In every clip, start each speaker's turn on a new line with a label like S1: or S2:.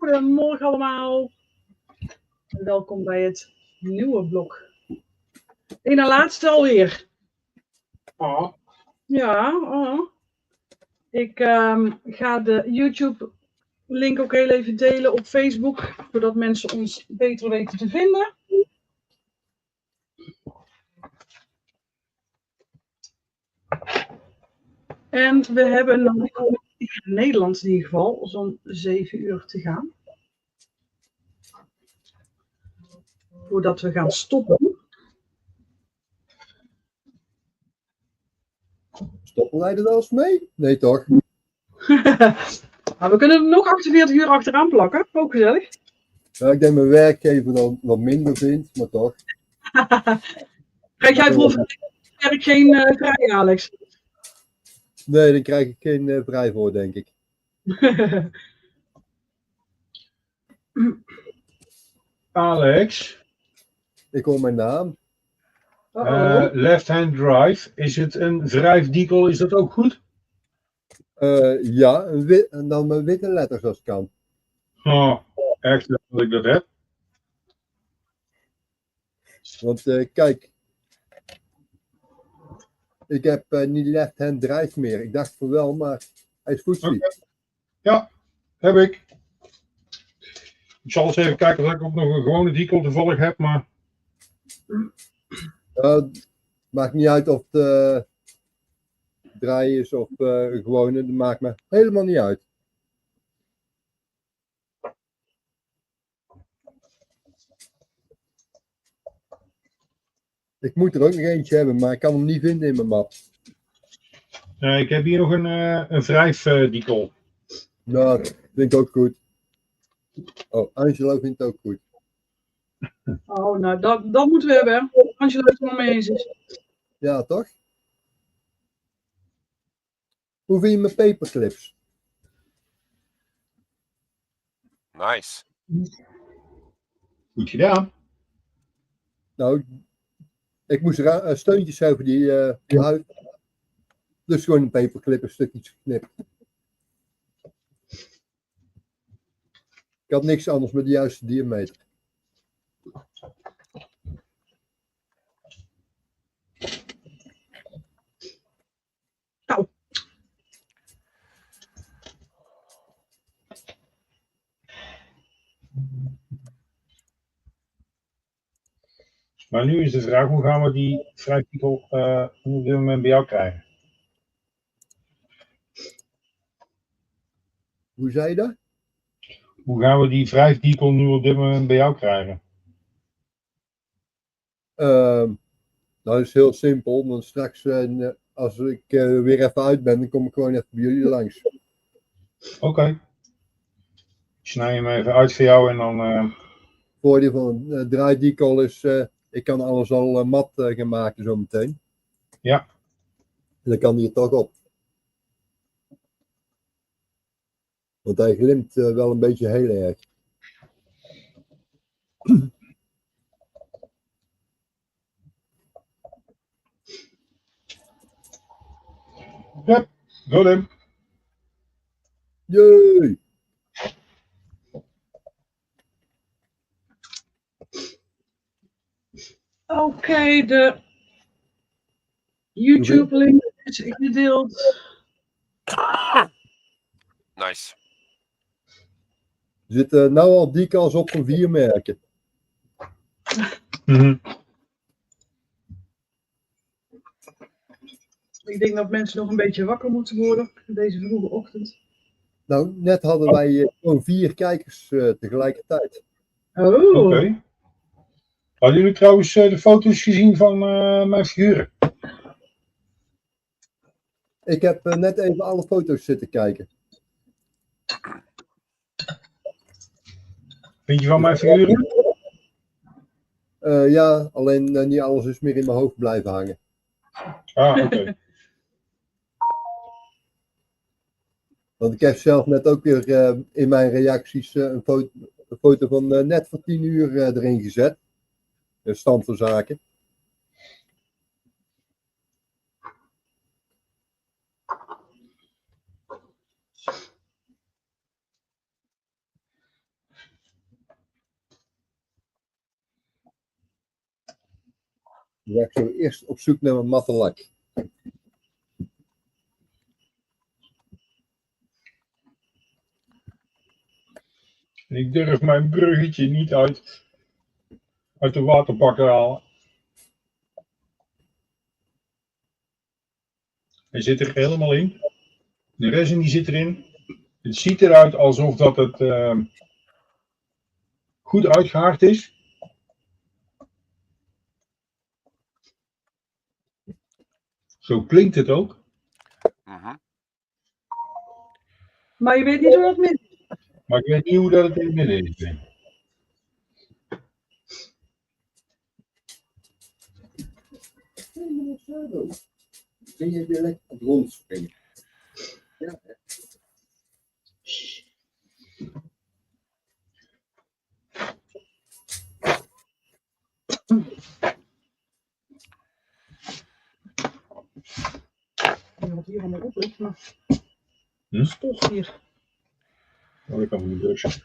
S1: Goedemorgen allemaal. Welkom bij het nieuwe blok. Eén na laatste alweer.
S2: Oh.
S1: Ja, oh. Ik ga de YouTube link ook heel even delen op Facebook, zodat mensen ons beter weten te vinden. En we hebben nog in Nederland in ieder geval zo'n 7 uur te gaan. Voordat we gaan stoppen.
S3: Stoppen wij er wel eens mee? Nee toch?
S1: Maar we kunnen er nog 48 uur achteraan plakken. Ook gezellig.
S3: Ja, ik denk mijn werkgever dan wat minder vindt, maar toch.
S1: Krijg jij voor werk geen vrij, Alex?
S3: Nee, daar krijg ik geen vrij voor, denk ik.
S2: Alex,
S3: Ik hoor mijn naam.
S2: left-hand drive, is het een wrijfdiekel, is dat ook goed?
S3: Ja, en dan met witte letters als het kan.
S2: Oh, echt dat ik dat heb.
S3: Want kijk, ik heb niet left-hand drive meer. Ik dacht van wel, maar hij is voetsie.
S2: Okay. Ja, heb ik. Ik zal eens even kijken of ik ook nog een gewone diekel toevallig heb, maar...
S3: Maakt niet uit of het draai is of gewone, dat maakt me helemaal niet uit. Ik moet er ook nog eentje hebben, maar ik kan hem niet vinden in mijn map.
S2: Ik heb hier nog een wrijfdiekel.
S3: Nou, dat vind ik ook goed. Oh, Angelo vindt het ook goed.
S1: Oh, nou, dat moeten we hebben, hè? Angelo het er mee eens is.
S3: Ja, toch? Hoe vind je mijn paperclips?
S4: Nice.
S2: Goed gedaan.
S3: Nou, ik moest steuntjes over die huid. Dus gewoon een paperclip, een stukje geknipt. Ik had niks anders met de juiste diameter.
S1: Nou.
S2: Maar nu is de vraag, hoe gaan we die wrijfdiekel op dit moment bij jou krijgen?
S3: Hoe zei je dat?
S2: Hoe gaan we die wrijfdiekel nu op dit moment bij jou krijgen?
S3: Nou, dat is heel simpel. Dan straks, als ik weer even uit ben, dan kom ik gewoon even bij jullie langs.
S2: Oké. Ik snij hem even uit voor jou en dan...
S3: Voordeel van een draaidiekel is, ik kan alles al mat gaan maken zo meteen.
S2: Ja.
S3: En dan kan die er toch op. Want hij glimt wel een beetje heel erg.
S2: Yep, got him.
S3: Jee!
S1: Oké, de YouTube-link is gedeeld.
S4: Nice.
S3: Er zitten nou al decals op van 4 merken.
S1: Ik denk dat mensen nog een beetje wakker moeten worden deze vroege ochtend.
S3: Nou, net hadden wij gewoon 4 kijkers tegelijkertijd.
S1: Oh.
S2: Oké. Hadden jullie trouwens de foto's gezien van mijn figuren?
S3: Ik heb net even alle foto's zitten kijken.
S2: Vind je van mijn figuren?
S3: Ja, alleen niet alles is meer in mijn hoofd blijven hangen.
S2: Ah, oké.
S3: Want ik heb zelf net ook weer in mijn reacties een foto van net voor 10 uur erin gezet. Stand van zaken. Dan ga ik zo eerst op zoek naar mijn matte lak.
S2: Ik durf mijn bruggetje niet uit de waterbak te halen. Hij zit er helemaal in. De resin die zit erin. Het ziet eruit alsof dat het goed uitgehaard is. Zo klinkt het ook.
S1: Maar je weet niet hoe dat midden is.
S2: Maar ik weet niet hoe dat het in het midden is.
S3: Ben je weer lekker op rondspringen? Ja.
S1: Wat hier allemaal op ligt, maar
S2: Hm?
S1: stof hier.
S2: Oh, dat kan niet drukken.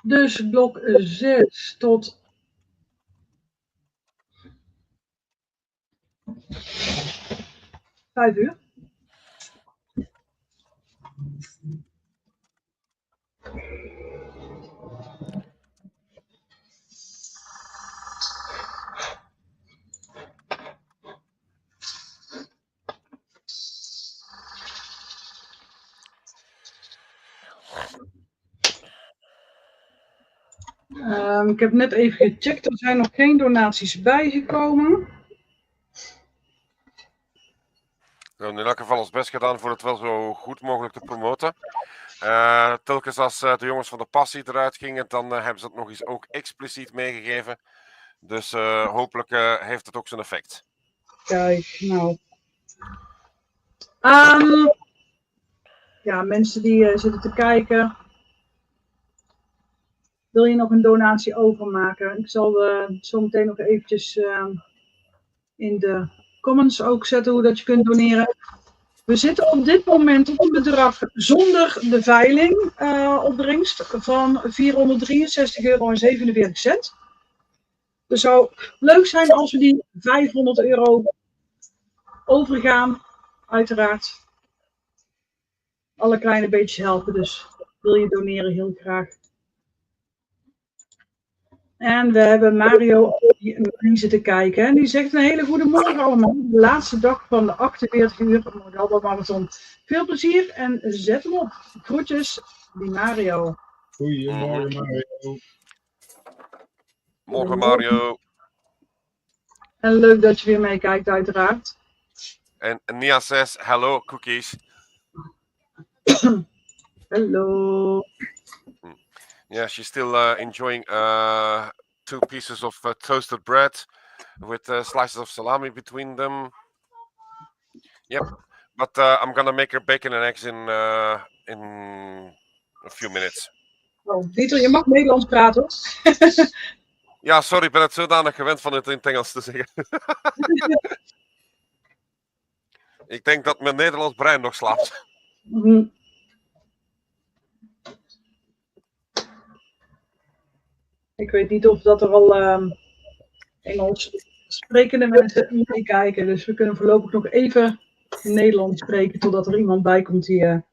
S1: Dus blok 6 tot 5 uur. Ik heb net even gecheckt, er zijn nog geen donaties bijgekomen.
S4: We hebben in elk geval ons best gedaan voor het wel zo goed mogelijk te promoten. Telkens als de jongens van de passie eruit gingen, dan hebben ze het nog eens ook expliciet meegegeven. Dus hopelijk heeft het ook zijn effect.
S1: Kijk, nou. Ja, mensen die zitten te kijken. Wil je nog een donatie overmaken? Ik zal zo meteen nog eventjes in de comments ook zetten hoe dat je kunt doneren. We zitten op dit moment op een bedrag zonder de veiling opbrengst van €463,47. Het zou leuk zijn als we die €500 overgaan. Uiteraard. Alle kleine beetjes helpen, dus wil je doneren heel graag. En we hebben Mario die zit te kijken. En die zegt een hele goede morgen allemaal. De laatste dag van de 48 uur modelbouw marathon. Veel plezier en zet hem op. Groetjes, die Mario.
S2: Goedemorgen Mario.
S4: Morgen Mario.
S1: En leuk dat je weer meekijkt uiteraard.
S4: And Nia says, hello cookies.
S1: Hello.
S4: Yeah, she's still enjoying 2 pieces of toasted bread with slices of salami between them. Yep, but I'm gonna make her bacon and eggs in a few minutes.
S1: Oh, Dieter, je mag Nederlands praten hoor.
S4: Ja, sorry, ik ben het zodanig gewend van het in het Engels te zeggen. Ik denk dat mijn Nederlands brein nog slaapt.
S1: Ik weet niet of dat er al Engels sprekende mensen meekijken. Dus we kunnen voorlopig nog even Nederlands spreken totdat er iemand bij komt die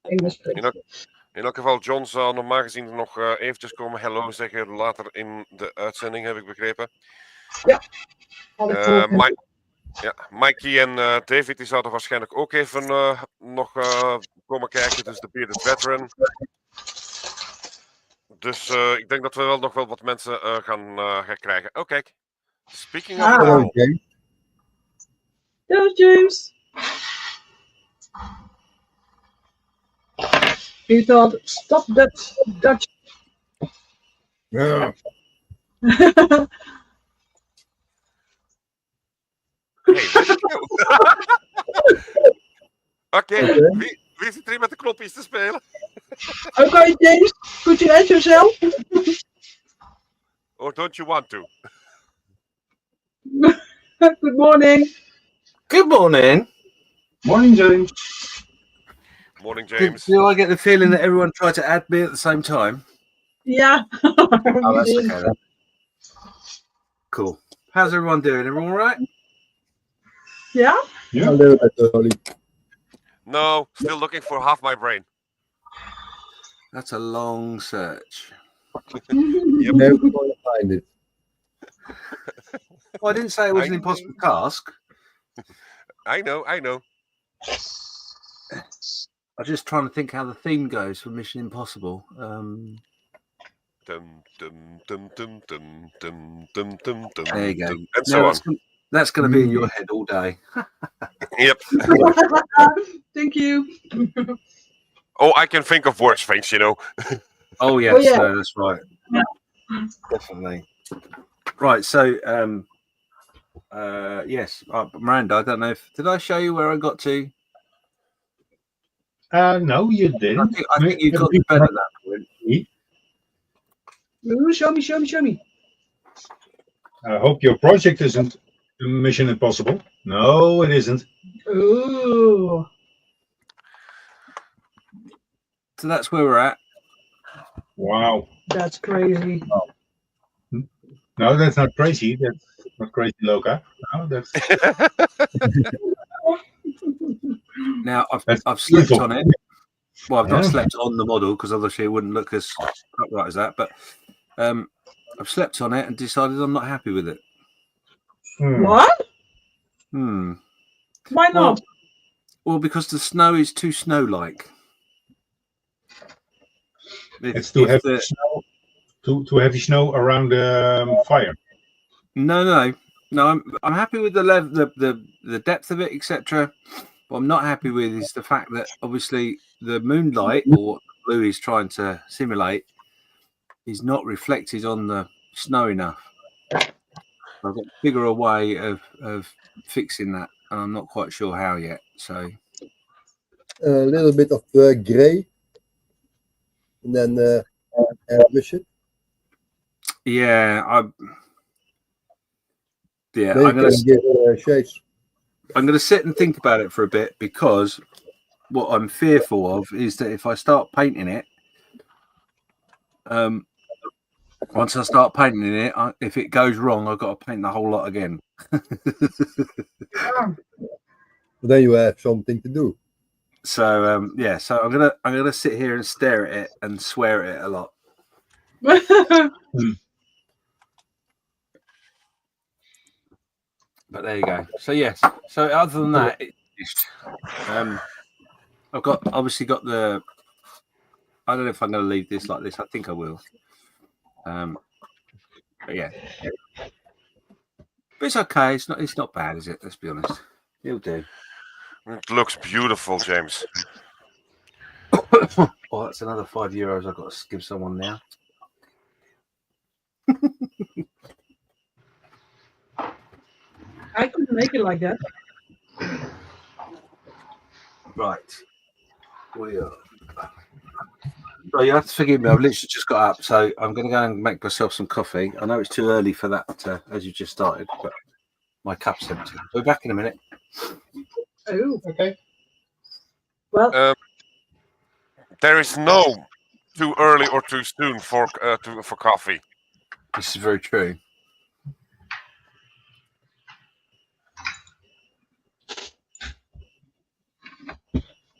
S1: Engels spreekt.
S4: In elk geval, John zal normaal gezien nog eventjes komen hello zeggen later in de uitzending, heb ik begrepen.
S1: Ja.
S4: Mikey en David die zouden waarschijnlijk ook even nog komen kijken, dus de bearded veteran. Dus ik denk dat we wel nog wel wat mensen gaan krijgen. Oh kijk, speaking of
S3: Hallo James.
S1: Hallo James. He thought, stop that Dutch.
S3: Ja.
S4: Oké, wie zit er hier met de knopjes te spelen?
S1: Okay, James, could you add yourself?
S4: Or don't you want to?
S1: Good morning.
S5: Good morning.
S2: Morning James.
S4: Morning, James.
S5: Do I get the feeling that everyone tried to add me at the same time?
S1: Yeah.
S5: Oh, that's okay then. Cool. How's everyone doing? Everyone all right?
S1: Yeah?
S2: Yeah.
S3: A little bit early.
S4: No, still looking for half my brain.
S5: That's a long search.
S3: Never going to find it.
S5: Well, I didn't say it was
S4: I
S5: an impossible
S4: know.
S5: task.
S4: I know.
S5: I'm just trying to think how the theme goes for Mission Impossible.
S4: Dum, dum, dum, dum, dum, dum, dum, dum, dum,
S5: There you go.
S4: dum, and so on.
S5: That's going to be in your head all day.
S4: Yep.
S1: Thank you.
S4: Oh, I can think of worse things, you know.
S5: Oh yes,
S1: Oh, yeah.
S5: no, that's right.
S1: Yeah.
S5: Definitely. Right, so yes, Miranda, I don't know if did I show you where I got to?
S2: No, you didn't.
S5: I think you got to bed at that point.
S1: Ooh, show me.
S2: I hope your project isn't Mission Impossible. No, it isn't.
S1: Ooh.
S5: So that's where we're at.
S2: Wow.
S1: That's crazy.
S2: No, that's not crazy. That's not crazy, Loka. No, that's
S5: Now
S2: That's
S5: I've slept
S2: beautiful.
S5: on it. Well, I've not
S2: Yeah.
S5: slept on the model because obviously it wouldn't look as upright as that. But I've slept on it and decided I'm not happy with it.
S1: What? Why not?
S5: Well, because the snow is too snow-like.
S2: It's too heavy snow. Too heavy snow around the fire.
S5: No. I'm happy with the level, the depth of it, etc. What I'm not happy with is the fact that obviously the moonlight, or what blue is trying to simulate, is not reflected on the snow enough. I've got to figure a way of fixing that, and I'm not quite sure how yet. So
S3: A little bit of grey. And then airbrush it.
S5: yeah,
S3: Then
S5: I'm
S3: you can give shades.
S5: going to sit and think about it for a bit, because what I'm fearful of is that if I start painting it, once I start painting it, if it goes wrong, I've got to paint the whole lot again.
S3: Then you have something to do.
S5: So so I'm gonna sit here and stare at it and swear at it a lot. But there you go. So yes. So other than that, I've obviously got the. I don't know if I'm going to leave this like this. I think I will. But yeah, but it's okay. It's not bad, is it? Let's be honest. It'll do.
S4: It looks beautiful, James.
S5: Oh, that's another €5 I've got to give someone now.
S1: I couldn't make it like that.
S5: Right. We are. So you have to forgive me. I've literally just got up, so I'm going to go and make myself some coffee. I know it's too early for that, as you just started, but my cup's empty. We'll be back in a minute.
S1: Oh,
S2: Okay.
S1: well,
S4: There is no too early or too soon for coffee.
S5: This is very true.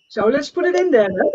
S1: so let's put it in there then.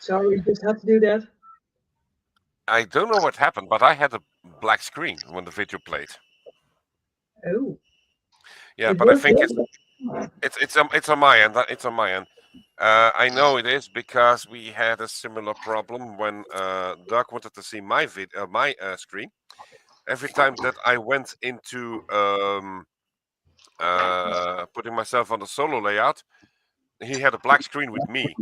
S1: Sorry, you just had to do that.
S4: I don't know what happened, but I had a black screen when the video played.
S1: Oh.
S4: Yeah,
S1: It
S4: but I
S1: works,
S4: think
S1: yeah?
S4: it's on my end. It's on my end. I know it is because we had a similar problem when Doug wanted to see my screen. Every time that I went into putting myself on the solo layout, he had a black screen with me.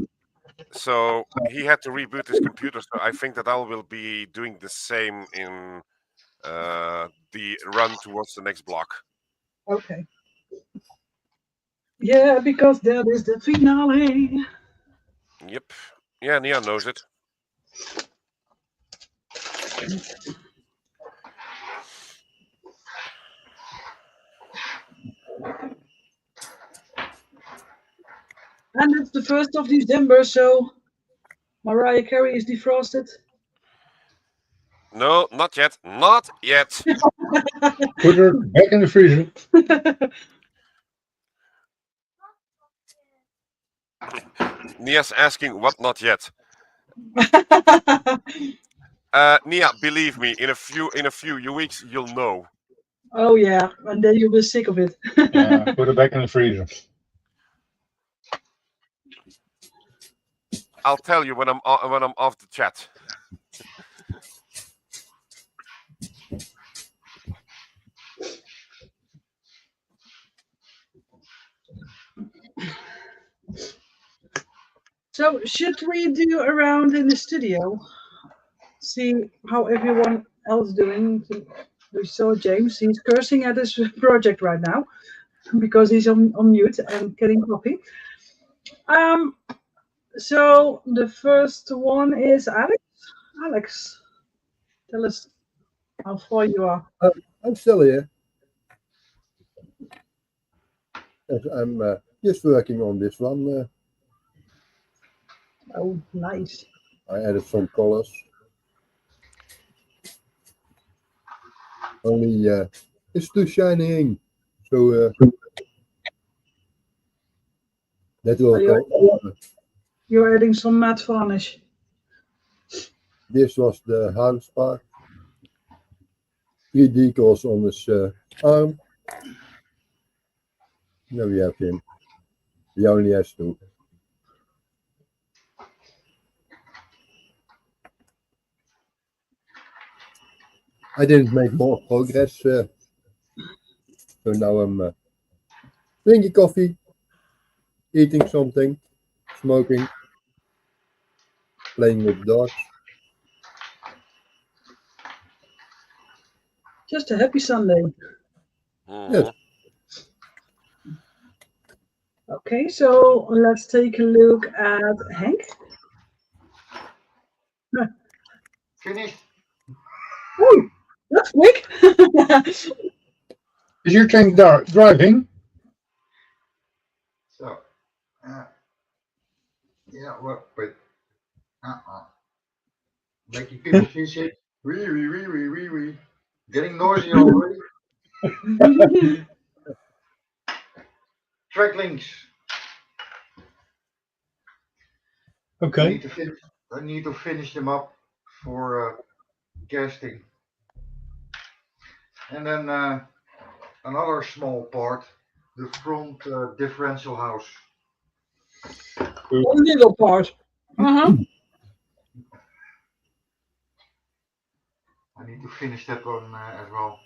S4: So he had to reboot his computer. So I think that I will be doing the same in the run towards the next block.
S1: Okay. Yeah, because that is the finale.
S4: Yep. Yeah, Nia knows it.
S1: And it's the 1st of December, so Mariah Carey is defrosted.
S4: No, not yet. Not yet.
S2: Put her back in the freezer.
S4: Nia's asking what not yet. Nia, believe me, in a few weeks you'll know.
S1: Oh yeah, and then you'll be sick of it.
S2: Put her back in the freezer.
S4: I'll tell you when I'm off the chat.
S1: So should we do a round in the studio? See how everyone else doing. We saw James. He's cursing at his project right now because he's on mute and getting coffee. So the first one is Alex. Alex, tell us how far you are.
S3: I'm still here. Yes, I'm just working on this one.
S1: Oh, nice.
S3: I added some colors. Only it's too shining, so that will come.
S1: You're adding some matte varnish.
S3: This was the house part. 3 decals on his arm. Now we have him. He only has 2. I didn't make more progress, so now I'm drinking coffee, eating something, smoking, playing with dogs.
S1: Just a happy Sunday.
S3: Yes.
S1: Okay, so let's take a look at Henk.
S6: Finished.
S1: Oh, that's quick.
S2: Is your tank driving?
S6: So, yeah, well, but, making people seasick. Wee. Getting noisy already. Track links.
S2: Okay.
S6: I need to finish them up for casting. And then another small part, the front differential house.
S1: A little part.
S6: I need to finish that one as well.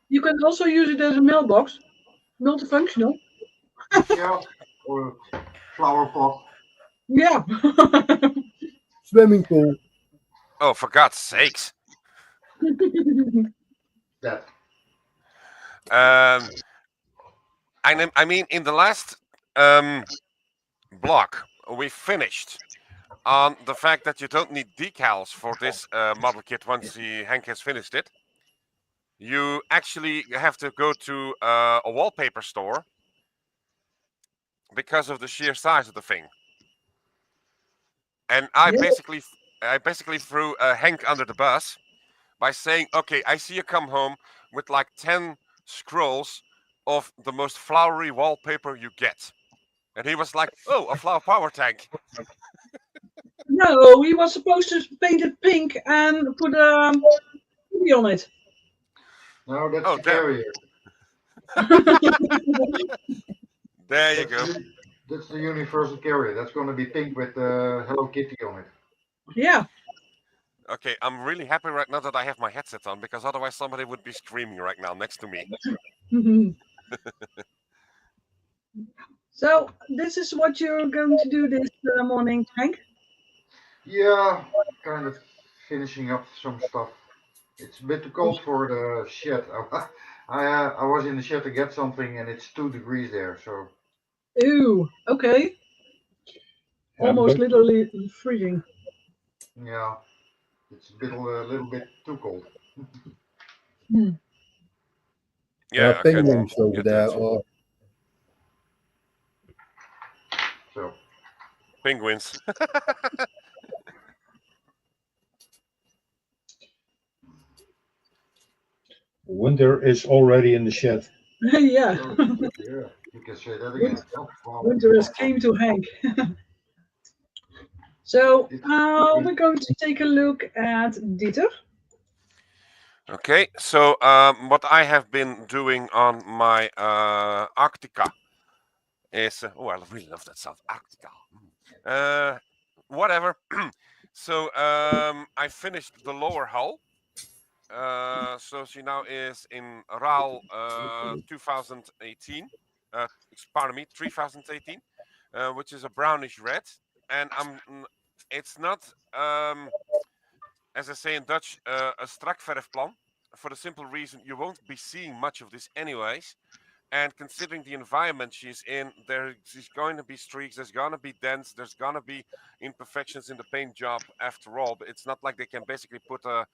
S1: You can also use it as a mailbox, multifunctional.
S6: Yeah, or flower pot.
S1: Yeah.
S3: Swimming pool.
S4: Oh, for God's sakes.
S6: That.
S4: I mean, in the last block, we finished on the fact that you don't need decals for this model kit once Henk has finished it. You actually have to go to a wallpaper store because of the sheer size of the thing. And I basically threw Henk under the bus by saying, okay, I see you come home with like 10 scrolls of the most flowery wallpaper you get. And he was like, oh, a flower power tank.
S1: No, we were supposed to paint it pink and put a kitty on it.
S6: No, that's
S4: Oh,
S6: the
S4: damn.
S6: carrier.
S4: There you go.
S6: That's the universal carrier. That's going to be pink with Hello Kitty on it.
S1: Yeah.
S4: Okay, I'm really happy right now that I have my headset on because otherwise somebody would be screaming right now next to me.
S1: So this is what you're going to do this morning, Hank?
S6: Yeah, kind of finishing up some stuff. It's a bit too cold for the shed. I was in the shed to get something and it's 2 degrees there. So
S1: Ooh, okay. Almost literally freezing.
S6: yeah, it's a little bit too cold.
S4: Yeah, I can
S3: penguins over
S4: get
S3: there
S4: that.
S3: are
S6: So
S4: Penguins.
S2: Winter is already in the shed.
S1: Yeah.
S6: yeah, you can say that again. Oh, wow.
S1: Winter has came to Hank. So we're going to take a look at Dieter.
S4: Okay, so what I have been doing on my Arctica is oh, I really love that sound, Arctica. Whatever. So I finished the lower hull. So she now is in RAL 2018. Pardon me, 3018, which is a brownish red, and it's not as I say in Dutch, a strakverfplan, for the simple reason you won't be seeing much of this anyways. And considering the environment she's in, there's going to be streaks, there's going to be dents, there's going to be imperfections in the paint job after all. But it's not like they can basically put a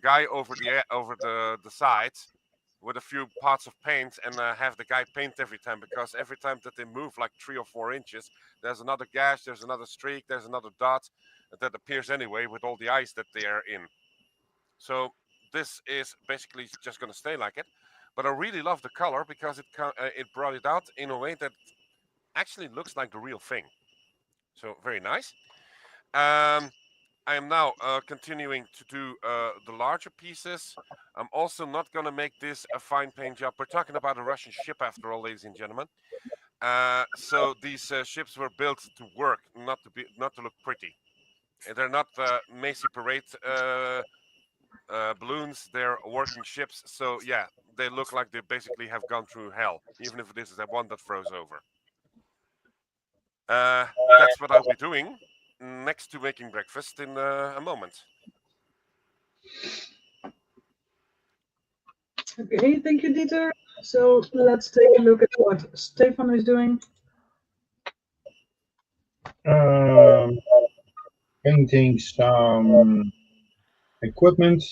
S4: guy over the sides with a few parts of paint and have the guy paint every time, because every time that they move like 3 or 4 inches, there's another gash, there's another streak, there's another dot that appears anyway with all the ice that they are in. So this is basically just going to stay like it. But I really love the color because it brought it out in a way that actually looks like the real thing. So very nice. I am now continuing to do the larger pieces. I'm also not going to make this a fine paint job. We're talking about a Russian ship after all, ladies and gentlemen. So these ships were built to work, not to look pretty. They're not Macy Parade balloons. They're working ships. So yeah, they look like they basically have gone through hell, even if this is the one that froze over. That's what I'll be doing next to making breakfast in a moment.
S1: Okay, thank you, Dieter. So let's take a look at what Stefan is doing.
S2: Painting some equipment.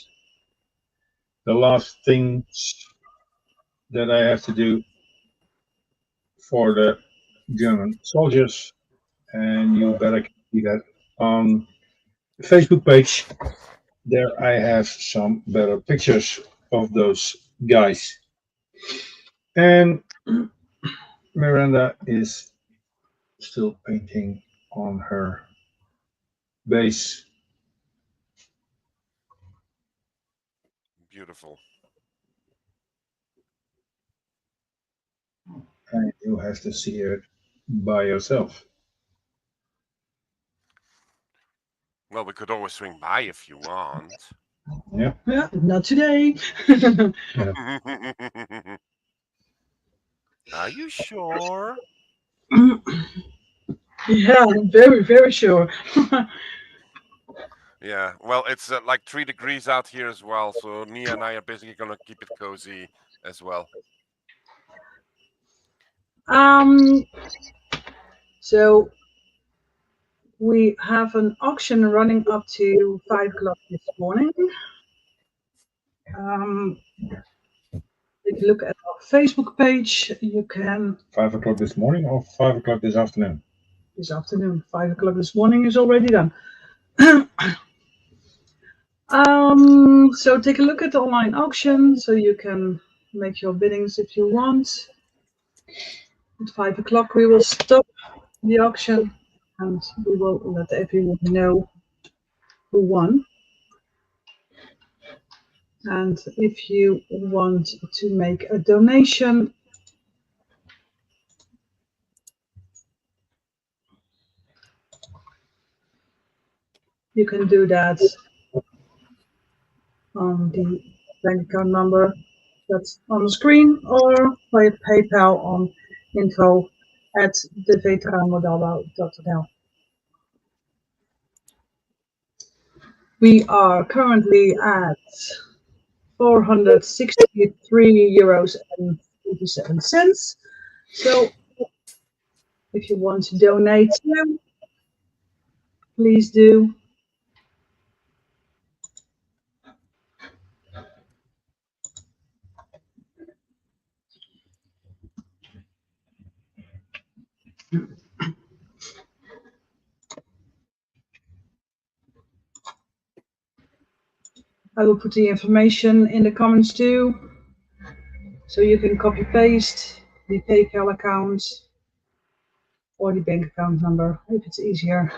S2: The last things that I have to do for the German soldiers, and you better see that on the Facebook page. There I have some better pictures of those guys. And Miranda is still painting on her base.
S4: Beautiful.
S2: And you have to see it by yourself.
S4: Well, we could always swing by if you want.
S2: Yeah.
S1: Yeah, not today.
S4: Are you sure?
S1: Yeah, very, very sure.
S4: Yeah, well, it's like 3 degrees out here as well, so Nia and I are basically gonna keep it cozy as well.
S1: So we have an auction running up to 5 o'clock this morning. If you look at our Facebook page, you can.
S2: 5 o'clock this morning or 5 o'clock this afternoon?
S1: This afternoon, 5 o'clock this morning is already done. So take a look at the online auction, so you can make your biddings if you want. At 5 o'clock we will stop the auction and we will let everyone know who won. And if you want to make a donation, you can do that on the bank account number that's on the screen or via PayPal on info@deveteraanmodelbouw.nl. We are currently at €463.87. So if you want to donate, please do. I will put the information in the comments too, so you can copy paste the PayPal account or the bank account number if it's easier.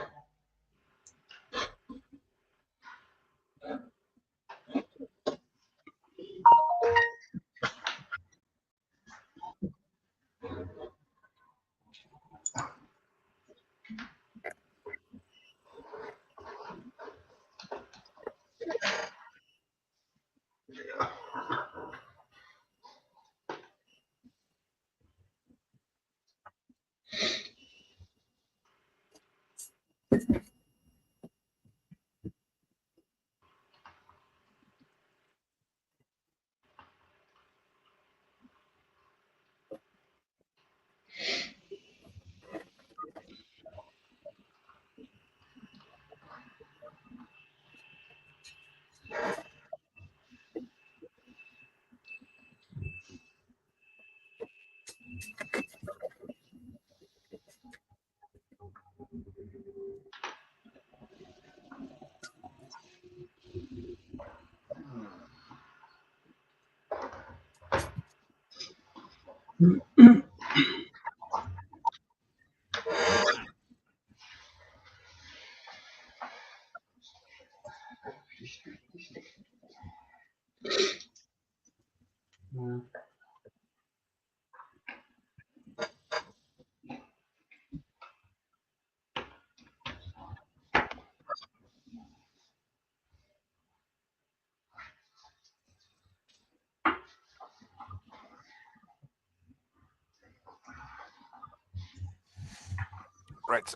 S4: Right.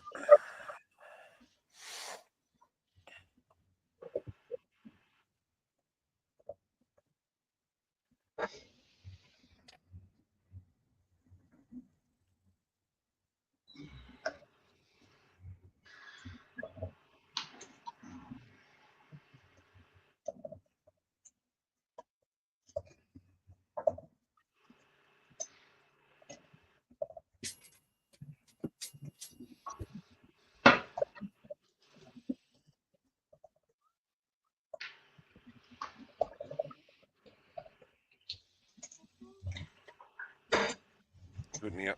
S4: Good, yeah.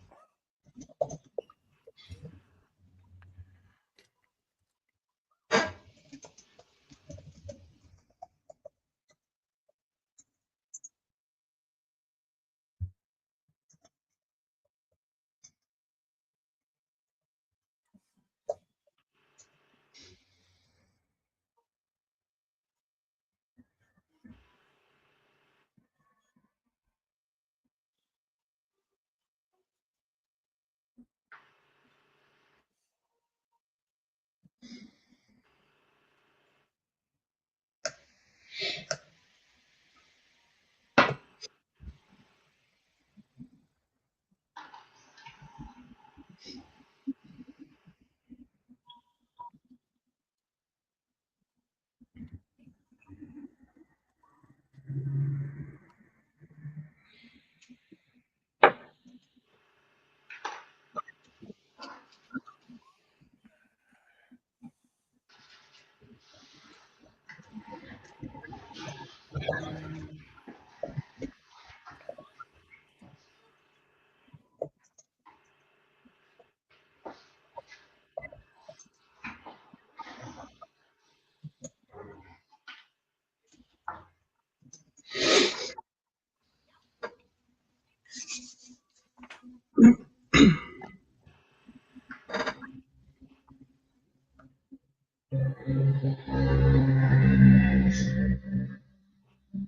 S3: Yay,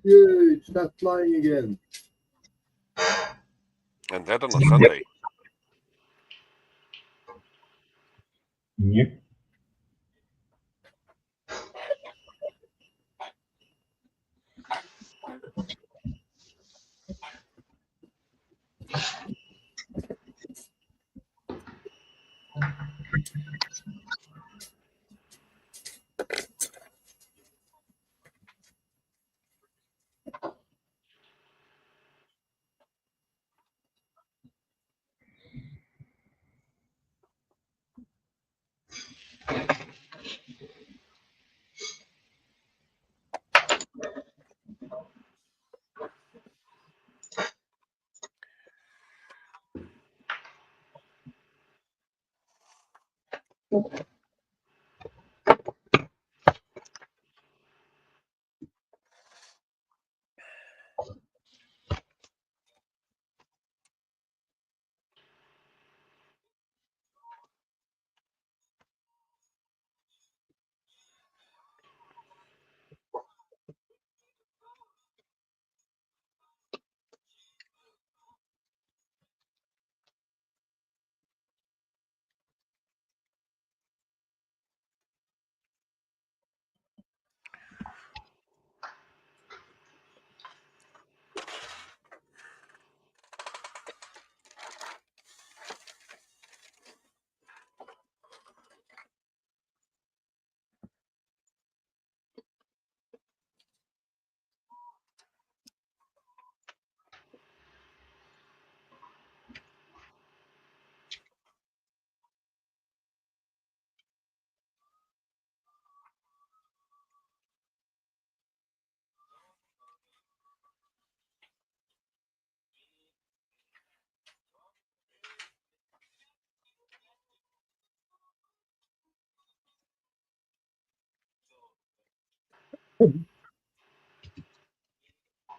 S3: it starts flying again.
S4: And that on a Sunday.
S2: Yep.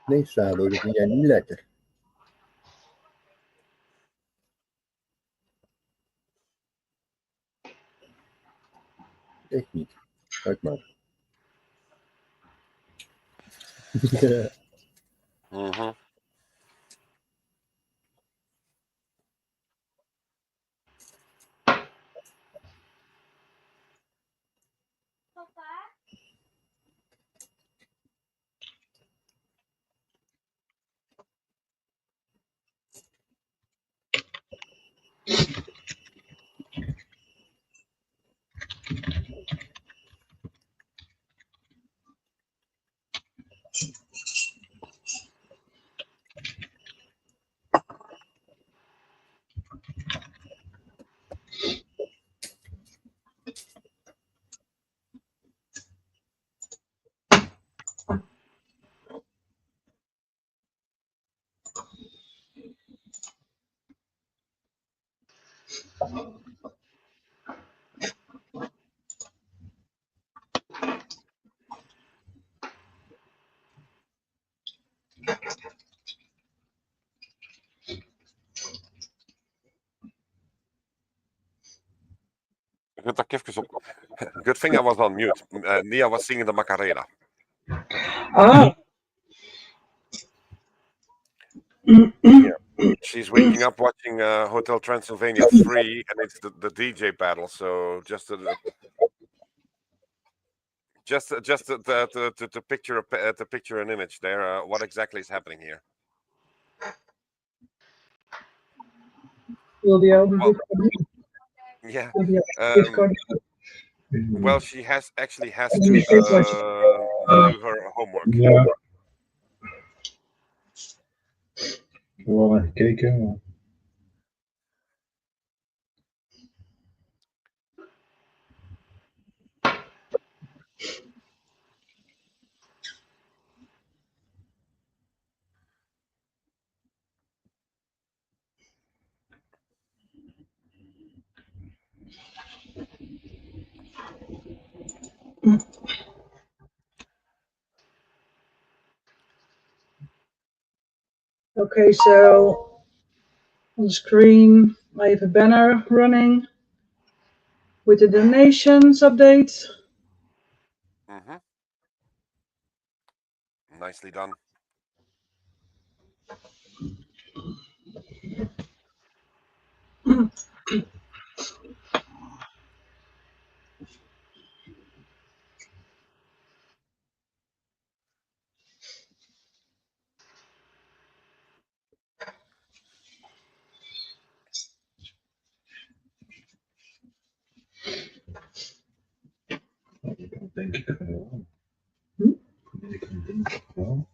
S3: Nee, Sado, dat vind jij niet lekker. Echt niet. Kijk maar.
S4: Mhm. Good, dat ik even op. Good thing I was on mute. Nia was singing the Macarena.
S1: Ah.
S4: Yeah. She's waking up watching Hotel Transylvania 3, and it's the DJ battle. So just to picture an image there. What exactly is happening here?
S1: Wil die overzicht
S4: Yeah.
S1: Discord?
S4: Well, she actually has to do her homework.
S2: Ja. Ik heb wel even gekeken. Maar...
S1: Okay, so on the screen I have a banner running with the donations update.
S4: Mm-hmm. Nicely done.
S2: Denk ik wel.
S1: Hm?
S2: Ik denk wel.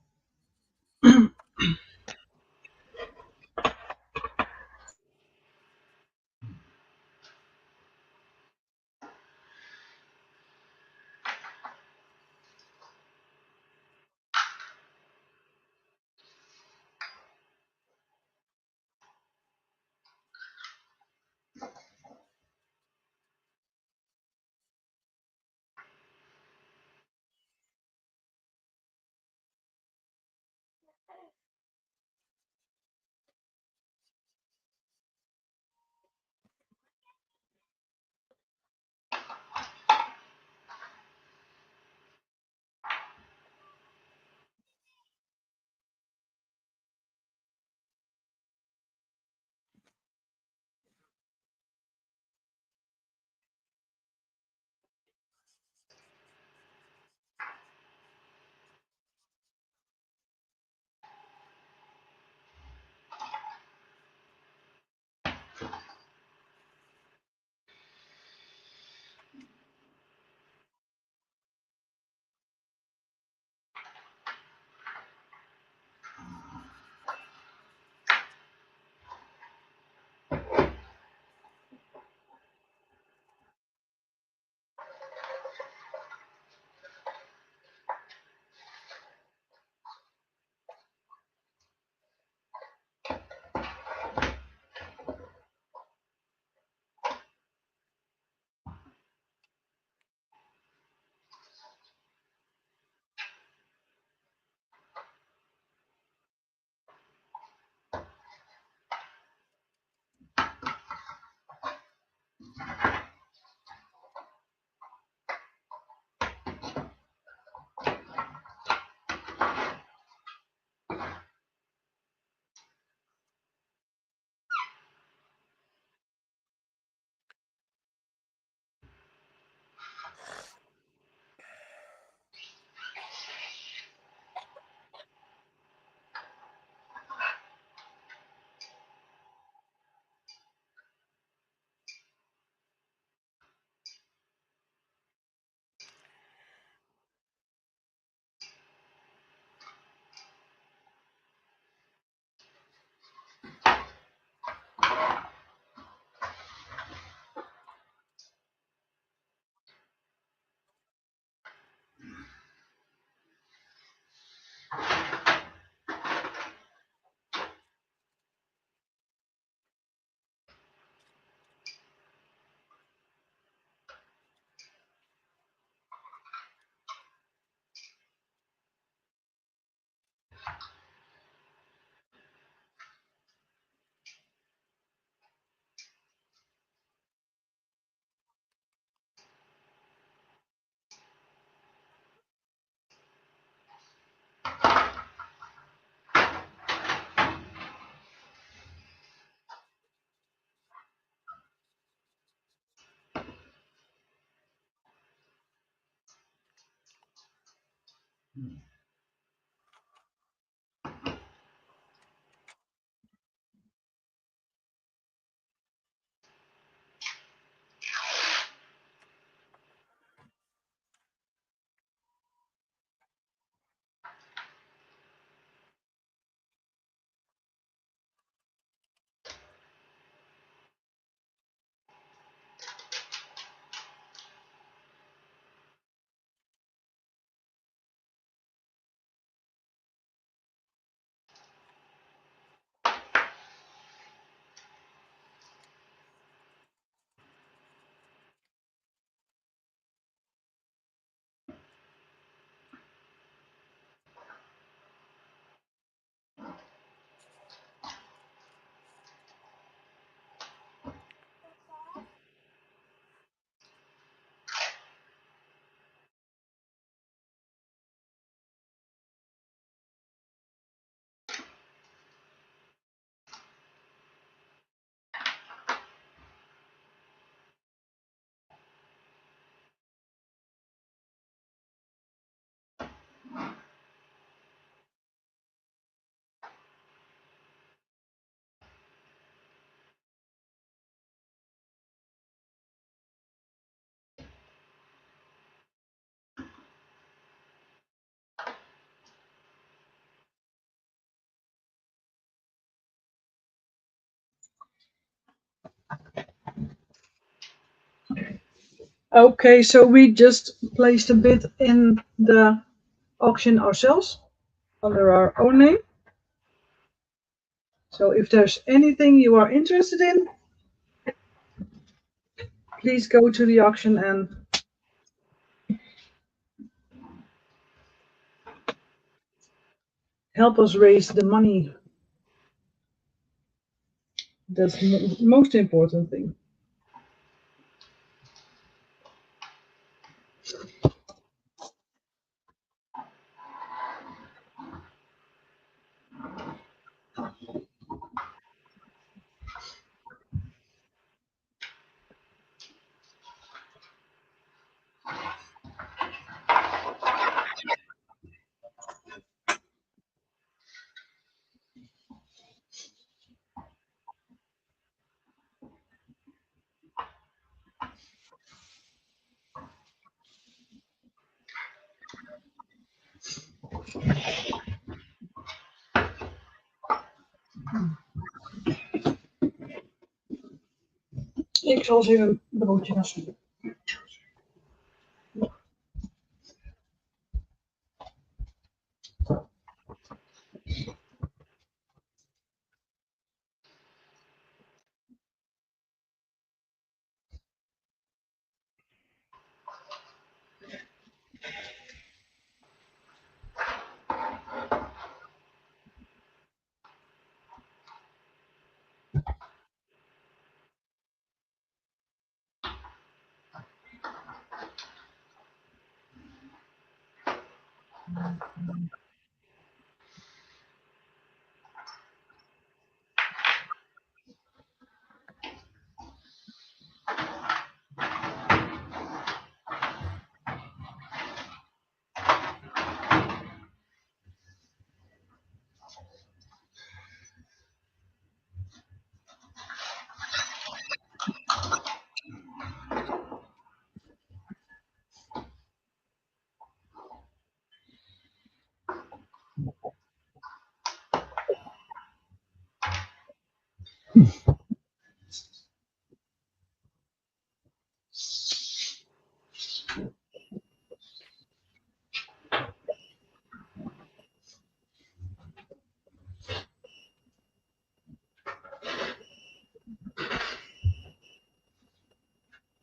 S1: Okay, so we just placed a bid in the auction ourselves under our own name. So if there's anything you are interested in, please go to the auction and help us raise the money. That's the most important thing. Ik zal eens even een broodje gaan zoeken.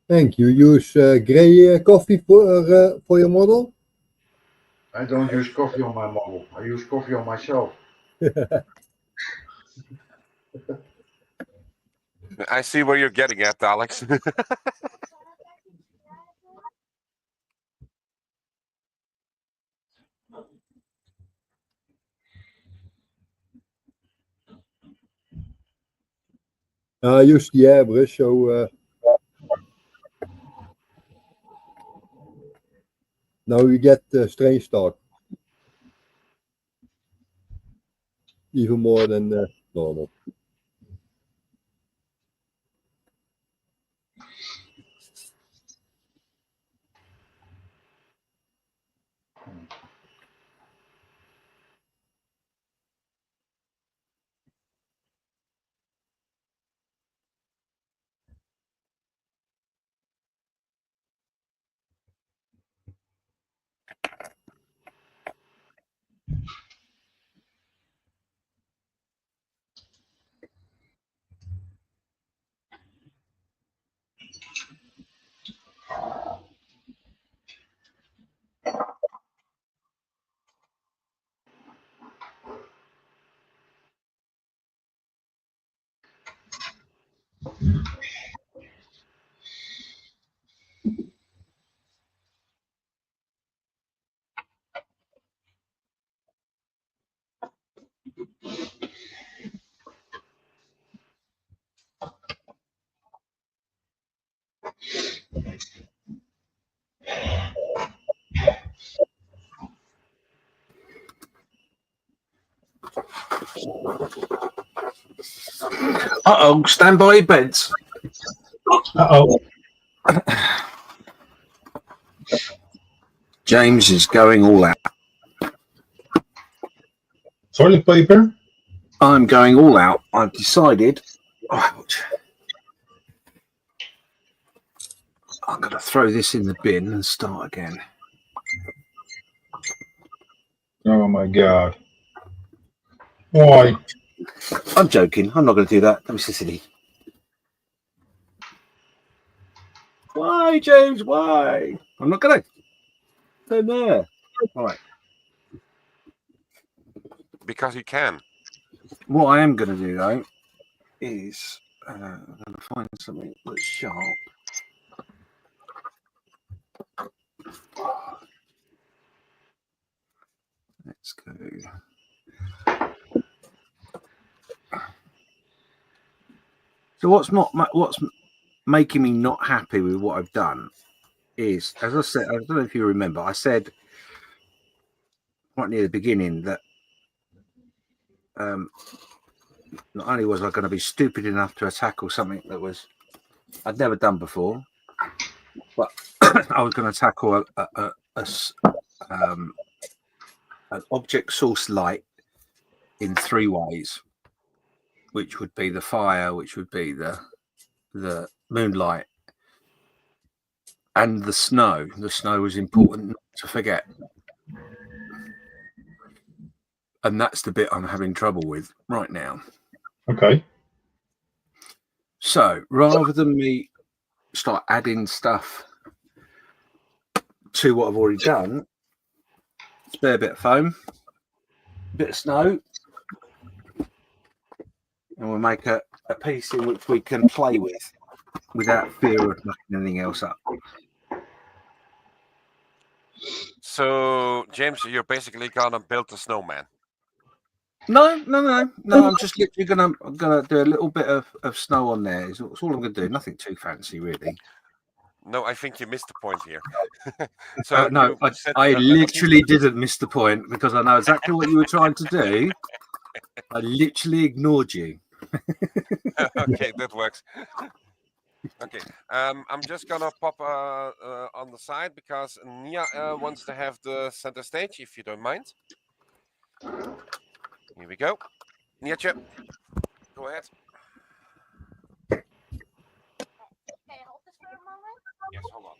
S3: Thank you. Use grey coffee for your model?
S6: I don't use coffee on my model. I use coffee on myself.
S4: I see where you're getting at, Alex.
S3: I use the airbrush, so now you get strange start. Even more than normal.
S5: Uh-oh, stand by your beds.
S2: Uh-oh.
S5: James is going all out.
S2: Toilet paper?
S5: I'm going all out. I've decided. Oh, I'm going to throw this in the bin and start again.
S2: Oh my god. Why?
S5: I'm joking. I'm not going to do that. That was silly. Why, James? Why? I'm not going to. They're there. All right.
S4: Because you can.
S5: What I am going to do, though, is I'm going to find something that's sharp. Let's go. So what's making me not happy with what I've done is, as I said, I don't know if you remember, I said right near the beginning that not only was I going to be stupid enough to tackle something that I'd never done before, but I was going to tackle an object source light in 3 ways, which would be the fire, which would be the moonlight, and the snow. The snow was important not to forget. And that's the bit I'm having trouble with right now.
S2: Okay.
S5: So rather than me start adding stuff to what I've already done, spare bit of foam, a bit of snow, and we'll make a piece in which we can play with without fear of mucking anything else up.
S4: So, James, you're basically gonna build a snowman.
S5: No. I'm just literally gonna do a little bit of snow on there. It's all I'm gonna do. Nothing too fancy, really.
S4: No, I think you missed the point here. So
S5: No,
S4: you said
S5: I
S4: a
S5: literally didn't miss the point because I know exactly what you were trying to do. I literally ignored you.
S4: okay, that works. Okay, I'm just gonna pop on the side because Nia wants to have the center stage, if you don't mind. Here we go. Niaatje, go ahead.
S7: Can you hold this for a moment?
S4: Yes, hold on.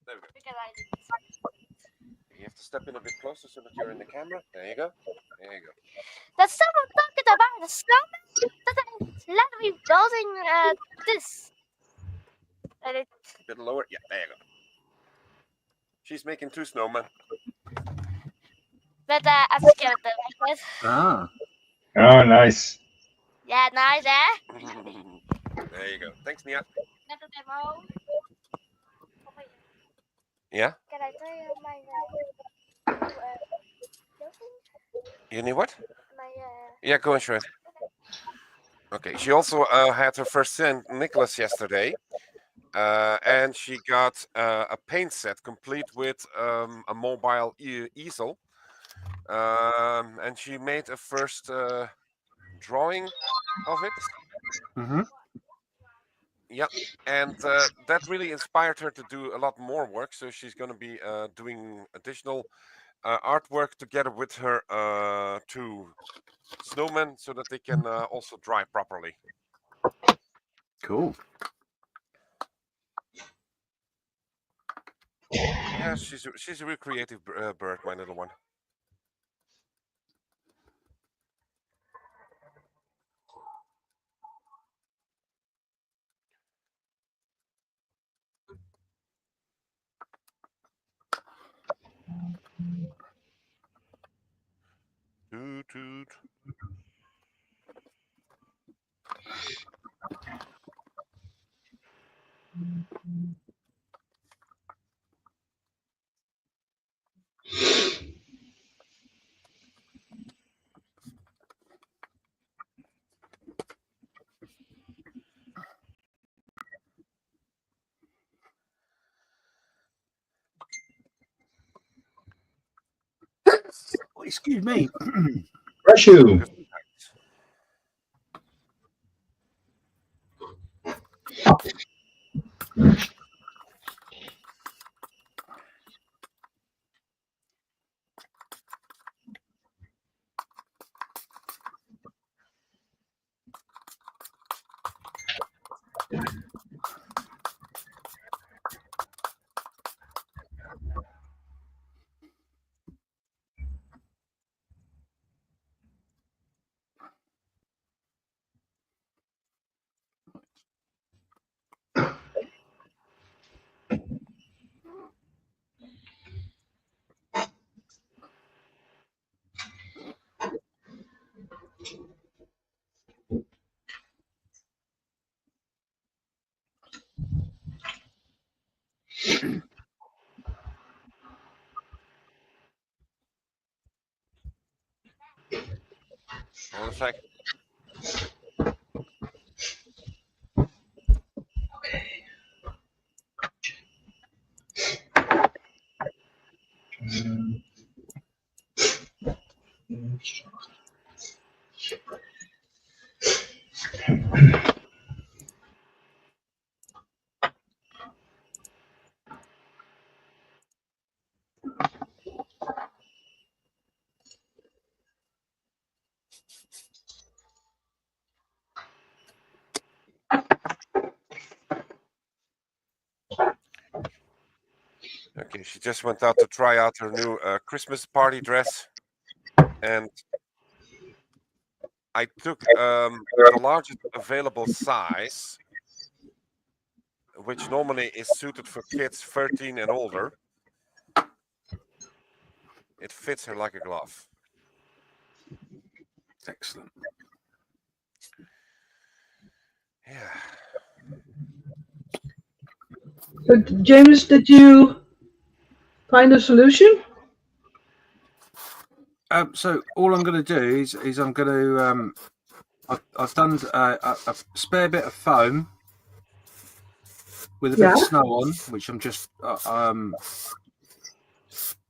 S4: There we go.
S7: Because I
S4: You have to step in a bit closer so that you're in the camera. There you go. There you go.
S7: There's someone talking about the snowman that I let me building this. And it,
S4: A bit lower. Yeah, there you go. She's making 2 snowmen.
S7: but I'm scared of them. Like this.
S5: Ah,
S2: Oh, nice.
S7: Yeah, nice, eh?
S4: There you go. Thanks, Nia.
S7: Net a demo. Oh, wait.
S4: Yeah?
S7: Can I tell you my
S4: You need what?
S7: my
S4: Yeah, go and show it. Okay, she also had her first son, Nicholas, yesterday. And she got a paint set complete with a mobile easel. And she made a first drawing of it.
S5: mm-hmm.
S4: Yeah, and that really inspired her to do a lot more work. So she's going to be doing additional artwork together with her 2 snowmen so that they can also dry properly.
S5: Cool.
S4: Yeah, she's a real creative bird, my little one. Toot toot.
S5: Oh, excuse me.
S2: Bless you.
S4: Hold a sec. Okay, she just went out to try out her new Christmas party dress, and I took the largest available size, which normally is suited for kids 13 and older. It fits her like a glove.
S5: Excellent.
S4: Yeah.
S1: But James, did you find a solution?
S5: So all I'm going to do is I'm going to I've done a spare bit of foam with a bit of snow on, which I'm just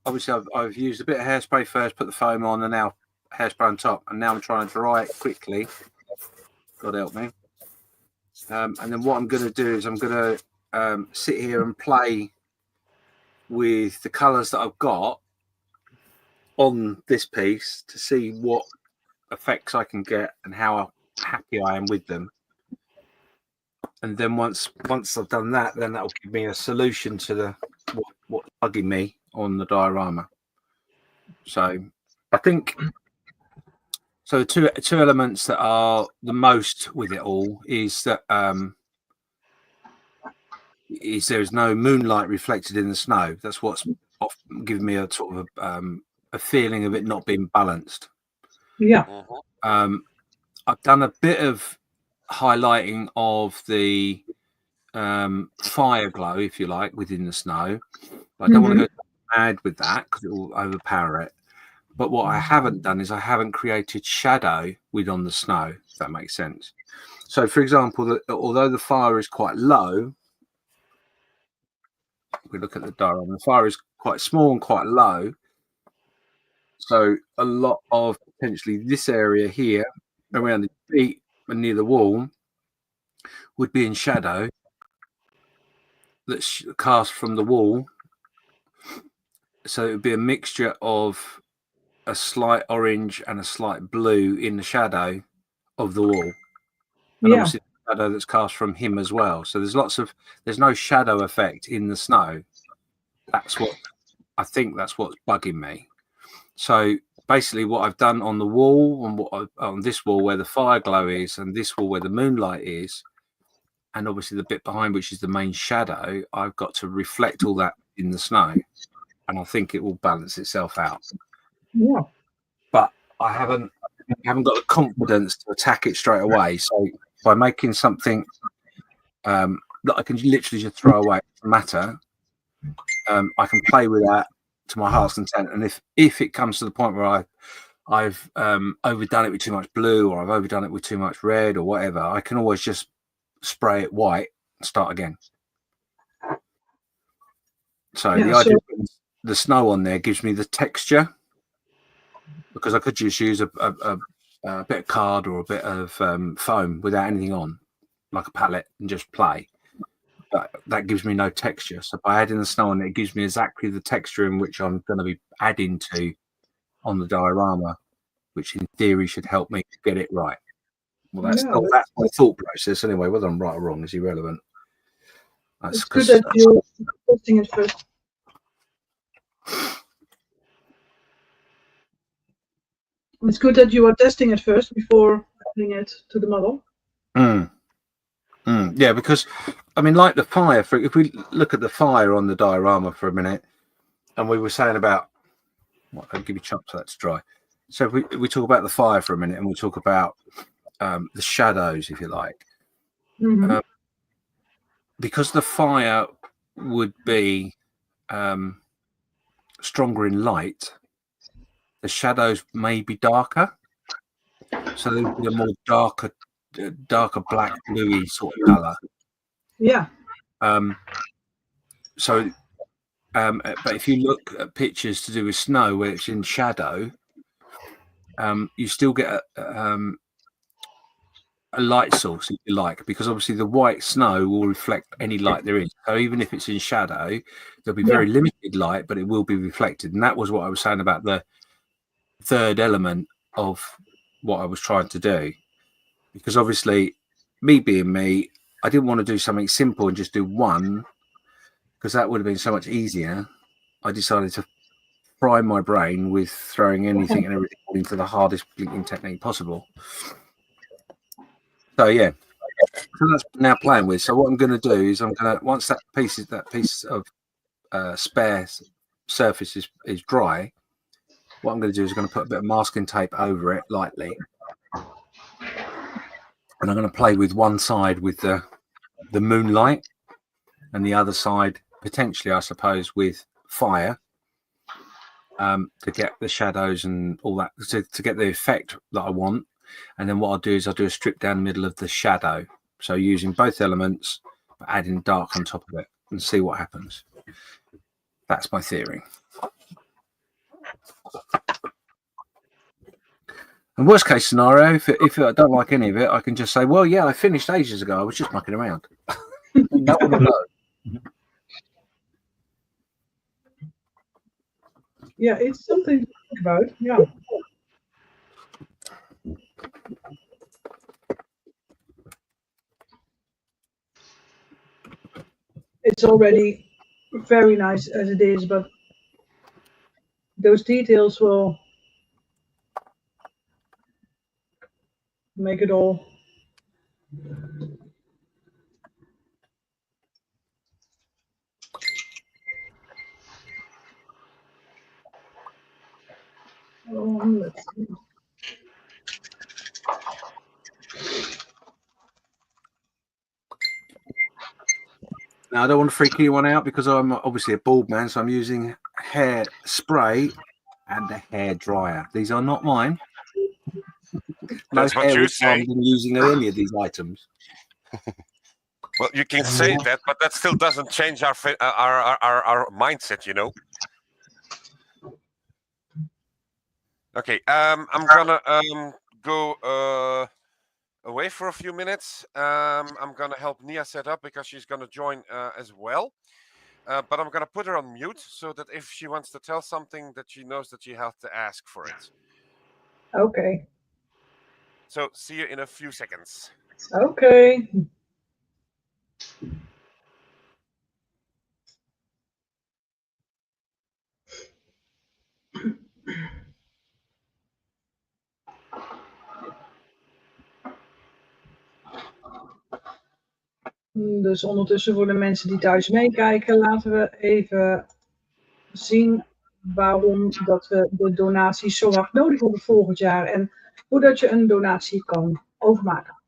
S5: obviously I've used a bit of hairspray first, put the foam on, and now hairspray on top, and now I'm trying to dry it quickly. God help me. And then what I'm going to do is I'm going to sit here and play with the colours that I've got on this piece to see what effects I can get and how happy I am with them. And then once I've done that, then that will give me a solution to the what's bugging me on the diorama. So I think so. Two elements that are the most with it all is that there's no moonlight reflected in the snow. That's what's often giving me a sort of a feeling of it not being balanced.
S1: Yeah.
S5: I've done a bit of highlighting of the fire glow, if you like, within the snow. I don't want to go mad with that because it will overpower it. But what I haven't done is I haven't created shadow within the snow, if that makes sense. So, for example, although the fire is quite low, if we look at the diagram, the fire is quite small and quite low. So a lot of potentially this area here around the feet and near the wall would be in shadow that's cast from the wall. So it would be a mixture of a slight orange and a slight blue in the shadow of the wall. And obviously the shadow that's cast from him as well. So there's no shadow effect in the snow. That's what I think that's what's bugging me. So basically what I've done on the wall and on this wall where the fire glow is and this wall where the moonlight is, and obviously the bit behind which is the main shadow, I've got to reflect all that in the snow, and I think it will balance itself out.
S1: Yeah.
S5: But I haven't got the confidence to attack it straight away. So by making something that I can literally just throw away, it doesn't matter, I can play with that to my heart's content. And if it comes to the point where I've overdone it with too much blue, or I've overdone it with too much red, or whatever, I can always just spray it white and start again. So the idea of the snow on there gives me the texture, because I could just use a bit of card or a bit of foam without anything on, like a palette, and just play. But that gives me no texture. So by adding the snow on it gives me exactly the texture in which I'm going to be adding to on the diorama, which in theory should help me get it right. Well, that's my thought process anyway. Whether I'm right or wrong is irrelevant.
S1: It's good that you're testing it first. It's good that you are testing it first before adding it to the model.
S5: Yeah, because I mean, like the fire. If we look at the fire on the diorama for a minute, and we were saying about, I'll give you a chance for that to dry. So if we talk about the fire for a minute, and we talk about the shadows, if you like, because the fire would be stronger in light, the shadows may be darker. So they would be a more darker black, bluey sort of colour.
S1: Yeah.
S5: But if you look at pictures to do with snow where it's in shadow, you still get a light source, if you like, because obviously the white snow will reflect any light there is. So even if it's in shadow, there'll be very limited light, but it will be reflected. And that was what I was saying about the third element of what I was trying to do. Because obviously, me being me, I didn't want to do something simple and just do one, because that would have been so much easier. I decided to fry my brain with throwing anything and everything into the hardest blinking technique possible. So yeah, so that's now playing with. So what I'm going to do is once that piece of spare surface is dry, what I'm going to do is I'm going to put a bit of masking tape over it lightly, and I'm going to play with one side with the moonlight, and the other side potentially, I suppose, with fire, to get the shadows and all that, to get the effect that I want. And then what I'll do is I'll do a strip down the middle of the shadow, so using both elements but adding dark on top of it, and see what happens. That's my theory. And worst case scenario, if I don't like any of it, I can just say, well, yeah, I finished ages ago, I was just mucking around. No one will know.
S1: Yeah, it's something to think about. Yeah. It's already very nice as it is, but those details will make it all. Let's see.
S5: Now, I don't want to freak anyone out because I'm obviously a bald man, so I'm using hair spray and a hair dryer. These are not mine.
S4: That's what you say.
S5: I've been using any of these items.
S4: Well, you can say that, but that still doesn't change our mindset, you know. Okay, I'm gonna go away for a few minutes. I'm gonna help Nia set up because she's gonna join as well. But I'm gonna put her on mute so that if she wants to tell something, that she knows that she has to ask for it.
S1: Okay.
S4: So see you in a few seconds.
S1: Okay. Dus ondertussen voor de mensen die thuis meekijken, laten we even zien waarom dat we de donaties zo hard nodig hebben volgend jaar en hoe dat je een donatie kan overmaken.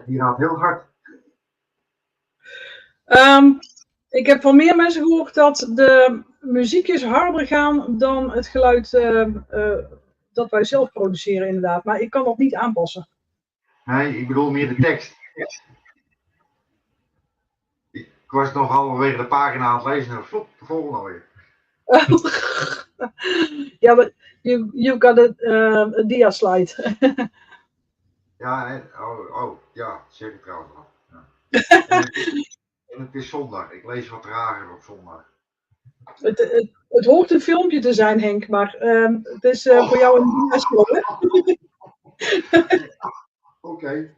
S6: Die gaat heel hard.
S1: Ik heb van meer mensen gehoord dat de muziekjes harder gaan dan het geluid dat wij zelf produceren inderdaad. Maar ik kan dat niet aanpassen.
S6: Nee, ik bedoel meer de tekst. Ik was nog halverwege de pagina aan het lezen en flop, de volgende alweer.
S1: Ja, but you've got a dia slide.
S6: Ja, ja, zeg ik trouwens al. Ja. En het is zondag. Ik lees wat trager op zondag.
S1: Het hoort een filmpje te zijn, Henk, maar het is voor jou een diaspo, hè?
S6: Oké.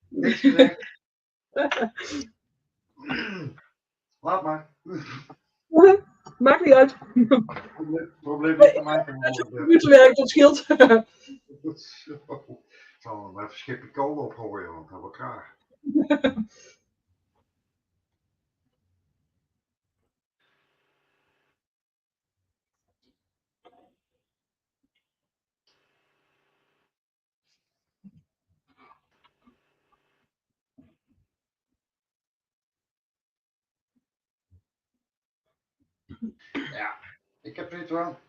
S6: Niks gezegd. Laat maar.
S1: Maakt niet uit.
S6: Probleem ligt aan mij.
S1: Computerwerk, dat scheelt.
S6: Ik zal hem even schipje kolen opgooien, want dat wil ik graag. Ja, ik heb dit wel.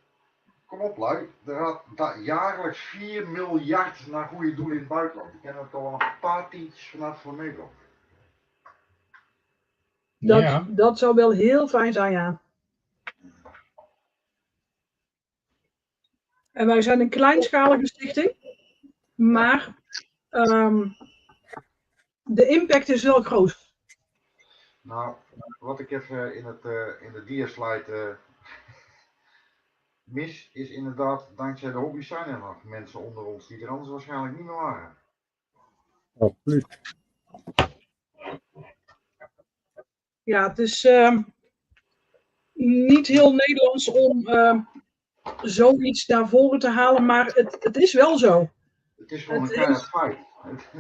S6: Kom op, lui. Er gaat jaarlijks 4 miljard naar goede doelen in het buitenland. Ik ken het al wel een paar tientjes vanuit van Nederland.
S1: Dat zou wel heel fijn zijn, ja. En wij zijn een kleinschalige stichting, maar de impact is wel groot.
S6: Nou, wat ik even in de diaslide mis, is inderdaad, dankzij de hobby's zijn er nog mensen onder ons die er anders waarschijnlijk niet meer waren.
S3: Absoluut.
S1: Ja, het is niet heel Nederlands om zoiets naar voren te halen, maar het is wel zo.
S6: Het is gewoon een keihard feit.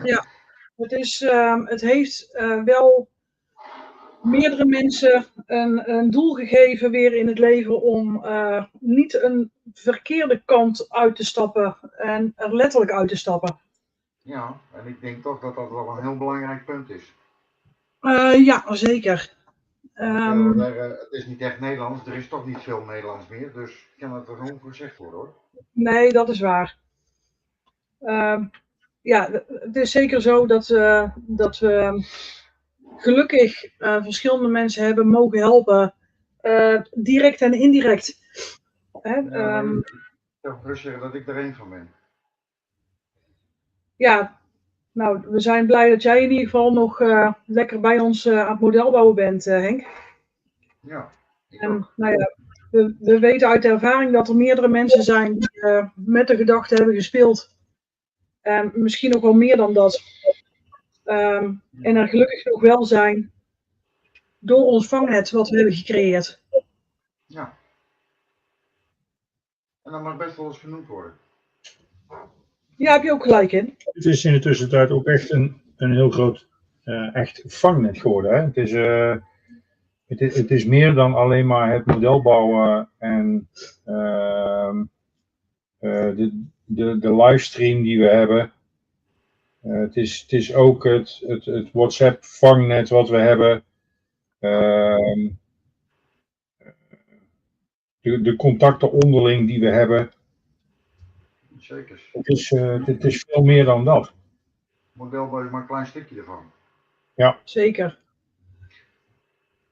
S1: Ja, het heeft wel meerdere mensen een doel gegeven weer in het leven om niet een verkeerde kant uit te stappen en er letterlijk uit te stappen.
S6: Ja, en ik denk toch dat dat wel een heel belangrijk punt is.
S1: Ja, zeker.
S6: Het is niet echt Nederlands, er is toch niet veel Nederlands meer, dus kan het er gewoon voor gezegd worden hoor.
S1: Nee, dat is waar. Ja, het is zeker zo dat we gelukkig verschillende mensen hebben mogen helpen, direct en indirect. Hè?
S6: Ja, ik zou gerust zeggen dat ik er één van ben.
S1: Ja, nou, we zijn blij dat jij in ieder geval nog lekker bij ons aan het modelbouwen bent, Henk.
S6: Ja,
S1: en nou ja, we weten uit ervaring dat er meerdere mensen zijn die met de gedachte hebben gespeeld. Misschien nog wel meer dan dat. En er gelukkig nog wel zijn door ons vangnet wat we hebben gecreëerd.
S6: Ja. En dat mag best wel eens genoemd worden.
S1: Ja, heb je ook gelijk in.
S2: Het is in de tussentijd ook echt een heel groot echt vangnet geworden. Hè? Het is meer dan alleen maar het model bouwen en de livestream die we hebben. Het is ook het WhatsApp vangnet wat we hebben. De contacten onderling die we hebben.
S6: Zeker.
S2: Het is veel meer dan dat.
S6: Modelbouw is maar een klein stukje ervan.
S2: Ja.
S1: Zeker.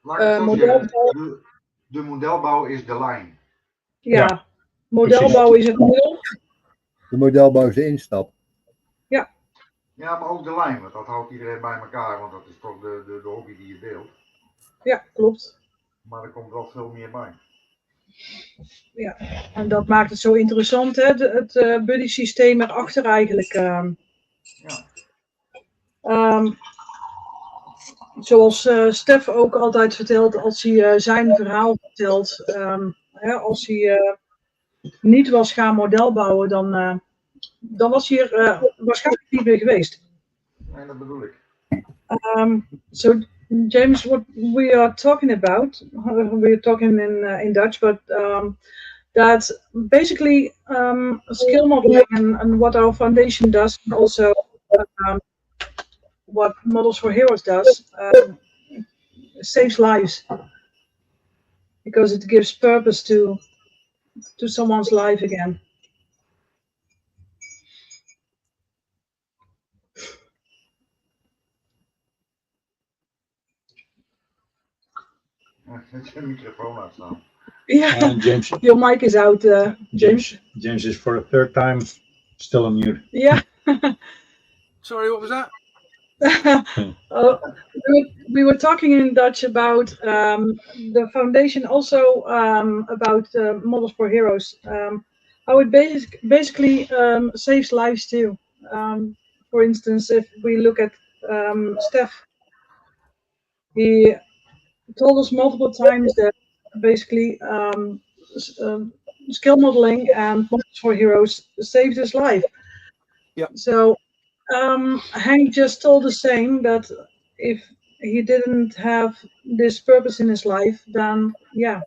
S6: Laat ik het zo zeggen, de modelbouw is de lijn.
S1: Ja, modelbouw is het middel.
S3: De modelbouw is de instap.
S1: Ja.
S6: Ja, maar ook de lijn, want dat houdt iedereen bij elkaar, want dat is toch de hobby die je deelt.
S1: Ja, klopt.
S6: Maar er komt wel veel meer bij.
S1: Ja, en dat maakt het zo interessant, hè? Het buddy systeem erachter eigenlijk.
S6: Ja.
S1: Zoals Stef ook altijd vertelt, als hij zijn verhaal vertelt, als hij niet was gaan modelbouwen, dan was hij hier waarschijnlijk niet meer geweest.
S6: Nee, dat bedoel ik.
S1: So James, what we are talking about, we're talking in Dutch, but that basically skill modeling and what our foundation does, and also what Models for Heroes does, saves lives, because it gives purpose to someone's life again.
S6: Zet je microfoon uitstaan.
S1: Yeah,
S2: James,
S1: your mic is out, James.
S2: James is for the third time still on mute.
S1: Yeah.
S5: Sorry, what was that?
S1: We were talking in Dutch about the foundation, also about Models for Heroes. How it basically saves lives too. For instance, if we look at Steph, he told us multiple times that basically skill modeling and Models for Heroes saved his life.
S5: Yep.
S1: So Hank just told the same, that if he didn't have this purpose in his life, then yeah,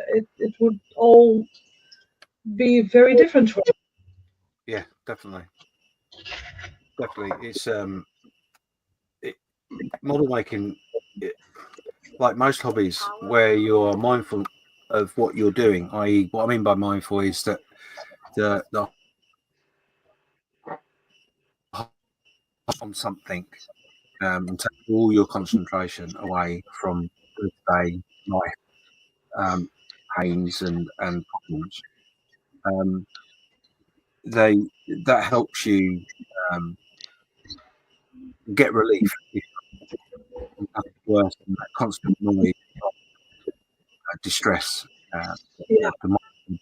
S1: it would all be very different for him.
S5: Yeah, definitely. It's model making, like most hobbies, where you're mindful of what you're doing. I.e., what I mean by mindful is that the on something and take all your concentration away from day-to-day life pains and problems. That helps you get relief. Nothing worse than that constant noise, distress.
S1: Yeah,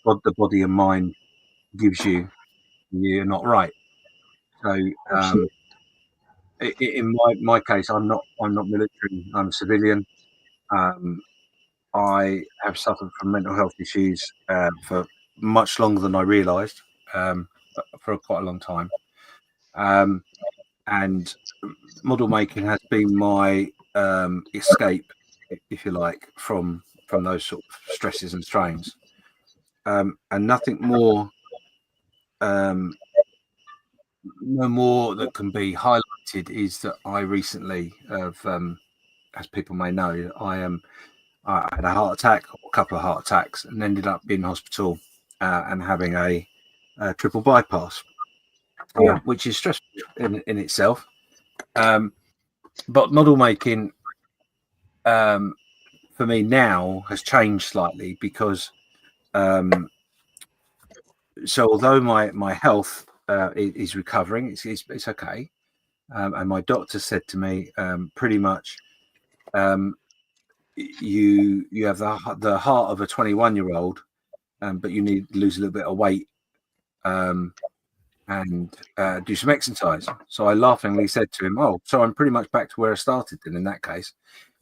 S5: The body and mind gives you, you're not right. So
S1: absolutely.
S5: in my case, I'm not military. I'm civilian. I have suffered from mental health issues for much longer than I realised, for quite a long time. And model making has been my escape, if you like, from those sort of stresses and strains. And nothing more, no more that can be highlighted is that I recently have, as people may know, I had a heart attack, a couple of heart attacks, and ended up in hospital and having a triple bypass,
S1: Yeah.
S5: which is stressful in itself. But model making for me now has changed slightly because so although my health is recovering, it's okay, and my doctor said to me pretty much, you have the heart of a 21-year-old, but you need to lose a little bit of weight and do some exercise. So I laughingly said to him, "Oh, so I'm pretty much back to where I started then in that case,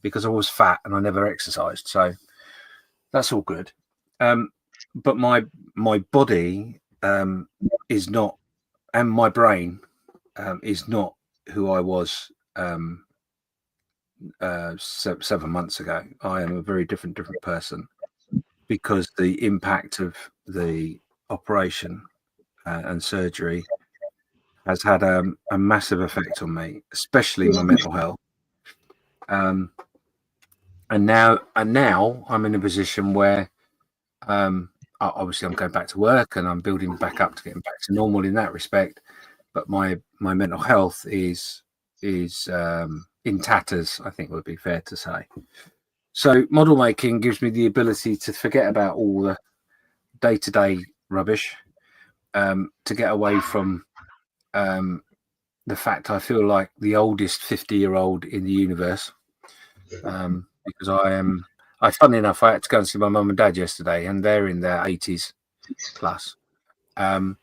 S5: because I was fat and I never exercised. So that's all good." But my body is not, and my brain is not who I was 7 months ago. I am a very different person because the impact of the operation and surgery has had a massive effect on me, especially my mental health. And now I'm in a position where obviously I'm going back to work and I'm building back up to getting back to normal in that respect. But my mental health is in tatters, I think would be fair to say. So model making gives me the ability to forget about all the day-to-day rubbish, to get away from the fact I feel like the oldest 50-year-old in the universe, because funny enough, I had to go and see my mum and dad yesterday, and they're in their 80s plus, and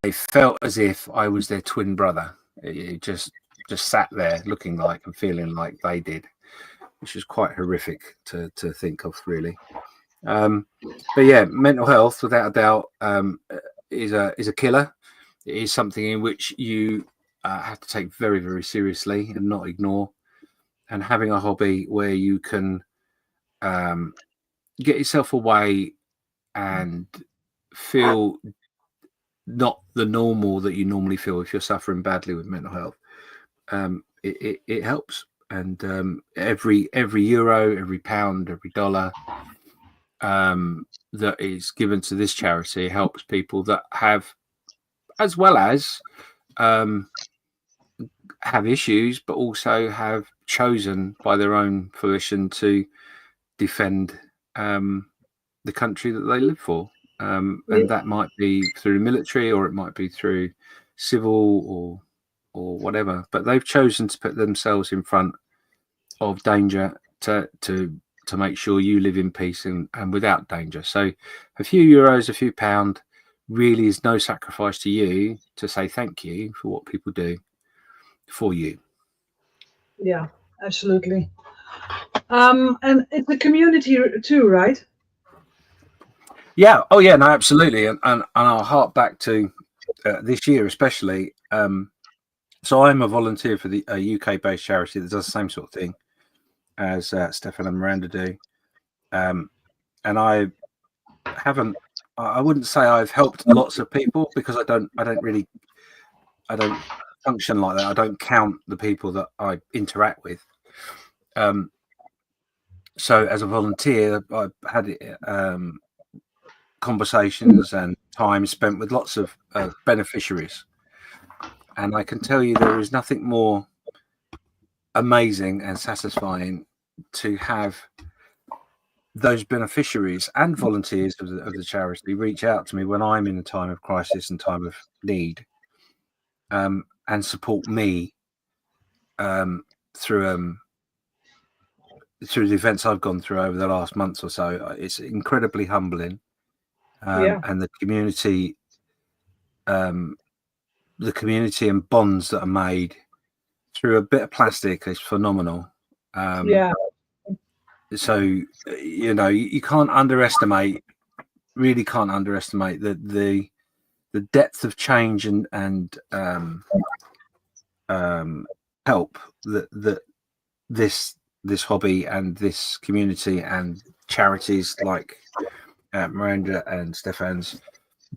S5: I felt as if I was their twin brother. It just sat there looking like and feeling like they did, which is quite horrific to think of, really. But yeah, mental health, without a doubt, is a killer. It is something in which you have to take very, very seriously and not ignore. And having a hobby where you can get yourself away and feel not the normal that you normally feel if you're suffering badly with mental health, it helps. And every euro, every pound, every dollar that is given to this charity helps people that have, as well as have issues, but also have chosen by their own volition to defend the country that they live for. And that might be through the military, or it might be through civil or whatever, but they've chosen to put themselves in front of danger to make sure you live in peace and without danger. So a few euros, a few pound really is no sacrifice to you to say thank you for what people do for you.
S1: Yeah, absolutely. And it's a community too, right?
S5: Yeah. Oh, yeah. No, absolutely. And I'll hark back to this year, especially. So I'm a volunteer for the UK-based charity that does the same sort of thing as Stefan and Miranda do. And I wouldn't say I've helped lots of people, because I don't function like that. I don't count the people that I interact with. So as a volunteer, I've had conversations and time spent with lots of beneficiaries, and I can tell you there is nothing more amazing and satisfying to have those beneficiaries and volunteers of the charity reach out to me when I'm in a time of crisis and time of need, and support me through the events I've gone through over the last month or so. It's incredibly humbling. And the community and bonds that are made through a bit of plastic is phenomenal. So, you know, you can't underestimate, really can't underestimate the depth of change and help that this hobby and this community and charities like Miranda and Stefan's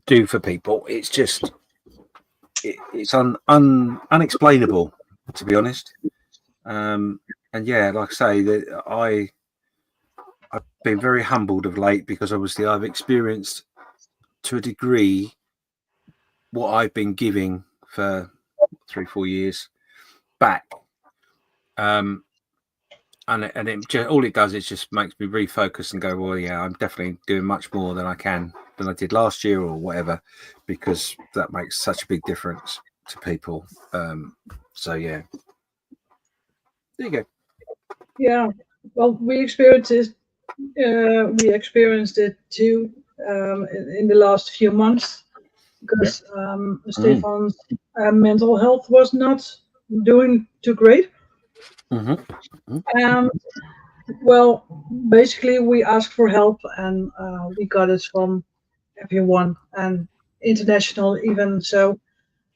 S5: do for people. It's just it's unexplainable, to be honest. And yeah, like I say, that I've been very humbled of late, because obviously I've experienced to a degree what I've been giving for 3-4 years back. And it just, all it does is just makes me refocus and go, well, yeah, I'm definitely doing much more than I did last year or whatever, because that makes such a big difference to people. So yeah, there you go.
S1: Yeah, well, we experienced it. We experienced it too in the last few months, because Stefan's mental health was not doing too great. And well, basically we asked for help, and we got it from everyone, and international even. So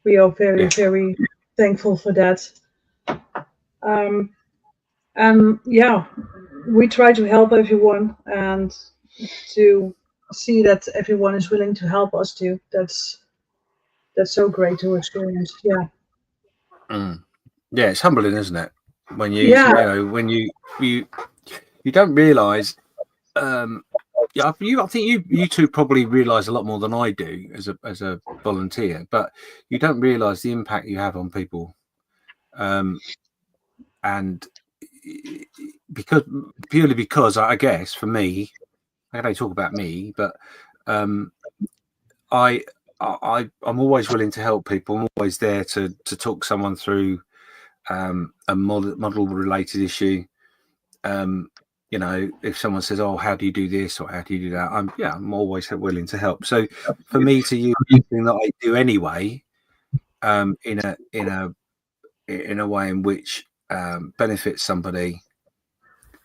S1: we are very, very thankful for that. And yeah, we try to help everyone and to see that everyone is willing to help us too. That's so great to experience. Yeah.
S5: Yeah, it's humbling, isn't it? When you know, when you don't realise. I think you two probably realise a lot more than I do as a volunteer, but you don't realise the impact you have on people, and because I guess for me, I can only talk about me, but I'm always willing to help people. I'm always there to talk someone through a model related issue. You know, if someone says, "Oh, how do you do this?" or "How do you do that?" I'm always willing to help. So, for me to use something that I do anyway, in a way in which benefits somebody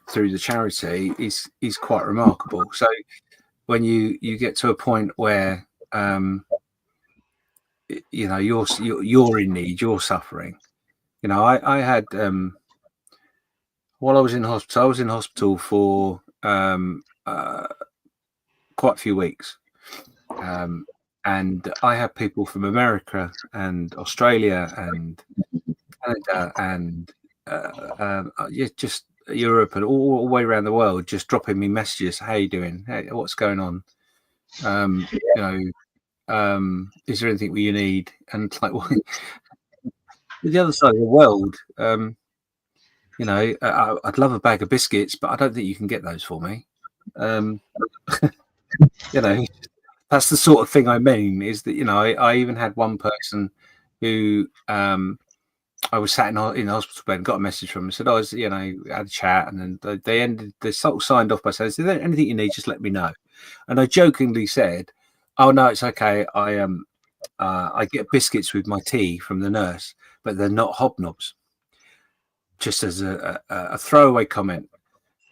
S5: through the charity is quite remarkable. So, when you get to a point where you know you're in need, you're suffering. You know, I had while I was in hospital for quite a few weeks, and I had people from America and Australia and Canada and just Europe and all the way around the world, just dropping me messages. How you doing? Hey, what's going on? You know, is there anything you need? And like, well, the other side of the world, you know, I'd love a bag of biscuits, but I don't think you can get those for me. You know, that's the sort of thing I mean, is that, you know, I even had one person who I was sat in the hospital bed and got a message from him. Said, "I was, had a chat," and then they sort of signed off by saying, "Is there anything you need? Just let me know." And I jokingly said, "Oh no, it's okay. I get biscuits with my tea from the nurse, but they're not hobnobs." Just as a throwaway comment.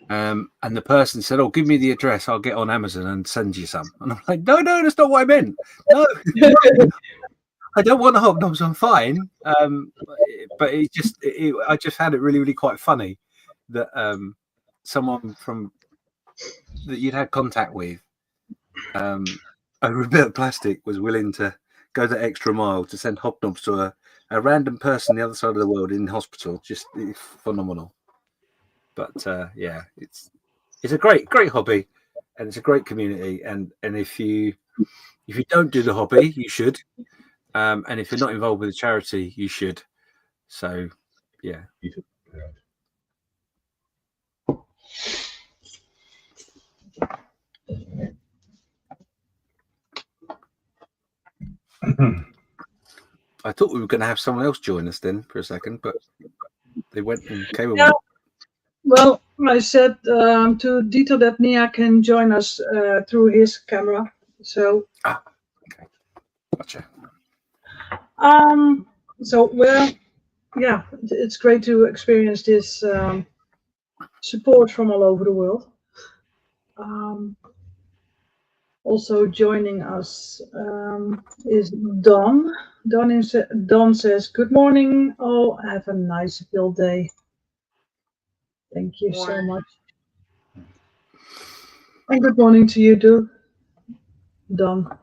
S5: And the person said, "Oh, give me the address. I'll get on Amazon and send you some." And I'm like, "No, that's not what I meant. No, I don't want the hobnobs. I'm fine." But I just found it really, really quite funny that someone that you'd had contact with over a bit of plastic was willing to go the extra mile to send hobnobs to a random person the other side of the world in hospital. Just phenomenal. But yeah, it's a great hobby, and it's a great community. And if you don't do the hobby, you should. And if you're not involved with a charity, you should. So yeah. I thought we were going to have someone else join us then for a second, but they went and came away.
S1: Yeah. Well, I said to Dieter that Nia can join us through his camera. So.
S5: Okay. Gotcha.
S1: So yeah, it's great to experience this support from all over the world. Also joining us is Don. Don says, "Good morning, all. Have a nice build day." Thank you so much. And good morning to you too, Don.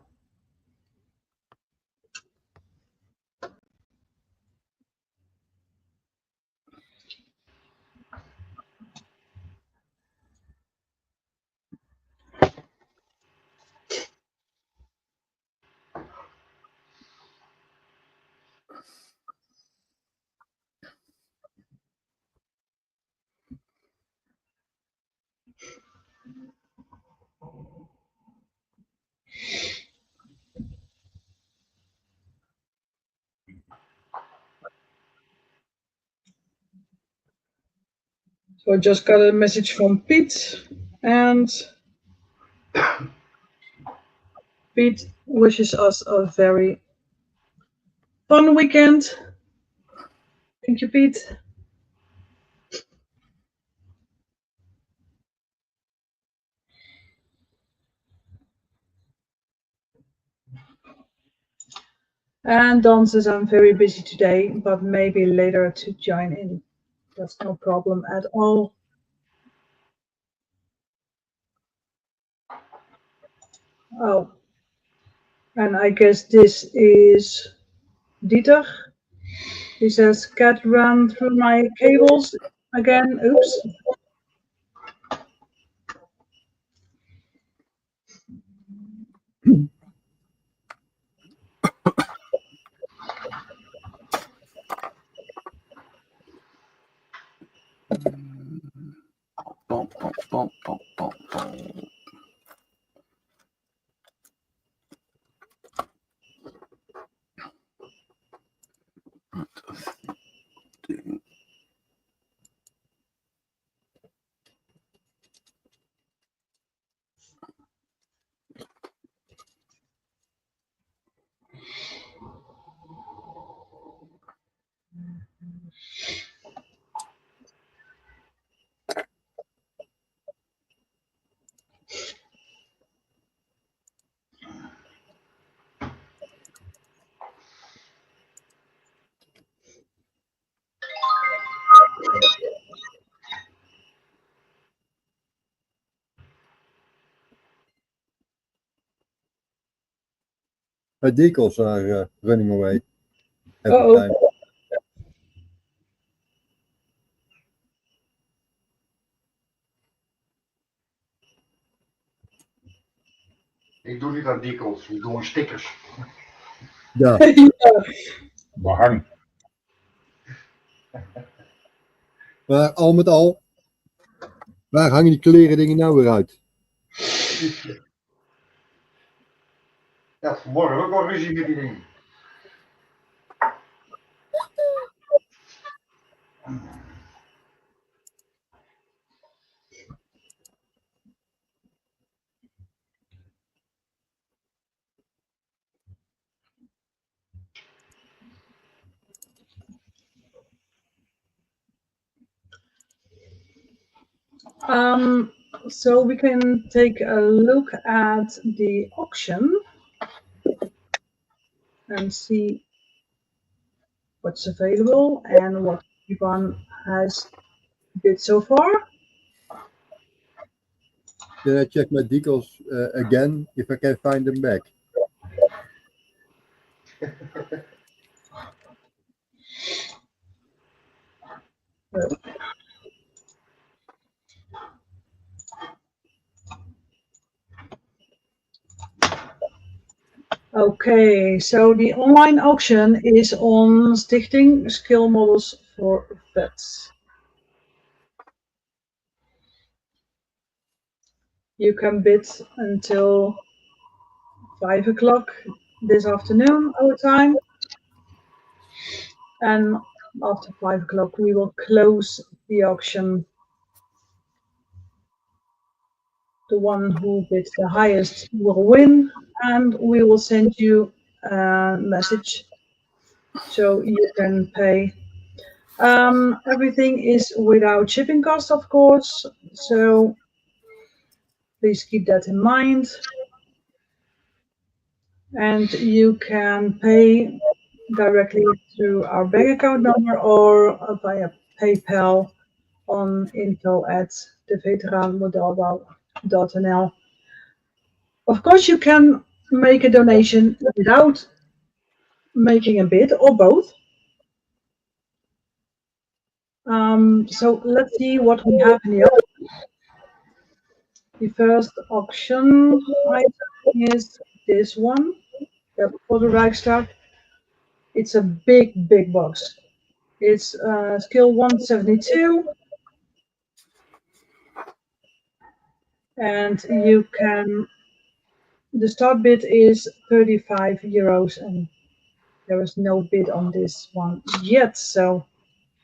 S1: So I just got a message from Pete, and Pete wishes us a very fun weekend. Thank you, Pete. And Don says, "I'm very busy today, but maybe later to join in." That's no problem at all. Oh, and I guess this is Dieter. He says, "Cat ran through my cables again." Oops.
S5: Bump, bump, bump, bump, bump, bump.
S3: My decals are running away every
S1: Uh-oh.
S3: time.
S6: Ik doe niet aan decals, ik doe aan stickers.
S3: Ja.
S2: Behang.
S3: Maar al met al, waar hangen die kleren dingen nou weer uit?
S6: Ja, vanmorgen ook wel ruzie met die dingen.
S1: So we can take a look at the auction and see what's available and what everyone has bid so far.
S3: Then I check my decals again if I can find them back.
S1: Okay, so the online auction is on Stichting Skill Models for Vets. You can bid until 5 o'clock this afternoon our time. And after 5 o'clock we will close the auction. The one who bids the highest will win, and we will send you a message so you can pay. Everything is without shipping cost, of course, so please keep that in mind. And you can pay directly through our bank account number or via PayPal on info@deveteraanmodelbouw.nl. Of course, you can make a donation without making a bid or both. So let's see what we have in the auction. The first auction item is this one, for the Rijksdag. It's a big box. It's skill 172. And you can, the start bid is 35 euros and there is no bid on this one yet. So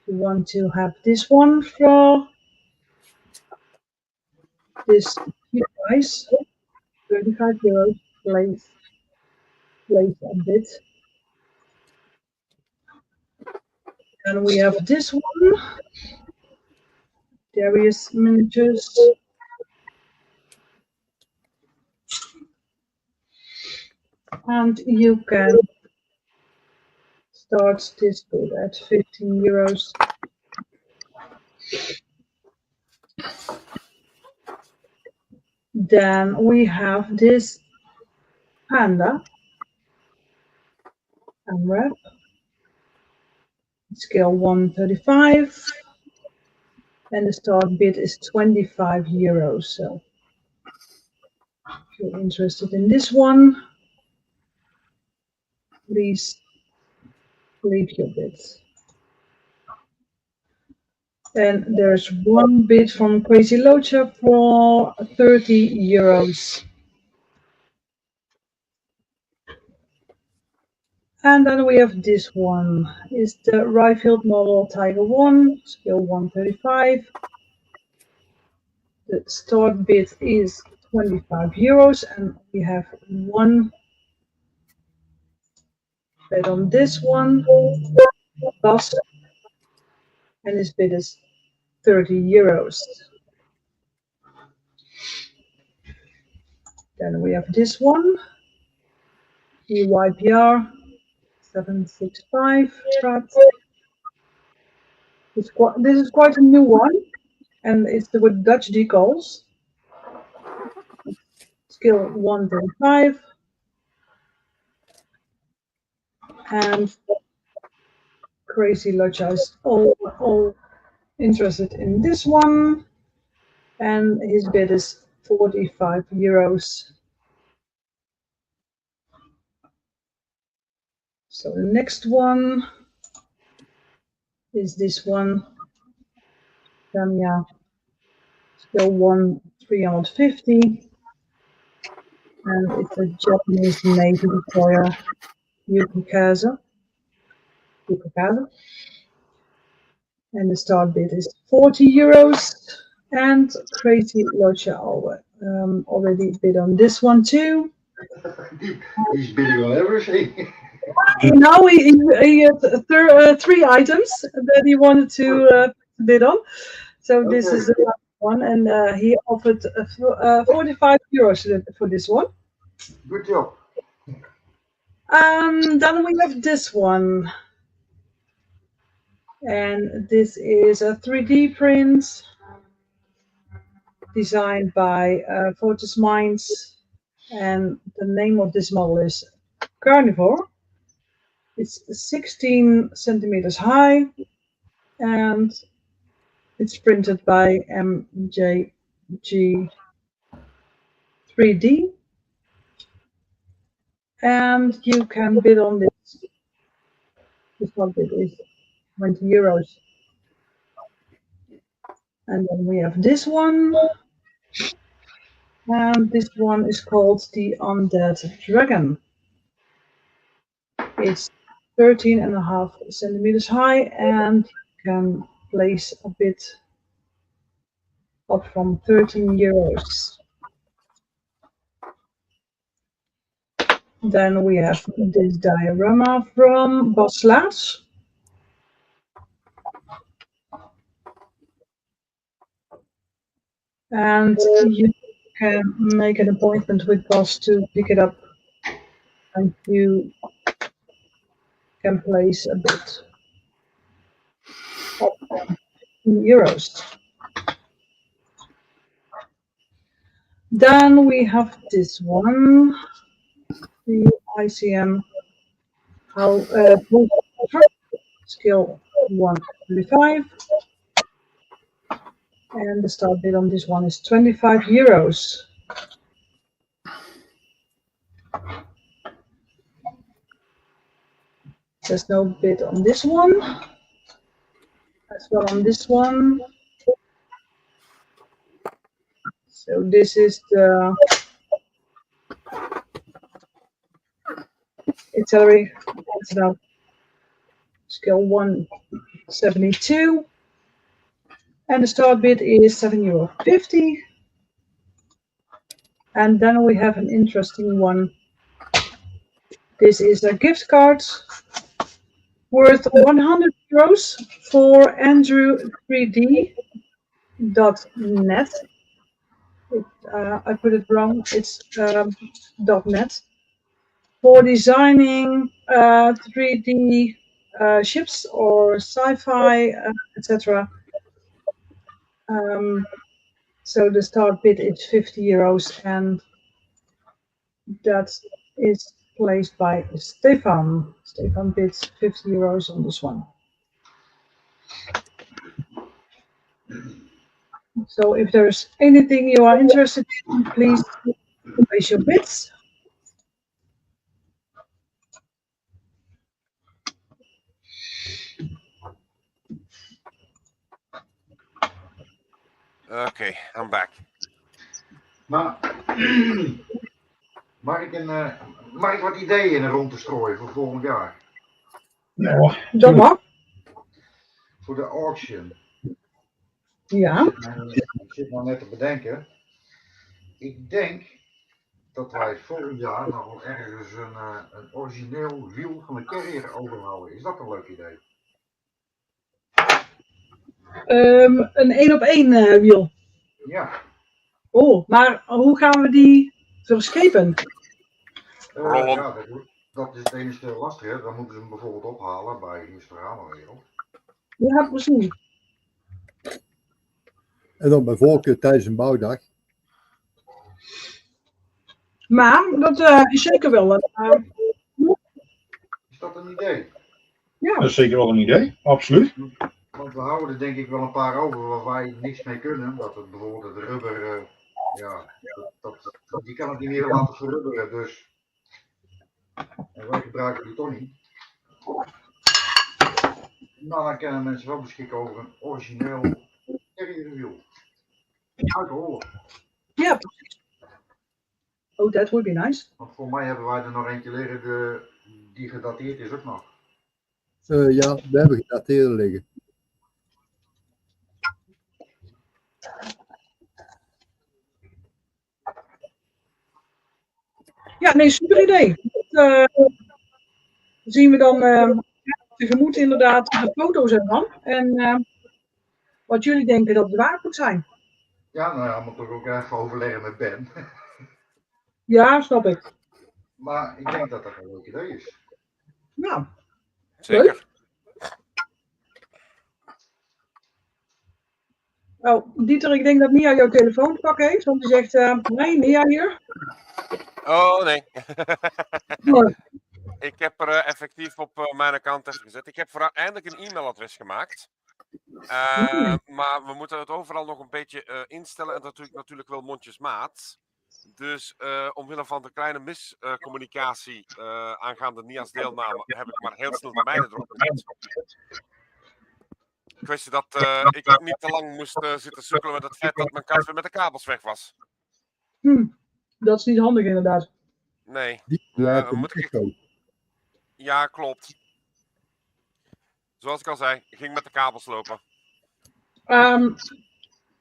S1: you want to have this one for this price, 35 euros, place a bid. And we have this one, Darius Miniatures. And you can start this bid at 15 euros. Then we have this Panda MRAP, scale 135, and the start bid is 25 euros. So if you're interested in this one, please leave your bids. And there's one bid from Crazy Locha for 30 euros. And then we have this one, is the Ryefield model Tiger 1, scale 135. The start bid is 25 euros, and we have one bid on this one, plus, and his bid is 30 euros. Then we have this one, EYPR 765. This is quite a new one, and it's with Dutch decals. Skill 135. And Crazy Locha is all interested in this one, and his bid is 45 euros. So the next one is this one, Tamiya, scale 1 350, and it's a Japanese Navy destroyer, Yukikaze. And the start bid is 40 euros. And Crazy Lodger already bid on this one too.
S6: He's bidding on everything.
S1: Now he had 3 items that he wanted to bid on. So this
S6: Okay.
S1: is the last one, and he offered 45 euros for this one.
S6: Good job.
S1: Then we have this one, and this is a 3D print designed by Fortis Minds, and the name of this model is Carnivore. It's 16 centimeters high, and it's printed by MJG 3D. And you can bid on this. This one bid is 20 euros. And then we have this one. And this one is called the Undead Dragon. It's 13.5 centimeters high, and you can place a bid up from 13 euros. Then we have this diorama from Boslaas. And you can make an appointment with Bos to pick it up, and you can place a bid of 15 euros. Then we have this one, the ICM scale 135. And the start bid on this one is 25 euros. There's no bid on this one. As well on this one. So this is the Italy scale 172. And the start bid is €7.50. And then we have an interesting one. This is a gift card worth 100 euros for Andrew3D.net. I put it wrong. It's .net. For designing 3D ships or sci-fi, etc. So the start bid is 50 euros, and that is placed by Stefan. Stefan bids 50 euros on this one. So if there's anything you are interested in, please place your bids.
S4: Okay, I'm back.
S6: Maar mag ik wat ideeën in de rond te strooien voor volgend jaar?
S2: Ja,
S1: Dat mag.
S6: Voor de auction.
S1: Ja.
S6: Ik zit nou net te bedenken. Ik denk dat wij volgend jaar nog wel ergens een origineel wiel van de carrier overhouden. Is dat een leuk idee?
S1: Een 1-op-1 wiel.
S6: Ja.
S1: Oh, maar hoe gaan we die verschepen?
S6: Ja, dat is het enige lastige. Dan moeten ze hem bijvoorbeeld ophalen bij Instagram-wereld.
S1: Ja, precies.
S3: En dan bij volken tijdens een bouwdag.
S1: Maar dat is zeker wel
S6: Is dat een idee?
S1: Ja.
S2: dat is zeker wel een idee, absoluut.
S6: Want we houden er denk ik wel een paar over waar wij niks mee kunnen. Dat het bijvoorbeeld het rubber, die kan het niet meer laten verrubberen. Dus en wij gebruiken die toch niet. Maar dan kunnen mensen wel beschikken over een origineel carrierwiel. Uit Holland.
S1: Ja, precies. Oh, that would be nice.
S6: Want voor mij hebben wij er nog eentje liggen die gedateerd is ook nog.
S3: Ja, we hebben gedateerde liggen.
S1: Ja, nee, super idee. Dat zien we dan tegemoet inderdaad de foto's ervan. En wat jullie denken dat het waar moet zijn.
S6: Ja, nou ja, moet toch ook even overleggen met Ben.
S1: Ja, snap ik.
S6: Maar ik denk dat dat een leuk idee is.
S1: Nou,
S4: Zeker.
S1: oh, Dieter, ik denk dat Nia jouw telefoon te pakken heeft. Want die zegt, nee, Nia hier.
S4: Oh, nee.
S1: Mooi.
S4: Ik heb er effectief op mijn account even gezet. Ik heb voor haar eindelijk een e-mailadres gemaakt. Maar we moeten het overal nog een beetje instellen. En natuurlijk wel mondjesmaat. Dus omwille van de kleine miscommunicatie aangaande Nia's deelname heb ik maar heel snel de mijne erop gezet. Kwestie dat ik niet te lang moest zitten sukkelen met het feit dat mijn kat weer met de kabels weg was.
S1: Dat is niet handig inderdaad.
S4: Nee.
S3: Moet ik...
S4: Ja, klopt. Zoals ik al zei, ik ging met de kabels lopen.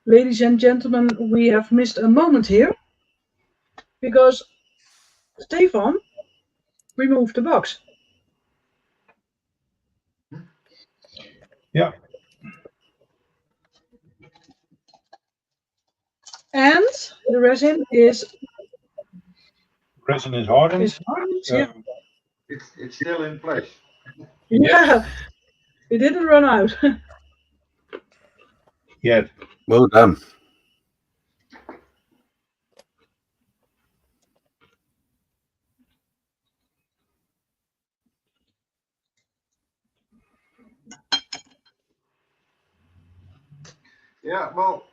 S1: Ladies and gentlemen, we have missed a moment here. Because Stefan removed the box.
S2: Ja.
S1: And the resin is
S2: hardened.
S1: Yeah.
S6: It's still in place.
S1: Yeah. It didn't run out.
S2: Yet.
S5: Well done.
S6: Yeah, well,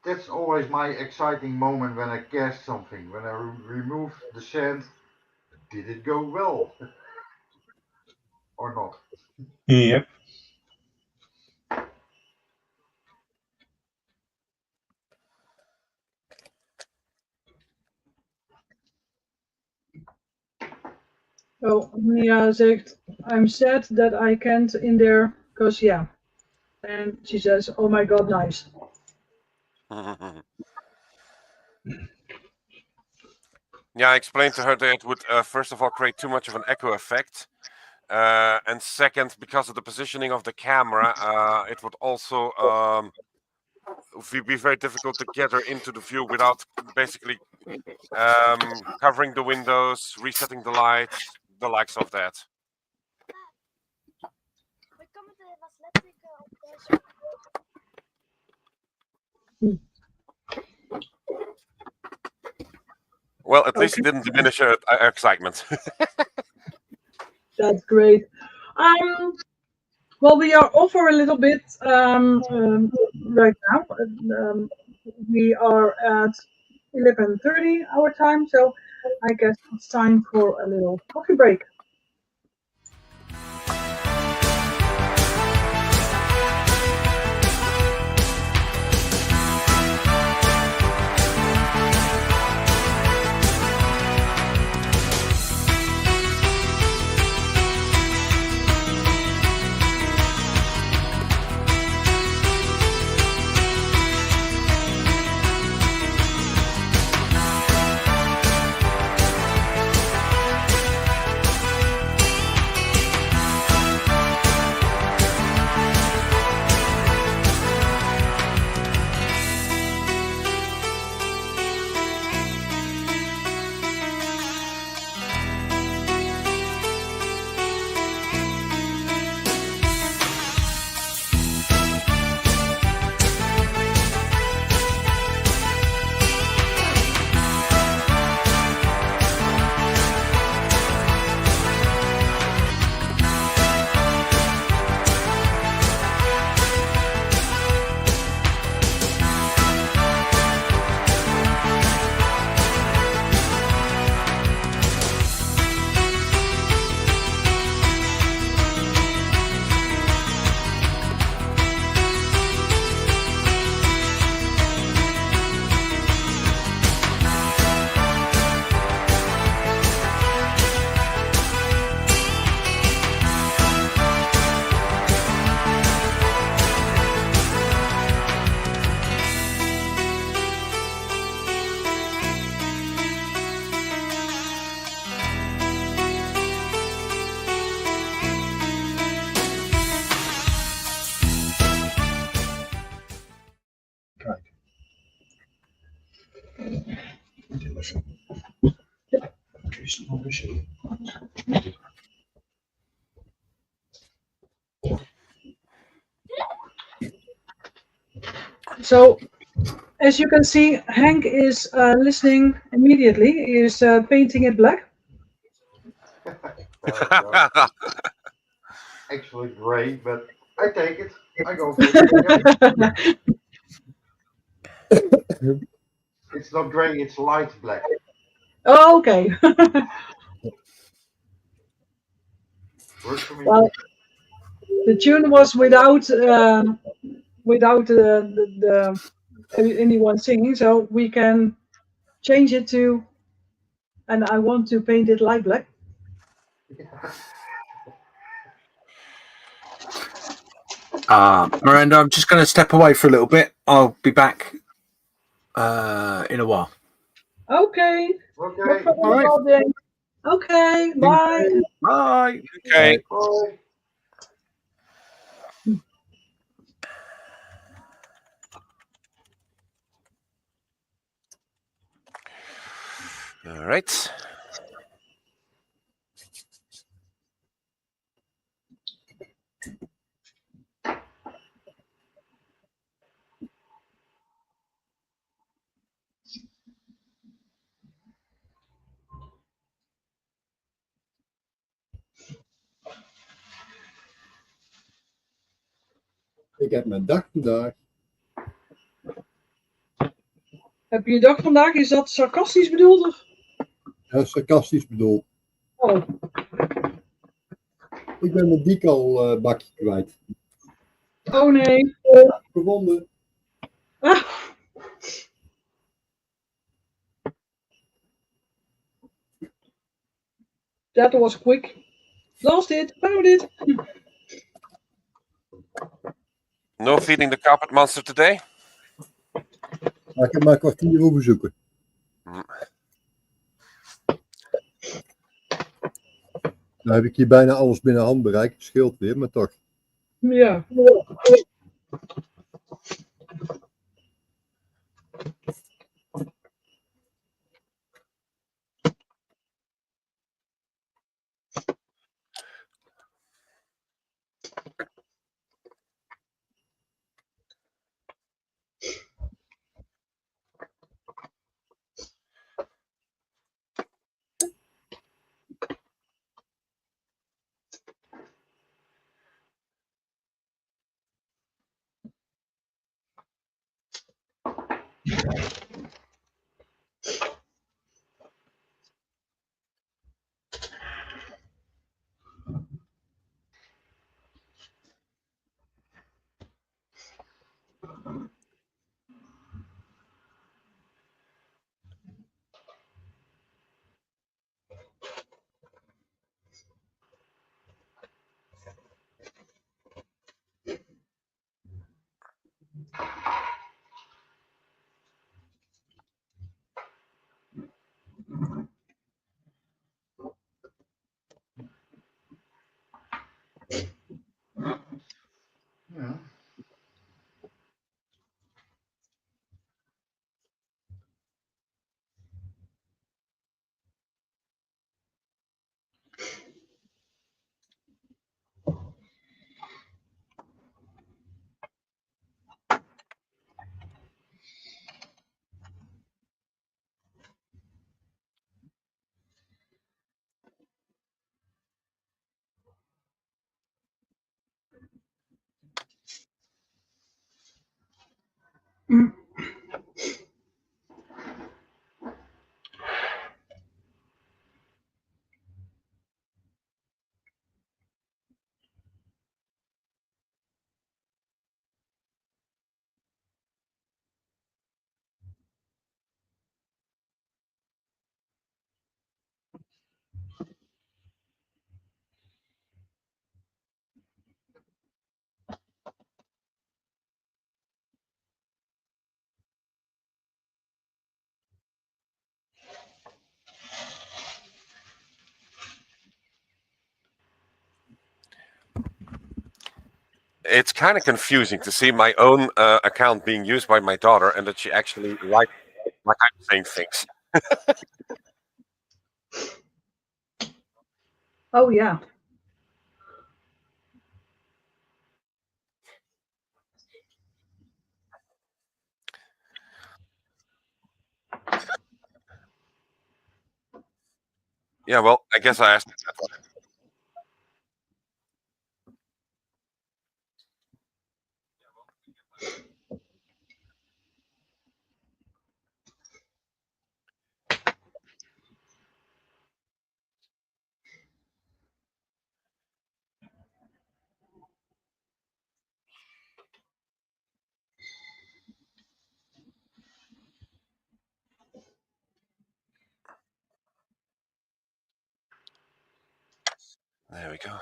S6: that's always my exciting moment when I cast something. When I remove the sand, did it go well? Or not?
S2: Yep.
S1: Oh, Nia zegt, I'm sad that I can't in there, because yeah. And she says, oh my god, nice.
S4: Yeah, I explained to her that it would first of all create too much of an echo effect. And second, because of the positioning of the camera, it would also be very difficult to get her into the view without basically covering the windows, resetting the lights, the likes of that. Well, at least it didn't diminish her excitement.
S1: That's great. Well, we are off for a little bit right now. We are at 11:30 our time, so I guess it's time for a little coffee break. So, as you can see, Hank is listening immediately. He is painting it black.
S6: Actually gray, but I take it. I go for it. It's not gray, it's light black.
S1: Oh, okay.
S6: Works for me.
S1: Well, the tune was without anyone singing, so we can change it to. And I want to paint it light black.
S5: Miranda, I'm just going to step away for a little bit. I'll be back in a while.
S1: Okay.
S6: Okay.
S1: No problem about that. Okay. Bye.
S5: Bye.
S4: Okay.
S6: Bye.
S4: All right.
S3: Ik heb mijn dag vandaag.
S1: Heb je je dag vandaag? Is dat sarcastisch bedoeld? Of?
S3: Ja, sarcastisch bedoeld.
S1: Oh.
S3: Ik ben mijn decal bakje kwijt.
S1: Oh nee.
S3: Gevonden.
S1: Ah. That was quick. Lost it. Found it.
S4: No feeding the carpet monster today?
S3: Maar ik heb maar een kwartier hoeven zoeken. Nou heb ik hier bijna alles binnen handbereik. Scheelt weer, maar toch.
S1: Ja.
S6: Ja.
S4: It's kind of confusing to see my own account being used by my daughter and that she actually like I'm saying things.
S1: Oh ja.
S4: Yeah, well, I guess I asked that one. There we go.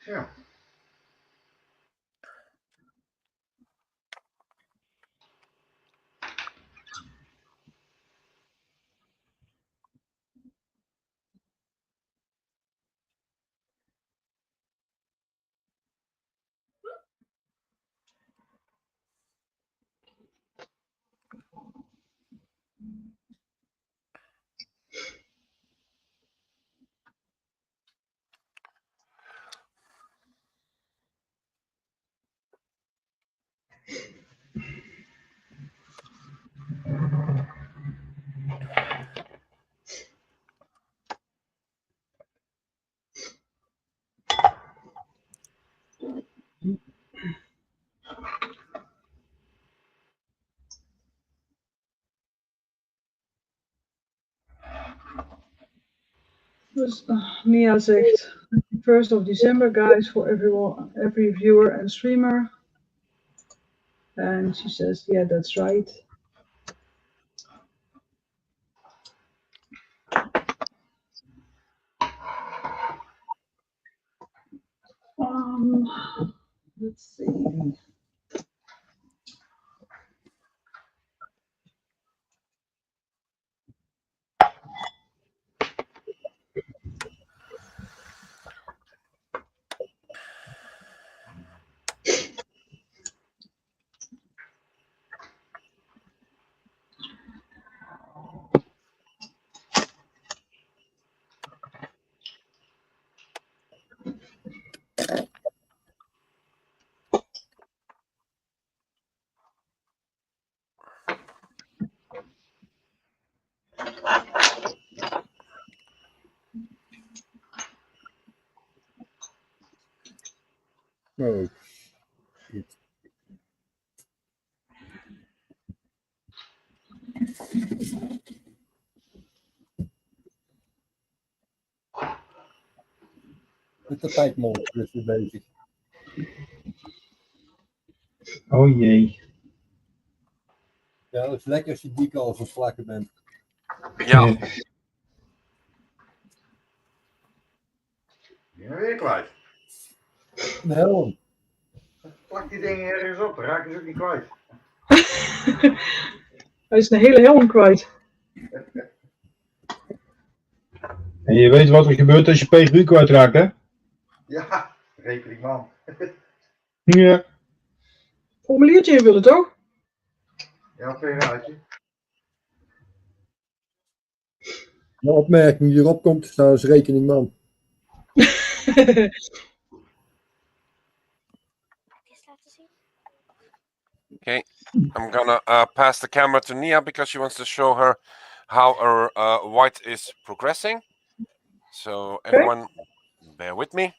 S6: Ja.
S1: Dus Mia zegt 1st of December, guys, for everyone, every viewer and streamer. And she says, yeah, that's right. Let's see.
S3: Oh, shit. Met de tijdmond dus weer bezig.
S2: Oh jee.
S3: Ja, dat is lekker als je dik al van vlakken bent.
S4: Ja,
S6: Die ben weer kwijt.
S3: De helm.
S6: Plak die dingen ergens op, dan raken ze ook niet kwijt.
S1: Hij is een hele helm kwijt.
S2: En je weet wat er gebeurt als je PGU kwijtraakt, hè?
S6: Ja, rekening man.
S2: Ja.
S1: formuliertje invullen, toch?
S6: Ja, 2 raadje.
S3: De opmerking die erop komt te staan is rekeningman.
S4: Okay, I'm gonna pass the camera to Nia because she wants to show her how her white is progressing. So everyone, bear with me.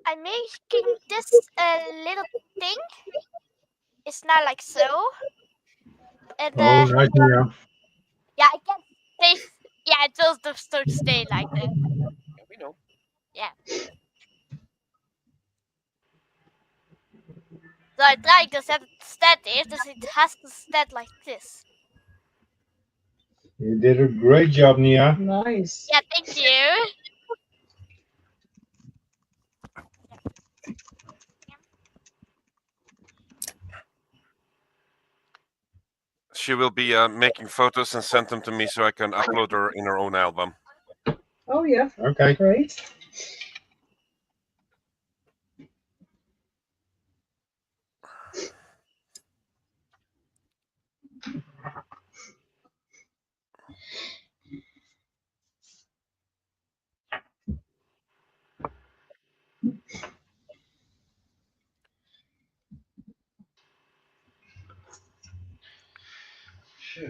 S7: I'm making this little thing. It's not like so. And
S2: Oh, nice, Nia.
S7: yeah, I can't stay. Yeah, it will just don't stay like that.
S4: Yeah, we know.
S7: Yeah. So I tried to set it static, so it has to stand like this.
S2: You did a great job, Nia.
S1: Nice.
S7: Yeah, thank you.
S4: She will be making photos and send them to me so I can upload her in her own album.
S1: Oh yeah,
S2: Okay.
S1: great.
S6: Zo.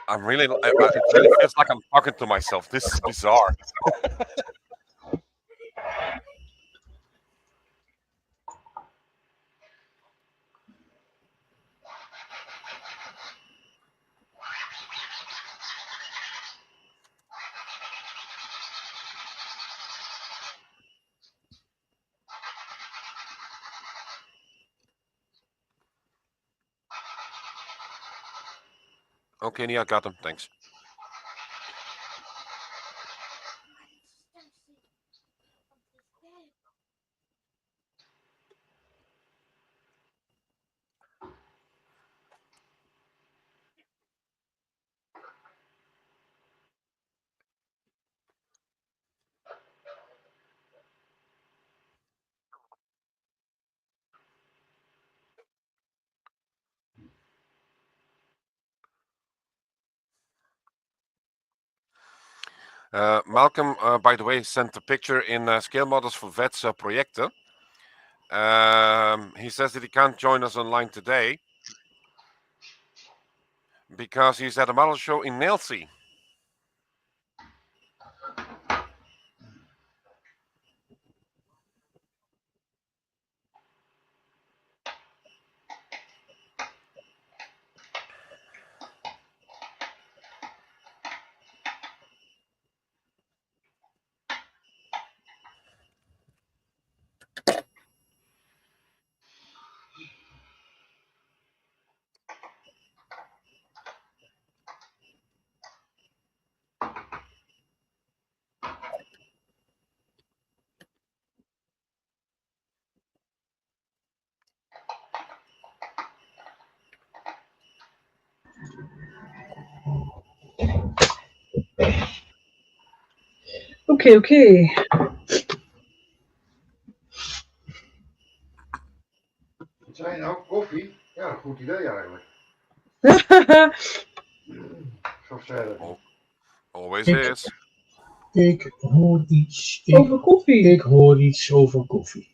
S4: I'm really, it really feels like I'm talking to myself. This is bizarre. Okay, Nia, got them. Thanks. Malcolm, by the way, sent a picture in scale models for VET's projecten. He says that he can't join us online today because he's at a model show in Nailsea.
S1: Oké.
S6: Wat zei je nou? Koffie? Ja, goed idee eigenlijk. Zo zei dat.
S4: Always is.
S2: Ik hoor iets.
S1: Over koffie.
S2: Ik hoor iets over koffie.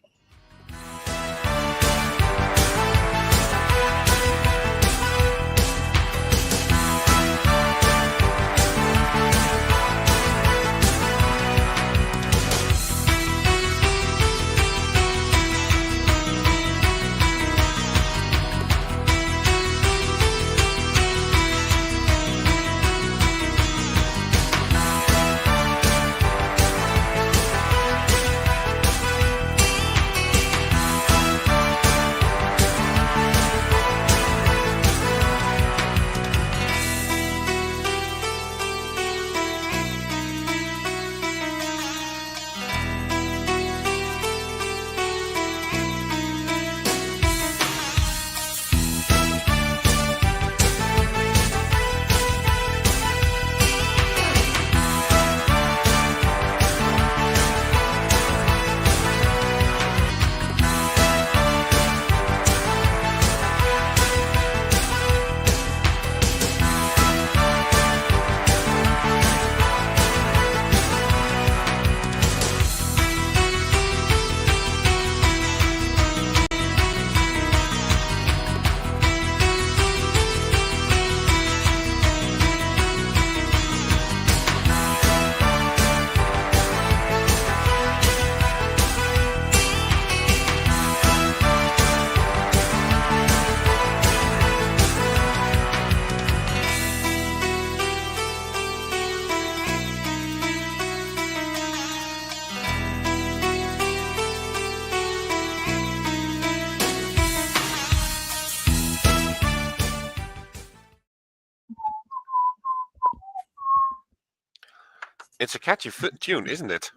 S4: It's a catchy tune, isn't it?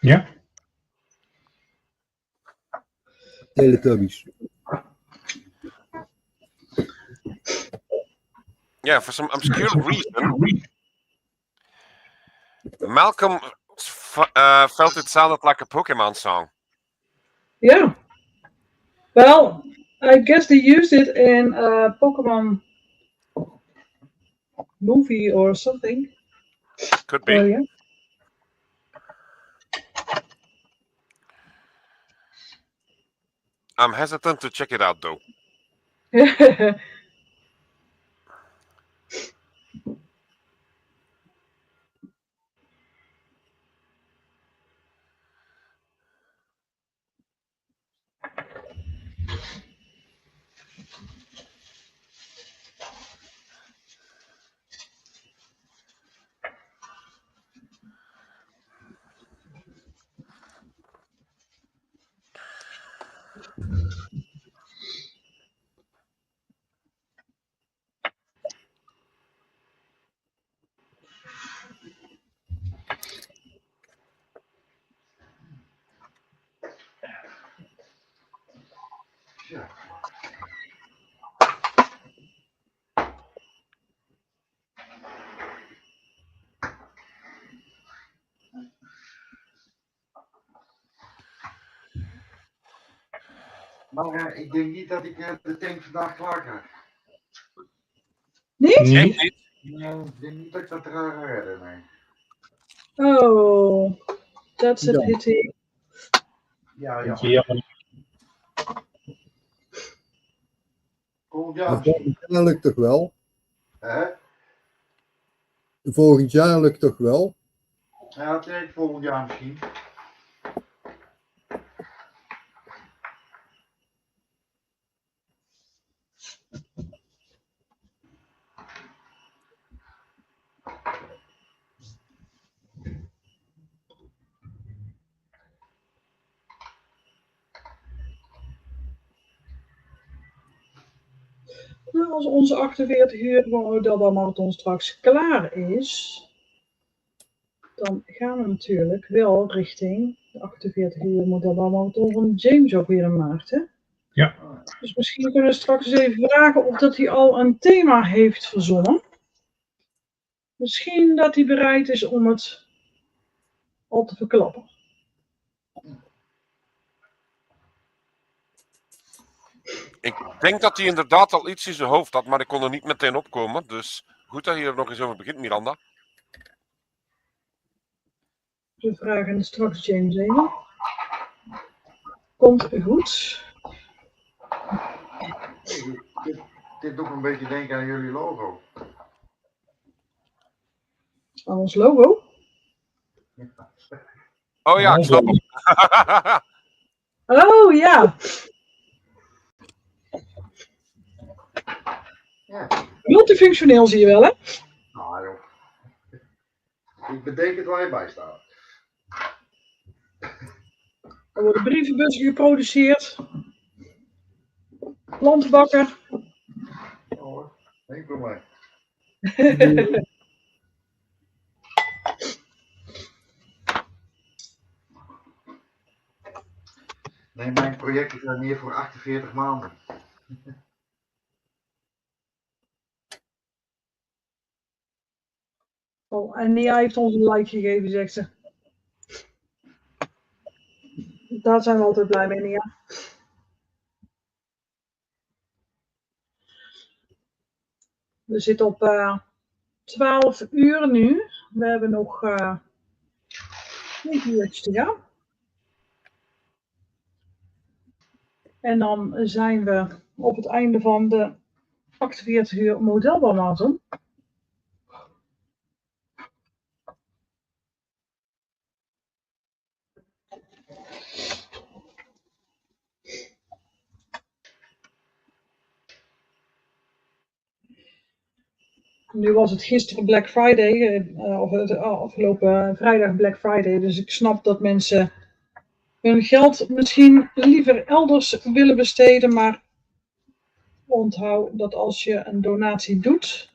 S2: Ja.
S3: Teletubbies.
S4: Yeah, for some obscure reason, Malcolm felt it sounded like a Pokemon song.
S1: Yeah. Well, I guess they used it in a Pokemon movie or something.
S4: Could be.
S1: Yeah.
S4: I'm hesitant to check it out, though.
S6: Ja. Maar ik denk niet dat ik de tank vandaag klaar krijg.
S1: Niet?
S2: Nee.
S4: Niet?
S6: Ik denk niet dat ik dat ga redden, nee.
S1: Oh, that's a
S3: Ja.
S1: pity.
S6: Ja,
S2: Vind je
S6: ja.
S2: jammer?
S6: Volgend jaar
S3: Maar
S6: misschien.
S3: volgend jaar lukt toch wel?
S6: Hè?
S3: Volgend jaar lukt toch wel?
S6: Ja, het werkt volgend jaar misschien.
S1: Nou, als onze 48 uur modelbouwmarathon straks klaar is, dan gaan we natuurlijk wel richting de 48 uur modelbouwmarathon van James ook weer in maart. Hè?
S2: Ja.
S1: Dus misschien kunnen we straks eens even vragen of dat hij al een thema heeft verzonnen. Misschien dat hij bereid is om het al te verklappen.
S4: Ik denk dat hij inderdaad al iets in zijn hoofd had, maar ik kon er niet meteen opkomen. Dus goed dat je er nog eens over begint, Miranda.
S1: We vragen straks James even. Komt goed.
S6: Dit doet me een beetje denken aan jullie logo.
S1: Aan ons logo.
S4: Oh ja, ik snap hem.
S1: Oh ja.
S6: Ja.
S1: Multifunctioneel zie je wel, hè?
S6: Nou joh. Ik betekent waar je bij staat.
S1: Er worden brievenbussen geproduceerd. Plantenbakker.
S6: Ja hoor, geen probleem. Nee, mijn project is meer voor 48 maanden.
S1: Oh, en Nia heeft ons een like gegeven, zegt ze. Daar zijn we altijd blij mee, Nia. We zitten op 12 uur nu. We hebben nog 9 uurtjes te gaan. En dan zijn we op het einde van de 48 uur modelbouwmarathon. Nu was het gisteren Black Friday, of het afgelopen vrijdag Black Friday. Dus ik snap dat mensen hun geld misschien liever elders willen besteden. Maar onthoud dat als je een donatie doet,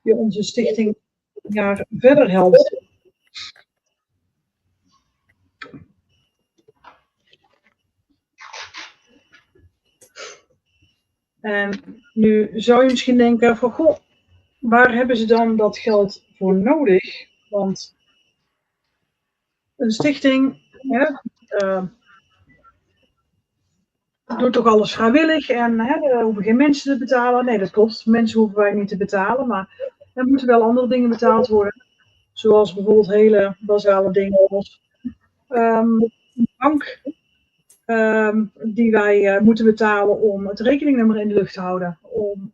S1: je onze stichting een jaar verder helpt. En nu zou je misschien denken van, goh, waar hebben ze dan dat geld voor nodig? Want een stichting doet toch alles vrijwillig en er hoeven geen mensen te betalen. Nee, dat klopt. Mensen hoeven wij niet te betalen, maar er moeten wel andere dingen betaald worden. Zoals bijvoorbeeld hele basale dingen als een bank die wij moeten betalen om het rekeningnummer in de lucht te houden. Om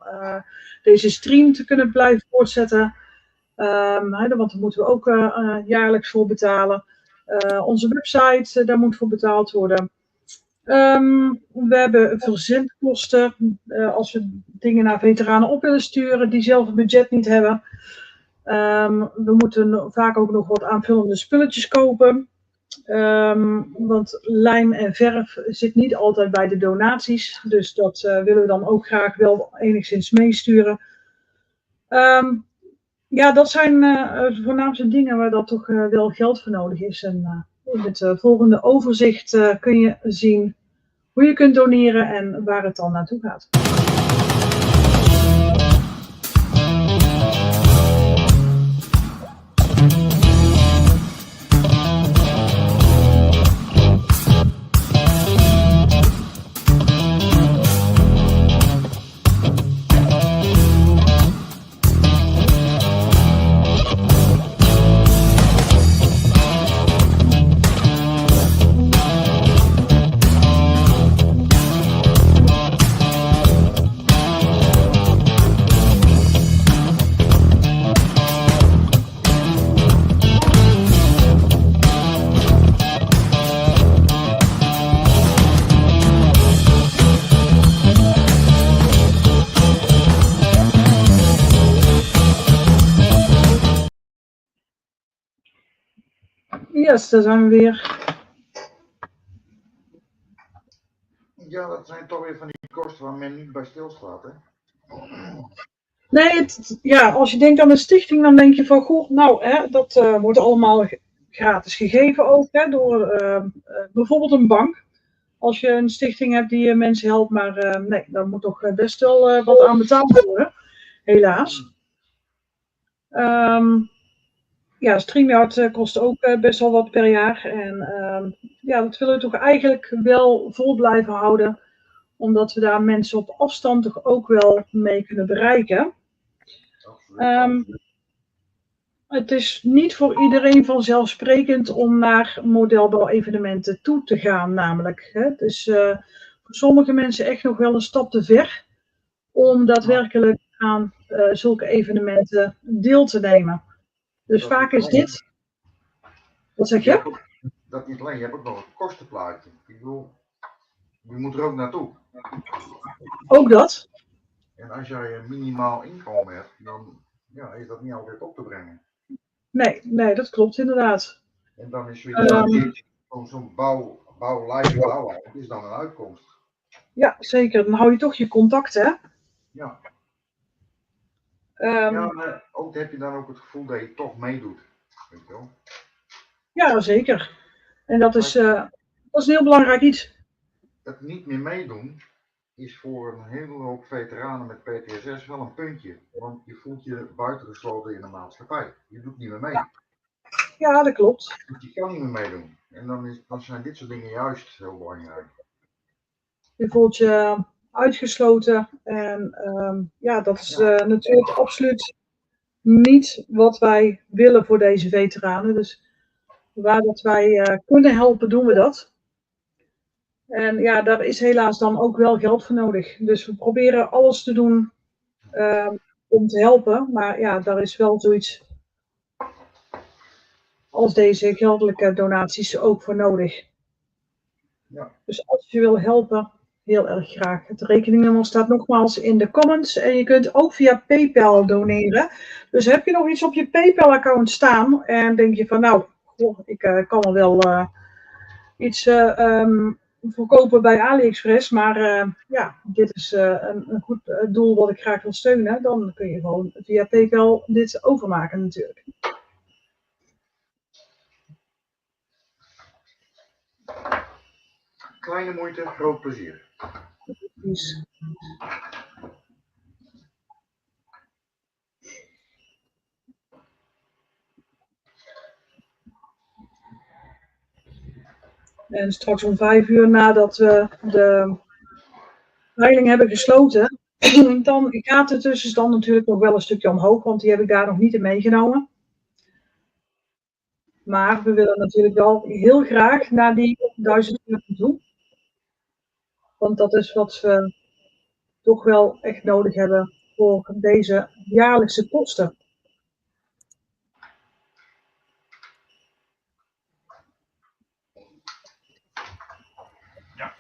S1: deze stream te kunnen blijven voortzetten. Want daar moeten we ook jaarlijks voor betalen. Onze website, daar moet voor betaald worden. We hebben verzendkosten als we dingen naar veteranen op willen sturen die zelf een budget niet hebben. We moeten vaak ook nog wat aanvullende spulletjes kopen. Want lijm en verf zit niet altijd bij de donaties. Dus dat willen we dan ook graag wel enigszins meesturen. Ja, dat zijn de voornaamste dingen waar dat toch wel geld voor nodig is. En in het volgende overzicht kun je zien hoe je kunt doneren en waar het dan naartoe gaat. Yes, daar zijn we weer.
S6: Ja, dat zijn toch weer van die kosten waar men niet bij stilstaat, hè?
S1: Nee, ja, als je denkt aan een stichting, dan denk je van, goh, nou, hè, dat wordt allemaal gratis gegeven ook, hè, door bijvoorbeeld een bank. Als je een stichting hebt die mensen helpt, maar nee, daar moet toch best wel wat aan betaald worden, helaas. Ja, StreamYard kost ook best wel wat per jaar. En ja, dat willen we toch eigenlijk wel vol blijven houden, omdat we daar mensen op afstand toch ook wel mee kunnen bereiken. Het is niet voor iedereen vanzelfsprekend om naar modelbouw-evenementen toe te gaan, namelijk. Hè. Het is voor sommige mensen echt nog wel een stap te ver om daadwerkelijk aan zulke evenementen deel te nemen. Dus
S6: Dat
S1: vaak
S6: niet
S1: is dit. Wat zeg je?
S6: Dat niet alleen, je hebt ook nog een kostenplaatje. Ik bedoel, je moet er ook naartoe.
S1: Ook dat.
S6: En als jij een minimaal inkomen hebt, dan ja, is dat niet altijd op te brengen.
S1: Nee, dat klopt inderdaad.
S6: En dan is zo'n live bouw is dan een uitkomst.
S1: Ja, zeker. Dan hou je toch je contact, hè?
S6: Ja.
S1: Ja,
S6: maar ook heb je dan ook het gevoel dat je toch meedoet. Weet je wel?
S1: Ja, zeker. En dat is een heel belangrijk iets.
S6: Het niet meer meedoen is voor een hele hoop veteranen met PTSS wel een puntje. Want je voelt je buitengesloten in de maatschappij. Je doet niet meer mee.
S1: Ja, dat klopt.
S6: Dus je kan niet meer meedoen. En dan zijn dit soort dingen juist heel belangrijk.
S1: Je voelt je uitgesloten. En ja, dat is natuurlijk absoluut niet wat wij willen voor deze veteranen. Dus waar dat wij kunnen helpen, doen we dat. En ja, daar is helaas dan ook wel geld voor nodig. Dus we proberen alles te doen om te helpen. Maar ja, daar is wel zoiets als deze geldelijke donaties ook voor nodig.
S6: Ja.
S1: Dus als je wil helpen, heel erg graag. Het rekeningnummer staat nogmaals in de comments. En je kunt ook via PayPal doneren. Dus heb je nog iets op je PayPal-account staan en denk je van nou, ik kan er wel iets verkopen bij AliExpress, maar ja, dit is een goed doel wat ik graag wil steunen, dan kun je gewoon via PayPal dit overmaken natuurlijk.
S6: Kleine moeite, groot plezier.
S1: Dus. En straks om 5 uur nadat we de veiling hebben gesloten, dan gaat de tussenstand natuurlijk nog wel een stukje omhoog, want die heb ik daar nog niet in meegenomen. Maar we willen natuurlijk wel heel graag naar die 1000 euro toe. Want dat is wat we toch wel echt nodig hebben voor deze jaarlijkse kosten.
S6: Ja.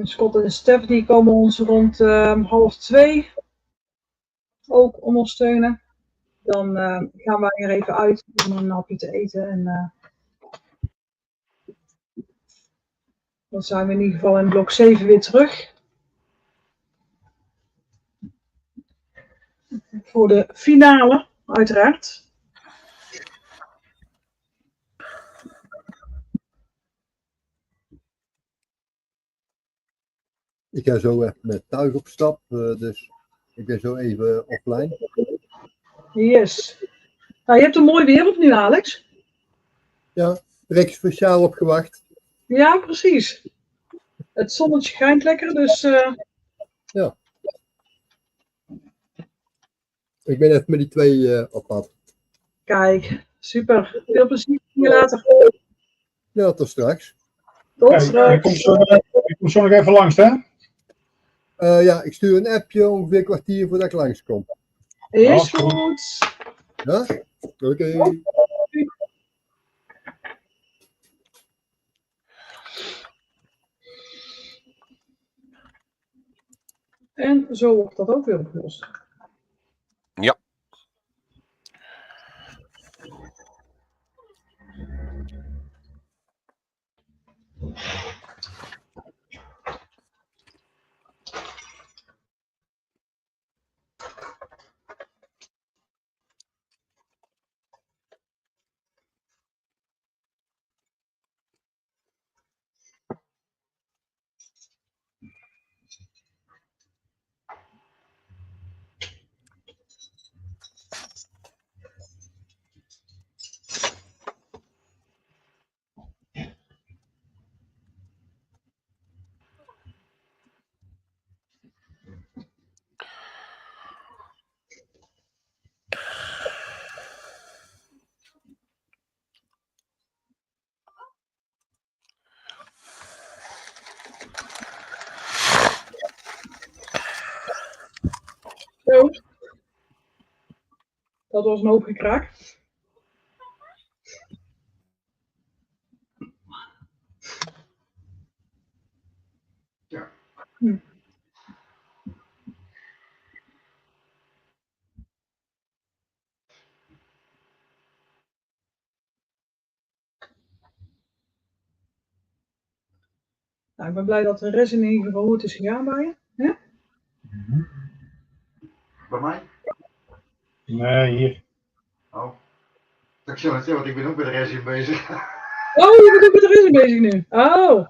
S1: Scott en Stef die komen ons rond 1:30 ook ondersteunen. Dan gaan wij er even uit om een hapje te eten. En dan zijn we in ieder geval in blok 7 weer terug. Voor de finale, uiteraard.
S3: Ik ga zo even met tuig op stap, dus ik ben zo even offline.
S1: Yes. Nou, je hebt een mooi weer op nu, Alex.
S3: Ja, direct speciaal op gewacht.
S1: Ja, precies. Het zonnetje schijnt lekker, dus
S3: Ja. Ik ben even met die twee op pad.
S1: kijk, super. Veel plezier. Zie je later.
S3: Ja, tot straks.
S1: Tot
S2: Ja, je
S1: straks.
S2: komt zo nog even langs, hè?
S3: Ja, ik stuur een appje ongeveer een kwartier voordat ik langskom.
S1: Is goed.
S3: Ja? Oké.
S1: En zo wordt dat ook weer opgelost.
S4: Ja.
S1: Zo. Dat was een hoop gekraak.
S6: Ja.
S1: Nou, ik ben blij dat de rest in ieder geval goed is gegaan bij je. Hè?
S6: Bij mij?
S2: Nee, hier.
S6: Oh. Ik zou het zeggen, want ik ben ook met de rest in bezig.
S1: Oh, je bent ook met de rest bezig nu. Oh.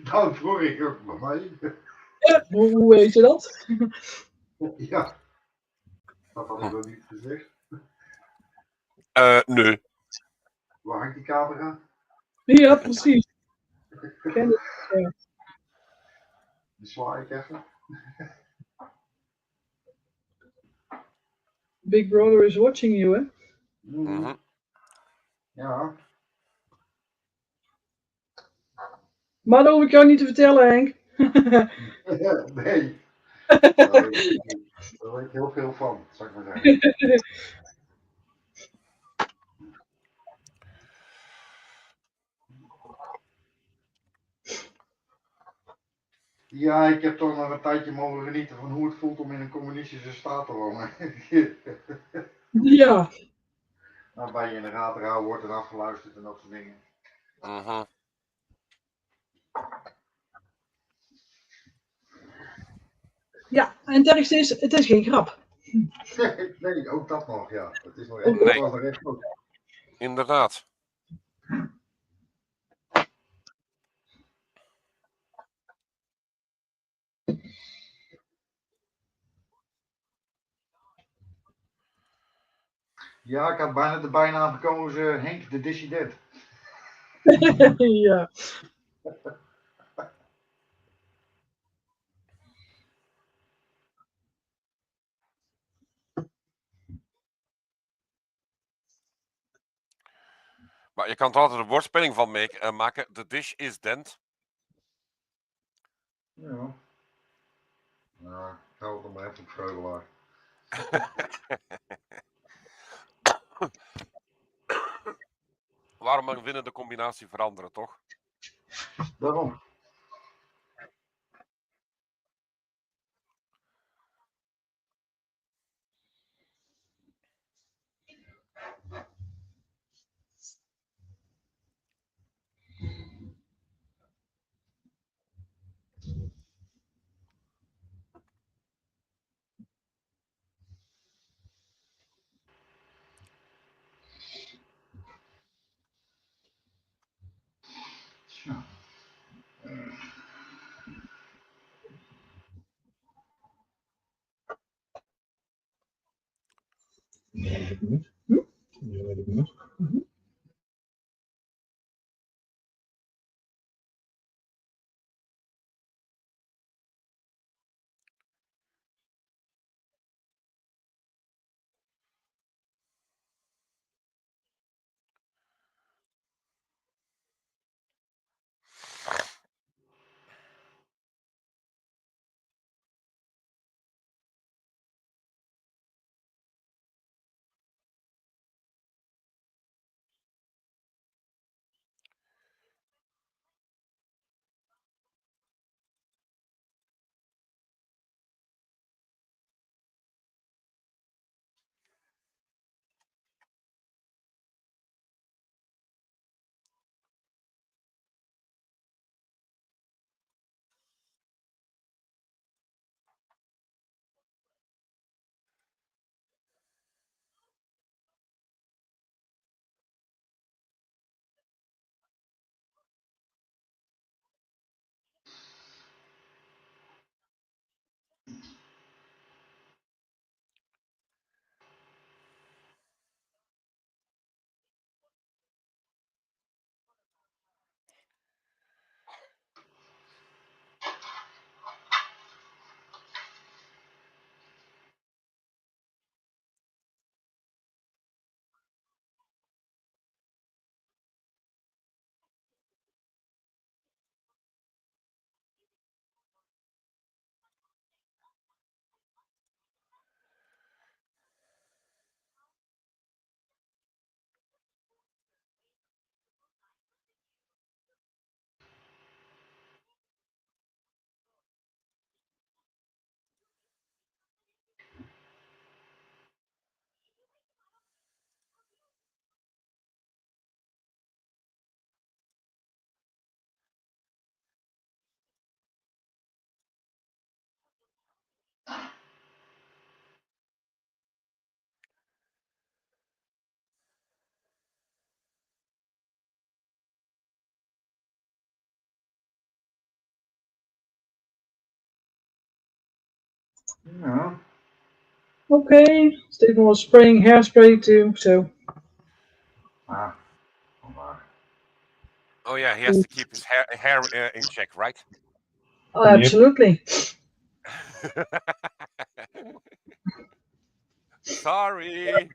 S6: Nou, vroeg ik ook bij mij.
S1: Hoe weet je dat?
S6: Ja. Dat had ik wel niet gezegd.
S4: Nee.
S6: Waar hangt die camera?
S1: Ja, precies. Ken het. Ja.
S6: Die sla ik even.
S1: Big Brother is watching you, hè?
S4: Mhm.
S6: Ja.
S1: Maar dat hoef ik jou niet te vertellen, Henk.
S6: Nee. Daar weet ik heel veel van, zou ik maar zeggen. Ja, ik heb toch nog een tijdje mogen genieten van hoe het voelt om in een communistische staat te wonen.
S1: Ja.
S6: Waarbij je in de gaten gehouden wordt en afgeluisterd en dat soort dingen.
S4: Mhm.
S1: Ja, en het ergste is, het is geen grap.
S6: Nee, ook dat nog, ja. Het is nog
S1: Ook
S6: echt,
S4: Nee.
S6: was nog echt goed.
S4: Inderdaad.
S6: Ja, ik had bijna de bijnaam gekozen Henk de Dissident.
S1: Ja.
S4: Maar je kan er altijd een woordspeling van maken. The dish is dent.
S6: Ja. Nou, ik hou het nog maar even op Vreugelaar.
S4: Waarom een winnende combinatie veranderen, toch?
S6: Daarom. Tja.
S2: Die weet ik niet. Die weet ik niet.
S6: Ja.
S1: Okay, Stephen was spraying hairspray too, so.
S6: Ah, vandaar.
S4: Oh yeah, he has to keep his hair in check, right?
S1: Oh, absolutely.
S4: Sorry.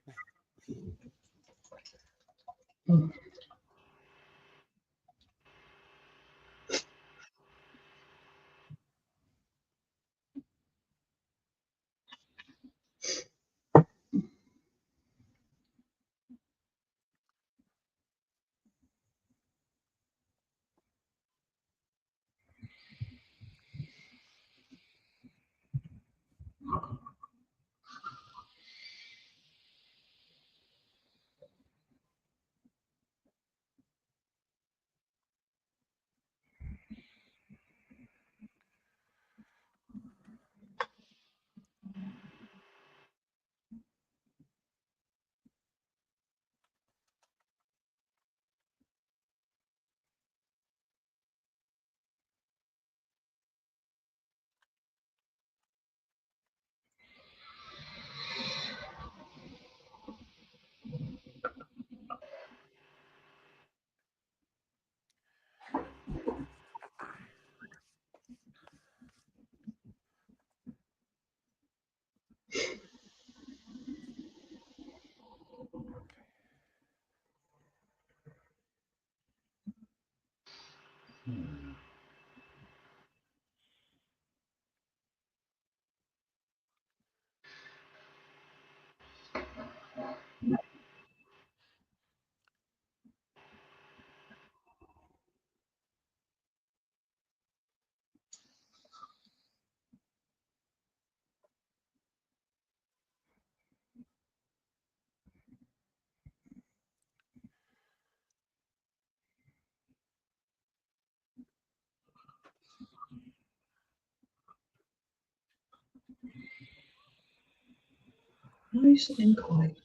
S1: Nice and quiet.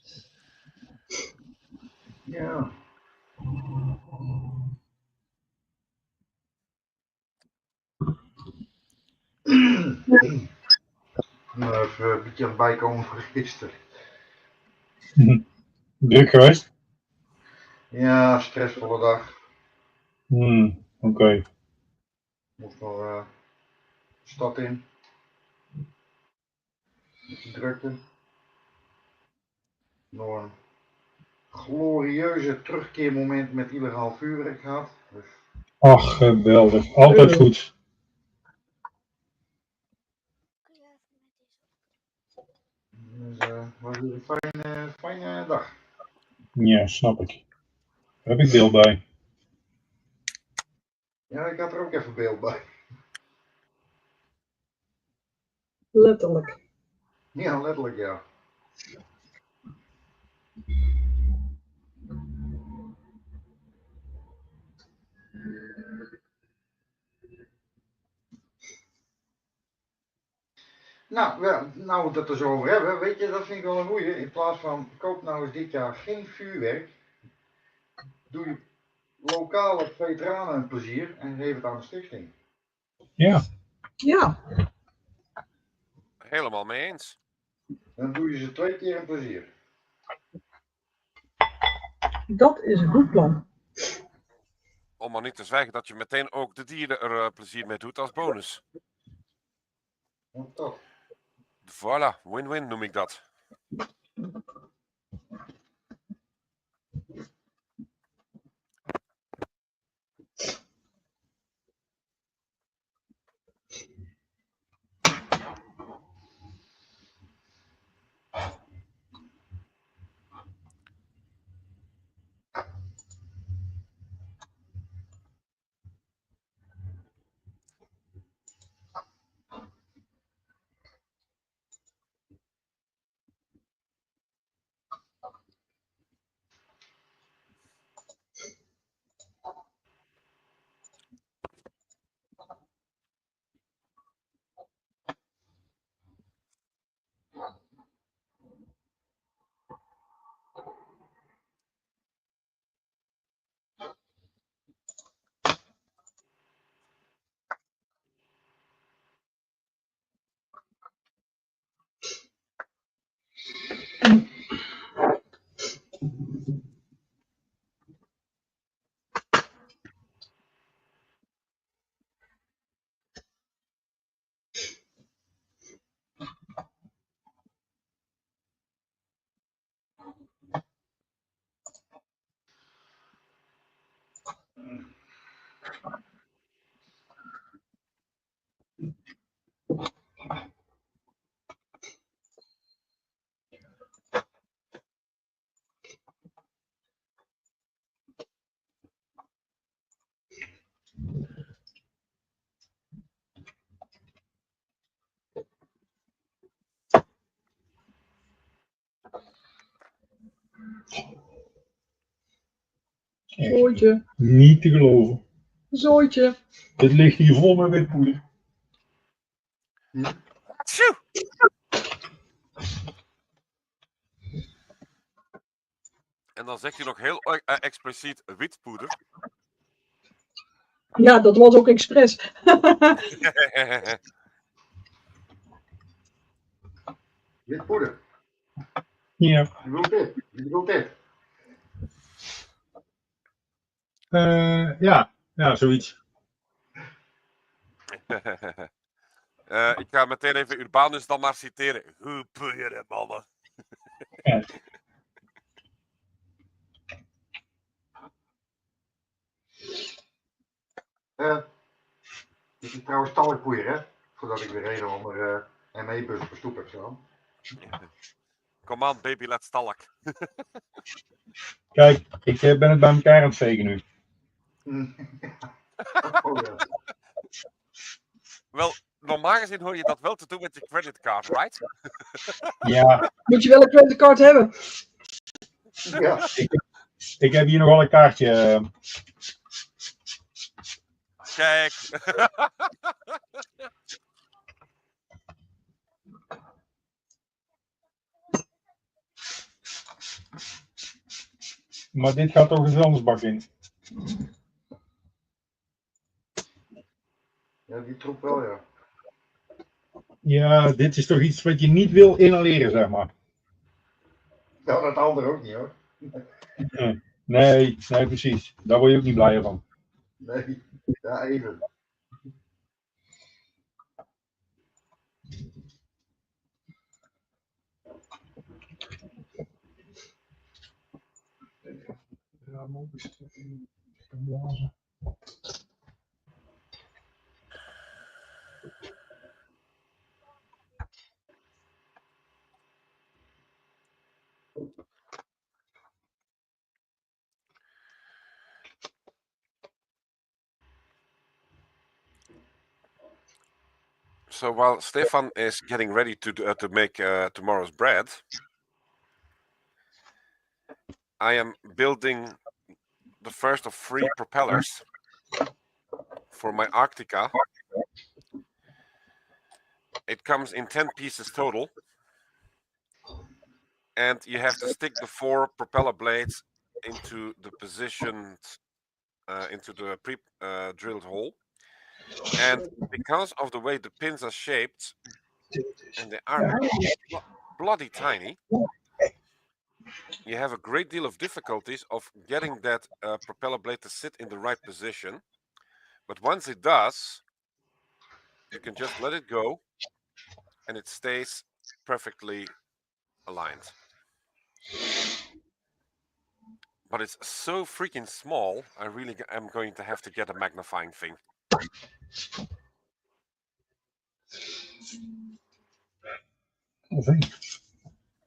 S6: Ja. Even een beetje aan het bijkomen voor gisteren.
S2: Druk geweest?
S6: Ja, stressvolle dag.
S2: Oké.
S6: Moest nog de stad in. Met de drukte. Nog een glorieuze terugkeermoment met illegaal vuurwerk gehad. Dus
S2: Ach, geweldig. Altijd goed.
S6: was weer een fijne dag.
S2: Ja, snap ik. Daar heb ik beeld bij.
S6: Ja, ik had er ook even beeld bij.
S1: Letterlijk.
S6: Ja, letterlijk ja. Nou, nou we het er zo over hebben, weet je, dat vind ik wel een goeie. In plaats van, koop nou eens dit jaar geen vuurwerk. Doe je lokale veteranen een plezier en geef het aan de stichting.
S2: Ja.
S1: Ja,
S4: Helemaal mee eens.
S6: Dan doe je ze 2 keer een plezier.
S1: dat is een goed plan.
S4: Om maar niet te zwijgen dat je meteen ook de dieren er plezier mee doet als bonus.
S6: Want dat.
S4: Voilà, win-win noem ik dat.
S1: Zooitje,
S2: Niet te geloven.
S1: zooitje.
S2: Dit ligt hier vol met witpoeder.
S4: Tjoe! En dan zegt hij nog heel expliciet witpoeder.
S1: Ja, dat was ook expres.
S6: Wit poeder.
S2: Ja.
S6: Je bedoelt dit. Je bedoelt dit.
S2: Ja, zoiets.
S4: Ik ga meteen even Urbanus dan maar citeren. Hoe peuren, mannen.
S2: Ja.
S6: Dit is trouwens talkpoeier, hè? Voordat ik weer een of andere ME-bus op de stoep heb staan.
S4: Kom aan, baby, let's talk.
S2: Kijk, ik ben het bij elkaar aan het vegen nu.
S6: Oh ja.
S4: Wel, normaal gezien hoor je dat wel te doen met je creditcard, right?
S2: Ja,
S1: Moet je wel een creditcard hebben.
S6: Ja.
S2: ik heb hier nogal een kaartje.
S4: Kijk.
S2: Maar dit gaat toch een vuilnisbak in.
S6: Ja, die troep wel, ja.
S2: Ja, dit is toch iets wat je niet wil inhaleren, zeg maar.
S6: Nou, dat andere ook niet hoor.
S2: Nee, precies. Daar word je ook niet blijer van.
S6: Nee, ja, even.
S4: So while Stefan is getting ready to make tomorrow's bread, I am building the first of 3 propellers for my Arctica. It comes in 10 pieces total, and you have to stick the 4 propeller blades into the positioned into the pre-drilled hole. And because of the way the pins are shaped, and they are bloody tiny, you have a great deal of difficulties of getting that propeller blade to sit in the right position. But once it does, you can just let it go and it stays perfectly aligned. But it's so freaking small, I really am going to have to get a magnifying thing.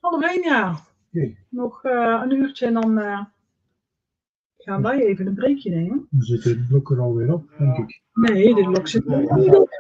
S1: Half 1, ja.
S2: Oké.
S1: Nog een uurtje en dan gaan wij even een breekje nemen.
S2: Dan zit het blok er alweer op, denk ik.
S1: Nee, dit blok zit er niet op.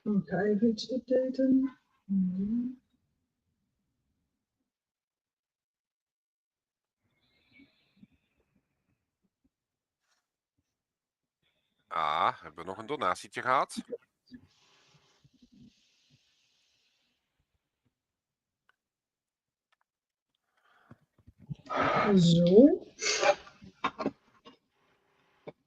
S1: Ik ga even iets updaten.
S4: Ah, hebben we nog een donatietje gehad?
S1: Zo.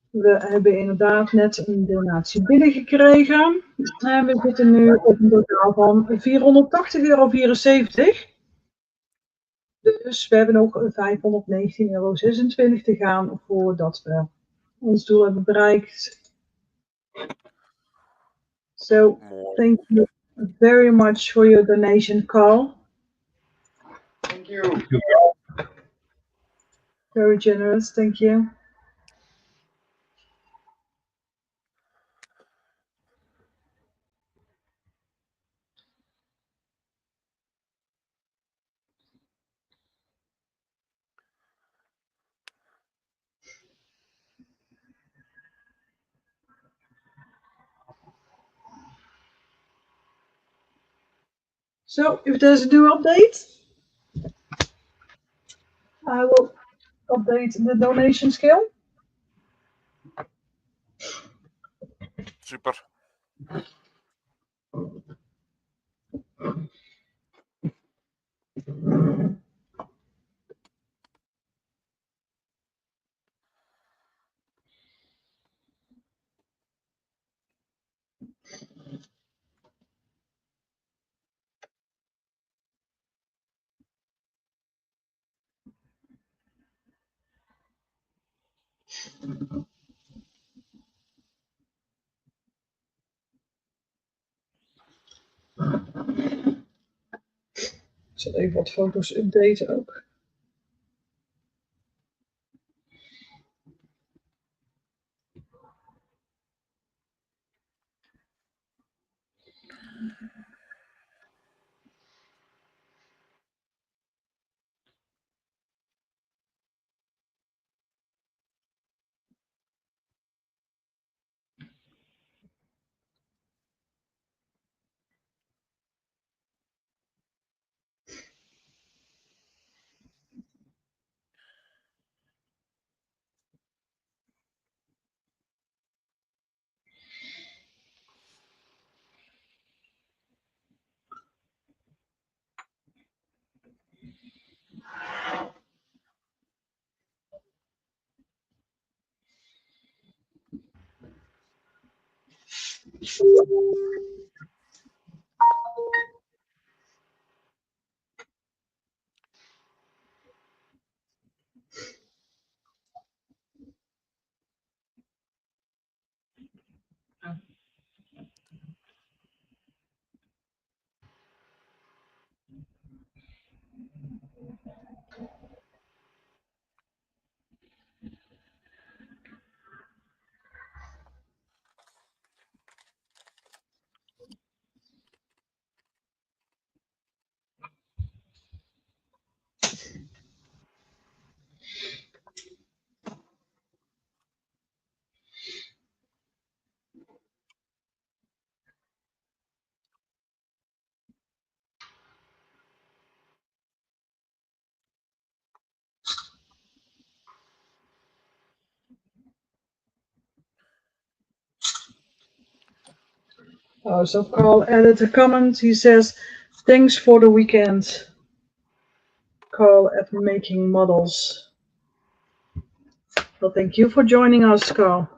S1: We hebben inderdaad net een donatie binnengekregen. En we zitten nu op een totaal van €480,74. Dus we hebben nog €519,26 te gaan voordat we ons doel hebben bereikt. So,
S4: Mooi.
S1: thank you very much for your donation, Carl.
S6: Thank you.
S1: Very generous, thank you. So, if there's a new update, I will update the donation scale.
S4: Super.
S1: Ik zal even wat foto's updaten ook. Oh, so Carl added a comment. He says, thanks for the weekend, Carl, at making models. Well, thank you for joining us, Carl.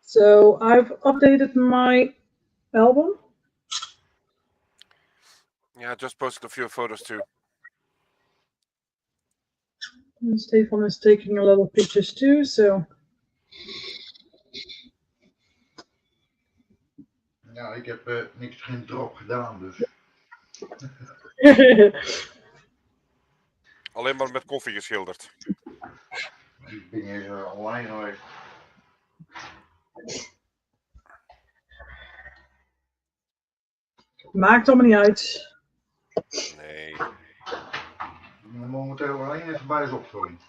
S1: So I've updated my album.
S4: Yeah, I just posted a few photos too.
S1: And Stefan is taking a lot of pictures too, so.
S6: Ja, ik heb geen drop gedaan, dus.
S4: Alleen maar met koffie geschilderd.
S6: Ik ben hier online geweest.
S1: Maakt allemaal niet uit.
S4: Nee.
S6: Ik ben momenteel alleen even bij de opvulling.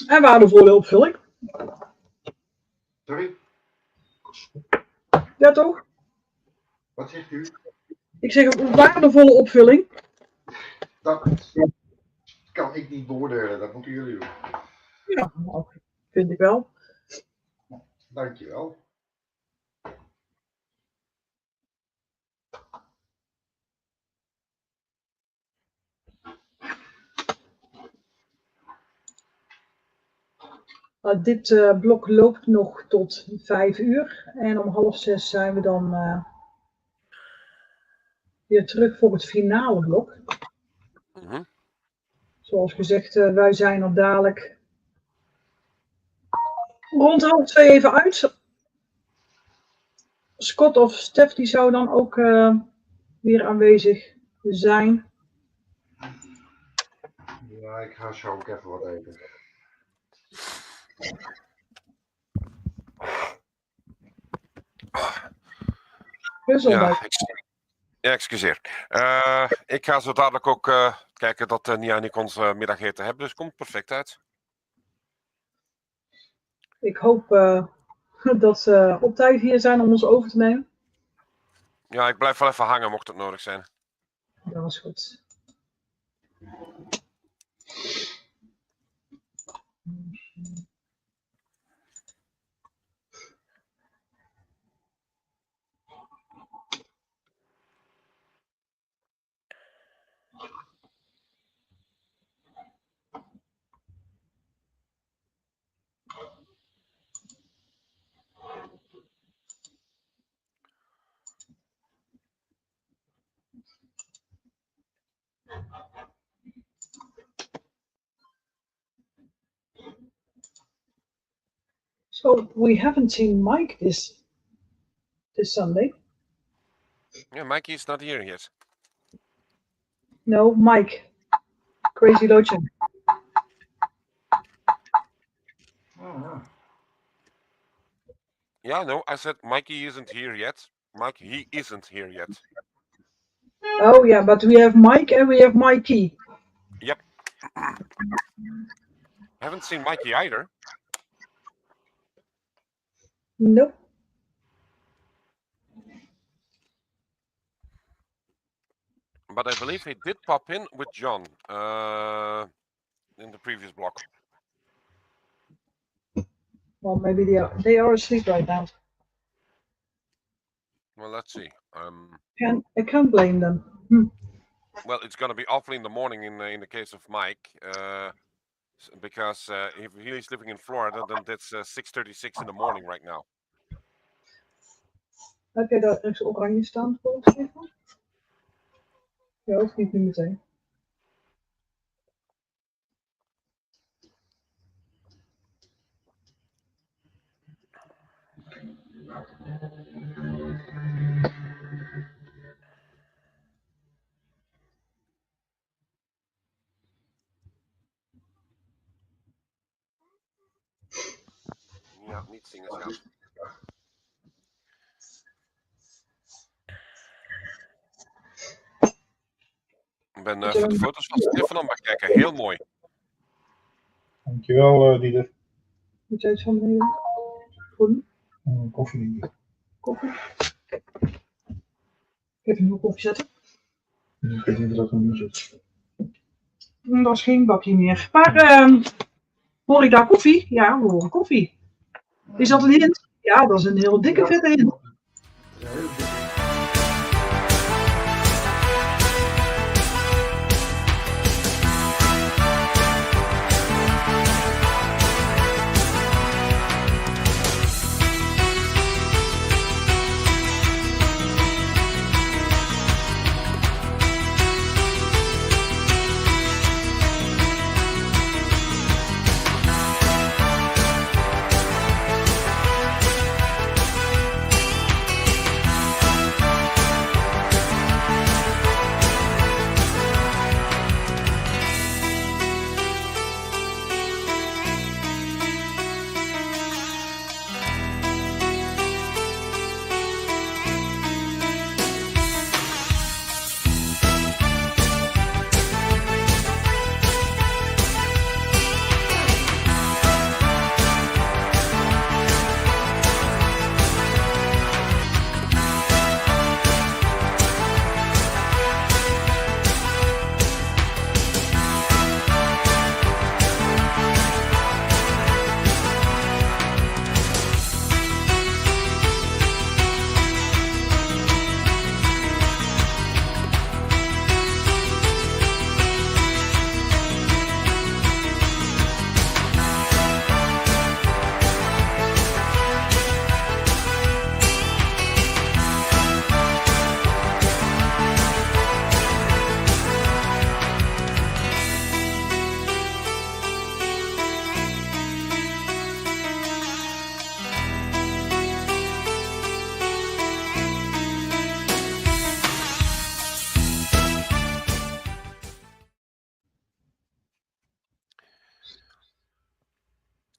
S1: En waardevolle opvulling.
S6: Sorry?
S1: Ja, toch?
S6: Wat zegt u?
S1: Ik zeg een waardevolle opvulling.
S6: Dat kan ik niet beoordelen, dat moeten jullie doen.
S1: Ja, nou, vind ik wel.
S6: Dankjewel.
S1: Dit blok loopt nog tot 5 uur. En om 5:30 zijn we dan weer terug voor het finale blok. Zoals gezegd, wij zijn er dadelijk rond 1:30 even uit. Scott of Stef die zou dan ook weer aanwezig zijn.
S6: Ja, ik ga zo ook even wat eten.
S1: Gezondheid.
S4: Ja, excuseer. Ik ga zo dadelijk ook kijken dat Nia en ik ons middageten hebben, dus komt perfect uit.
S1: Ik hoop dat ze op tijd hier zijn om ons over te nemen.
S4: Ja, ik blijf wel even hangen mocht het nodig zijn.
S1: Dat is goed. So we haven't seen Mike this Sunday.
S4: Yeah, Mikey is not here yet.
S1: No, Mike. Crazy Locha.
S6: Oh,
S4: Yeah, no, I said Mikey isn't here yet. Mike, he isn't here yet.
S1: Oh yeah, but we have Mike and we have Mikey.
S4: Yep. Haven't seen Mikey either.
S1: Nope.
S4: But I believe he did pop in with John in the previous block.
S1: Well, maybe they are asleep right now.
S4: Well, let's see.
S1: I can't blame them.
S4: Well, it's going to be awfully in the morning in the case of Mike. Because if he's living in Florida, then that's 6:36 in the morning right now.
S1: Heb jij daar ergens oranje staan voor Stefan? Ja, hoeft niet nu meteen.
S4: Ja, niet zingen, schat. Ik ben voor de foto's van Stefan aan het kijken. Heel mooi.
S2: Dankjewel, Dieter.
S1: Moet jij iets van beneden? Goed.
S2: Koffie.
S1: Koffie. Even een nieuwe koffie zetten.
S2: Ik weet niet dat er nu zit.
S1: Dat is geen bakje meer. Maar hoor ik daar koffie? Ja, we horen koffie. Is dat een hint? Ja, dat is een heel dikke vette hint.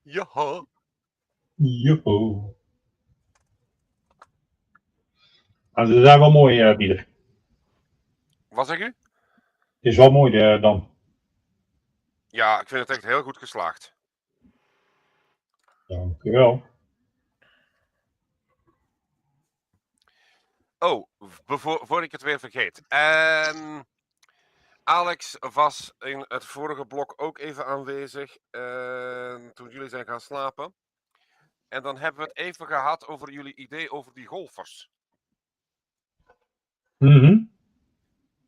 S4: Ja.
S2: Joehoe. Nou, dat is wel mooi, Dieter.
S4: Wat zeg u?
S2: Het is wel mooi dan.
S4: Ja, ik vind het echt heel goed geslaagd.
S2: Dankjewel.
S4: Oh, voor ik het weer vergeet. Alex was in het vorige blok ook even aanwezig toen jullie zijn gaan slapen. En dan hebben we het even gehad over jullie idee over die golfers.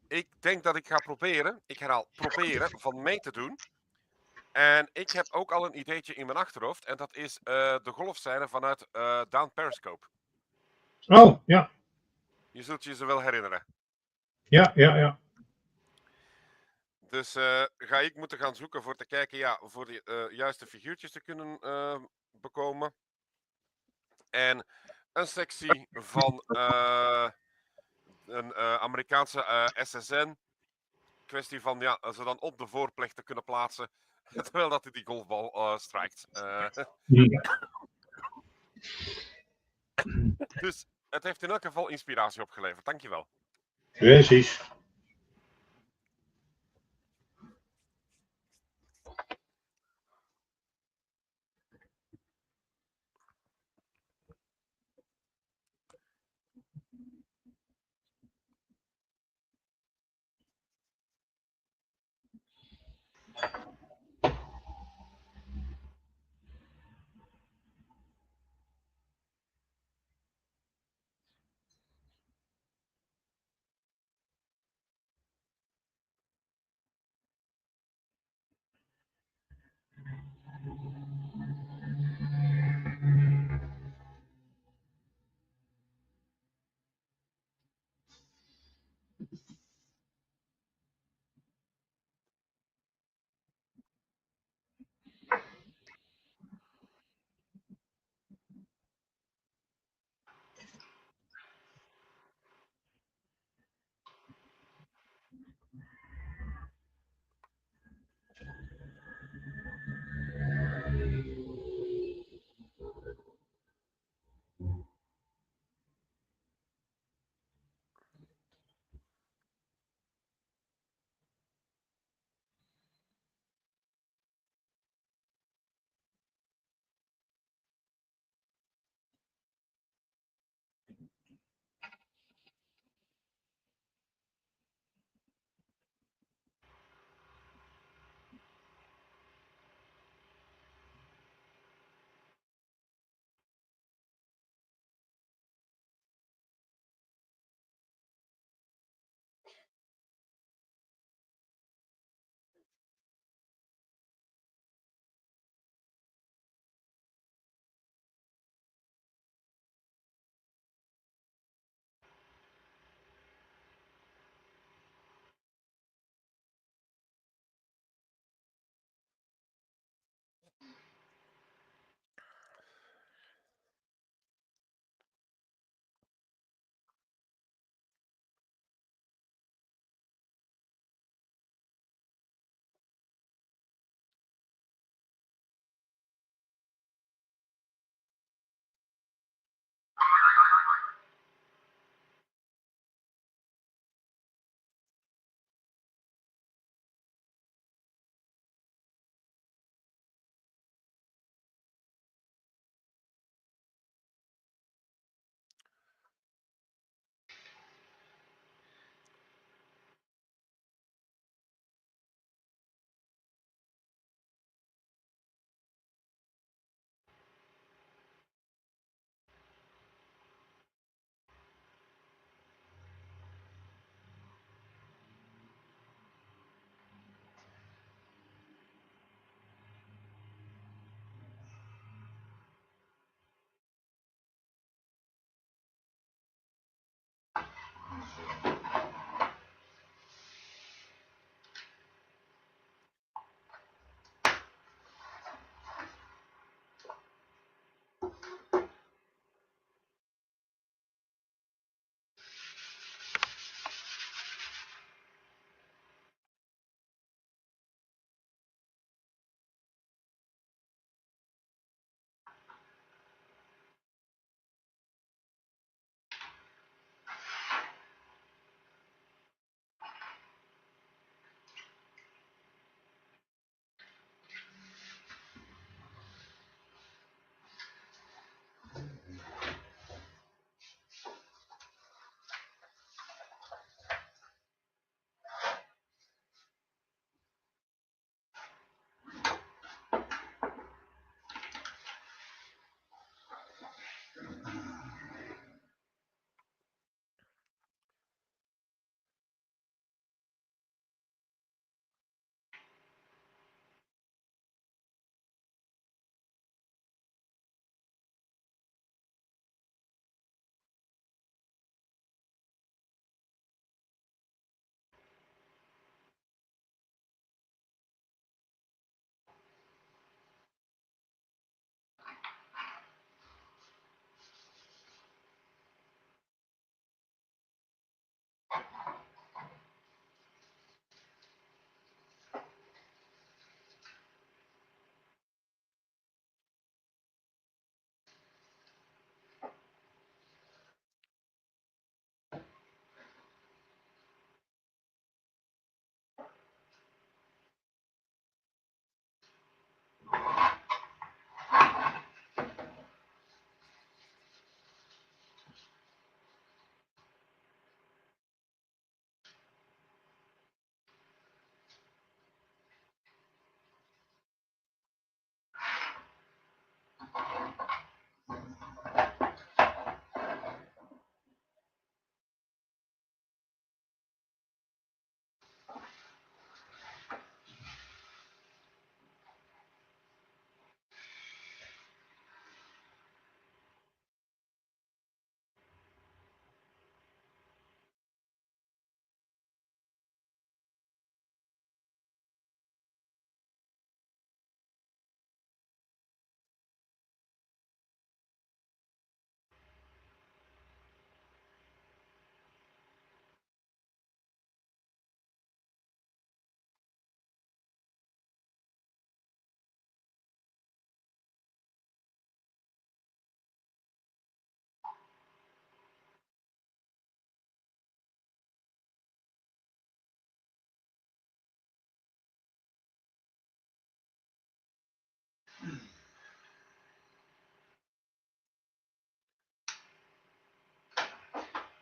S4: Ik denk dat ik ga proberen, ik herhaal proberen, van mee te doen. En ik heb ook al een ideetje in mijn achterhoofd. En dat is de golfscène vanuit Down Periscope.
S2: Oh, ja.
S4: Je zult je ze wel herinneren.
S2: Ja.
S4: Dus ga ik moeten gaan zoeken voor te kijken, ja, voor de juiste figuurtjes te kunnen bekomen. En een sectie van een Amerikaanse SSN. Kwestie van ze dan op de voorplecht te kunnen plaatsen. Terwijl dat hij die golfbal strijkt. Dus het heeft in elk geval inspiratie opgeleverd. Dankjewel.
S2: Precies.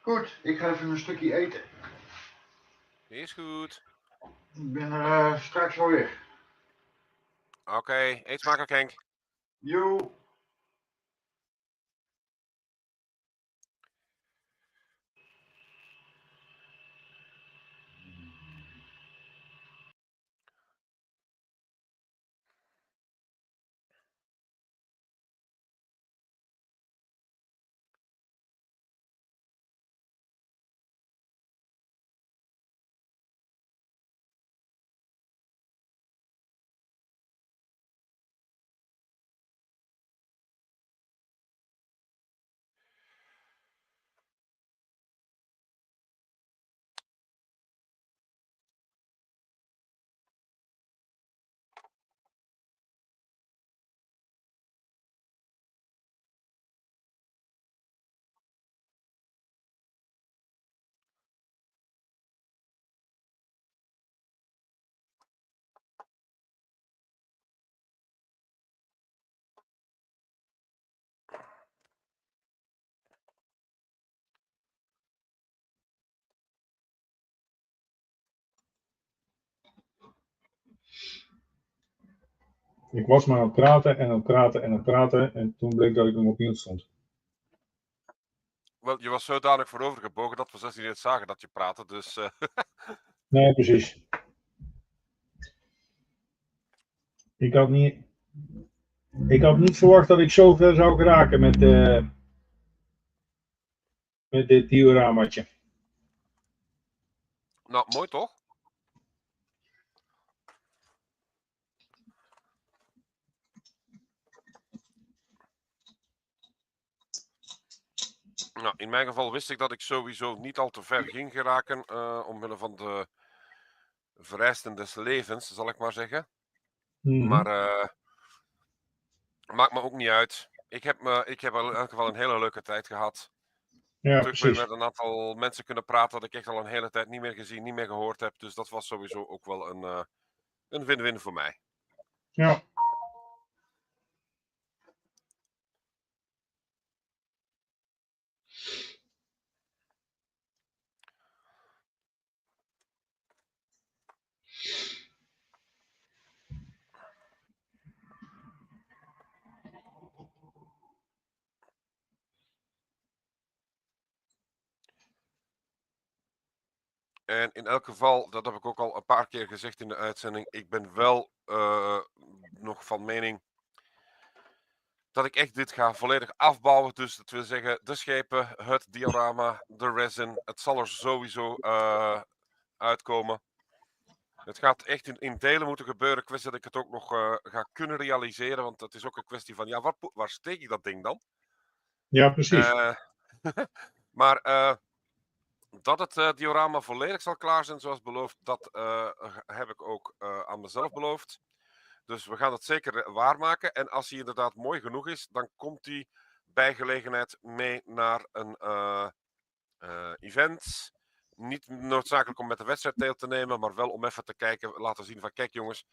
S6: Goed, ik ga even een stukje eten.
S4: Is goed.
S6: Ik ben straks alweer.
S4: Oké, eet smakelijk Henk.
S6: Joe.
S2: Ik was maar aan het praten en aan het praten en aan het praten. En toen bleek dat ik nog op mute stond.
S4: Wel, je was zodanig voorovergebogen dat we 16 niet zagen dat je praatte, dus...
S2: Nee, precies. Ik had niet verwacht dat ik zo ver zou geraken met dit dioramaatje.
S4: Nou, mooi toch? Nou, in mijn geval wist ik dat ik sowieso niet al te ver ging geraken, omwille van de vereisten des levens, zal ik maar zeggen. Maar maakt me ook niet uit. Ik heb in elk geval een hele leuke tijd gehad.
S2: Ja,
S4: Terug weer
S2: precies.
S4: met een aantal mensen kunnen praten dat ik echt al een hele tijd niet meer gezien, niet meer gehoord heb. Dus dat was sowieso ook wel een win-win voor mij.
S2: Ja.
S4: En in elk geval, dat heb ik ook al een paar keer gezegd in de uitzending, ik ben wel nog van mening dat ik echt dit ga volledig afbouwen. Dus dat wil zeggen, de schepen, het diorama, de resin, het zal er sowieso uitkomen. Het gaat echt in delen moeten gebeuren. Kwestie dat ik het ook nog ga kunnen realiseren. Want het is ook een kwestie van, ja, waar steek ik dat ding dan?
S2: Ja, precies.
S4: Maar dat het diorama volledig zal klaar zijn zoals beloofd, dat heb ik ook aan mezelf beloofd. Dus we gaan het zeker waarmaken. En als hij inderdaad mooi genoeg is, dan komt hij bij gelegenheid mee naar een event. Niet noodzakelijk om met de wedstrijd deel te nemen, maar wel om even te kijken, laten zien van kijk jongens,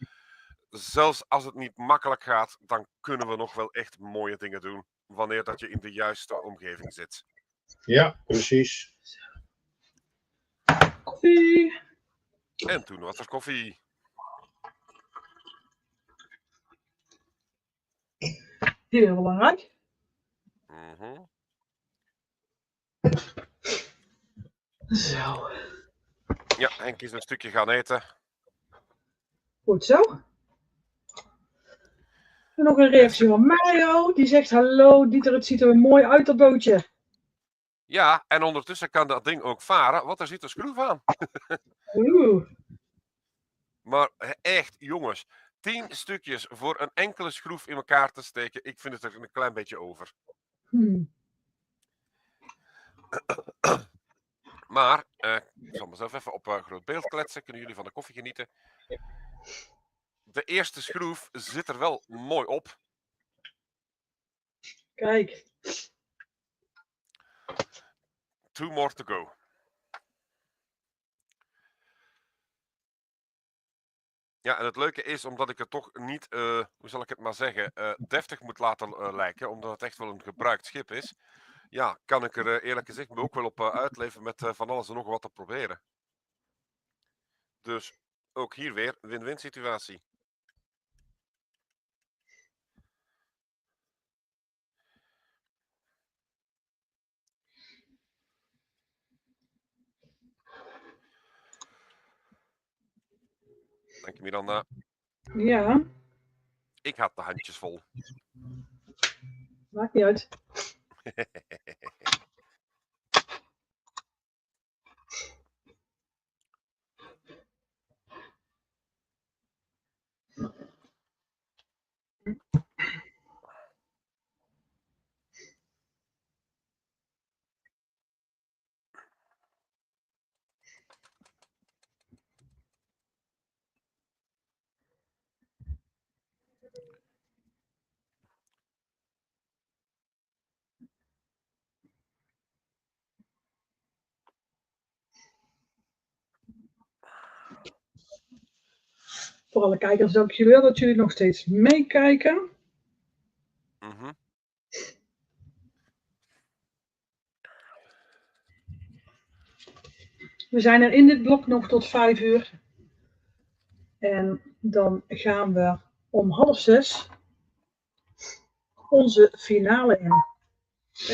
S4: zelfs als het niet makkelijk gaat, dan kunnen we nog wel echt mooie dingen doen. Wanneer dat je in de juiste omgeving zit.
S2: Ja, precies.
S1: Koffie.
S4: En toen was er koffie.
S1: Heel belangrijk. Zo.
S4: Ja, Henk is een stukje gaan eten.
S1: Goed zo. En nog een reactie van Mario. Die zegt hallo Dieter, het ziet er mooi uit dat bootje.
S4: Ja, en ondertussen kan dat ding ook varen, want er zit een schroef aan. Maar echt, jongens, 10 stukjes voor een enkele schroef in elkaar te steken, ik vind het er een klein beetje over. Maar, ik zal mezelf even op groot beeld kletsen, kunnen jullie van de koffie genieten. De eerste schroef zit er wel mooi op.
S1: Kijk.
S4: 2 more to go. Ja, en het leuke is, omdat ik het toch niet, hoe zal ik het maar zeggen, deftig moet laten lijken, omdat het echt wel een gebruikt schip is, ja, kan ik er eerlijk gezegd me ook wel op uitleven met van alles en nog wat te proberen. Dus ook hier weer win-win situatie. Dank je, Miranda.
S1: Ja,
S4: Ik had de handjes vol.
S1: maakt niet uit. Voor alle kijkers dank jullie wel dat jullie nog steeds meekijken.
S4: Mhm.
S1: We zijn er in dit blok nog tot 5 uur. En dan gaan we om 5:30 onze finale in.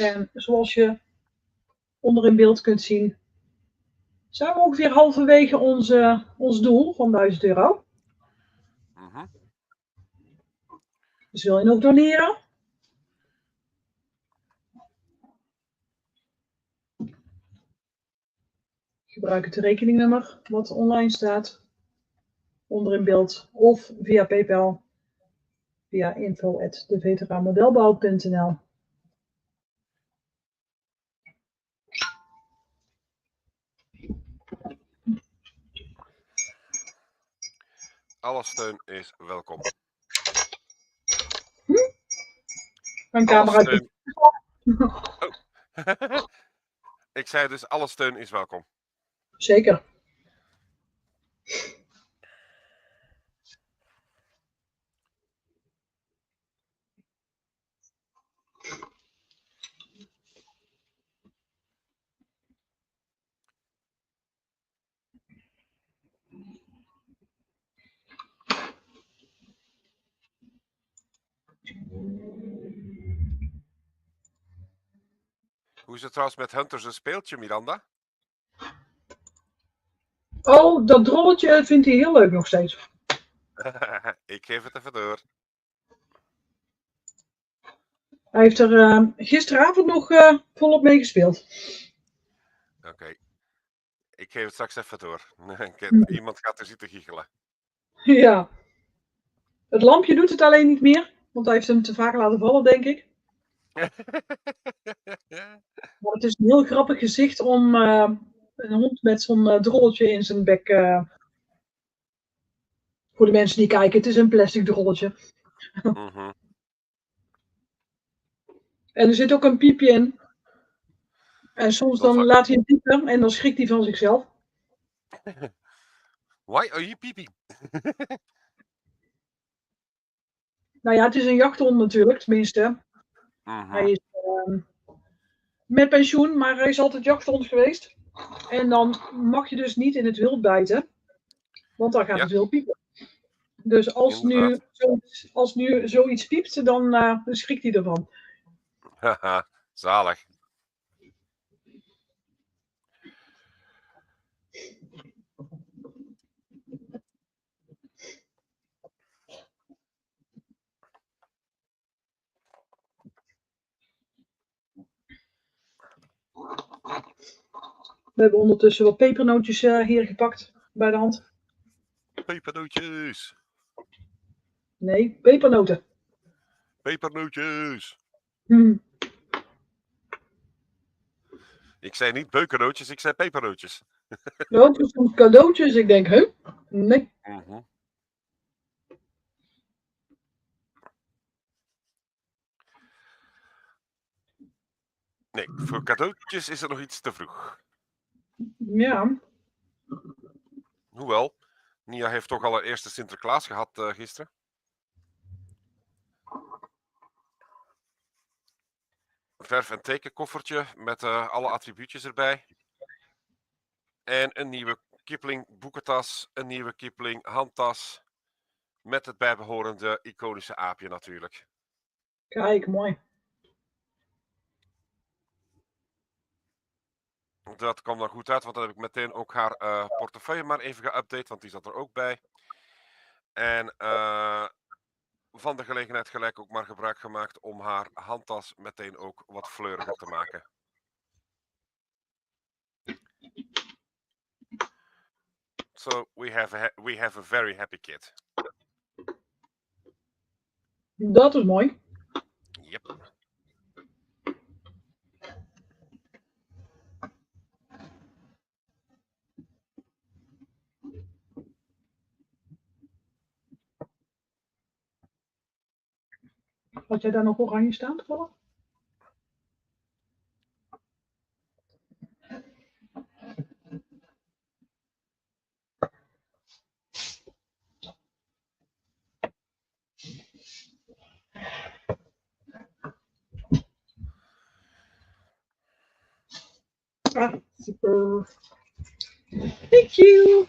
S1: En zoals je onder in beeld kunt zien, zijn we ongeveer halverwege ons doel van €1000.
S4: Mhm.
S1: Dus wil je nog doneren? Gebruik het rekeningnummer wat online staat onder in beeld of via PayPal via info@deveteraanmodelbouw.nl.
S4: Alle steun is welkom.
S1: Mijn
S4: Alle
S1: camera.
S4: steun... Oh. Ik zei dus, alle steun is welkom.
S1: Zeker.
S4: Hoe is het trouwens met Hunters een speeltje, Miranda?
S1: Oh, dat drolletje vindt hij heel leuk nog steeds.
S4: Ik geef het even door.
S1: Hij heeft er gisteravond nog volop mee gespeeld.
S4: Oké. Ik geef het straks even door. Iemand gaat er zitten giechelen.
S1: Ja. Het lampje doet het alleen niet meer, want hij heeft hem te vaak laten vallen, denk ik. Maar het is een heel grappig gezicht om een hond met zo'n drolletje in zijn bek. Voor de mensen die kijken, het is een plastic drolletje.
S4: Mhm.
S1: En er zit ook een piepje in. En soms dan laat hij hem piepen en dan schrikt hij van zichzelf.
S4: Why are you peeping?
S1: Nou ja, het is een jachthond natuurlijk, tenminste. Hij is met pensioen, maar hij is altijd jachthond geweest. En dan mag je dus niet in het wild bijten, want dan gaat het wild piepen. Dus als nu zoiets piept, dan schrikt hij ervan.
S4: Haha, zalig.
S1: We hebben ondertussen wat pepernootjes hier gepakt bij de hand.
S4: Pepernootjes.
S1: Nee, pepernoten.
S4: Pepernootjes.
S1: Hm.
S4: Ik zei niet beukennootjes, ik zei pepernootjes.
S1: Nootjes van cadeautjes. Ik denk, huh? Nee.
S4: Nee, voor cadeautjes is het nog iets te vroeg.
S1: Ja.
S4: Hoewel, Nia heeft toch al haar eerste Sinterklaas gehad gisteren. verf- en tekenkoffertje met alle attribuutjes erbij. En een nieuwe Kipling boekentas, een nieuwe Kipling handtas. Met het bijbehorende iconische aapje natuurlijk.
S1: Kijk, mooi.
S4: Dat kwam dan goed uit, want dan heb ik meteen ook haar portefeuille maar even geüpdate, want die zat er ook bij. En van de gelegenheid gelijk ook maar gebruik gemaakt om haar handtas meteen ook wat fleuriger te maken. So we have a very happy kid.
S1: Dat is mooi.
S4: Yep.
S1: Had jij daar nog oranje staan toevallig? Ah, super. Thank you.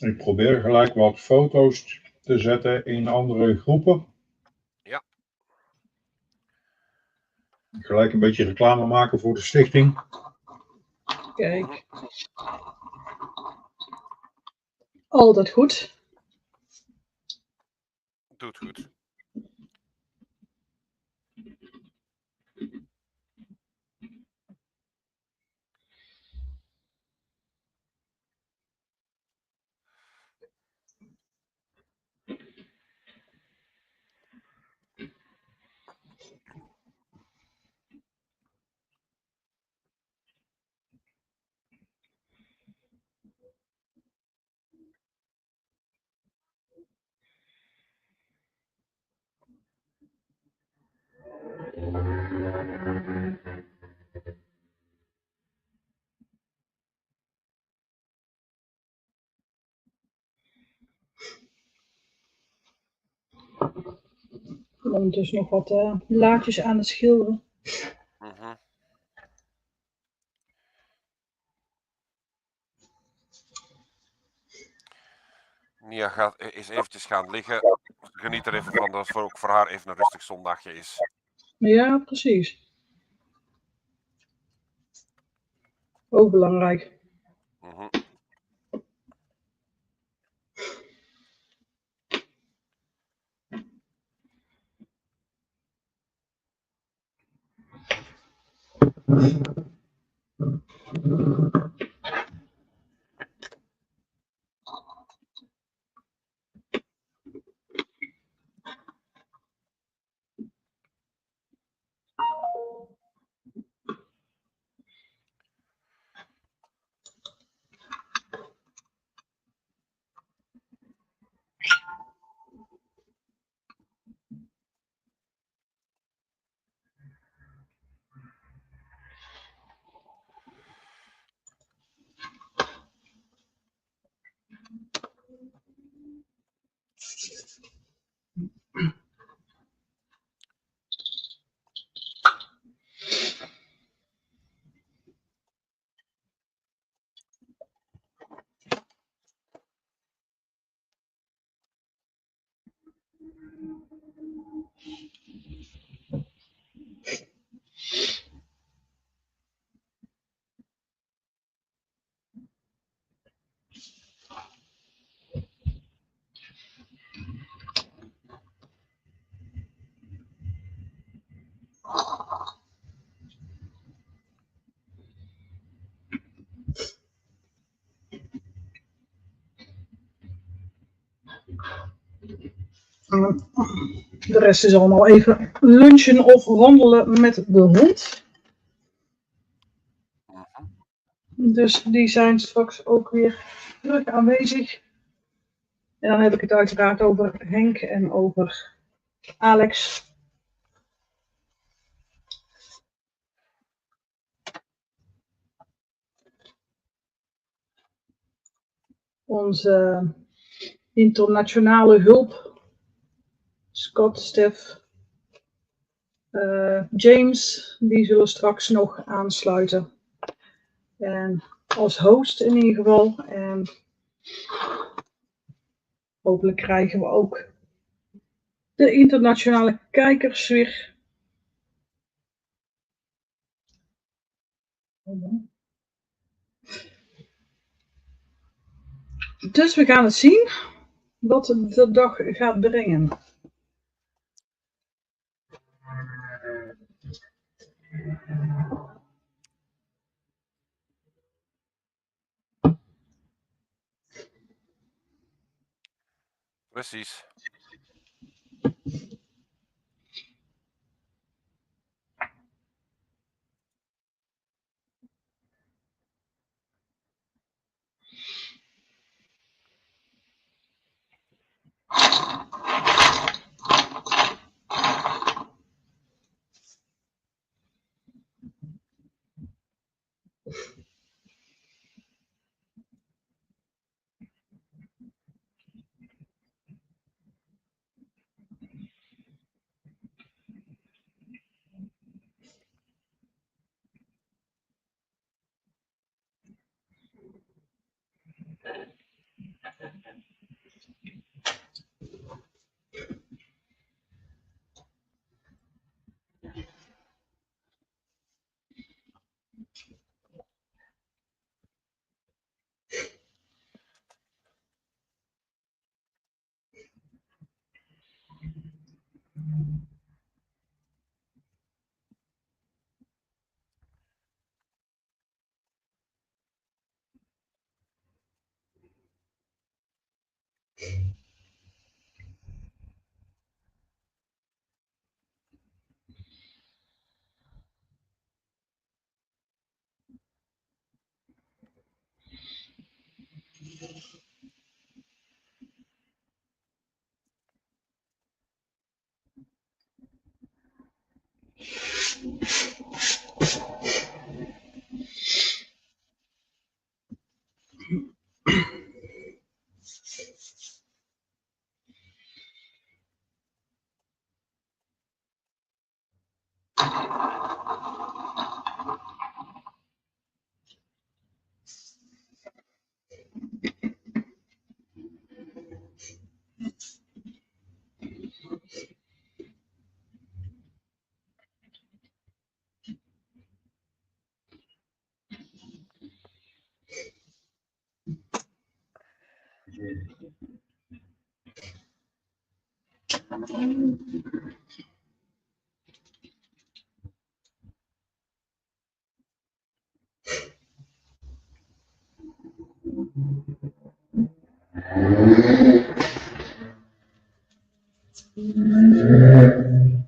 S2: Ik probeer gelijk wat foto's te zetten in andere groepen.
S4: Ja.
S2: Gelijk een beetje reclame maken voor de stichting.
S1: Kijk. Altijd goed.
S4: Doet goed.
S1: Ondertussen nog wat laadjes aan het schilderen.
S4: Mhm. Nia is eventjes gaan liggen. Geniet er even van dat het ook voor haar even een rustig zondagje is.
S1: Ja, precies. Ook belangrijk.
S4: Mhm.
S1: De rest is allemaal even lunchen of wandelen met de hond. Dus die zijn straks ook weer terug aanwezig. En dan heb ik het uiteraard over Henk en over Alex. Onze internationale hulp. Scott, Stef, James, die zullen straks nog aansluiten. En als host in ieder geval. En hopelijk krijgen we ook de internationale kijkers weer. Dus we gaan het zien wat de dag gaat brengen.
S4: Precies.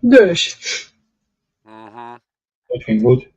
S1: Dus,
S4: Mhm.
S2: Dat ging goed.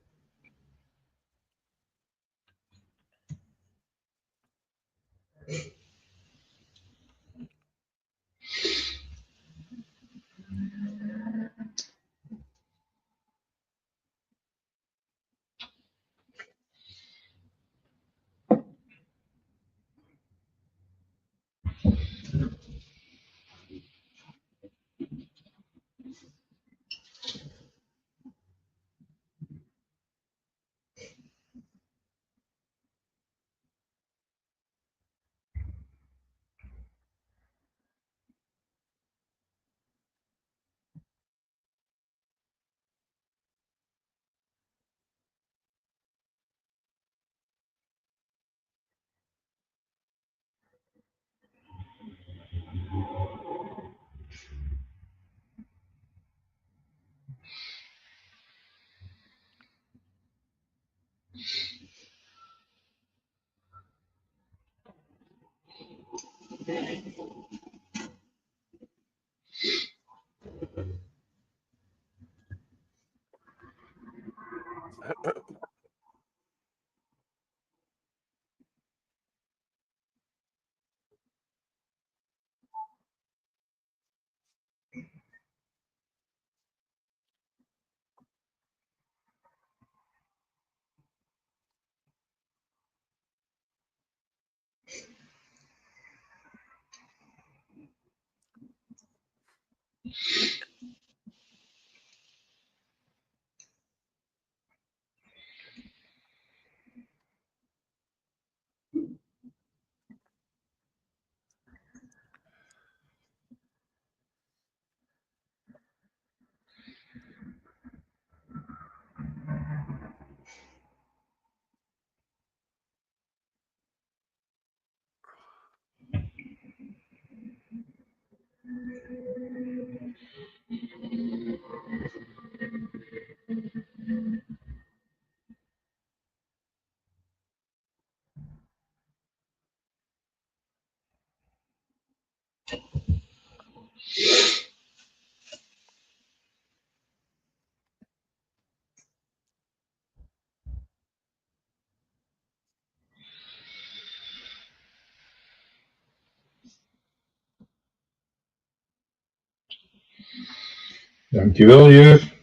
S2: Dankjewel, juf.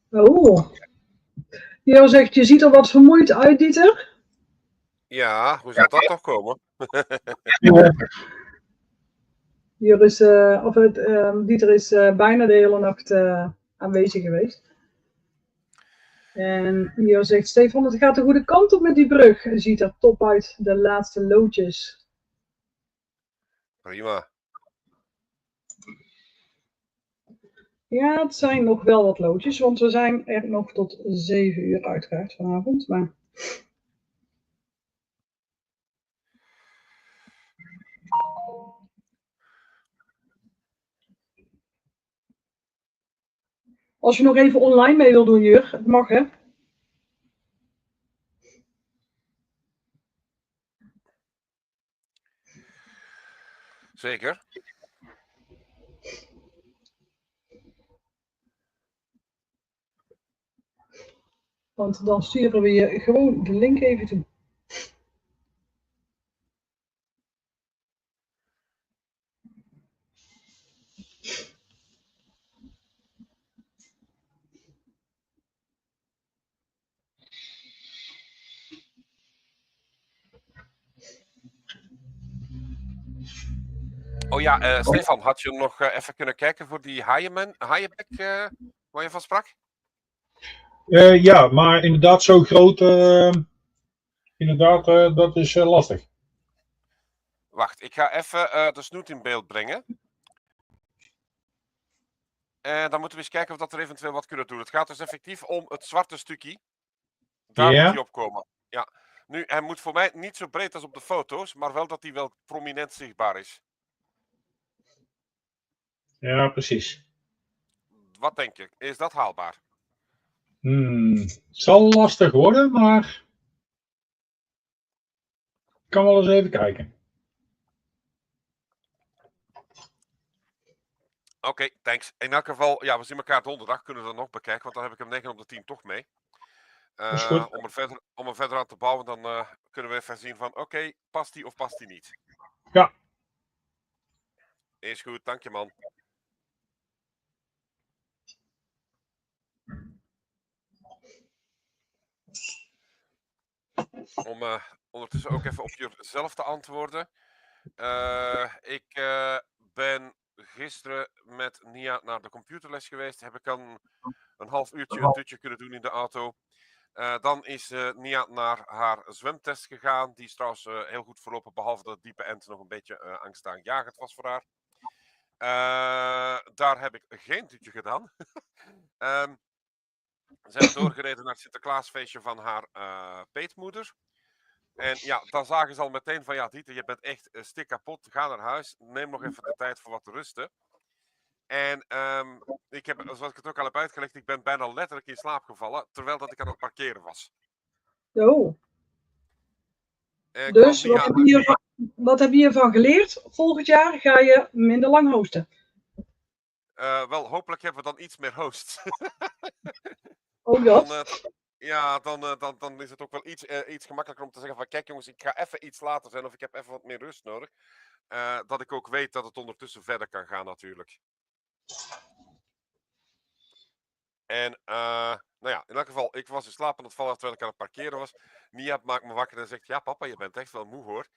S1: oh. Jo zegt, je ziet er wat vermoeid uit, Dieter.
S4: Ja, hoe zou dat toch komen?
S1: Hier is, Dieter is bijna de hele nacht aanwezig geweest. En Jo zegt, Stefan, het gaat de goede kant op met die brug. Het ziet er top uit, de laatste loodjes.
S4: Prima.
S1: Ja, het zijn nog wel wat loodjes, want we zijn er nog tot 7 uur uiteraard vanavond. Maar... Als je nog even online mee wil doen, Jur, het mag hè.
S4: Zeker.
S1: Want dan sturen we je gewoon de link even toe.
S4: Oh ja, Stefan, had je nog even kunnen kijken voor die haaienbek waar je van sprak?
S2: Ja, maar inderdaad zo groot, inderdaad, dat is lastig.
S4: Wacht, ik ga even de snoet in beeld brengen. En dan moeten we eens kijken of dat er eventueel wat kunnen doen. Het gaat dus effectief om het zwarte stukje. Daar
S2: Ja.
S4: moet hij op komen. Ja. Nu, hij moet voor mij niet zo breed als op de foto's, maar wel dat hij wel prominent zichtbaar is.
S2: Ja, precies.
S4: Wat denk je? Is dat haalbaar?
S2: Het zal lastig worden, maar ik kan wel eens even kijken.
S4: Oké, thanks. In elk geval, ja, we zien elkaar donderdag. Kunnen we dat nog bekijken, want dan heb ik hem 9 op de 10 toch mee.
S2: Is goed.
S4: Om er verder aan te bouwen, dan kunnen we even zien van, oké, past die of past die niet?
S2: Ja.
S4: Is goed, dank je man. Om ondertussen ook even op jezelf te antwoorden. Ik ben gisteren met Nia naar de computerles geweest. Heb ik dan een half uurtje een dutje kunnen doen in de auto. Dan is Nia naar haar zwemtest gegaan. Die is trouwens heel goed verlopen, behalve dat het diepe end nog een beetje angstaanjagend was voor haar. Daar heb ik geen dutje gedaan. Ze hebben doorgereden naar het Sinterklaasfeestje van haar peetmoeder. En ja, dan zagen ze al meteen van, ja Dieter, je bent echt stik kapot. Ga naar huis, neem nog even de tijd voor wat te rusten. En ik heb, zoals ik het ook al heb uitgelegd, ik ben bijna letterlijk in slaap gevallen, terwijl dat ik aan het parkeren was.
S1: Oh.
S4: En
S1: Dus
S4: kwam
S1: wat heb je hiervan geleerd? Volgend jaar ga je minder lang hosten.
S4: wel, hopelijk hebben we dan iets meer hosts.
S1: Ook dat?
S4: Dan is het ook wel iets gemakkelijker om te zeggen van, kijk jongens, ik ga even iets later zijn of ik heb even wat meer rust nodig. Dat ik ook weet dat het ondertussen verder kan gaan natuurlijk. En nou ja, in elk geval, ik was in slaap aan het vallen terwijl ik aan het parkeren was. Nia maakt me wakker en zegt, ja papa, je bent echt wel moe hoor.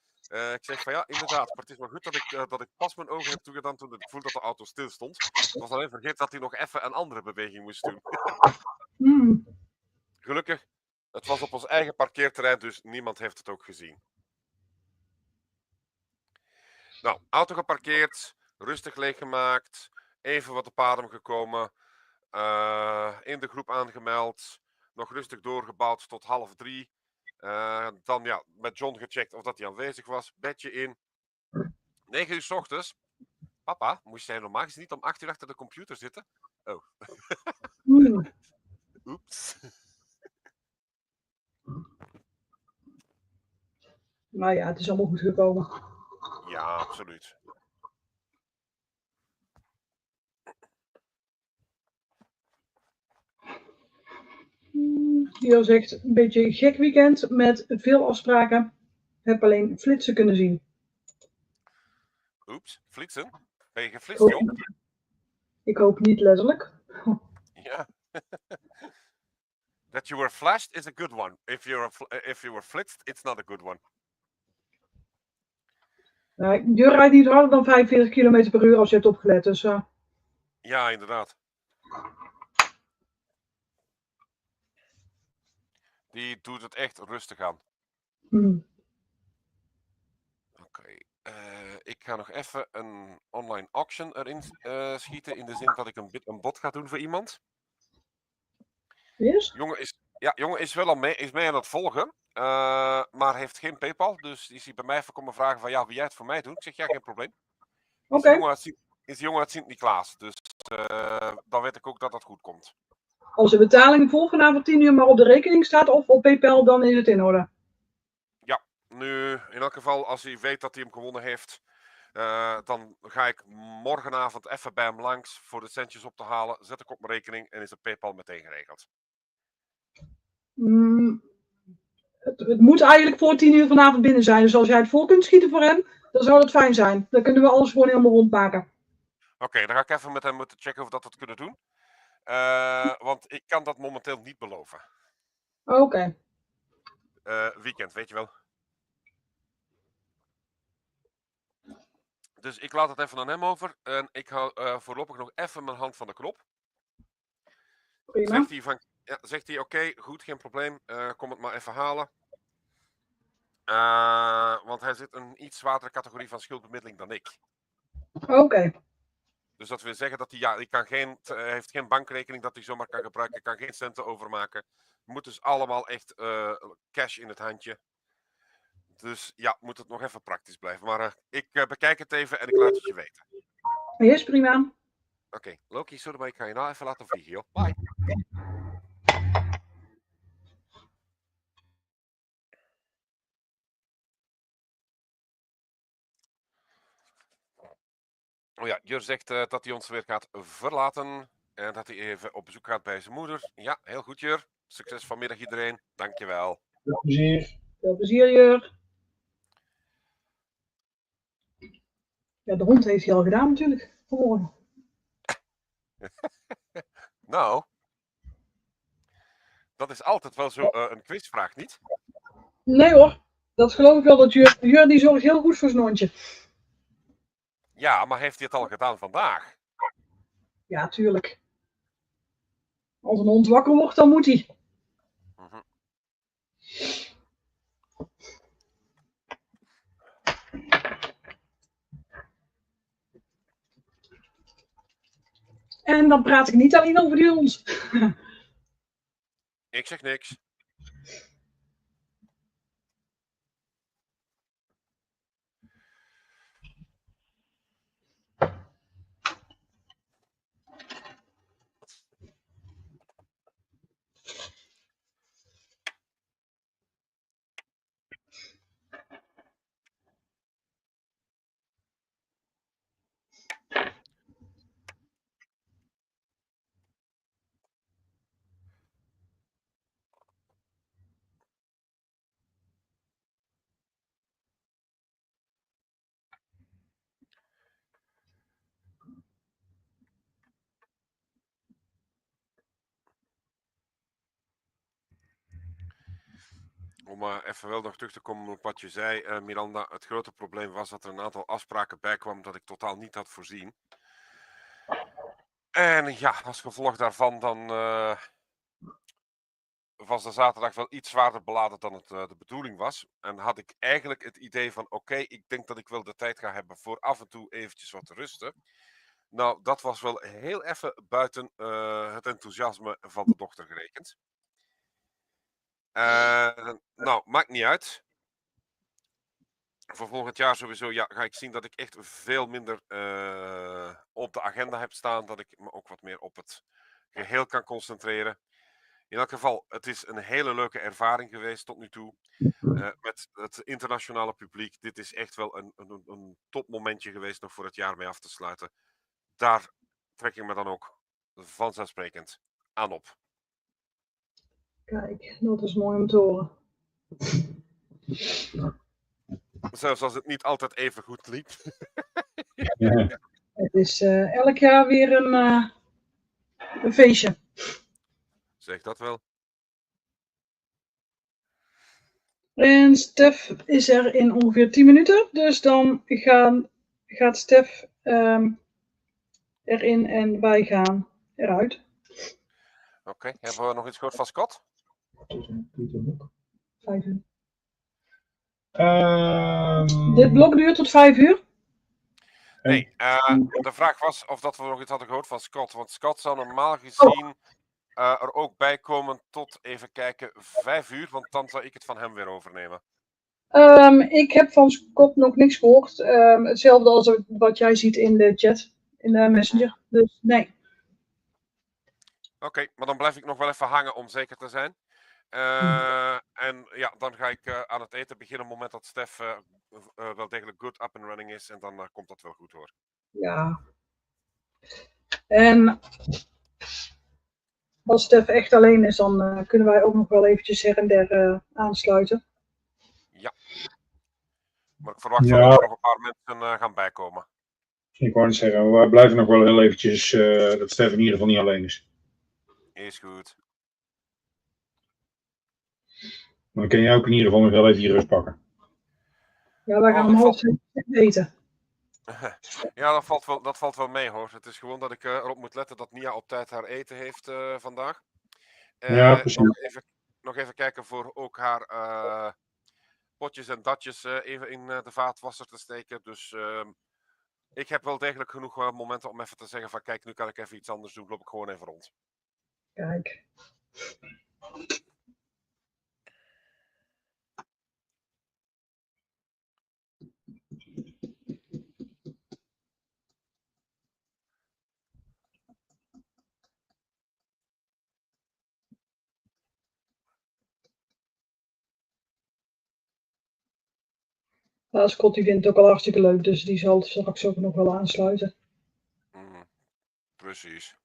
S4: Ik zeg van ja, inderdaad, maar het is maar goed dat ik pas mijn ogen heb toegedaan toen ik voelde dat de auto stil stond. Ik was alleen vergeten dat hij nog even een andere beweging moest doen. Gelukkig, het was op ons eigen parkeerterrein, dus niemand heeft het ook gezien. Nou, auto geparkeerd, rustig leeggemaakt, even wat op adem gekomen, in de groep aangemeld, nog rustig doorgebouwd tot 2:30. Dan ja, met John gecheckt of dat hij aanwezig was, bedje in. 9 uur 's ochtends. Papa, moest jij normaal gezien niet om 8 uur achter de computer zitten? Oh. Oeps.
S1: Nou ja, het is allemaal goed gekomen.
S4: Ja, absoluut.
S1: Hier zegt een beetje een gek weekend met veel afspraken. Heb alleen flitsen kunnen zien.
S4: Oeps, flitsen? Ben je geflitst, John?
S1: Ik hoop niet letterlijk.
S4: Ja. That you were flashed is a good one. If you were flitst, it's not a good one.
S1: Je rijdt niet harder dan 45 km per uur als je hebt opgelet. Dus,
S4: Ja, inderdaad. Die doet het echt rustig aan. Oké. Ik ga nog even een online auction erin schieten. In de zin dat ik een bod ga doen voor iemand.
S1: Yes?
S4: Jongen is wel is mee aan het volgen. Maar heeft geen PayPal. Dus is hij bij mij even komen vragen van ja, wil jij het voor mij doen? Ik zeg ja, geen probleem.
S1: Oké.
S4: Is de jongen uit Sint-Niklaas. Dus dan weet ik ook dat dat goed komt.
S1: Als de betaling voor vanavond 10 uur maar op de rekening staat of op PayPal, dan is het in orde.
S4: Ja, nu in elk geval als hij weet dat hij hem gewonnen heeft, dan ga ik morgenavond even bij hem langs voor de centjes op te halen. Zet ik op mijn rekening en is de PayPal meteen geregeld.
S1: Het moet eigenlijk voor 10 uur vanavond binnen zijn. Dus als jij het vol kunt schieten voor hem, dan zou dat fijn zijn. Dan kunnen we alles gewoon helemaal rondmaken.
S4: Oké, dan ga ik even met hem moeten checken of we dat kunnen doen. Want ik kan dat momenteel niet beloven.
S1: Oké.
S4: Weekend, weet je wel. Dus ik laat het even aan hem over. En ik hou voorlopig nog even mijn hand van de knop.
S1: Prima.
S4: Zegt hij oké, goed, geen probleem. Kom het maar even halen. Want hij zit een iets zwaardere categorie van schuldbemiddeling dan ik.
S1: Oké.
S4: Dus dat wil zeggen dat hij heeft geen bankrekening dat hij zomaar kan gebruiken. Kan geen centen overmaken. Moet dus allemaal echt cash in het handje. Dus ja, moet het nog even praktisch blijven. Maar ik bekijk het even en ik laat het je weten.
S1: Yes, prima.
S4: Oké, Loki, sorry, maar ik ga je nou even laten vliegen, joh. Bye. Oh ja, Jur zegt dat hij ons weer gaat verlaten. En dat hij even op bezoek gaat bij zijn moeder. Ja, heel goed, Jur. Succes vanmiddag iedereen. Dankjewel.
S2: Veel plezier.
S1: Veel plezier, Jur. Ja, de hond heeft hij al gedaan natuurlijk. Vanmorgen.
S4: Nou, dat is altijd wel zo een quizvraag, niet?
S1: Nee hoor, dat geloof ik wel dat Jur die zorgt heel goed voor zijn hondje.
S4: Ja, maar heeft hij het al gedaan vandaag?
S1: Ja, tuurlijk. Als een hond wakker wordt, dan moet hij.
S4: Mhm.
S1: En dan praat ik niet alleen over die hond.
S4: Ik zeg niks. Om even wel nog terug te komen op wat je zei, Miranda. Het grote probleem was dat er een aantal afspraken bij kwamen dat ik totaal niet had voorzien. En ja, als gevolg daarvan dan was de zaterdag wel iets zwaarder beladen dan het de bedoeling was. En had ik eigenlijk het idee van oké, ik denk dat ik wel de tijd ga hebben voor af en toe eventjes wat te rusten. Nou, dat was wel heel even buiten het enthousiasme van de dochter gerekend. Nou, maakt niet uit. Voor volgend jaar sowieso ga ik zien dat ik echt veel minder op de agenda heb staan. Dat ik me ook wat meer op het geheel kan concentreren. In elk geval, het is een hele leuke ervaring geweest tot nu toe. Met het internationale publiek. Dit is echt wel een topmomentje geweest nog voor het jaar mee af te sluiten. Daar trek ik me dan ook vanzelfsprekend aan op.
S1: Kijk, dat is mooi om te horen.
S4: Zelfs als het niet altijd even goed liep.
S2: Ja.
S1: Het is elk jaar weer een feestje.
S4: Zeg dat wel.
S1: En Stef is er in ongeveer 10 minuten. Dus dan gaat Stef erin en wij gaan eruit.
S4: Oké, hebben we nog iets gehoord van Scott?
S1: 5 uur.
S2: Ehm,
S1: Dit blok duurt tot 5 uur.
S4: Nee, de vraag was of dat we nog iets hadden gehoord van Scott. Want Scott zou normaal gezien er ook bij komen tot, even kijken, 5 uur. Want dan zou ik het van hem weer overnemen.
S1: Ik heb van Scott nog niks gehoord. Hetzelfde als wat jij ziet in de chat, in de messenger. Dus nee.
S4: Oké, maar dan blijf ik nog wel even hangen om zeker te zijn. En ja, dan ga ik aan het eten beginnen op het moment dat Stef wel degelijk good up and running is. En dan komt dat wel goed hoor.
S1: Ja. En als Stef echt alleen is, dan kunnen wij ook nog wel eventjes her en der aansluiten.
S4: Ja. Maar ik verwacht wel dat er nog een paar mensen gaan bijkomen.
S2: Ik wou net zeggen, we blijven nog wel heel eventjes dat Stef in ieder geval niet alleen is.
S4: Is goed.
S2: Maar dan kun je ook in ieder geval nog wel even je rust pakken.
S1: Ja, wij gaan om 6:30 eten.
S4: Ja, dat valt wel mee hoor. Het is gewoon dat ik erop moet letten dat Nia op tijd haar eten heeft vandaag.
S2: Ja, precies.
S4: Nog even kijken voor ook haar potjes en datjes even in de vaatwasser te steken. Dus ik heb wel degelijk genoeg momenten om even te zeggen van kijk, nu kan ik even iets anders doen. Loop ik gewoon even rond.
S1: Kijk. Ja, Scott die vindt het ook al hartstikke leuk, dus die zal straks ook nog wel aansluiten.
S4: Precies.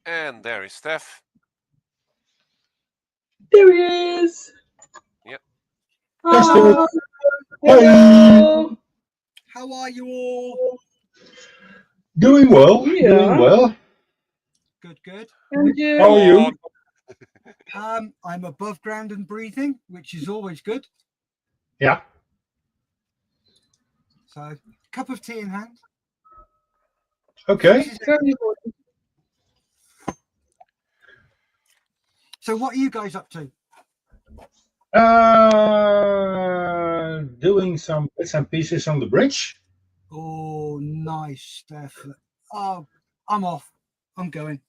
S4: And there is Steph.
S1: There he is!
S4: Yep.
S1: Hello!
S2: Hello!
S8: How are you all?
S2: Doing well.
S1: Yeah.
S2: Doing well.
S8: Good, good.
S1: And you?
S2: How are you?
S8: I'm above ground and breathing, which is always good.
S2: Yeah.
S8: So, cup of tea in hand.
S2: Okay.
S1: Very good.
S8: So, what are you guys up to?
S2: Doing some bits and pieces on the bridge.
S8: Oh, nice, Steph. Oh, I'm off. I'm going.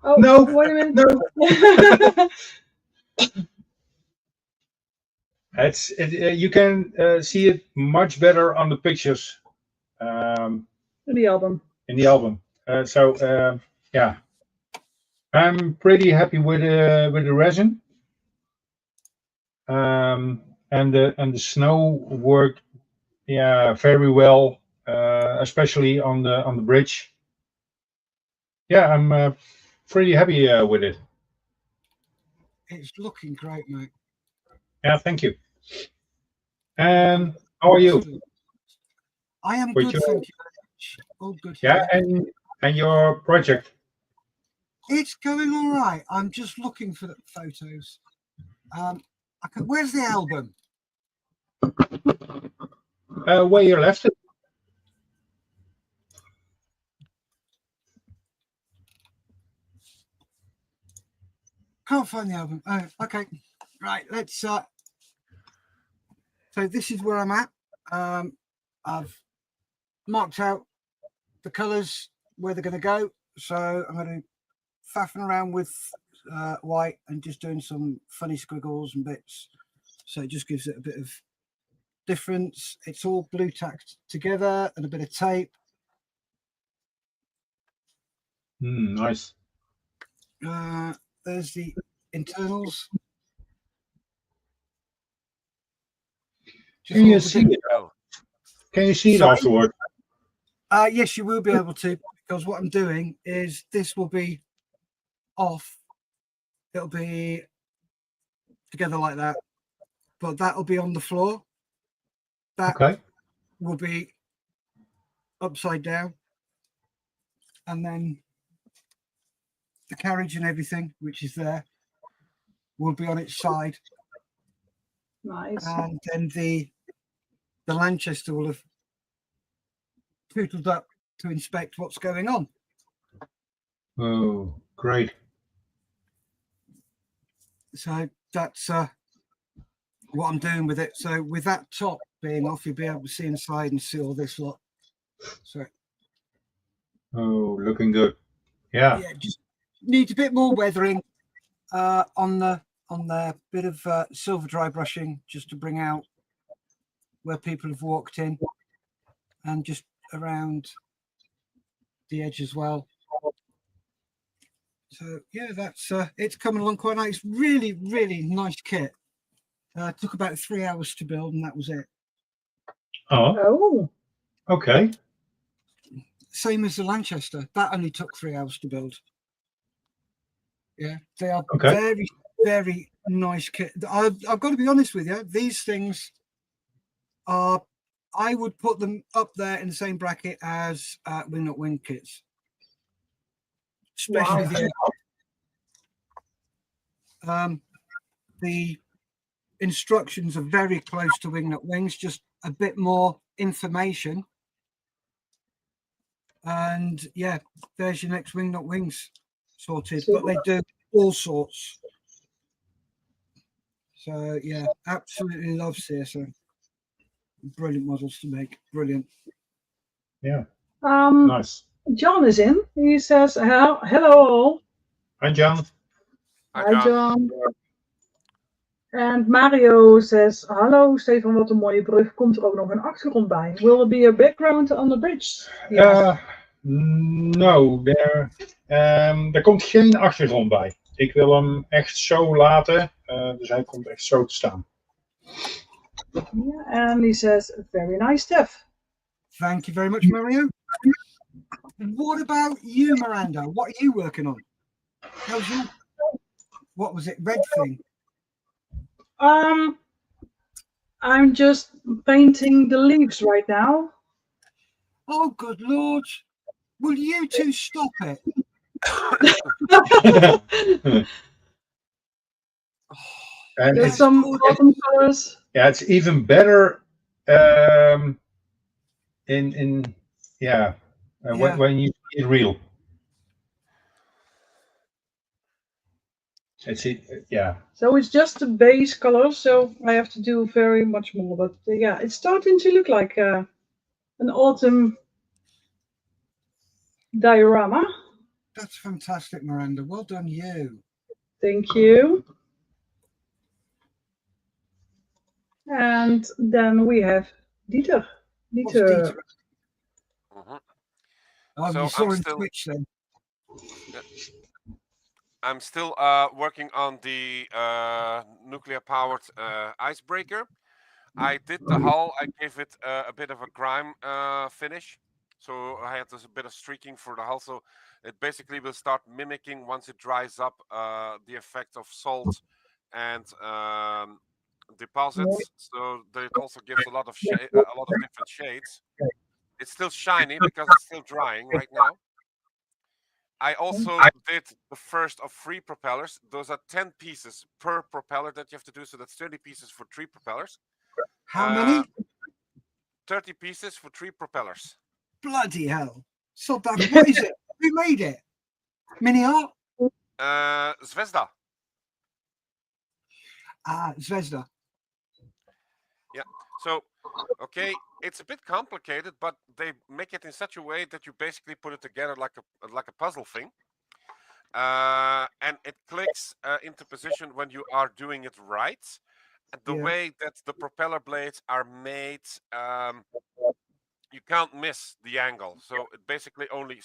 S1: Oh,
S2: No,
S1: wait a minute.
S2: no. You can see it much better on the pictures
S1: In the album.
S2: in the album. Yeah, I'm pretty happy with the resin. And the snow worked, yeah, very well, especially on the bridge. Yeah, I'm pretty happy with it.
S8: It's looking great, mate.
S2: Yeah, thank you. And how are you?
S8: I am
S2: With
S8: good,
S2: your-
S8: thank you. All good
S2: Yeah,
S8: here.
S2: and your project.
S8: It's going all right. I'm just looking for the photos. Where's the album?
S2: Where you left it?
S8: Can't find the album. Oh, okay. Right, let's so this is where I'm at. I've marked out the colours where they're going to go. So I'm going to faffing around with white and just doing some funny squiggles and bits. So it just gives it a bit of difference. It's all blue tacked together and a bit of tape.
S2: Nice.
S8: There's the internals.
S2: Can you see it? Can you see it
S8: Sorry?
S2: afterward?
S8: Yes, you will be able to, because what I'm doing is this will be off. It'll be together like that, but that'll be on the floor. That
S2: Okay.
S8: will be upside down, and then the carriage and everything, which is there, will be on its side.
S1: Nice.
S8: And then the Lanchester will have tootled up to inspect what's going on.
S2: Oh, great.
S8: So that's what I'm doing with it. So with that top being off, you'll be able to see inside and see all this lot. So
S2: looking good. Yeah.
S8: Just needs a bit more weathering on the bit of silver dry brushing, just to bring out where people have walked in, and just around the edge as well. So yeah, that's it's coming along quite nice. Really, really nice kit. Took about 3 hours to build, and that was it.
S2: Oh,
S1: Oh,
S2: okay.
S8: Same as the Lanchester. That only took 3 hours to build. Yeah, they are
S2: Okay.
S8: very, very nice kit. I've got to be honest with you. These things are, I would put them up there in the same bracket as Wing Not Wing kits. Especially the instructions are very close to Wing Not Wings, just a bit more information. And yeah, there's your next Wing Not Wings sorted. But they do all sorts. So yeah, absolutely love CSM. Brilliant models to make. Brilliant.
S2: Yeah.
S1: nice. John is in. He says, hello all.
S2: Hi, John.
S1: Hi, John. En Mario says, hallo Stefan, wat een mooie brug. Komt er ook nog een achtergrond bij? Will there be a background on the bridge? Yes.
S2: No, er komt geen achtergrond bij. Ik wil hem echt zo laten, dus hij komt echt zo te staan.
S1: Yeah, and he says, very nice, Steph.
S8: Thank you very much, Mario. What about you, Miranda? What are you working on? How's your, what was it, red thing?
S1: I'm just painting the leaves right now.
S8: Oh, good Lord. Will you two stop it?
S2: And
S1: There's some autumn colors.
S2: Yeah, it's even better when you see it real. Yeah.
S1: So it's just the base color, so I have to do very much more. But yeah, it's starting to look like an autumn diorama.
S8: That's fantastic, Miranda. Well done, you.
S1: Thank you. And then we have Dieter. Dieter.
S8: Oh,
S4: So
S8: you saw
S4: I'm
S8: him
S4: still,
S8: twitch then.
S4: I'm still working on the nuclear-powered icebreaker. I did the hull. I gave it a bit of a grime finish. So I had this a bit of streaking for the hull. So it basically will start mimicking, once it dries up, the effect of salt and deposits. So that it also gives a lot of different shades. It's still shiny because it's still drying right now. I also did the first of 3 propellers. Those are 10 pieces per propeller that you have to do. So that's 30 pieces for 3 propellers.
S8: How many?
S4: 30 pieces for 3 propellers.
S8: Bloody hell. So that, what is it? Who made it? Mini art?
S4: Zvezda.
S8: Zvezda.
S4: Yeah. So, okay, it's a bit complicated, but they make it in such a way that you basically put it together like a puzzle thing. And it clicks into position when you are doing it right. And the way that the propeller blades are made, you can't miss the angle. So it basically only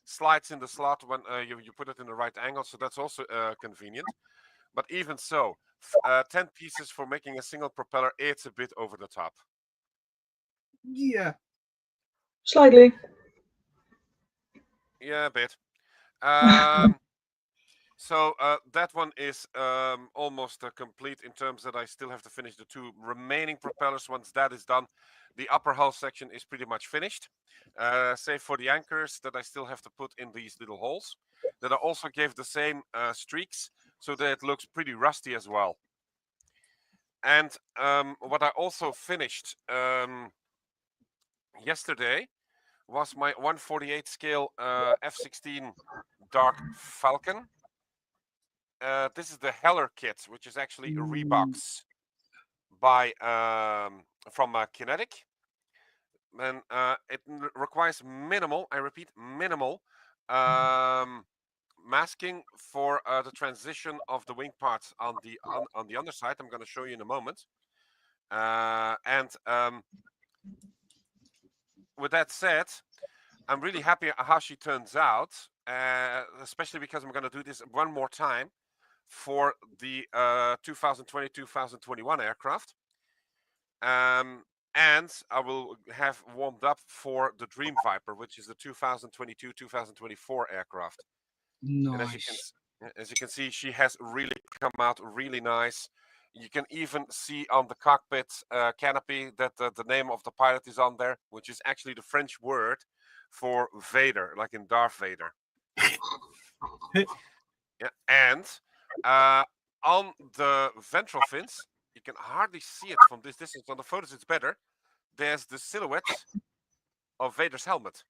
S4: slides in the slot when you put it in the right angle. So that's also convenient. But even so, 10 pieces for making a single propeller, it's a bit over the top.
S8: Yeah.
S1: Slightly.
S4: Yeah, a bit. So that one is almost complete in terms that I still have to finish the 2 remaining propellers. Once that is done, the upper hull section is pretty much finished, save for the anchors that I still have to put in these little holes that I also gave the same streaks so that it looks pretty rusty as well. And what I also finished yesterday was my 1/48 scale F-16 Dark Falcon. This is the Heller kit, which is actually a rebox by from Kinetic, and it requires minimal. I repeat, minimal masking for the transition of the wing parts on the underside. I'm going to show you in a moment. And with that said, I'm really happy how she turns out, especially because I'm going to do this one more time for the 2020-2021 aircraft. And I will have warmed up for the Dream Viper, which is the 2022-2024 aircraft.
S8: Nice.
S4: And as you can see, she has really come out really nice. You can even see on the cockpit canopy that the name of the pilot is on there, which is actually the French word for Vader, like in Darth Vader. Yeah, and on the ventral fins, you can hardly see it from this distance. On the photos, it's better. There's the silhouette of Vader's helmet.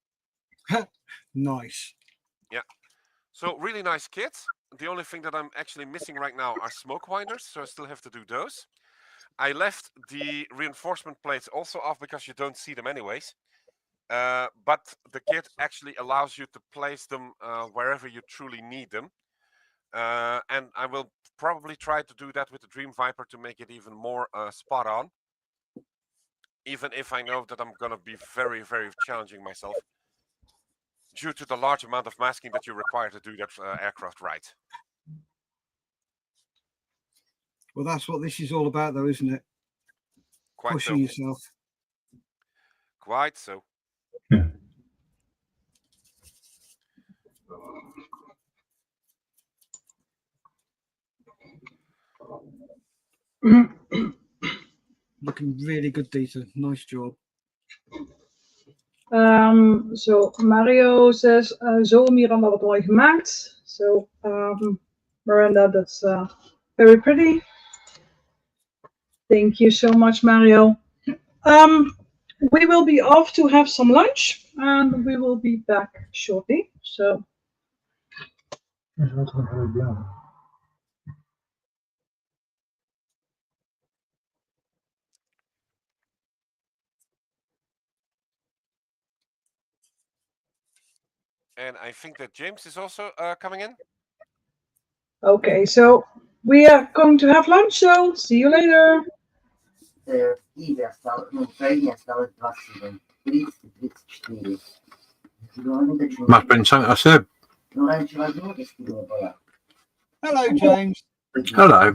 S8: Nice.
S4: Yeah. So really nice kit. The only thing that I'm actually missing right now are smoke winders, so I still have to do those. I left the reinforcement plates also off because you don't see them anyways. But the kit actually allows you to place them wherever you truly need them. And I will probably try to do that with the Dream Viper to make it even more spot on. Even if I know that I'm going to be very, very challenging myself due to the large amount of masking that you require to do that aircraft right.
S8: Well, that's what this is all about, though, isn't it?
S4: Quite
S8: Pushing yourself.
S4: Quite so.
S8: Looking really good, Dieter. Nice job.
S1: So Mario says, zo Miranda, wat mooi gemaakt. So Miranda, that's very pretty. Thank you so much, Mario. We will be off to have some lunch, and we will be back shortly. So.
S4: And I think that James is also coming in.
S1: Okay, so we are going to have lunch, so see you later.
S5: Must have been something I said.
S8: Hello, James.
S5: Hello.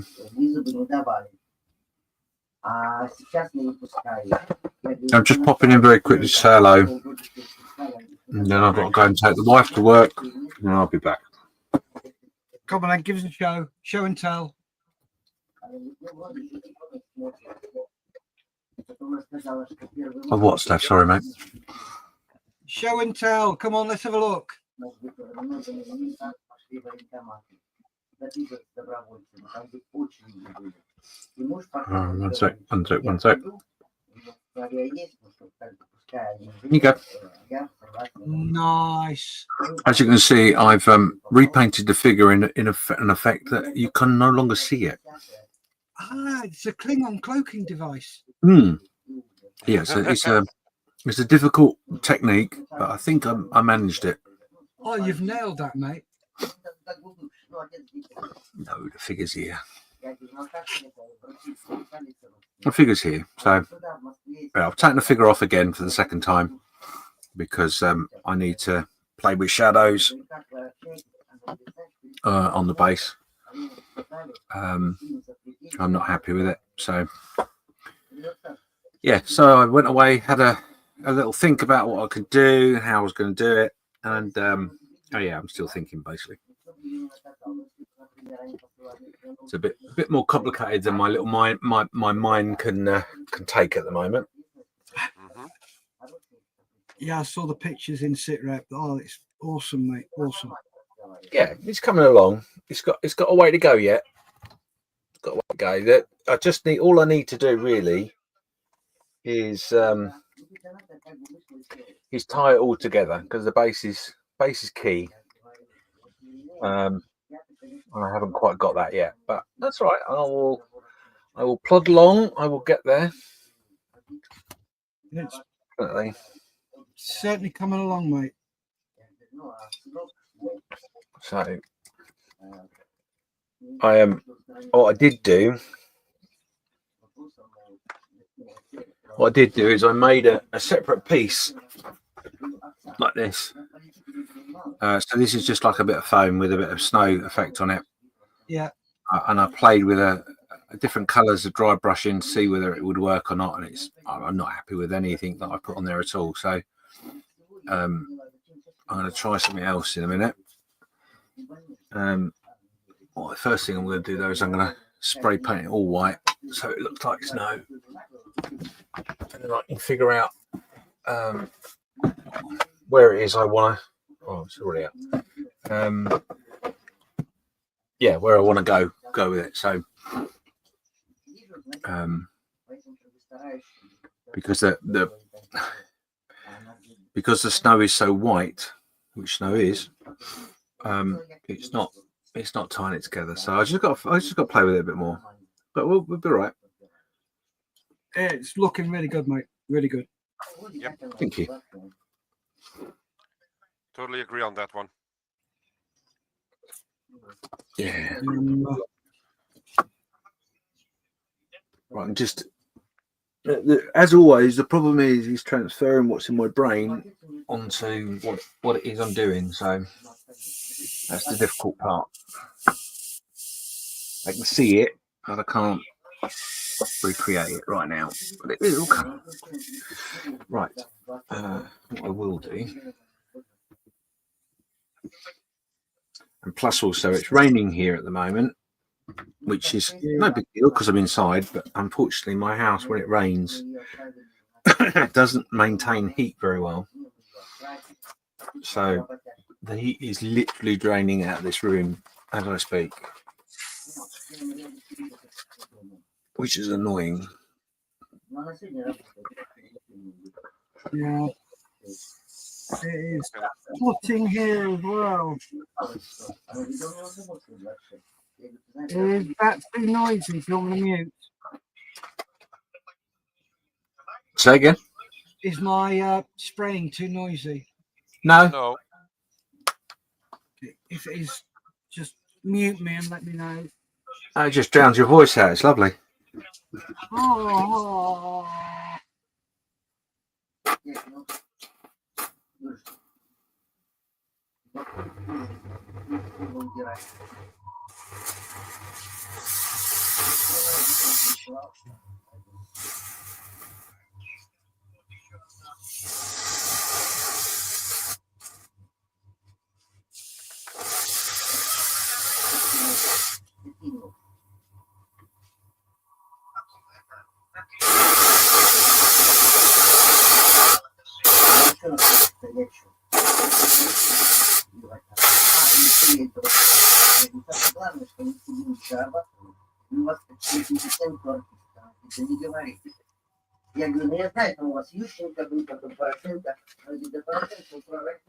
S5: I'm just popping in very quickly to say hello. And then I've got to go and take the wife to work, and I'll be back.
S8: Come on, then, give us a show. Show and tell.
S5: Of what stuff? Sorry, mate.
S8: Show and tell. Come on, let's have a look.
S5: One sec. You go.
S8: Nice.
S5: As you can see, I've repainted the figure in an effect that you can no longer see it.
S8: Ah, it's a Klingon cloaking device.
S5: Yeah, so it's a difficult technique, but I think I managed it.
S8: Oh, you've nailed that, mate.
S5: No, the figure's here. The figure's here. So I've taken the figure off again for the second time because I need to play with shadows on the base. I'm not happy with it. So yeah, so I went away, had a little think about what I could do, how I was going to do it, and oh yeah, I'm still thinking basically. It's a bit more complicated than my little mind my mind can take at the moment.
S8: Yeah, I saw the pictures in SitRep. Oh, it's awesome, mate. Awesome.
S5: Yeah, it's coming along. It's got a way to go yet. It's got a way to go. That I just need. All I need to do really is tie it all together because the base is key. I haven't quite got that yet, but that's right. I will plod along. I will get there.
S8: It's
S5: Definitely.
S8: certainly coming along, mate.
S5: So I am. What I did do is I made a separate piece like this. So this is just like a bit of foam with a bit of snow effect on it.
S8: Yeah.
S5: And I played with a different colours of dry brushing to see whether it would work or not. And I'm not happy with anything that I put on there at all. So I'm going to try something else in a minute. Well, the first thing I'm going to do though is I'm going to spray paint it all white so it looks like snow, and then I can figure out where it is I want to. Oh, it's already up. Yeah, where I want to go with it. So because the snow is so white, which snow is, it's not tying it together. So I just got to play with it a bit more, but we'll be all right.
S8: It's looking really good, mate. Really good.
S4: Yep.
S5: Thank you.
S4: Totally agree on that one.
S5: Yeah. Right, and just as always, the problem is transferring what's in my brain onto what it is I'm doing. So that's the difficult part. I can see it, but I can't recreate it right now. But it will come. Right. What I will do. And plus, also, it's raining here at the moment, which is no big deal because I'm inside. But unfortunately, my house, when it rains, it doesn't maintain heat very well. So the heat is literally draining out of this room as I speak, which is annoying.
S8: Yeah. It is flooding here as well. Is that too noisy? Do you want me to mute?
S5: Say again?
S8: Is my spraying too noisy?
S5: No.
S4: No.
S8: If it is, just mute me and let me know.
S5: It just drowns your voice out. It's lovely.
S8: Oh.
S9: Я говорю, ну я знаю, там у вас Ющенко был, потом Порошенко, но до Порошенко управлять.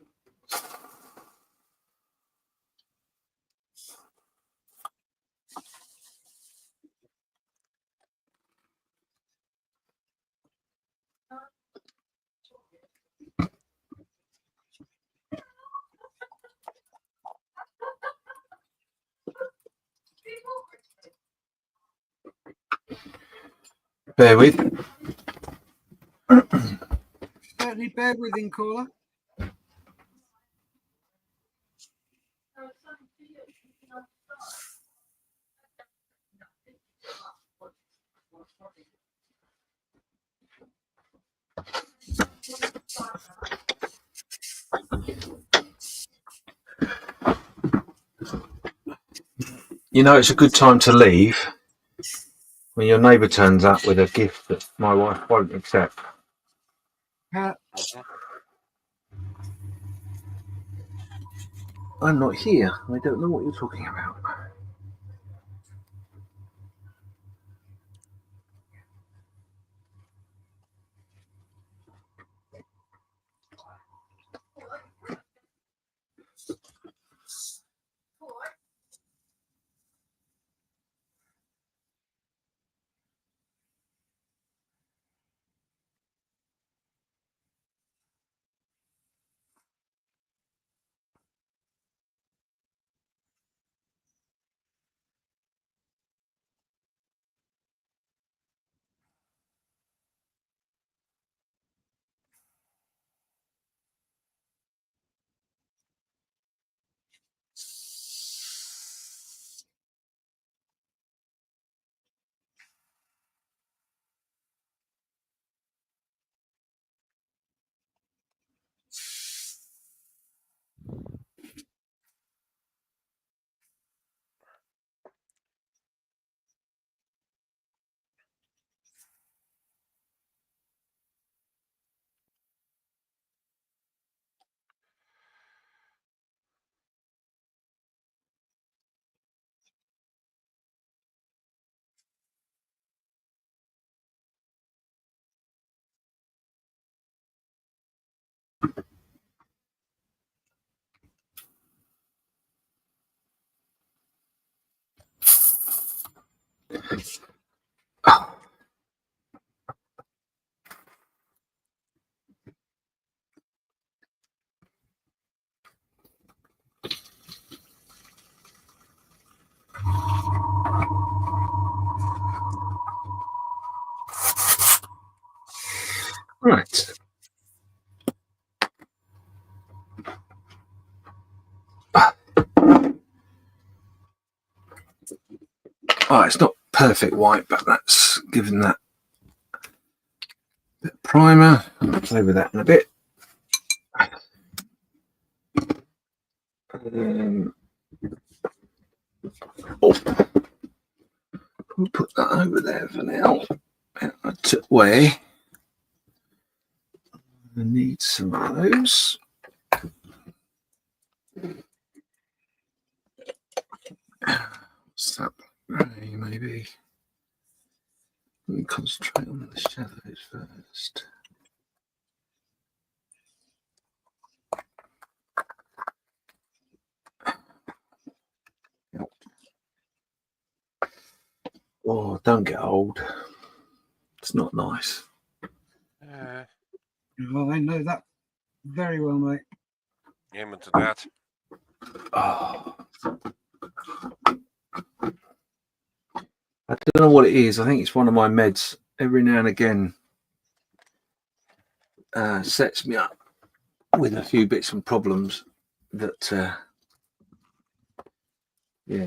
S5: Bear with.
S8: Certainly bear with him, caller.
S5: You know, it's a good time to leave when your neighbour turns up with a gift that my wife won't accept. I'm not here. I don't know what you're talking about. Right. Oh, it's not perfect white, but that's given that bit of primer. I'll play with that in a bit. We'll put that over there for now. I took away. I need some of those. What's that? Maybe. Let me concentrate on the shadows first. Oh, don't get old. It's not nice.
S8: Well, I know that very well, mate.
S4: Amen to that.
S5: Oh. I don't know what it is. I think it's one of my meds. Every now and again, sets me up with a few bits and problems that, yeah.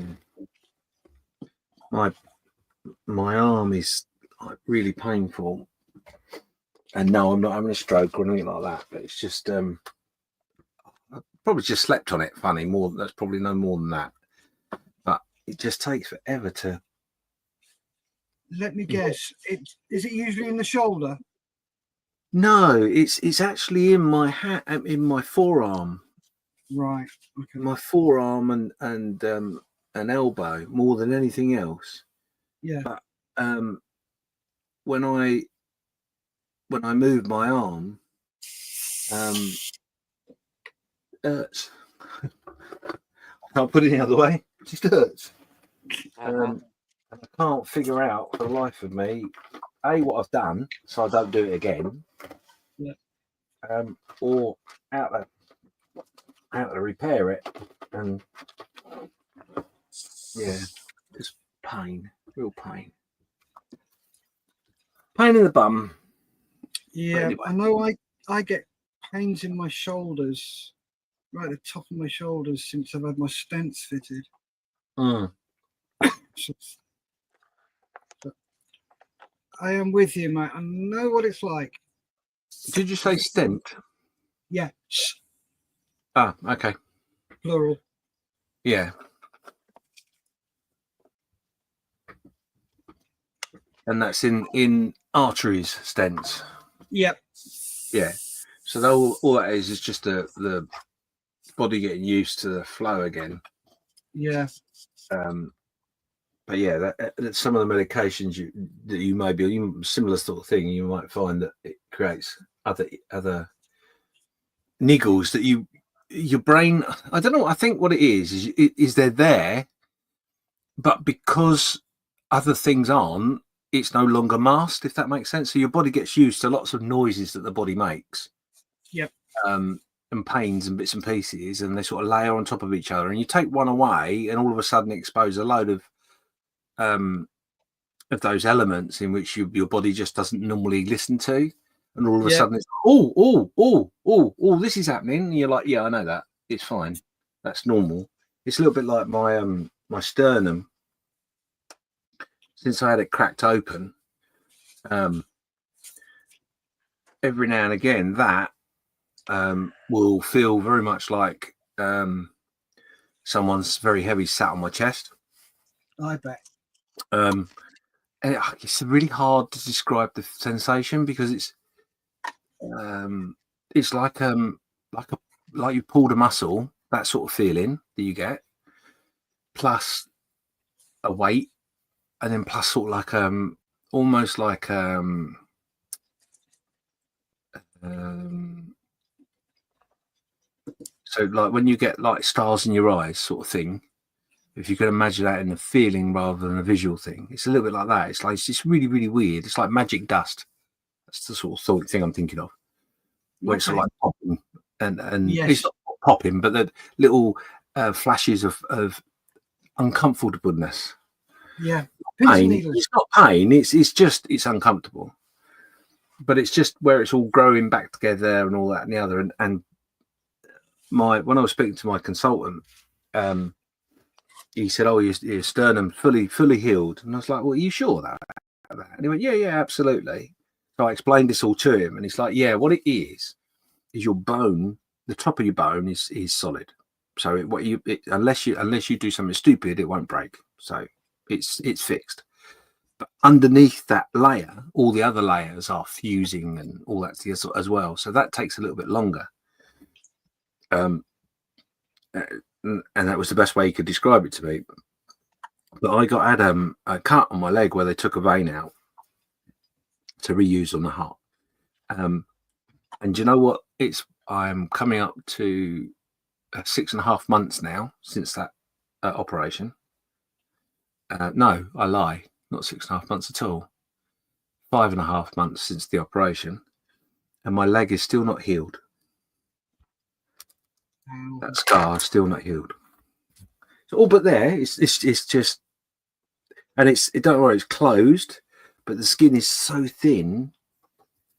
S5: My arm is like really painful, and no, I'm not having a stroke or anything like that. But it's just, I probably just slept on it. Funny, more. That's probably no more than that. But it just takes forever to.
S8: Let me guess. Is it usually in the shoulder?
S5: No, it's actually in my hat, in my forearm.
S8: Right. Okay.
S5: My forearm and an elbow more than anything else.
S8: Yeah.
S5: But when I move my arm, hurts. I can't put it the other way. It just hurts. And I can't figure out for the life of me what I've done, so I don't do it again.
S8: Yeah.
S5: Or how to repair it, and yeah, just pain, real pain in the bum.
S8: Yeah,
S5: anyway.
S8: I know I get pains in my shoulders, right at the top of my shoulders, since I've had my stents fitted. So I am with you, mate. I know what it's like.
S5: Did you say stent?
S8: Yeah.
S5: Ah, okay.
S8: Plural.
S5: Yeah. And that's in arteries, stents.
S8: Yep.
S5: Yeah. So all that is just the body getting used to the flow again.
S8: Yeah.
S5: But yeah, that some of the medications that you may be similar sort of thing, you might find that it creates other niggles that your brain. I don't know. I think what it is they're there, but because other things aren't, it's no longer masked. If that makes sense. So your body gets used to lots of noises that the body makes.
S8: Yep.
S5: And pains and bits and pieces, and they sort of layer on top of each other. And you take one away, and all of a sudden expose a load of those elements in which your body just doesn't normally listen to, and all of a sudden it's this is happening, and you're like, yeah, I know that, it's fine, that's normal. It's a little bit like my my sternum. Since I had it cracked open, every now and again that will feel very much like someone's very heavy sat on my chest.
S8: I bet.
S5: And it's really hard to describe the sensation, because it's like you pulled a muscle, that sort of feeling that you get, plus a weight, and then plus sort of like almost like so like when you get like stars in your eyes sort of thing. If you could imagine that in a feeling rather than a visual thing, it's a little bit like that. It's like it's just really, really weird. It's like magic dust. That's the sort of thing I'm thinking of, where it's sort of like popping and
S8: Yes.
S5: it's not popping, but the little flashes of uncomfortableness.
S8: Yeah. Pins and
S5: Pain.
S8: needles.
S5: It's not pain. It's uncomfortable, but it's just where it's all growing back together and all that and the other. And when I was speaking to my consultant, he said, "Oh, your sternum fully healed," and I was like, "Well, are you sure that?" And he went, "Yeah, absolutely." So I explained this all to him, and he's like, "Yeah, what it is your bone, the top of your bone is solid. So unless you do something stupid, it won't break. So it's fixed. But underneath that layer, all the other layers are fusing and all that as well. So that takes a little bit longer." And that was the best way he could describe it to me. But I had a cut on my leg where they took a vein out to reuse on the heart. And you know what? I'm coming up to 6.5 months now since that operation. No, I lie. Not 6.5 months at all. 5.5 months since the operation, and my leg is still not healed. That scar is still not healed. So all but there, it's just, and don't worry, it's closed, but the skin is so thin.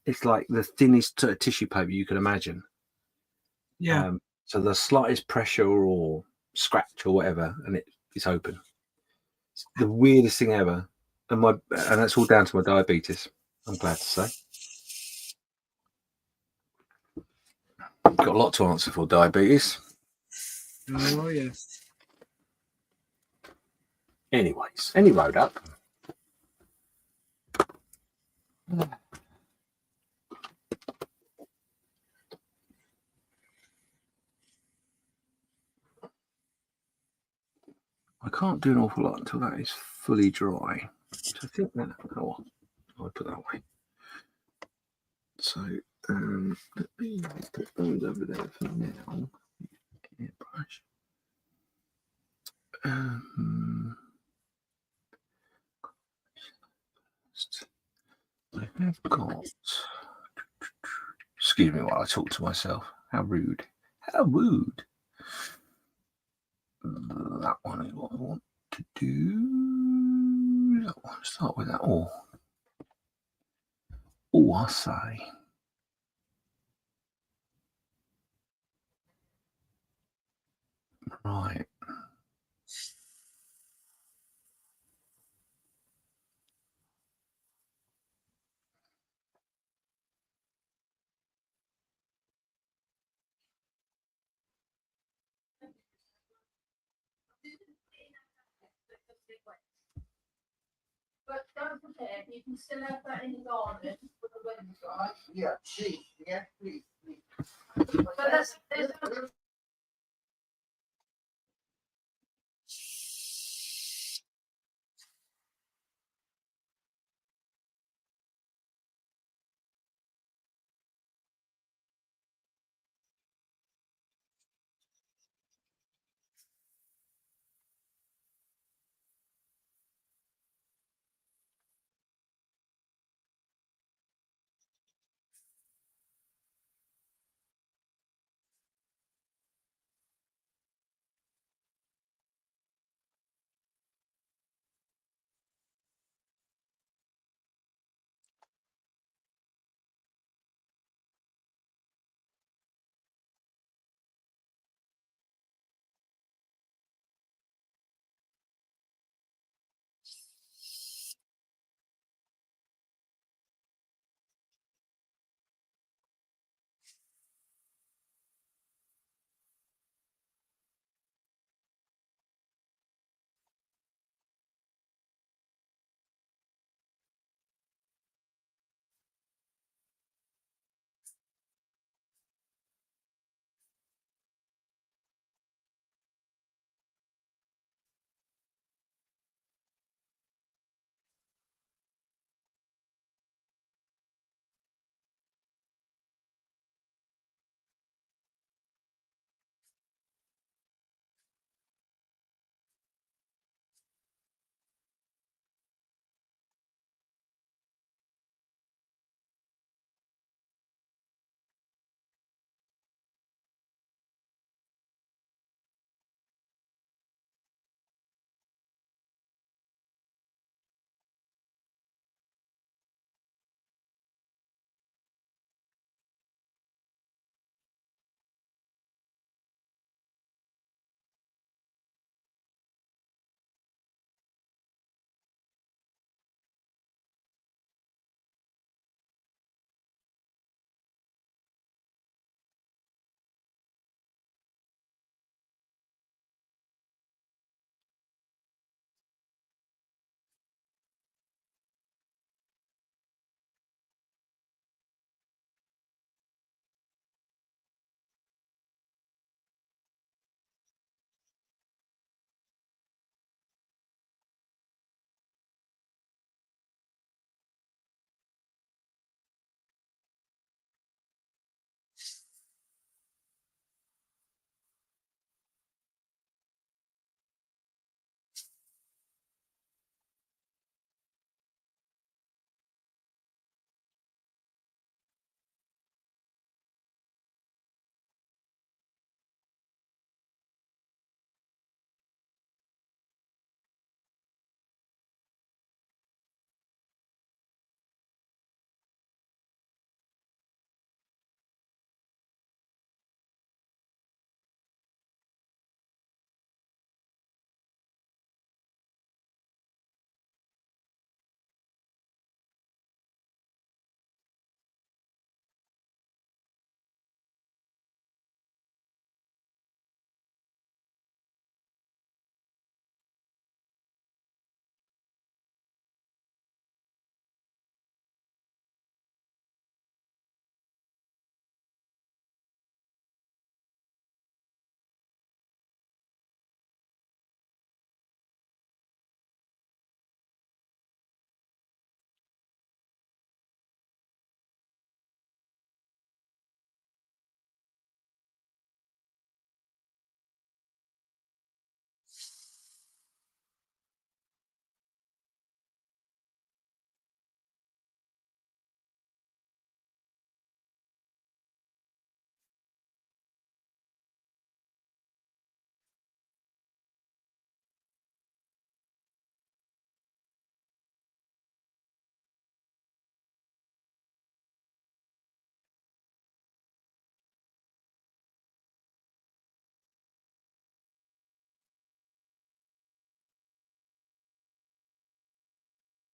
S5: It's like the thinnest tissue paper you can imagine.
S8: Yeah.
S5: So the slightest pressure or scratch or whatever, and it's open. It's the weirdest thing ever, and that's all down to my diabetes. I'm glad to say. Got a lot to answer for diabetes.
S8: Oh yeah.
S5: Anyways, any road up. I can't do an awful lot until that is fully dry. So I think that I'll put that away. So let me put those over there for now. Brush. I have got. Excuse me while I talk to myself. How rude. How rude. That one is what I want to do. That one. Start with that. Oh, I say. Right.
S9: But don't forget, you can still have that in the garden for the wind, right? Yeah, please. Yeah, please. But there's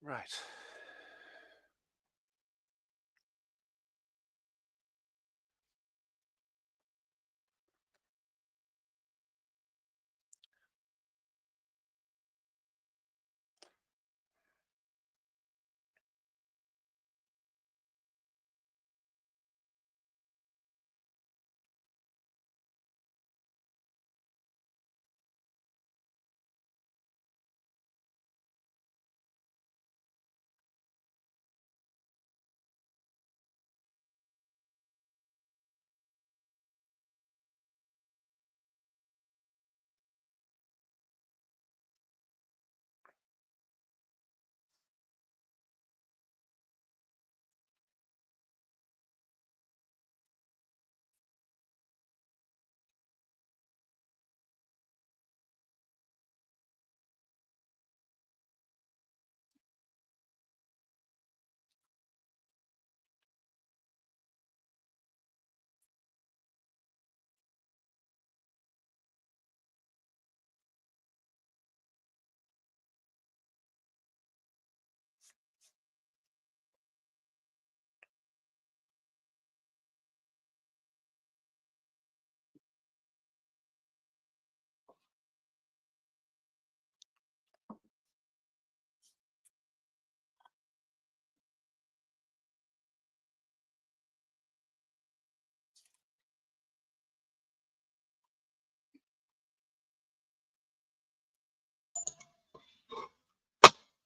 S4: Right.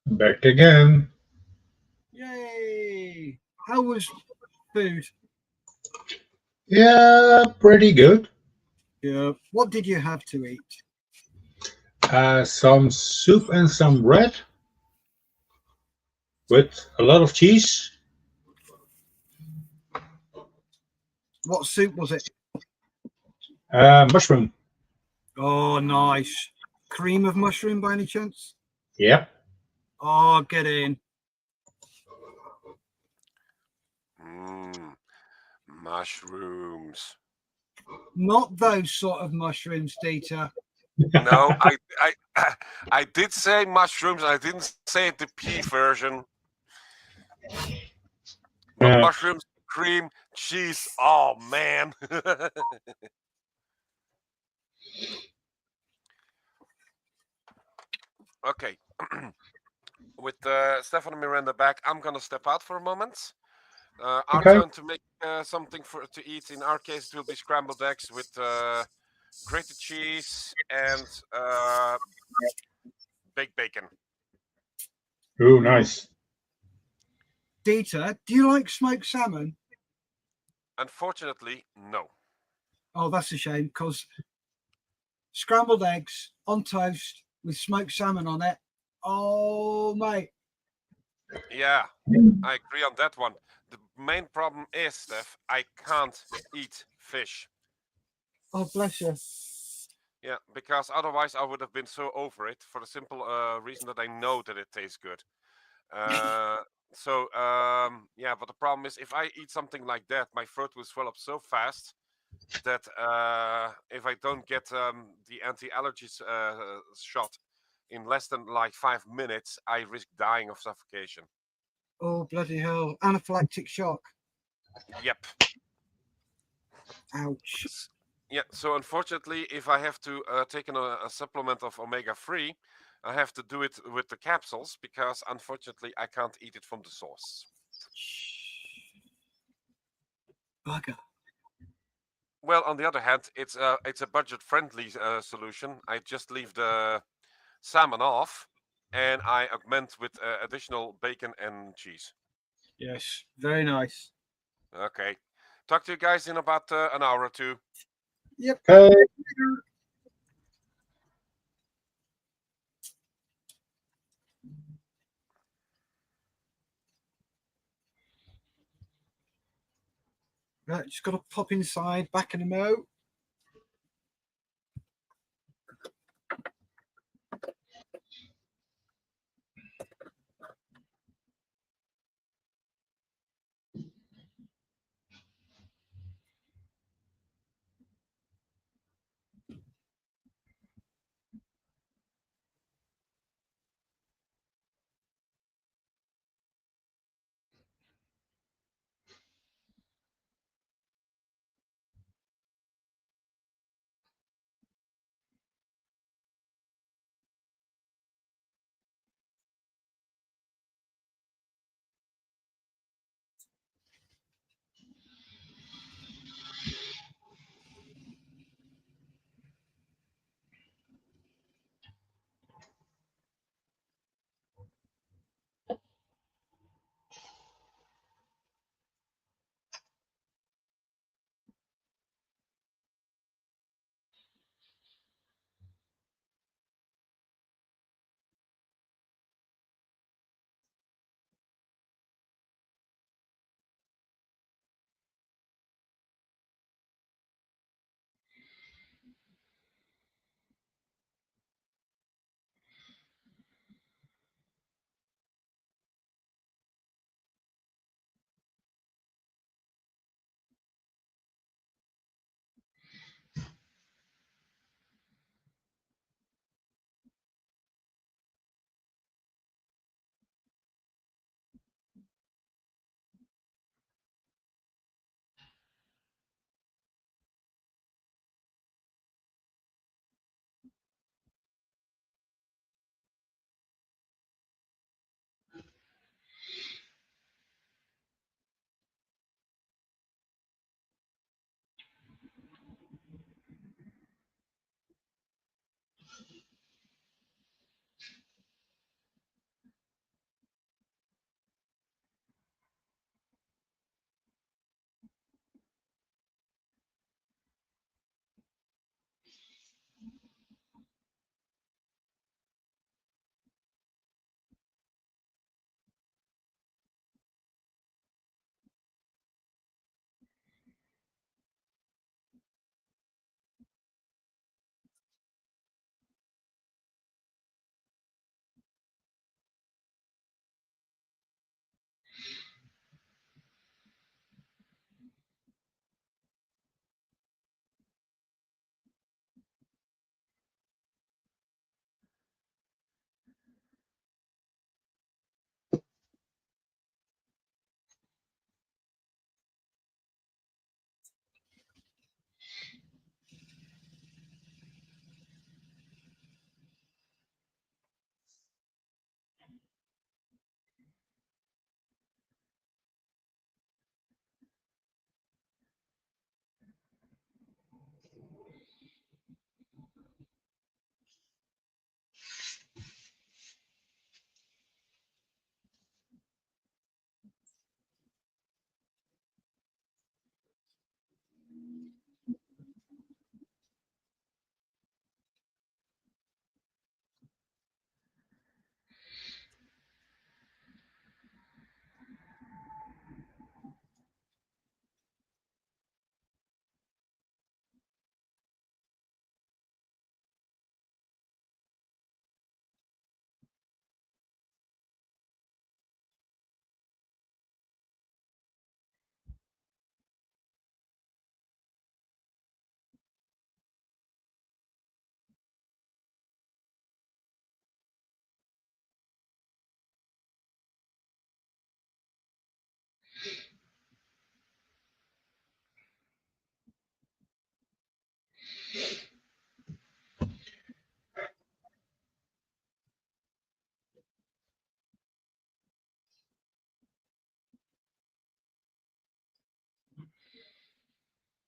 S2: Back again.
S8: Yay! How was food?
S2: Yeah, pretty good.
S8: Yeah. What did you have to eat?
S2: Some soup and some bread with a lot of cheese.
S8: What soup was it?
S2: Mushroom.
S8: Oh, nice. Cream of mushroom by any chance?
S2: Yep.
S8: Oh, get in.
S4: Mushrooms.
S8: Not those sort of mushrooms, Dieter.
S4: No, I did say mushrooms. I didn't say the pea version. But mushrooms, cream, cheese. Oh man. Okay. With Stefan and Miranda back, I'm gonna step out for a moment. Our
S2: Okay.
S4: turn to make something to eat. In our case, it will be scrambled eggs with grated cheese and baked bacon.
S2: Oh, nice.
S8: Dieter, do you like smoked salmon?
S4: Unfortunately, no.
S8: Oh, that's a shame because scrambled eggs on toast with smoked salmon on it. Oh, mate.
S4: Yeah, I agree on that one. The main problem is, Steph, I can't eat fish.
S8: Oh, bless you.
S4: Yeah, because otherwise I would have been so over it for the simple reason that I know that it tastes good. Yeah, but the problem is if I eat something like that, my throat will swell up so fast that if I don't get the anti-allergies shot in less than like 5 minutes, I risk dying of suffocation.
S8: Oh, bloody hell. Anaphylactic shock.
S4: Yep.
S8: Ouch.
S4: Yeah, so unfortunately, if I have to take a supplement of omega-3, I have to do it with the capsules because unfortunately I can't eat it from the source.
S8: Bugger.
S4: Well, on the other hand, it's a budget-friendly solution. I just leave the salmon off, and I augment with additional bacon and cheese.
S8: Yes, very nice.
S4: Okay. Talk to you guys in about an hour or two.
S8: Yep.
S2: Okay.
S8: Right, just got to pop inside, back in a mo.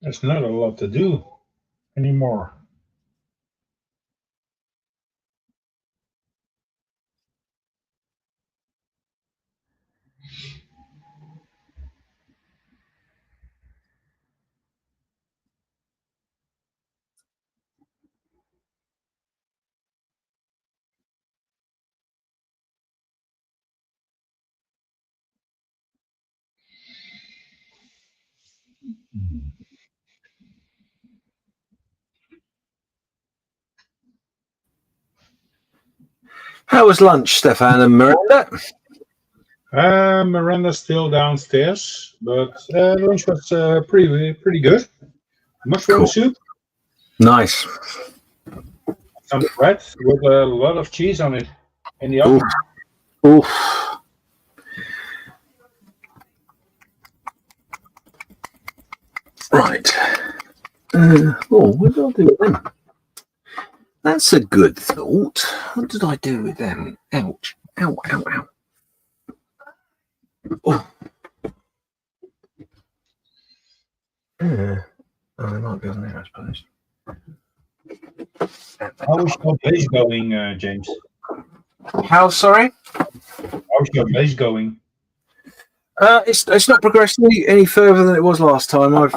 S2: There's not a lot to do anymore.
S5: How was lunch, Stefan and Miranda?
S2: Miranda's still downstairs, but lunch was pretty good. Mushroom
S5: Cool.
S2: soup,
S5: Nice.
S2: some bread with a lot of cheese on it in the oven.
S5: Oof. Right. What did I do with them? That's a good thought. What did I do with them? Ouch. Ow, ow, ow. Oh. They might be on there, I suppose.
S2: How is your base going, James?
S5: How, sorry?
S2: How's your base going?
S5: It's not progressed any further than it was last time.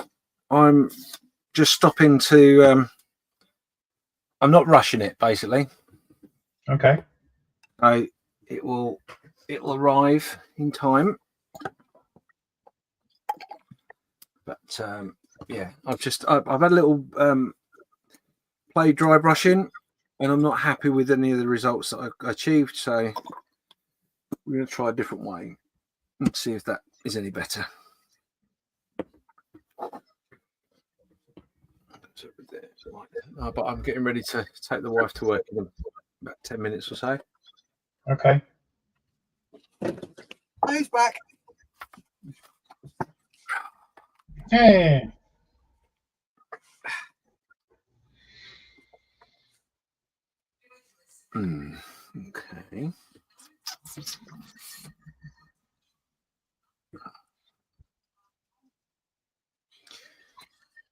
S5: I'm just stopping to. I'm not rushing it, basically.
S2: Okay.
S5: It'll arrive in time. But yeah, I've had a little play dry brushing, and I'm not happy with any of the results that I achieved. So we're going to try a different way and see if that is any better. But I'm getting ready to take the wife to work in about 10 minutes or so.
S2: Okay.
S8: Who's back?
S2: Hey.
S5: Okay.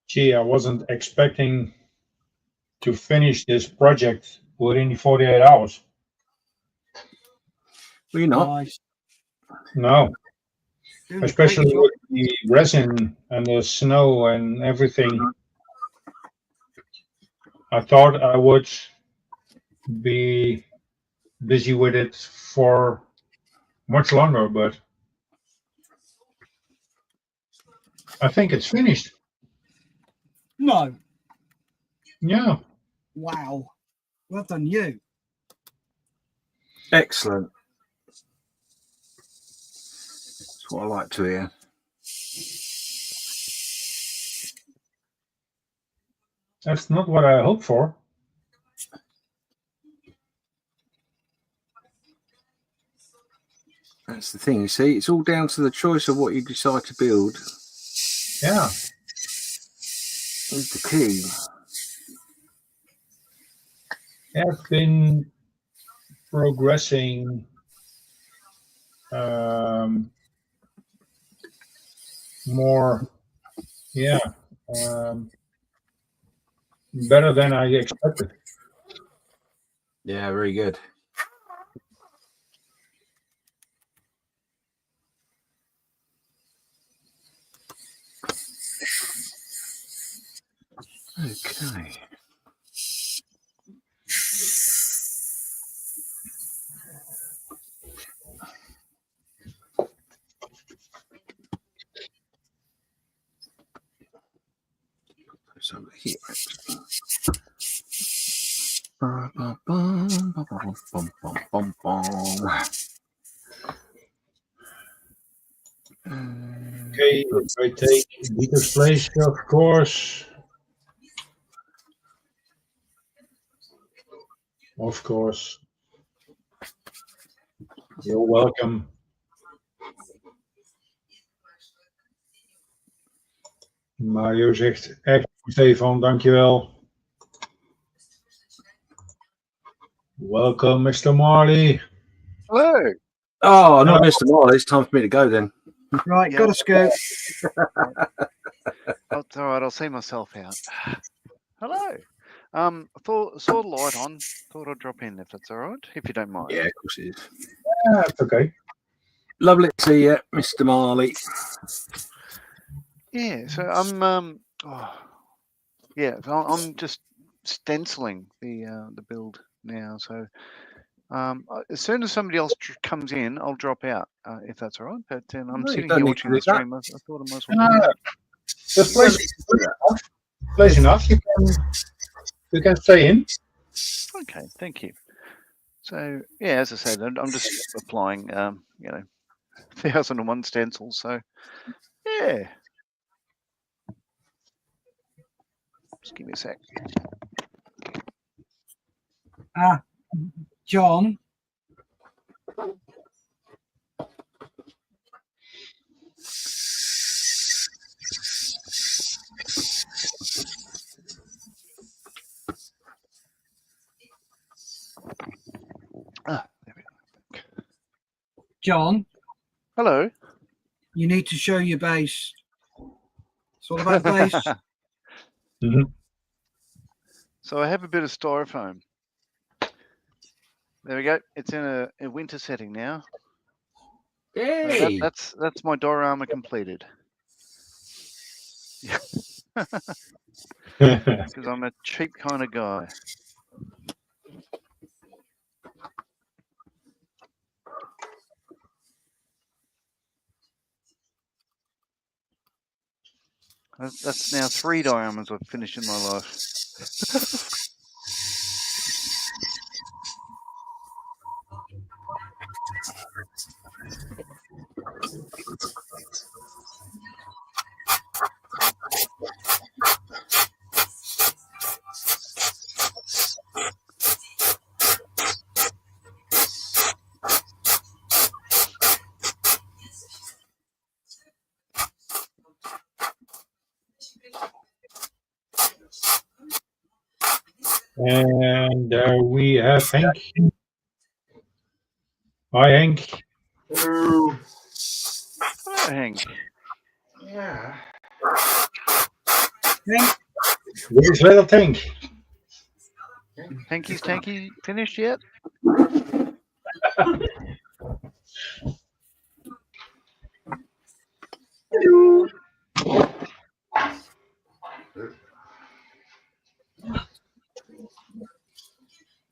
S2: Gee, I wasn't expecting to finish this project within 48 hours.
S5: Well, you're not.
S8: Nice.
S2: No.
S8: Doing a great
S2: Especially
S8: job.
S2: with the resin and the snow and everything. I thought I would be busy with it for much longer, but I think it's finished.
S8: No.
S2: Yeah.
S8: Wow. Well done, you.
S5: Excellent. That's what I like to hear.
S2: That's not what I hoped for.
S5: That's the thing, you see. It's all down to the choice of what you decide to build.
S2: Yeah.
S5: That's the key.
S2: I've been progressing more, better than I expected.
S5: Yeah, very good. Okay. So here.
S2: Okay, if I take Dieter's place, of course. Of course. You're welcome. Mario zegt echt, Stefan, dankjewel. Welcome, Mr. Marley.
S10: Hello.
S5: Oh, not Mr. Marley. It's time for me to go then.
S8: Right, got to scoot.
S10: Oh, it's all right. I'll see myself out. Hello. I saw the light on. Thought I'd drop in if that's all right, if you don't mind.
S5: Yeah, of course it is.
S2: Yeah, it's okay.
S5: Lovely to see you, Mr. Marley.
S10: Yeah. So I'm so I'm just stenciling the build now. So as soon as somebody else comes in, I'll drop out if that's all right. But I'm
S5: No, you
S10: sitting
S5: don't
S10: here
S5: need
S10: watching
S5: to
S10: the
S5: do that.
S10: stream. I thought I might as well.
S2: Just place enough. You can stay in.
S10: Okay, thank you. So yeah, as I said, I'm just applying 1001 stencils. So yeah, just give me a sec.
S8: John.
S10: There we go.
S8: John.
S10: Hello.
S8: You need to show your base. It's all about the base.
S2: Mm-hmm.
S10: So I have a bit of styrofoam. There we go. It's in a winter setting now.
S5: Hey.
S10: So that's my diorama completed. Because I'm a cheap kind of guy. That's now 3 dioramas I've finished in my life.
S2: And there we have Henk. Hi, Henk.
S6: Hello.
S10: Hello, Hank.
S6: Yeah.
S2: Where's little Tank?
S10: Hanky's Tanky finished yet?
S1: Hello.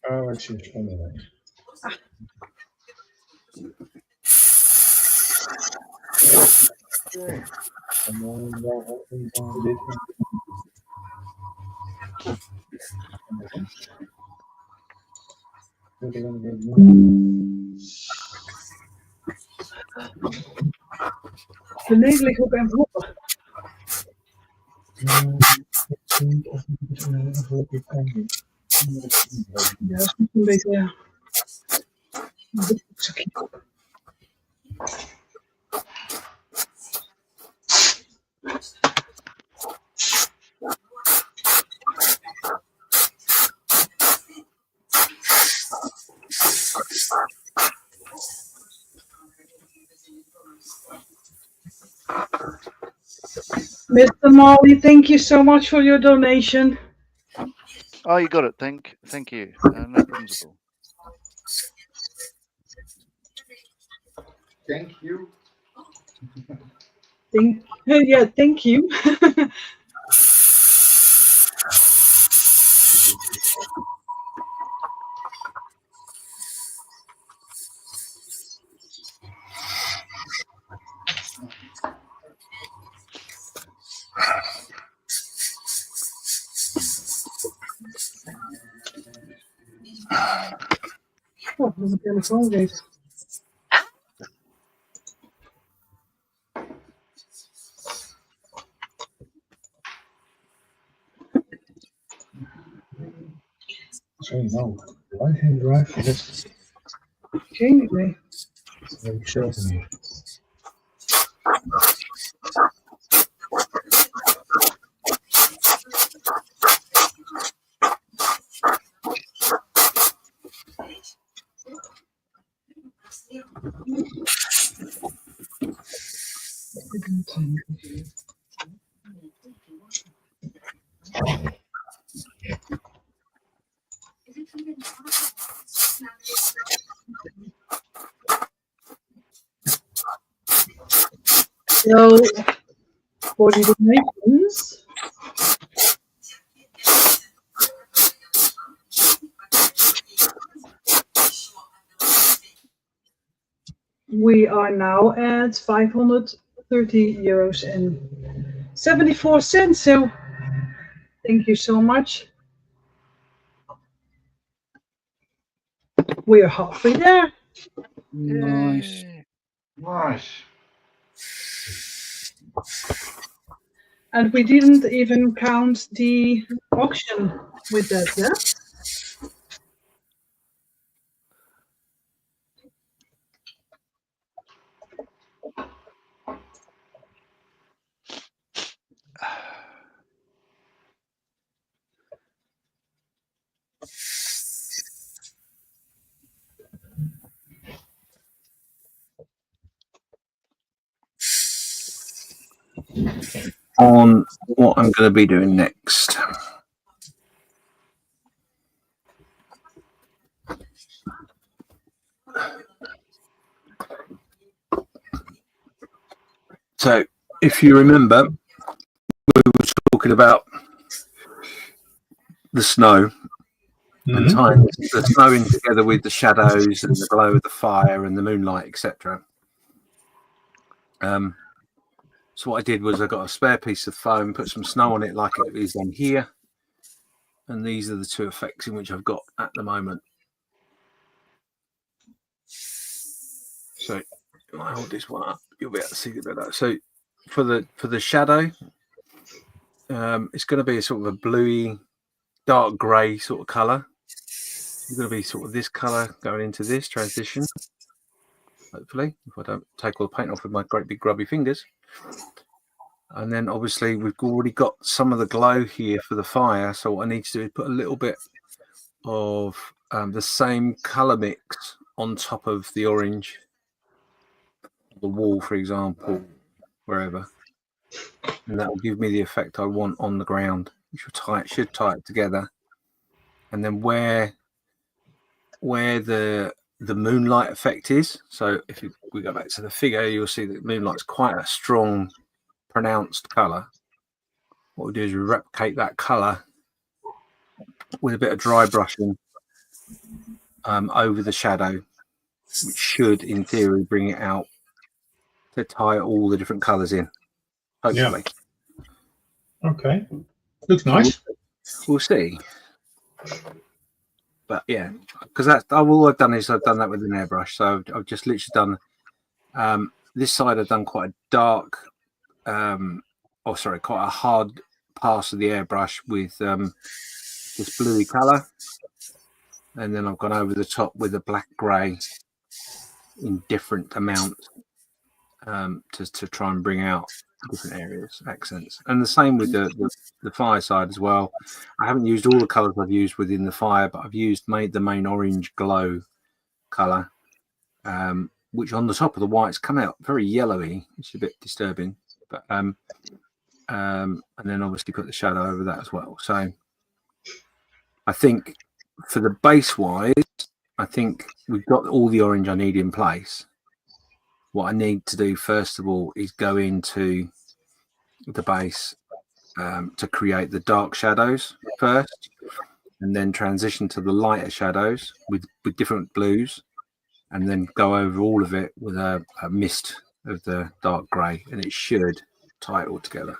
S2: Oh, it seems funny.
S1: Beneden ligt ook enveloppen. Ja, dat is een beetje, ja. Een zakje. Mr. Marley, thank you so much for your donation.
S10: Oh, you got it. Thank you. No problems at all.
S6: Thank you.
S1: Thank you. Oh, dat is een telefoon deze.
S2: So no, right-hand drive for this.
S1: Geen idee.
S2: Weet ik zelf niet.
S1: So for the donations, we are now at €530.74. So thank you so much. We're halfway there.
S8: Nice.
S10: Yay.
S6: Nice.
S1: And we didn't even count the auction with that, yeah?
S5: On what I'm going to be doing next. So, if you remember, we were talking about the snow and tying the snow in together with the shadows and the glow of the fire and the moonlight, etc. So what I did was I got a spare piece of foam, put some snow on it like it is on here, and these are the two effects in which I've got at the moment. So if I hold this one up, you'll be able to see it better. So for the shadow, it's going to be a sort of a bluey, dark grey sort of colour. It's going to be sort of this colour going into this transition. Hopefully, if I don't take all the paint off with my great big grubby fingers. And then obviously we've already got some of the glow here for the fire. So what I need to do is put a little bit of the same colour mix on top of the orange, the wall, for example, wherever. And that will give me the effect I want on the ground, which will should tie it together. And then where the moonlight effect is. So if we go back to the figure, you'll see that moonlight's quite a strong, pronounced colour. What we do is we replicate that colour with a bit of dry brushing over the shadow, which should, in theory, bring it out to tie all the different colours in. Hopefully.
S2: Yeah. Okay. Looks nice.
S5: We'll see. But yeah, because that's all I've done is I've done that with an airbrush. So I've just literally done this side. I've done quite a dark, quite a hard pass of the airbrush with this bluey colour, and then I've gone over the top with a black grey in different amounts to try and bring out different areas, accents. And the same with the fire side as well. I haven't used all the colours I've used within the fire, but I've made the main orange glow colour, which on the top of the white's come out very yellowy, which is a bit disturbing. But and then obviously put the shadow over that as well. So I think for the base wise, I think we've got all the orange I need in place. What I need to do first of all is go into the base to create the dark shadows first, and then transition to the lighter shadows with different blues, and then go over all of it with a mist of the dark grey, and it should tie it all together,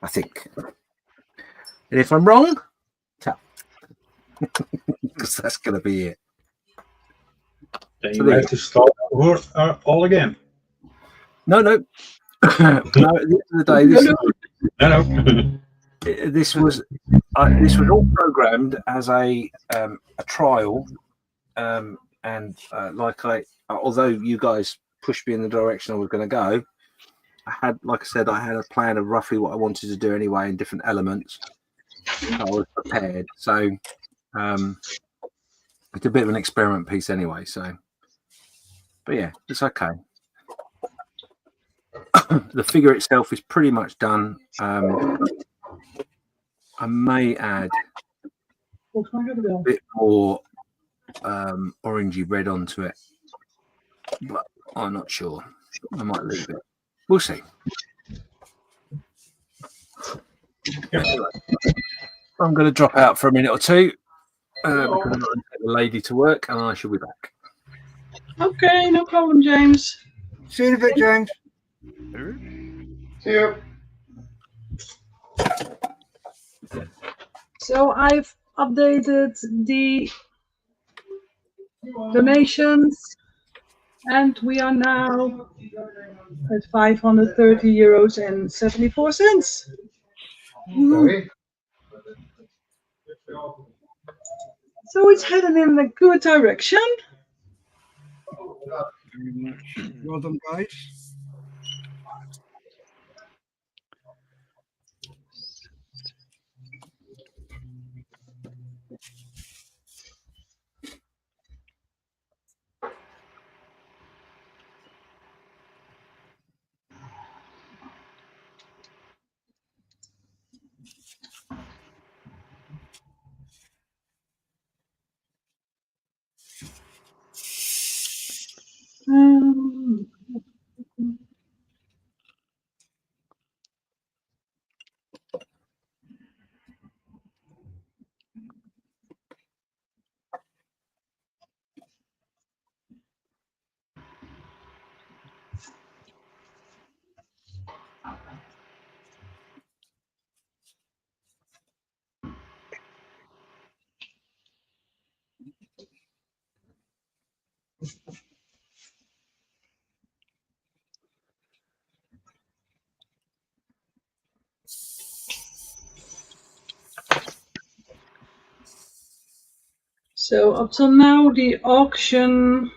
S5: I think. And if I'm wrong, tell, because that's going to be it.
S2: Then you have to start over all again.
S5: No. No, at the end of the day, this was all programmed as a trial, and although you guys pushed me in the direction I was going to go, I had a plan of roughly what I wanted to do anyway in different elements. I was prepared, so it's a bit of an experiment piece anyway. So, but yeah, it's okay. The figure itself is pretty much done. I may add a bit more orangey red onto it, but I'm not sure. I might leave it. We'll see. Anyway, I'm going to drop out for a minute or two because I'm going to take the lady to work, and I shall be back.
S1: Okay, no problem, James.
S8: See you in a bit, James.
S6: See you.
S1: So I've updated the donations, and we are now at €530.74.
S6: Okay.
S1: So it's headed in a good direction.
S8: Very much. Well done, guys.
S1: So up till now, the auction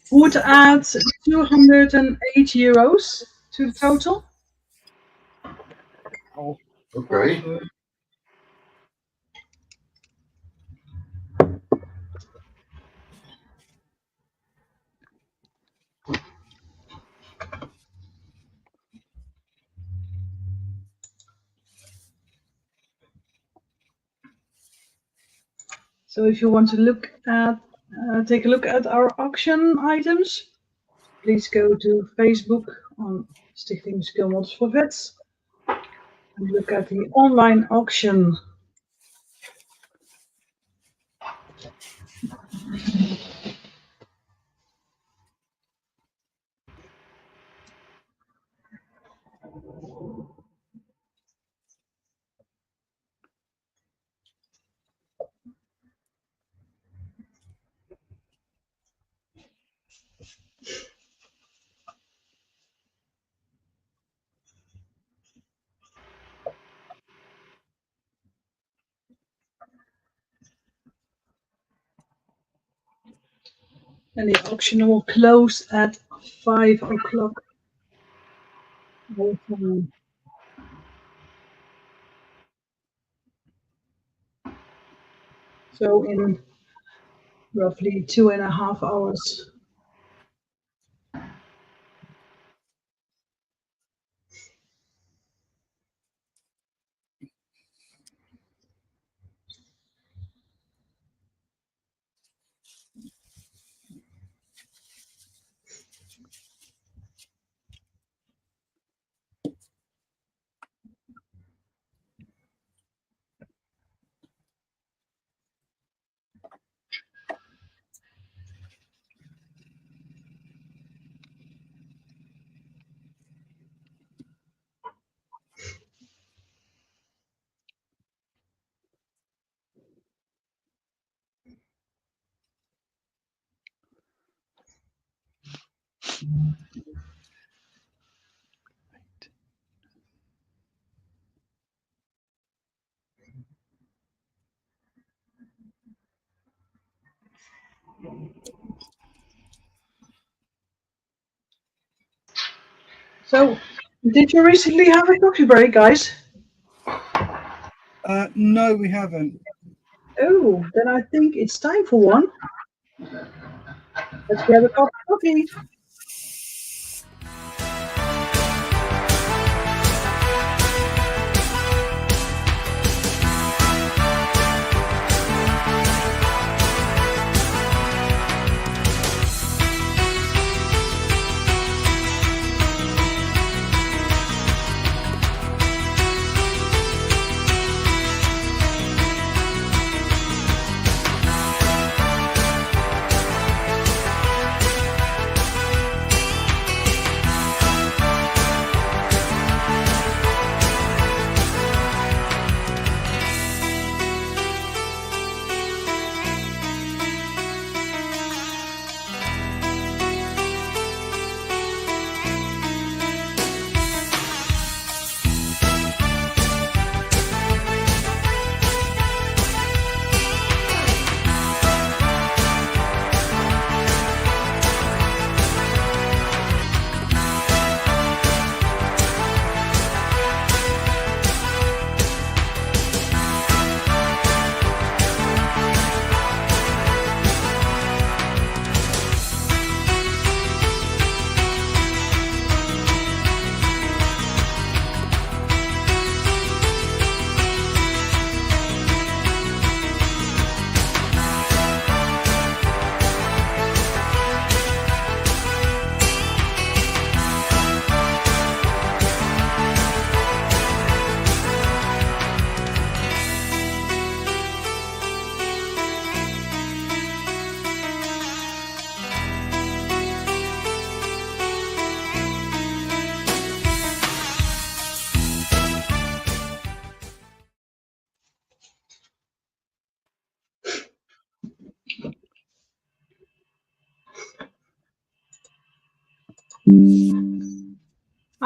S1: would add €208 to the total.
S6: Okay.
S1: So if you want to look at, take a look at our auction items, please go to Facebook on Stichting Skill Models for Vets and look at the online auction. And the auction will close at 5 o'clock. So in roughly 2.5 hours. So, did you recently have a coffee break, guys?
S8: No, we haven't.
S1: Oh, then I think it's time for one. Let's grab a cup of coffee.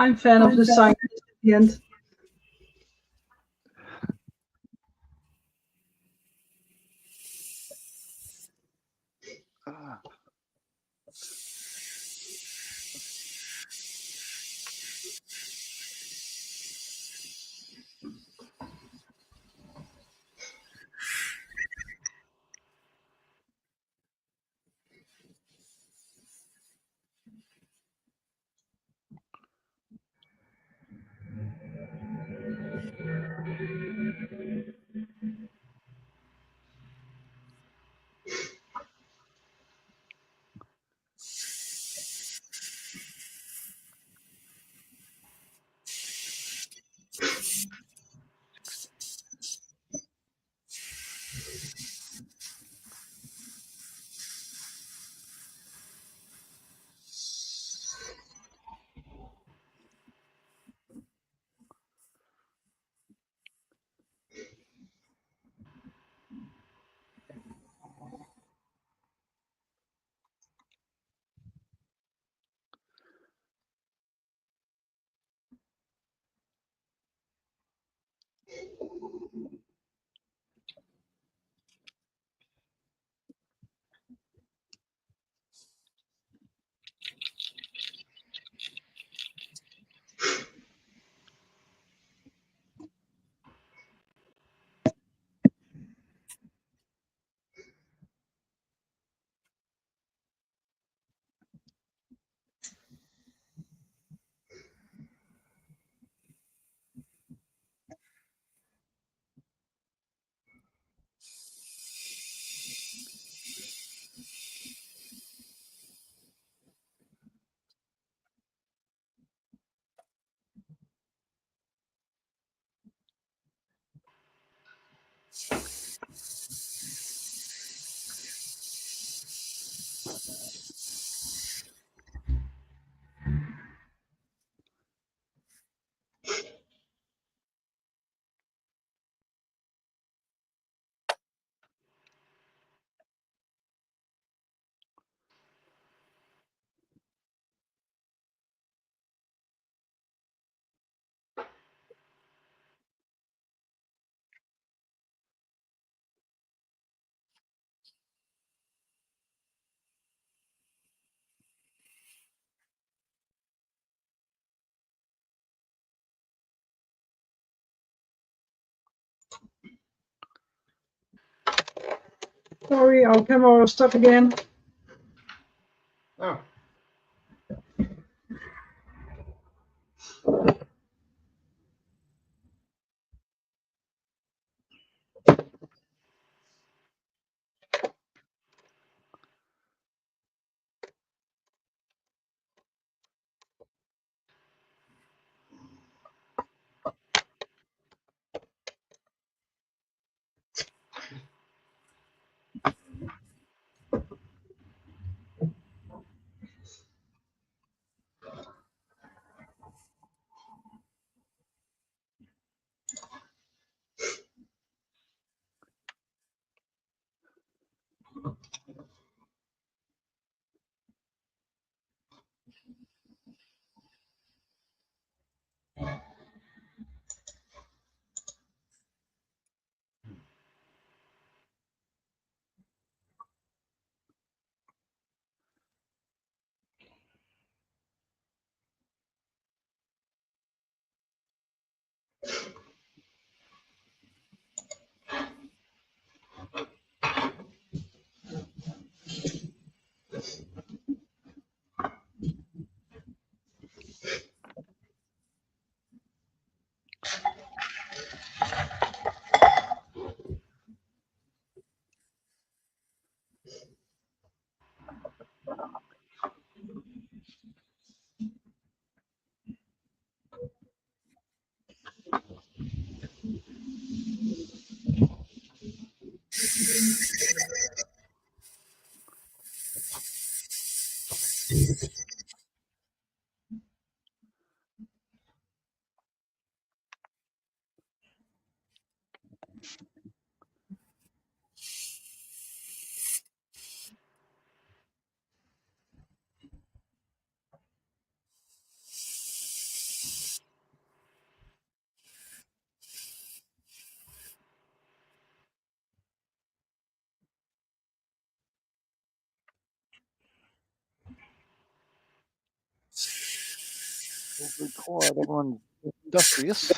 S1: I'm fan of the scientist at the end.
S10: Ah.
S1: Sorry, our camera was stuck again.
S6: Oh.
S10: All be quiet. Everyone's industrious.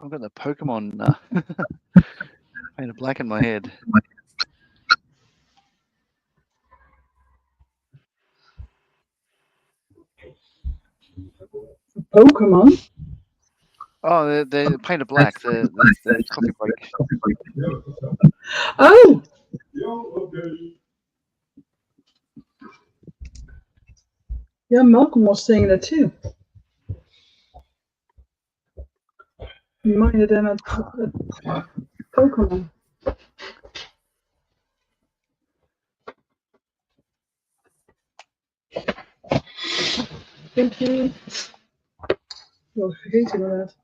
S10: I've got the Pokemon painted black in my head.
S1: Pokemon?
S10: Oh, they're painted black. The coffee break.
S1: Oh! Yeah, Malcolm was saying that too. Reminded them of Pokemon. Thank you. Ik was vergeten inderdaad.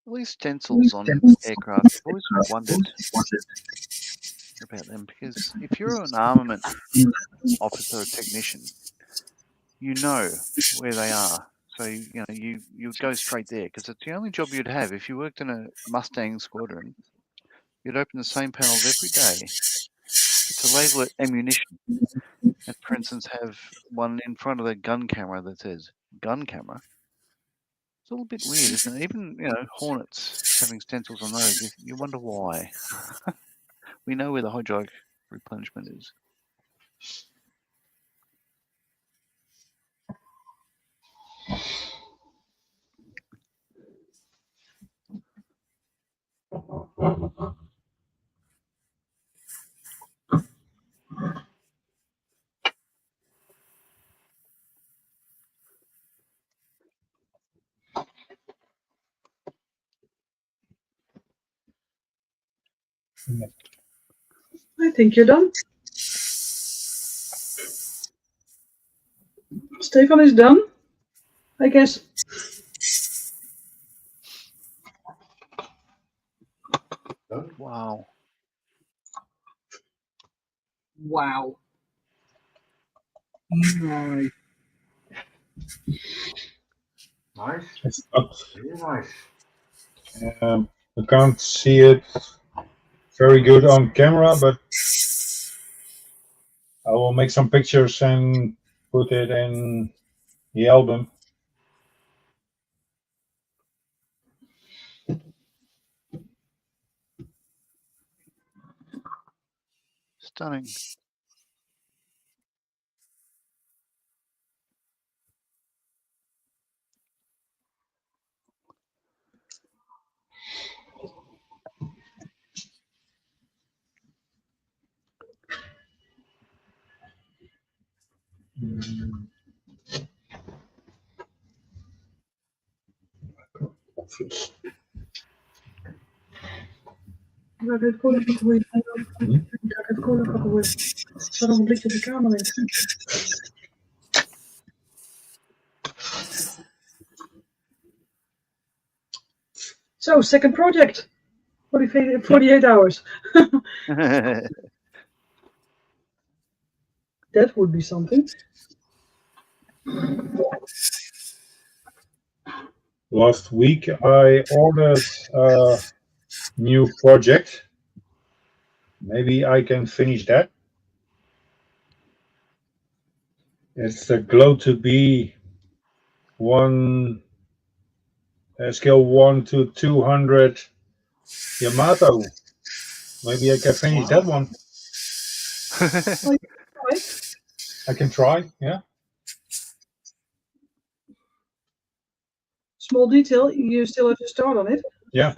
S10: All these stencils on aircraft, I've always wondered about them, because if you're an armament officer or technician, you know where they are. So you go straight there, because it's the only job you'd have. If you worked in a Mustang squadron, you'd open the same panels every day to label it ammunition. And for instance, have one in front of the gun camera that says gun camera. It's a little bit weird, isn't it? Even, Hornets having stencils on those, you wonder why. We know where the hydraulic replenishment is.
S1: I think you're done. Stefan is done, I guess.
S10: Wow.
S8: Wow. No.
S6: Nice.
S2: It's not,
S6: Very nice.
S2: I can't see it very good on camera, but I will make some pictures and put it in the album.
S10: Stunning.
S1: Ga ik het kolen pakken voor je? Ga ik het kolen pakken voor je? Er staat nog een blikje op de kamer in. So, second project. 48 hours. That would be something.
S2: Last week I ordered a new project. Maybe I can finish that. It's a glow to be one scale 1 to 200 Yamato. Maybe I can finish that one. I can try, yeah.
S1: Small detail, you still have to start on it.
S2: Yeah.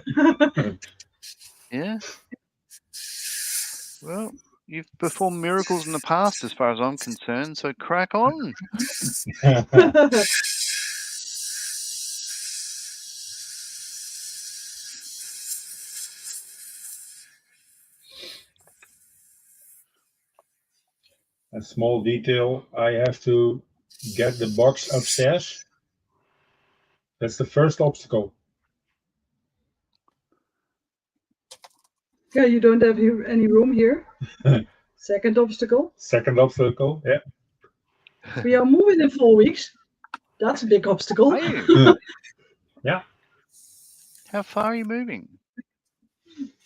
S10: Yeah. Well, you've performed miracles in the past as far as I'm concerned, so crack on.
S2: a small detail. I have to get the box upstairs. That's the first obstacle.
S1: Yeah, you don't have any room here. Second obstacle.
S2: Second obstacle, yeah.
S1: We are moving in 4 weeks. That's a big obstacle.
S10: Are you?
S2: Yeah.
S10: How far are you moving?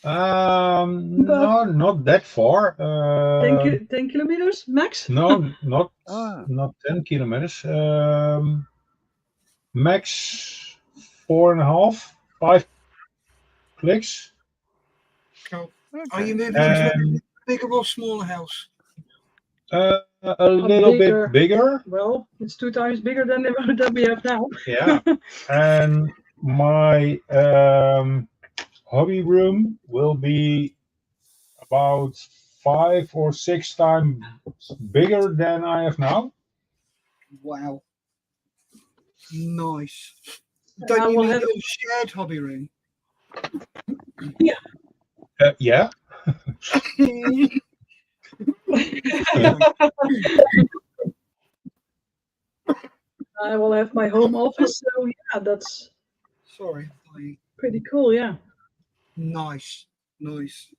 S2: No, not that far.
S1: 10 kilometers max?
S2: No, not
S10: Ah.
S2: not 10 kilometers. Max 4.5, 5 clicks.
S8: Cool.
S10: Okay.
S8: Are you moving into a
S2: And
S8: bigger or smaller house?
S2: a little bit bigger.
S1: Well, it's 2 times bigger than we have now.
S2: Yeah. And my hobby room will be about 5 or 6 times bigger than I have now.
S8: Wow. Nice.
S1: I
S8: Don't you
S1: will
S8: need
S1: have-
S8: a shared hobby room?
S2: Yeah.
S1: I will have my home office, so yeah, that's
S8: Sorry.
S1: pretty cool, yeah.
S8: Nice. Nice.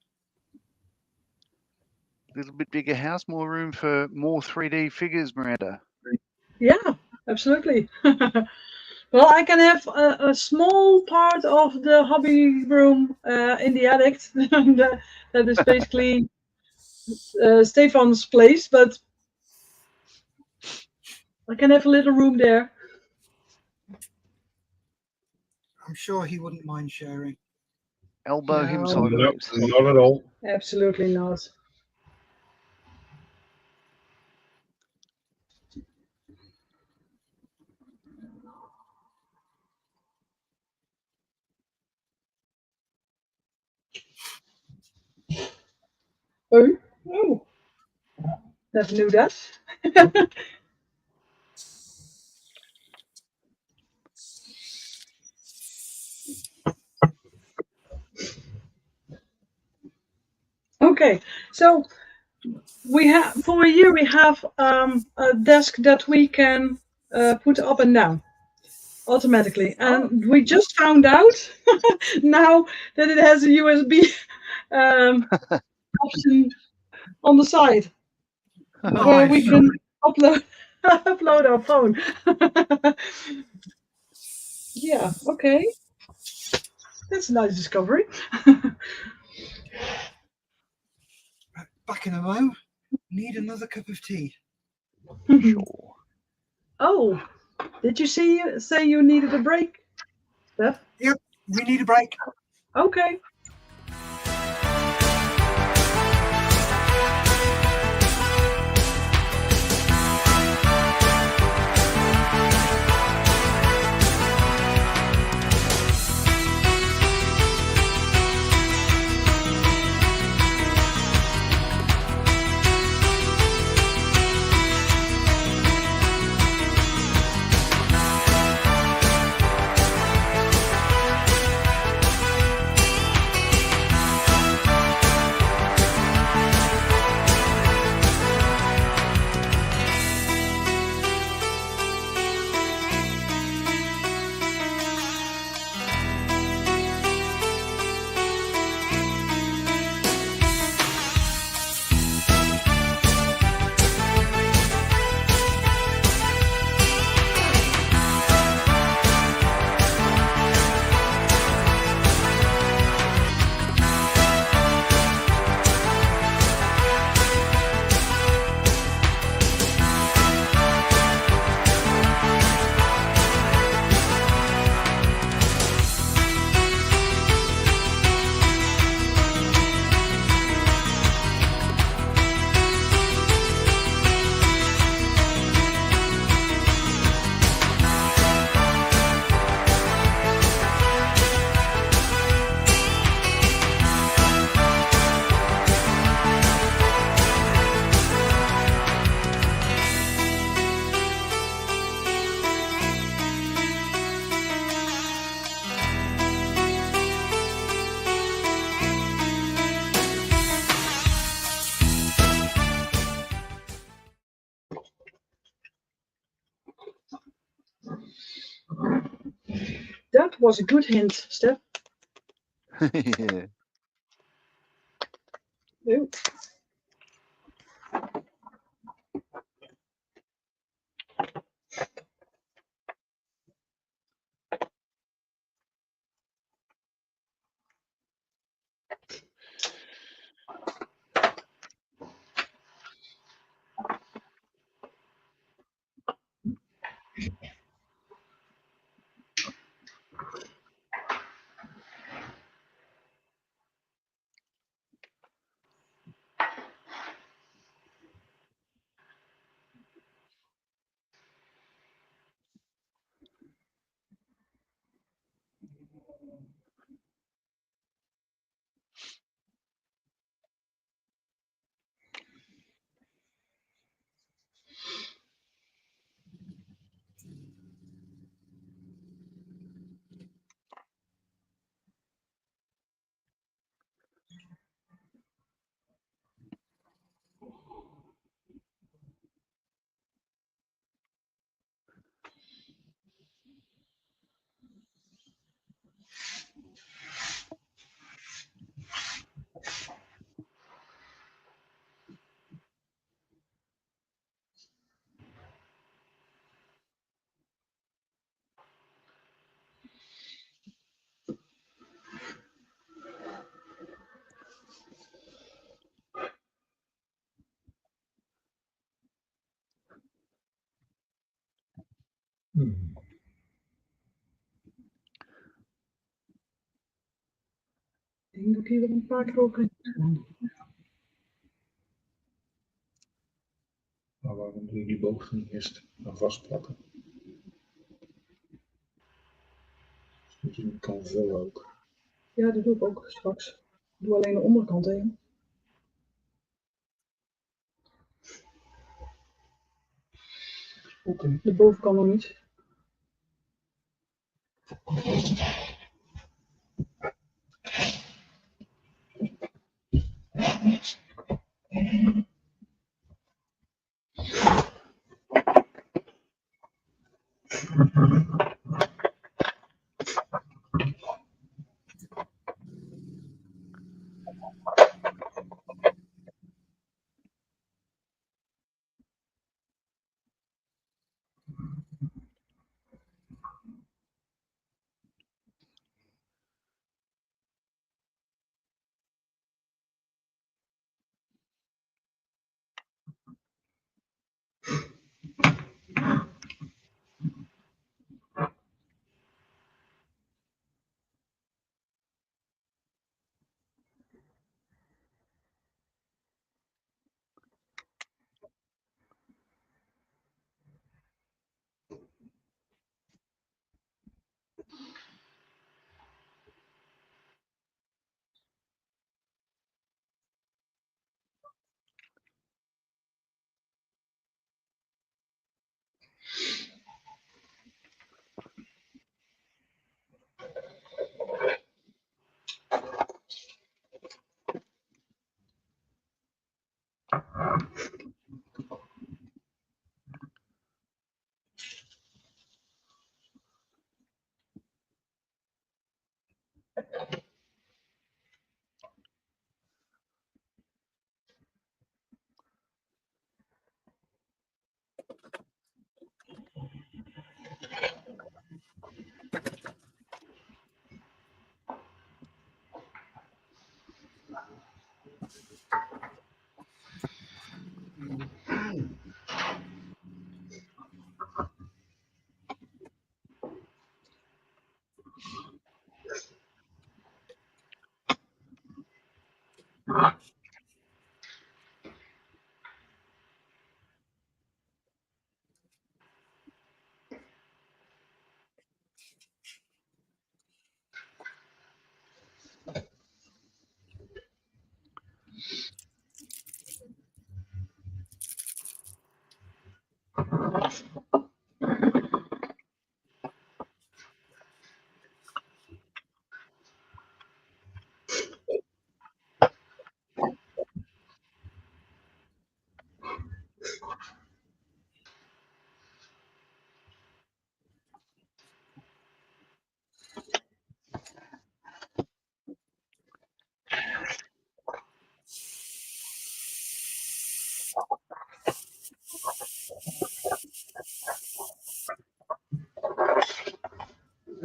S10: Little bit bigger house, more room for more 3D figures, Miranda.
S1: Yeah, absolutely. Well, I can have a small part of the hobby room in the attic. That is basically Stefan's place, but I can have a little room there.
S8: I'm sure he wouldn't mind sharing.
S10: Elbow
S1: No.
S10: him
S2: No,
S10: sideways.
S2: not at all.
S1: Absolutely not. Oh, never knew that. Okay, so we have for a year we have a desk that we can put up and down automatically, and we just found out now that it has a USB option on the side where we can upload our phone. Yeah, okay, that's a nice discovery.
S8: Back in a moment. Need another cup of tea.
S10: Sure.
S1: Oh, did you say you needed a break, Steph?
S8: Yep, we need a break.
S1: Okay. That was a good hint, Steph.
S10: Yeah.
S1: Ew. Ik denk dat ik hier weer een paar keer ook in.
S2: Maar waarom doe je die boog niet eerst aan vastplakken? Dat je hem kan vullen ook.
S1: Ja, dat doe ik ook straks. Ik doe alleen de onderkant heen.
S2: Oké.
S1: De bovenkant nog niet.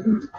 S10: Okay.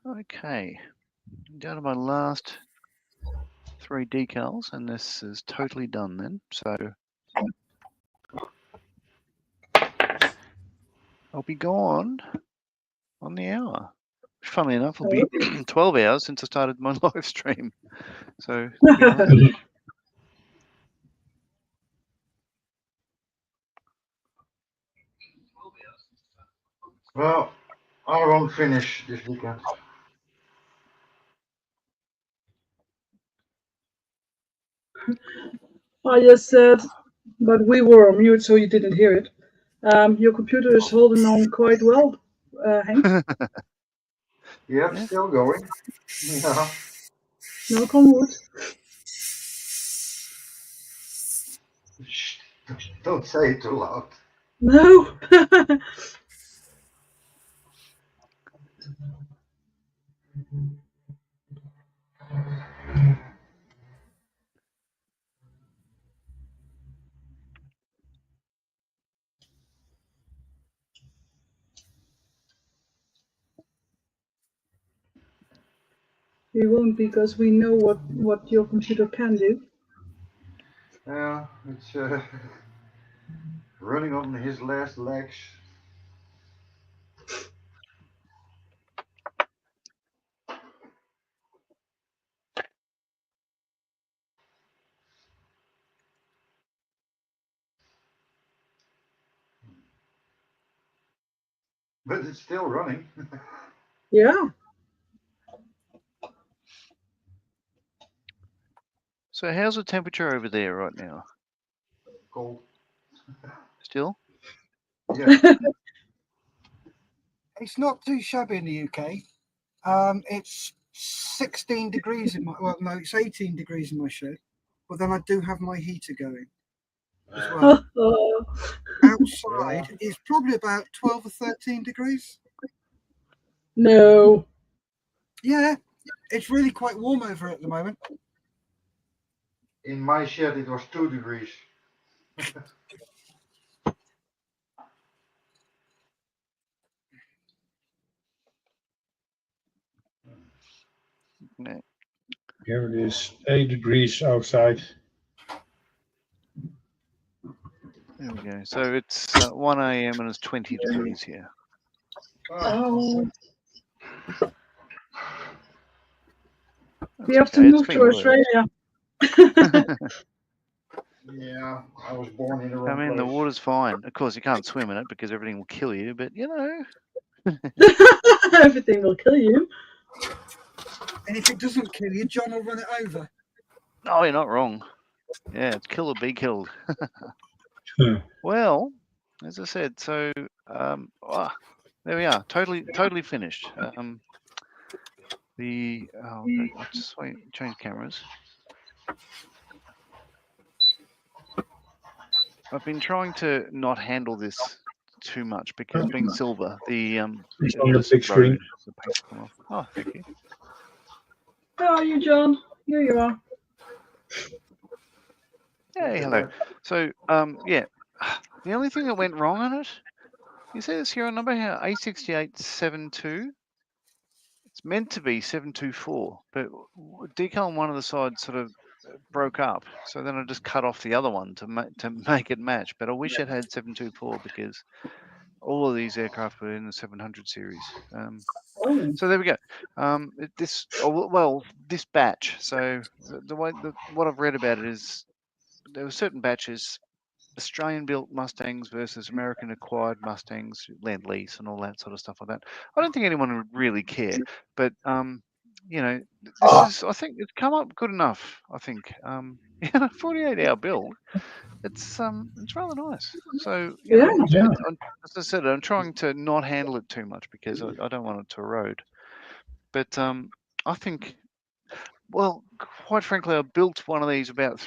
S10: Okay. Down to my last 3 decals, and this is totally done then. So I'll be gone on the hour. Funnily enough, it'll be 12 hours since I started my live stream. So it'll be nice.
S6: Well, I won't finish this weekend.
S1: I just said, but we were on mute, so you didn't hear it. Your computer is holding on quite well, Henk.
S6: Yep,
S10: Yeah.
S6: still going. Yeah.
S1: Knock on wood.
S6: Shh, don't say it too loud.
S1: No. We won't because we know what your computer can do.
S6: Yeah, it's running on his last legs. But it's still running.
S1: Yeah.
S10: So how's the temperature over there right now?
S6: Cold.
S10: Still?
S6: Yeah.
S8: It's not too shabby in the UK. It's 16 degrees in my, well, no, it's 18 degrees in my shed. But then I do have my heater going as well. Outside is probably about 12 or 13 degrees.
S1: No.
S8: Yeah, it's really quite warm over at the moment.
S6: In my shed it was 2 degrees.
S10: No.
S2: Here it is, 8 degrees outside.
S10: There we go. So it's 1 a.m. and it's 20 degrees here.
S1: Oh.
S10: That's
S1: We have to
S10: okay, it's
S1: move
S10: been
S1: to
S10: worse.
S1: Australia.
S6: Yeah, I was born in the wrong
S10: I mean, the
S6: place.
S10: water's fine. Of course, you can't swim in it because everything will kill you, but you know.
S1: Everything will kill you.
S8: And if it doesn't kill you, John will run it over.
S10: Oh, you're not wrong. Yeah, it's kill or be killed. Well, as I said, so there we are. Totally finished. I'll just wait, change cameras. I've been trying to not handle this too much because being silver, the
S2: It's on the big screen.
S10: the paint will come off. Oh, thank you.
S1: How are you, John? Here you are.
S10: Hey, hello. So, yeah, the only thing that went wrong on it, you see this serial number here, A6872. It's meant to be 724, but decal on one of the sides sort of broke up. So then I just cut off the other one to make it match. But I wish it had 724 because all of these aircraft were in the 700 series. So there we go. This batch. So what I've read about it is there were certain batches, Australian-built Mustangs versus American-acquired Mustangs, Lend-Lease, and all that sort of stuff like that. I don't think anyone would really care, but you know, this is. I think it's come up good enough. I think 48-hour build. It's rather nice. So you know, as I said, I'm trying to not handle it too much because I don't want it to erode. But I think, well, quite frankly, I built one of these about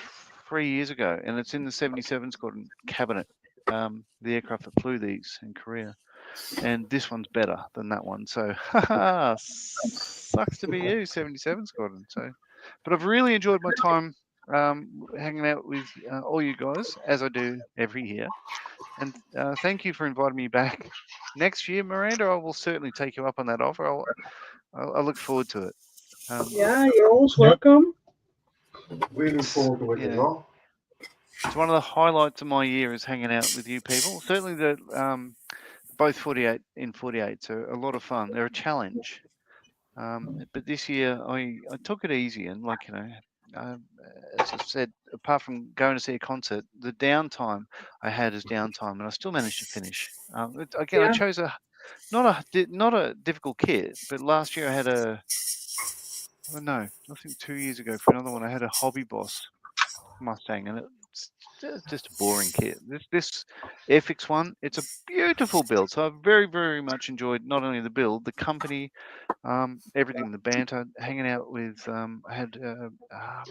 S10: 3 years ago, and it's in the 77 Squadron cabinet. The aircraft that flew these in Korea, and this one's better than that one. So, sucks to be you, 77 Squadron. So, but I've really enjoyed my time hanging out with all you guys, as I do every year. And thank you for inviting me back next year, Miranda. I will certainly take you up on that offer. I look forward to it.
S1: Yeah, you're always welcome.
S6: We look forward to it as well.
S10: It's one of the highlights of my year is hanging out with you people. Certainly the both 48 in 48s are a lot of fun. They're a challenge. But this year I took it easy and as I said, apart from going to see a concert, the downtime I had is downtime, and I still managed to finish. I chose not a difficult kit, but last year I had I think 2 years ago for another one I had a Hobby Boss Mustang, and it's just a boring kit. This Airfix one, it's a beautiful build. So I've very, very much enjoyed not only the build, the company, everything, the banter, hanging out with. I had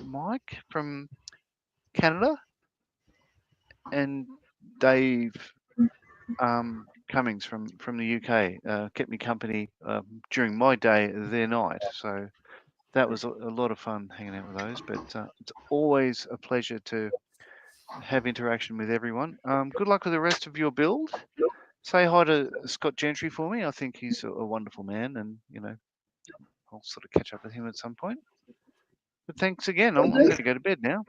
S10: Mike from Canada and Dave Cummings from the UK kept me company during my day, their night. So that was a lot of fun hanging out with those. But it's always a pleasure to have interaction with everyone. Good luck with the rest of your build. Say hi to Scott Gentry for me. I think he's a wonderful man, and I'll sort of catch up with him at some point. But thanks again. I'm going to go to bed now.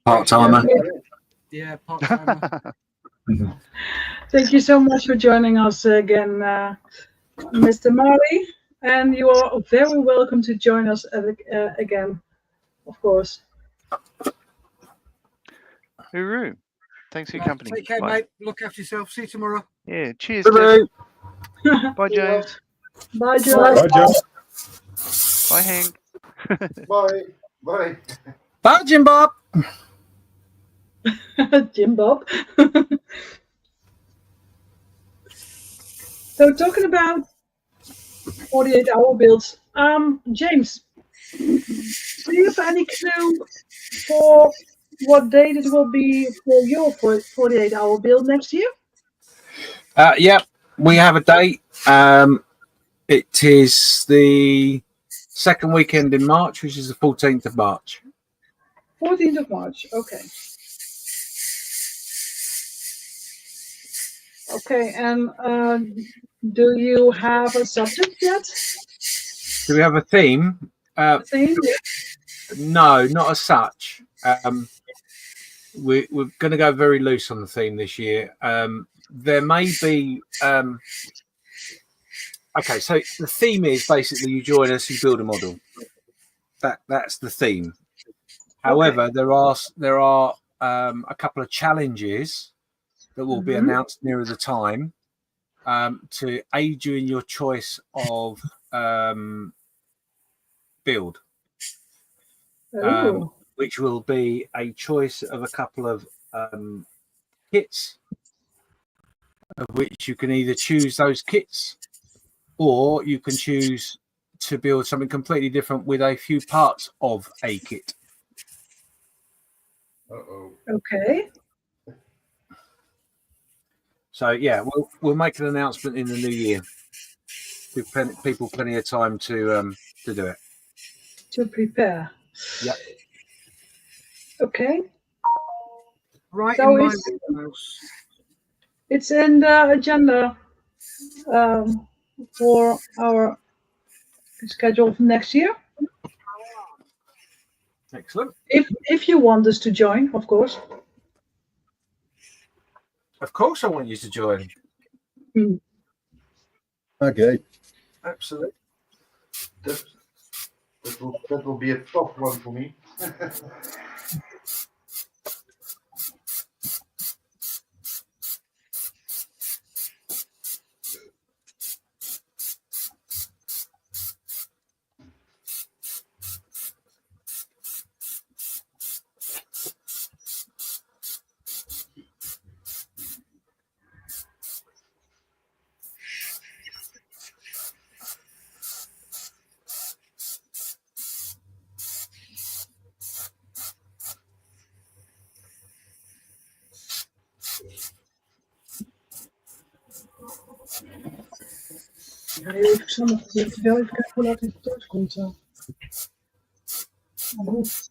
S5: Part timer.
S8: Yeah, part timer.
S1: Thank you so much for joining us again, Mr. Marley. And you are very welcome to join us again, of course.
S10: Hooroo. Thanks for your company.
S8: Take care,
S10: Bye.
S8: mate. Look after yourself. See you tomorrow.
S10: Yeah, cheers.
S5: Bye-bye.
S10: Kev. Bye, James.
S1: Bye, Joe.
S2: Bye, Joe.
S10: Bye, Hank.
S6: Bye. Bye.
S5: Bye, Jim Bob.
S1: Jim Bob. So talking about 48-hour builds, James, do you have any clue for what date it will be for your 48-hour build next year?
S5: Yeah, we have a date. It is the second weekend in March, which is the 14th of March.
S1: 14th of March, okay. Okay, and do you have a subject yet?
S5: Do we have a theme?
S1: A theme?
S5: No, not as such. We're going to go very loose on the theme this year. There may be. Okay, so the theme is basically you join us, you build a model. That's the theme. However, there are a couple of challenges that will be announced nearer the time to aid you in your choice of build. Which will be a choice of a couple of kits, of which you can either choose those kits or you can choose to build something completely different with a few parts of a kit.
S1: Okay.
S5: So yeah, we'll make an announcement in the new year. Give people plenty of time to do it.
S1: To prepare.
S5: Yeah.
S1: Okay.
S8: Right.
S1: So
S8: in
S1: it's in the agenda for our schedule for next year.
S5: Excellent.
S1: If you want us to join, of course.
S5: Of course, I want you to join.
S3: Okay.
S5: Absolutely.
S6: That will be a tough one for me.
S1: Ja, heel verstandig. Je moet wel even kijken hoe laat hij thuis komt. Maar goed.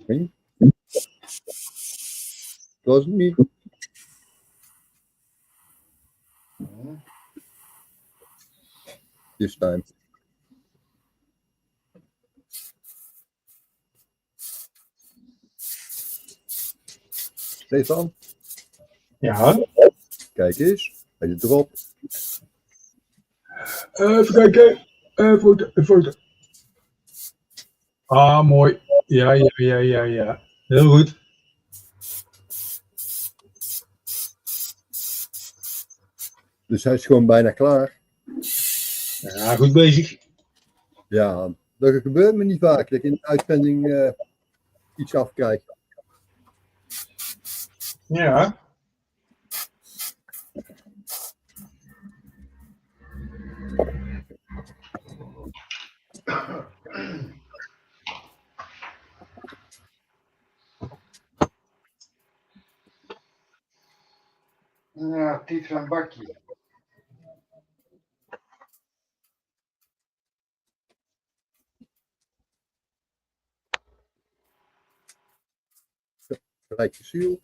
S3: Okay. Was me. This time. Stefan?
S2: Ja,
S3: Kijk eens, hij zit erop.
S2: even kijken. Een foto. Ah, mooi. Ja. Heel goed.
S3: Dus hij is gewoon bijna klaar.
S2: Ja, goed bezig.
S3: Ja, dat gebeurt me niet vaak dat ik in de uitzending iets afkrijg.
S2: Ja.
S6: Ja, Tiet van Bakkie.
S3: Gelijk gezield.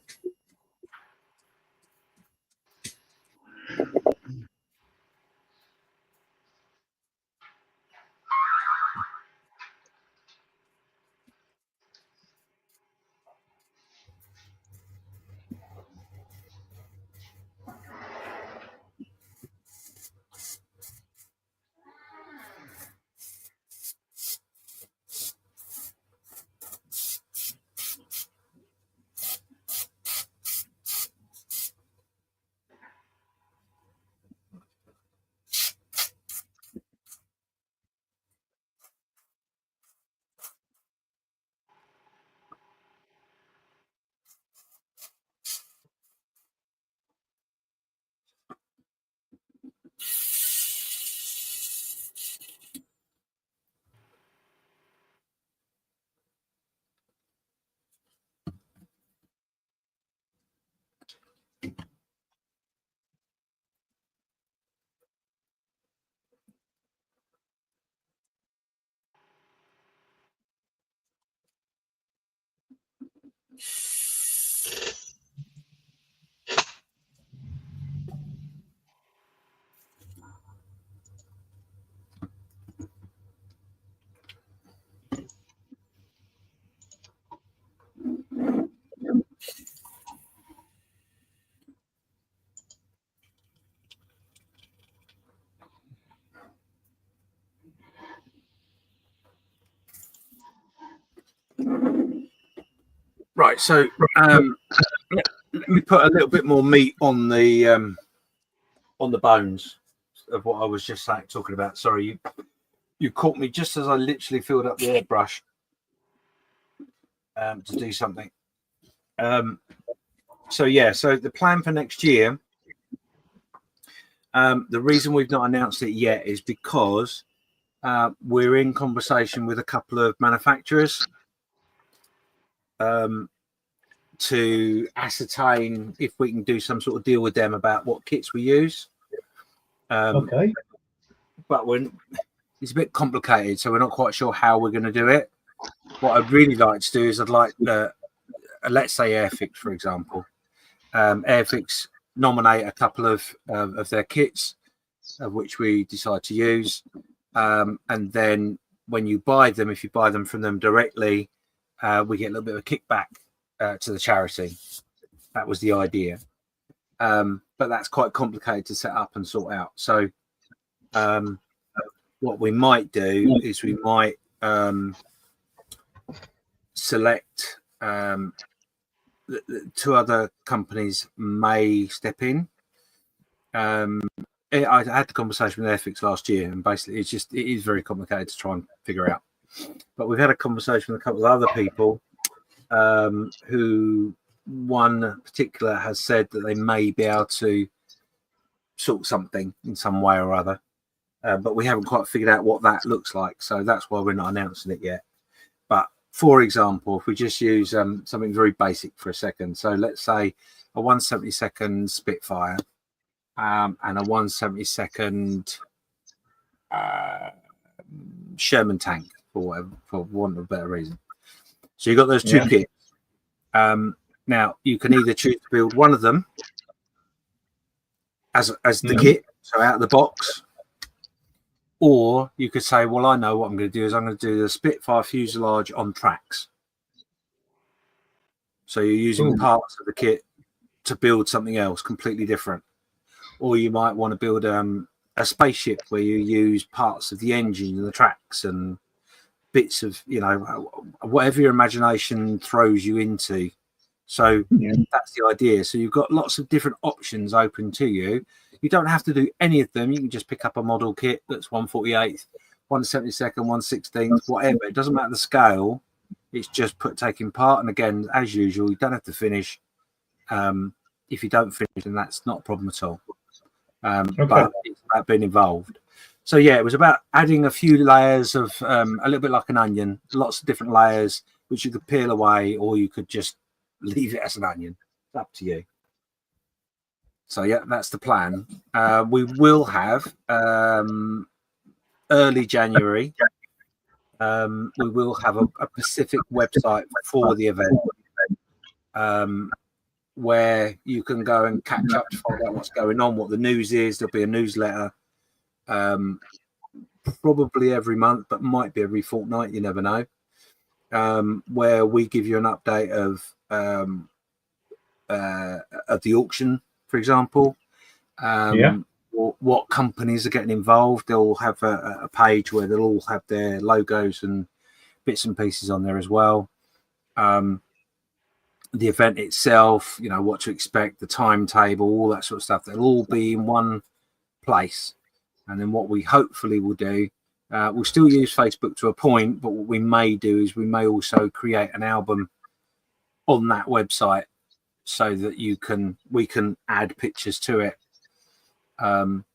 S5: Right, so let me put a little bit more meat on the bones of what I was just talking about. Sorry, you caught me just as I literally filled up the airbrush to do something. So the plan for next year, the reason we've not announced it yet is because we're in conversation with a couple of manufacturers to ascertain if we can do some sort of deal with them about what kits we use.
S2: Okay.
S5: But it's a bit complicated, so we're not quite sure how we're going to do it. What I'd really like to do is I'd like, let's say Airfix, for example. Airfix nominate a couple of their kits, of which we decide to use. And then when you buy them, if you buy them from them directly, we get a little bit of a kickback to the charity. That was the idea. But that's quite complicated to set up and sort out. So what we might do is we might select two other companies may step in. I had the conversation with Airfix last year, and basically it is very complicated to try and figure out. But we've had a conversation with a couple of other people who, one particular has said that they may be able to sort something in some way or other, but we haven't quite figured out what that looks like. So that's why we're not announcing it yet. But for example, if we just use something very basic for a second, so let's say a 1/72 Spitfire and a 1/72 Sherman tank, for want of a better reason. So you've got those two kits. Now you can either choose to build one of them as the kit, so out of the box, or you could say, well, I know what I'm going to do is I'm going to do the Spitfire fuselage on tracks. So you're using parts of the kit to build something else completely different. Or you might want to build a spaceship where you use parts of the engine and the tracks and bits of, you know, whatever your imagination throws you into. So that's the idea. So you've got lots of different options open to you. You don't have to do any of them. You can just pick up a model kit that's 1/48, 1/72, 1/16, whatever. It doesn't matter the scale. It's just taking part. And again, as usual, you don't have to finish. If you don't finish, then that's not a problem at all. But it's about being involved. So yeah, it was about adding a few layers of a little bit like an onion, lots of different layers which you could peel away, or you could just leave it as an onion. It's up to you. So yeah, that's the plan. We will have early January. We will have a specific website for the event. Where you can go and catch up to find out what's going on, what the news is. There'll be a newsletter, probably every month, but might be every fortnight. You never know. Where we give you an update of the auction, for example. What companies are getting involved. They'll have a page where they'll all have their logos and bits and pieces on there as well. The event itself, you know, what to expect, the timetable, all that sort of stuff. They'll all be in one place. And then what we hopefully will do, we'll still use Facebook to a point, but what we may do is we may also create an album on that website so that we can add pictures to it. And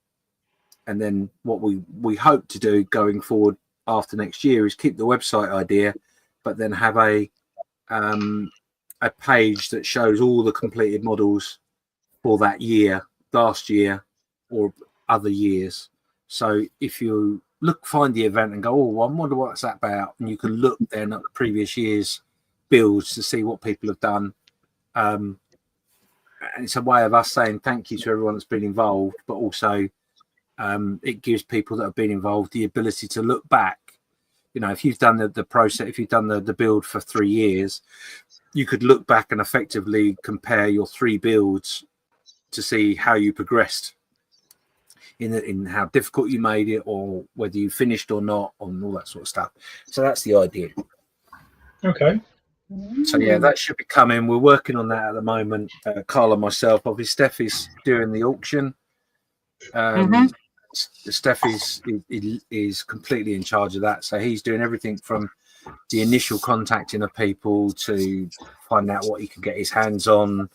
S5: then what we hope to do going forward after next year is keep the website idea, but then have a page that shows all the completed models for that year, last year, or other years. So if you find the event and go, oh, I wonder what it's about, and you can look then at the previous year's builds to see what people have done. And it's a way of us saying thank you to everyone that's been involved, but also it gives people that have been involved the ability to look back. You know, if you've done the process, if you've done the build for 3 years, you could look back and effectively compare your 3 builds to see how you progressed in how difficult you made it, or whether you finished or not, and all that sort of stuff. So that's the idea.
S2: Okay.
S5: So yeah, that should be coming. We're working on that at the moment. Carl and myself. Obviously, Steph is doing the auction. Steph is completely in charge of that. So he's doing everything from the initial contacting of people to find out what he can get his hands on,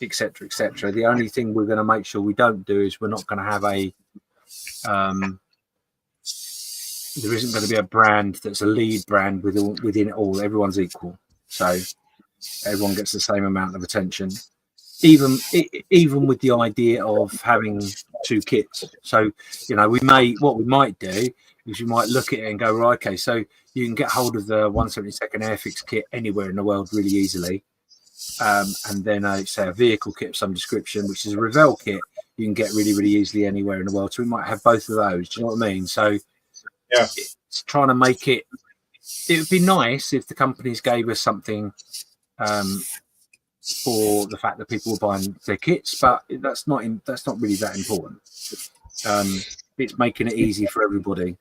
S5: etc., etc. The only thing we're going to make sure we don't do is we're not going to have there isn't going to be a brand that's a lead brand within it all. Everyone's equal, so everyone gets the same amount of attention. Even with the idea of having 2 kits. So you know, what we might do is we might look at it and go, right, okay, so you can get hold of the 1/72 Airfix kit anywhere in the world really easily. And then say a vehicle kit of some description, which is a Revell kit, you can get really, really easily anywhere in the world. So we might have both of those. Do you know what I mean? So yeah, it's trying to make it. It would be nice if the companies gave us something for the fact that people were buying their kits, but that's not really that important. It's making it easy for everybody.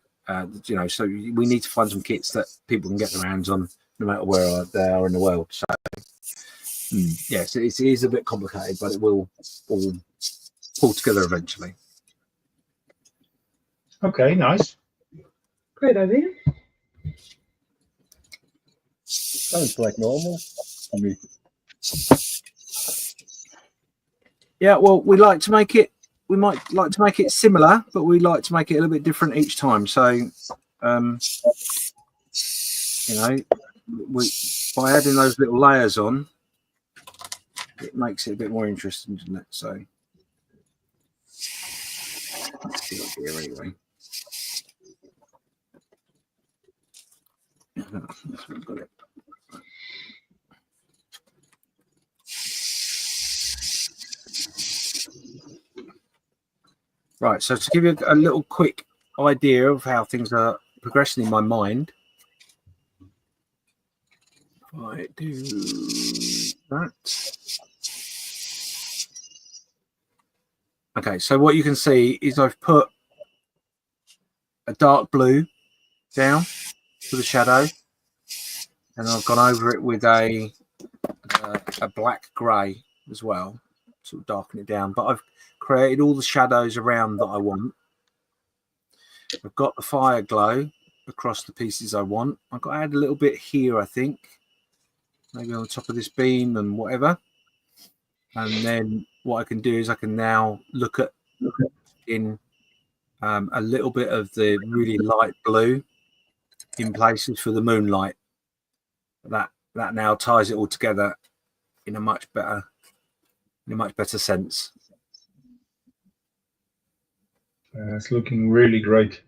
S5: You know, so we need to find some kits that people can get their hands on, no matter where they are in the world. So. Yes, it is a bit complicated, but it will all pull together eventually.
S2: Okay, nice.
S1: Great idea.
S3: Sounds like normal. I mean,
S5: yeah, well, we like to make it. We might like to make it similar, but we like to make it a little bit different each time. So, you know, by adding those little layers on, it makes it a bit more interesting, doesn't it? So that's the idea anyway. Got it. Right, so to give you a little quick idea of how things are progressing in my mind, if I do that. Okay, so what you can see is I've put a dark blue down for the shadow, and I've gone over it with a black grey as well, sort of darken it down. But I've created all the shadows around that I want. I've got the fire glow across the pieces I want. I've got to add a little bit here, I think, maybe on the top of this beam and whatever. And then what I can do is I can now look at in a little bit of the really light blue in places for the moonlight. That now ties it all together in a much better sense.
S2: It's looking really great.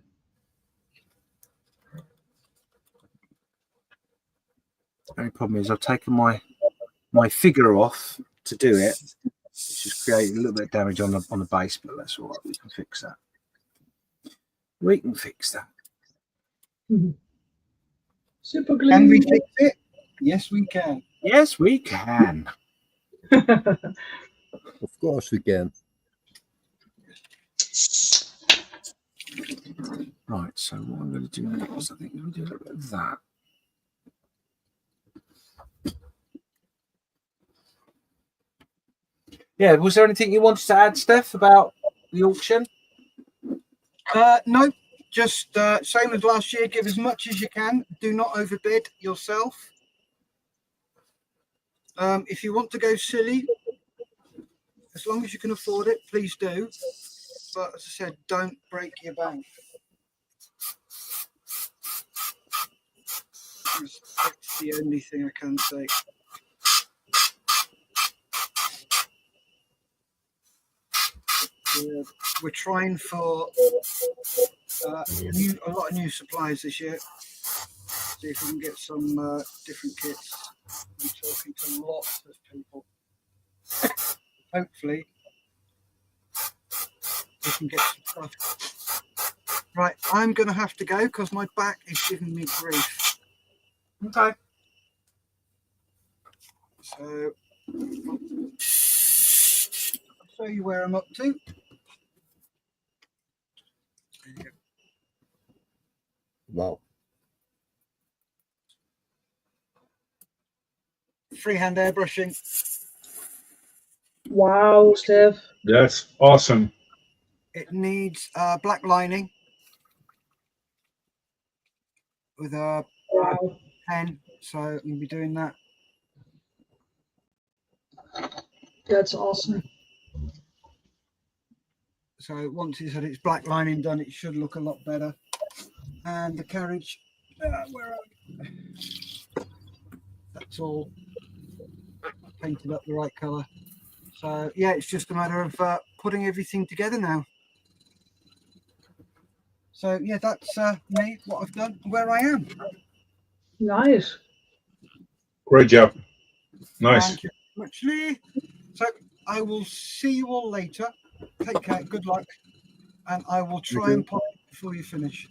S5: The only problem is I've taken my figure off to do it, which is creating a little bit of damage on the base, but that's all right. We can fix that. We can fix that.
S1: Super glue.
S8: Can we fix it? Yes, we can.
S5: Yes, we can.
S3: Of course we can.
S5: Right, so what I'm going to do next, I think I'm going to do a little bit of that. Yeah, was there anything you wanted to add, Steph, about the auction?
S8: No, just same as last year. Give as much as you can. Do not overbid yourself. If you want to go silly, as long as you can afford it, please do. But as I said, don't break your bank. That's the only thing I can say. We're trying for a lot of new supplies this year. See if we can get some different kits. We're talking to lots of people. Hopefully, we can get some stuff. Right, I'm going to have to go because my back is giving me grief.
S5: Okay.
S8: So, I'll show you where I'm up to.
S3: Wow.
S8: Freehand airbrushing.
S1: Wow, Steph.
S2: That's awesome.
S8: It needs black lining with a pen, so I'm going to be doing that.
S1: That's awesome.
S8: So once it's had its black lining done, it should look a lot better. And the carriage, where are we? That's all painted up the right colour. So yeah, it's just a matter of putting everything together now. So yeah, that's me, what I've done, where I am.
S1: Nice.
S2: Great job. Nice.
S8: Thank you very much, Lee. So I will see you all later. Take care, good luck. And I will try and pop it before you finish.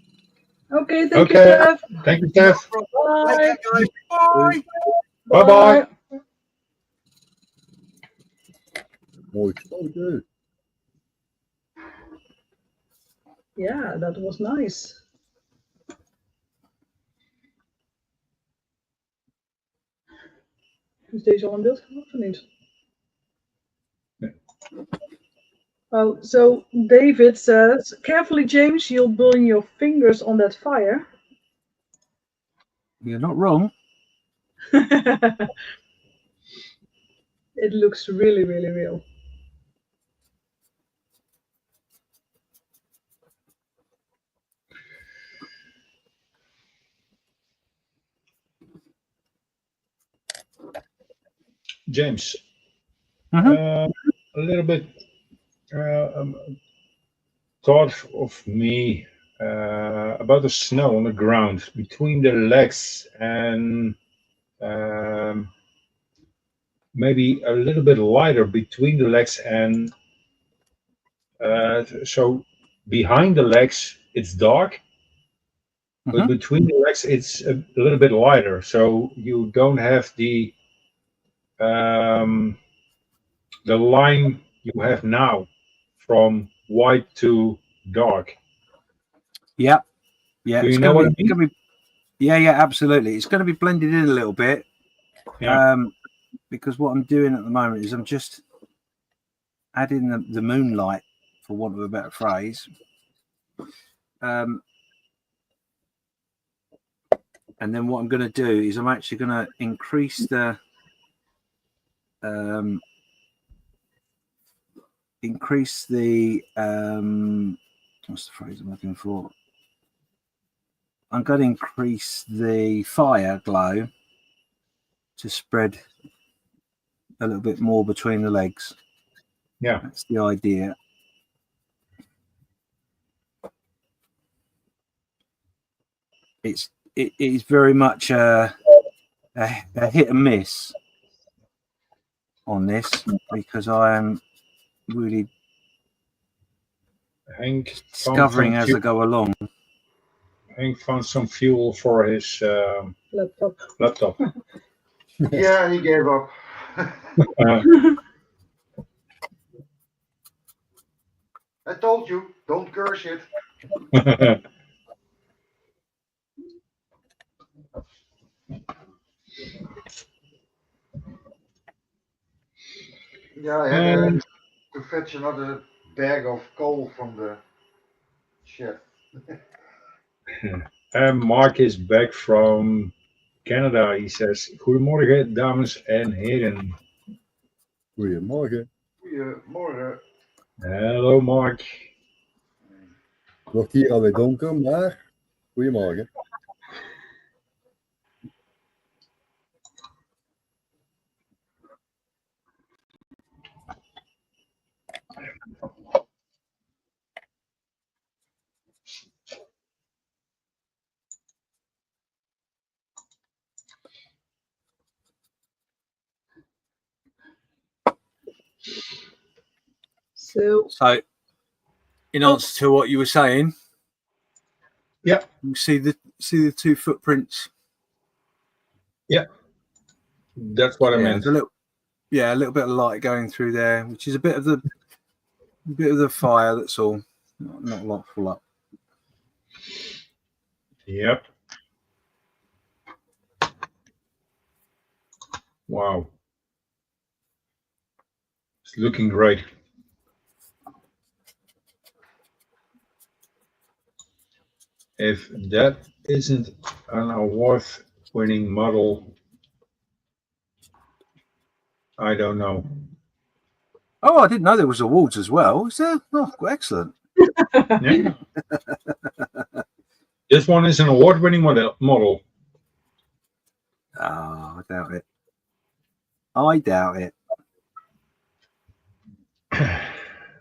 S1: Okay, thank you, Steph.
S2: Thank you, Steph.
S1: Bye.
S8: Take care, guys. Bye.
S2: Bye-bye.
S3: Mooi gesproken.
S1: Yeah, that was nice. Is deze al in beeld gemaakt of niet? Oh, so David says, carefully, James, you'll burn your fingers on that fire.
S5: You're not wrong.
S1: It looks really, really real.
S2: James, a little bit thought of me about the snow on the ground between the legs and maybe a little bit lighter between the legs and so behind the legs it's dark, but between the legs it's a little bit lighter, so you don't have the line you have now from white to dark.
S5: Yeah, yeah.
S2: Do
S5: It's
S2: you know what I mean?
S5: gonna be. Yeah, absolutely. It's going to be blended in a little bit.
S2: Yeah.
S5: Because what I'm doing at the moment is I'm just adding the moonlight, for want of a better phrase. And then what I'm going to do is I'm actually going to increase the what's the phrase I'm looking for? I'm going to increase the fire glow to spread a little bit more between the legs.
S2: Yeah.
S5: That's the idea. It is very much a hit and miss on this, because I am really
S2: Hank
S5: discovering as I go along.
S2: Hank found some fuel for his laptop.
S6: Yeah, he gave up. I told you, don't curse it. Yeah, I had to fetch another bag of coal from the shed.
S2: And Mark is back from Canada. He says, Goedemorgen, dames en heren.
S3: Goedemorgen.
S6: Goedemorgen.
S2: Hello, Mark.
S3: Wordt hier alweer donker, maar goedemorgen.
S5: So, in answer to what you were saying,
S2: yeah,
S5: you see the 2 footprints.
S2: Yeah, that's what I meant.
S5: A little bit of light going through there, which is a bit of the fire. That's all. Not a lot full up.
S2: Yep. Wow. It's looking great. If that isn't an award-winning model, I don't know.
S5: Oh, I didn't know there was awards as well. Is there? Oh, excellent.
S2: Yeah. This one is an award-winning model.
S5: Oh, I doubt it. I doubt it.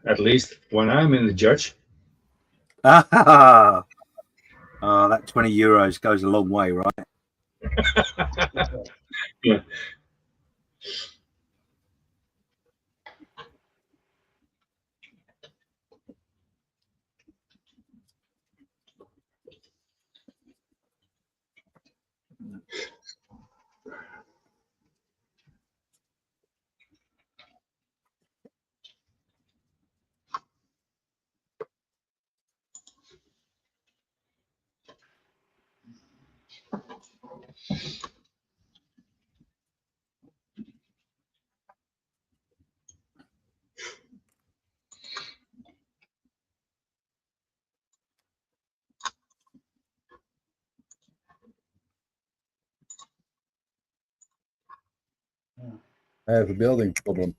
S2: At least when I'm in the judge.
S5: That €20 goes a long way, right?
S2: Yeah.
S3: I have a building problem.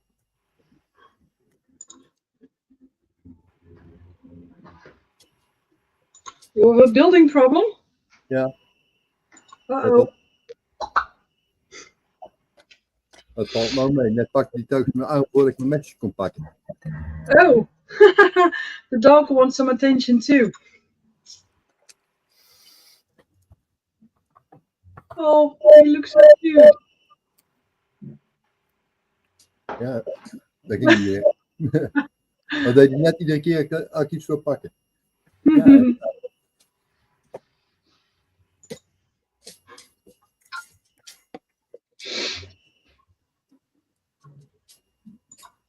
S1: You have a building problem?
S3: Ja.
S1: Uh-oh.
S3: Dat valt nou mee. Net pakte die teug me aan voordat ik mijn mesje kon pakken.
S1: Oh, the dog wants some attention too. Oh, he looks so cute.
S3: Ja, daar ging hij weer. Dat deed hij net iedere keer als ik iets wil pakken. Ja,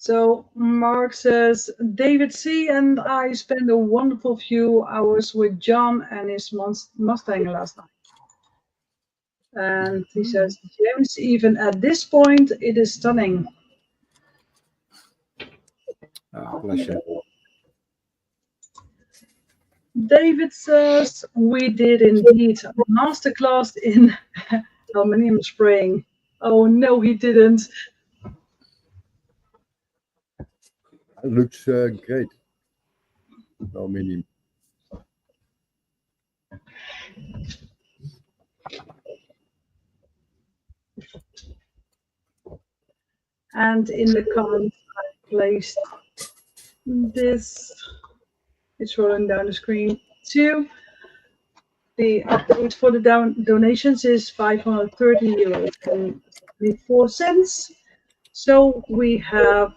S1: So Mark says, David C. and I spent a wonderful few hours with John and his Mustang last night. And he says, James, even at this point, it is stunning.
S5: Oh, bless you.
S1: David says, we did indeed a masterclass in aluminum spraying. Oh, no, he didn't.
S3: It looks great. Aluminium.
S1: And in the comments, I placed this. It's rolling down the screen too. The update for the donations is €530.74. So we have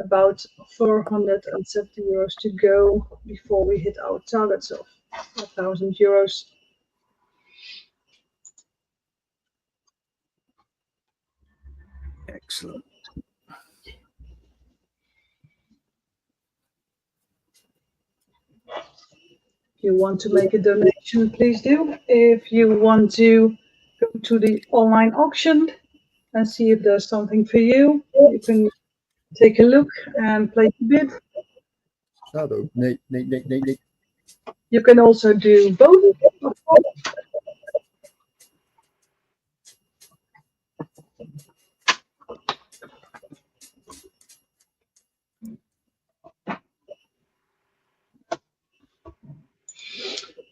S1: about €470 to go before we hit our targets of €1,000.
S5: Excellent.
S1: If you want to make a donation, please do. If you want to go to the online auction and see if there's something for you, you can take a look and place a bid.
S3: Shadow. Nee.
S1: You can also do both.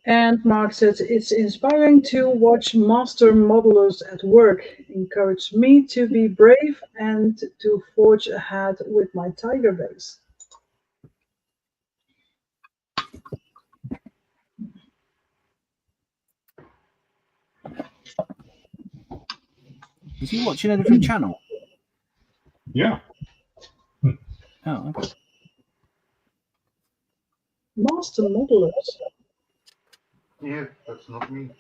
S1: And Mark says, it's inspiring to watch master modelers at work. Encouraged me to be brave and to forge ahead with my tiger base.
S5: Is he watching a different channel?
S2: Yeah.
S5: Oh, okay.
S1: Master modelers.
S6: Yeah, that's not me.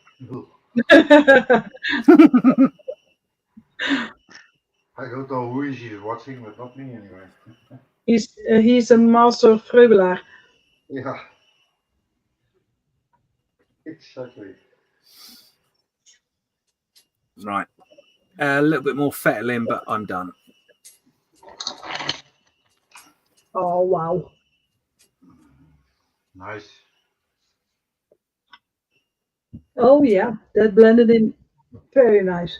S6: I don't know who is watching, but not me anyway.
S1: He's a master vreubelaar.
S6: Yeah. Exactly.
S5: Right. A little bit more fettling, but I'm done.
S1: Oh, wow.
S6: Nice.
S1: Oh, yeah. That blended in very nice.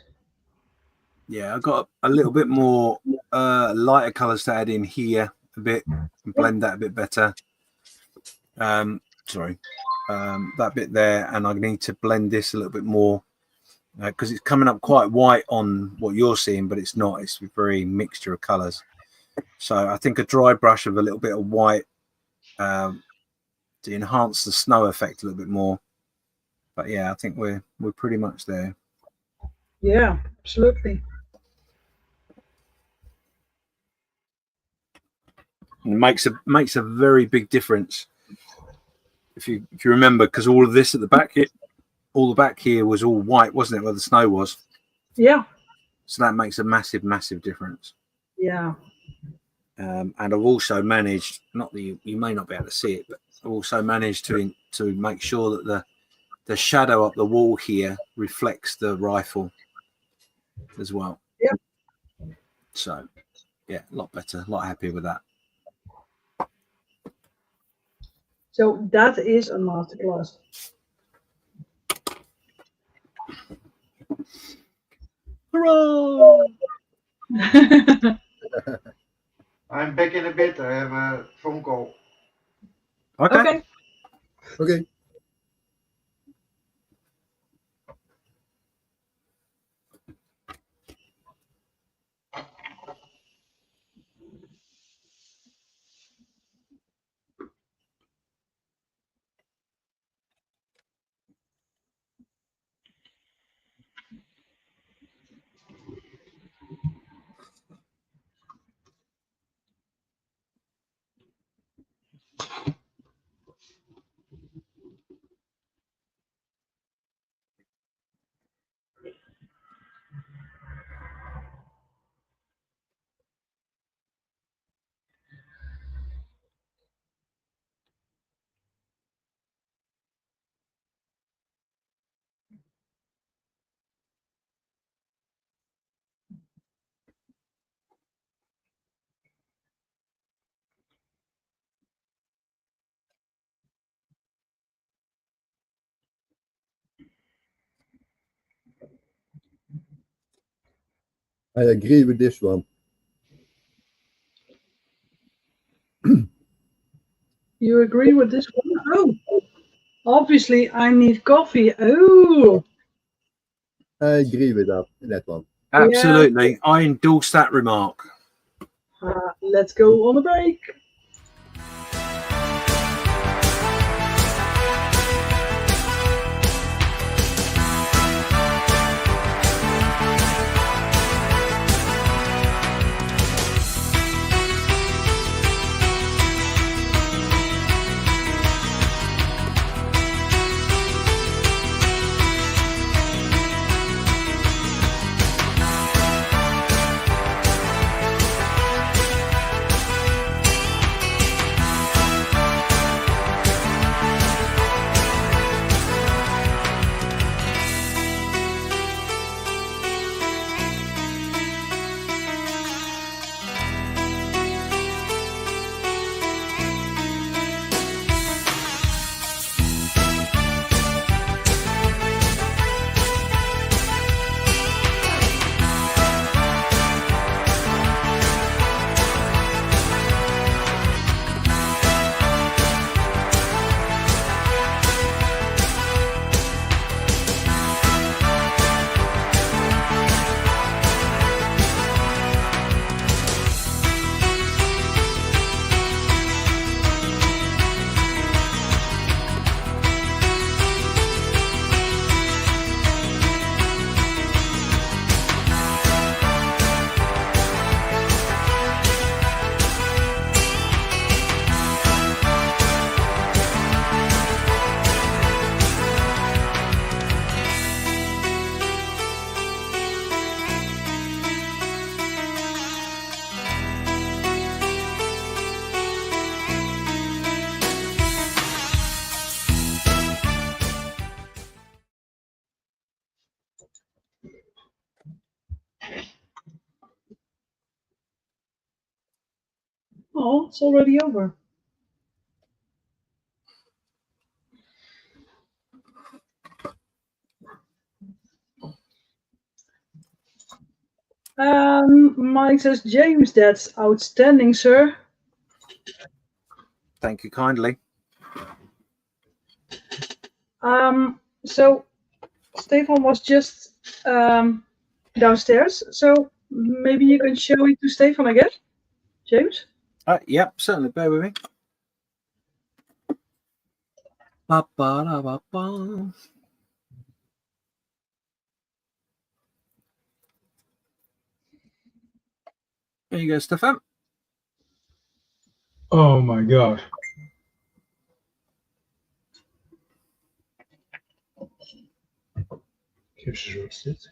S5: Yeah, I got a little bit more lighter colours to add in here a bit and blend that a bit better. Sorry, that bit there, and I need to blend this a little bit more because it's coming up quite white on what you're seeing, but it's not. It's a very mixture of colours. So I think a dry brush of a little bit of white to enhance the snow effect a little bit more. But yeah, I think we're pretty much there.
S1: Yeah, absolutely.
S5: It makes a very big difference if you remember, because all of this at the back here, all the back here was all white, wasn't it, where the snow was?
S1: Yeah.
S5: So that makes a massive difference.
S1: Yeah.
S5: And I've also managed, not that you may not be able to see it, but I've also managed to make sure that the shadow up the wall here reflects the rifle as well.
S1: Yeah.
S5: So yeah, a lot better, a lot happier with that.
S1: So that is a masterclass.
S5: Hurrah!
S6: I'm back in a bit. I have a phone call.
S5: Okay.
S3: Okay. I agree with this one.
S1: You agree with this one? Oh, obviously I need coffee. Oh,
S3: I agree with that one.
S5: Absolutely. I endorse that remark.
S1: let's go on a break. Oh, it's already over. Mike says, James, that's outstanding, sir.
S5: Thank you kindly.
S1: So Stefan was just downstairs, so maybe you can show it to Stefan again, James?
S5: Yep, certainly. Bear with me. Ba-ba-da-ba-ba. There you go, Stefan.
S2: Oh my God. Even zoals dit.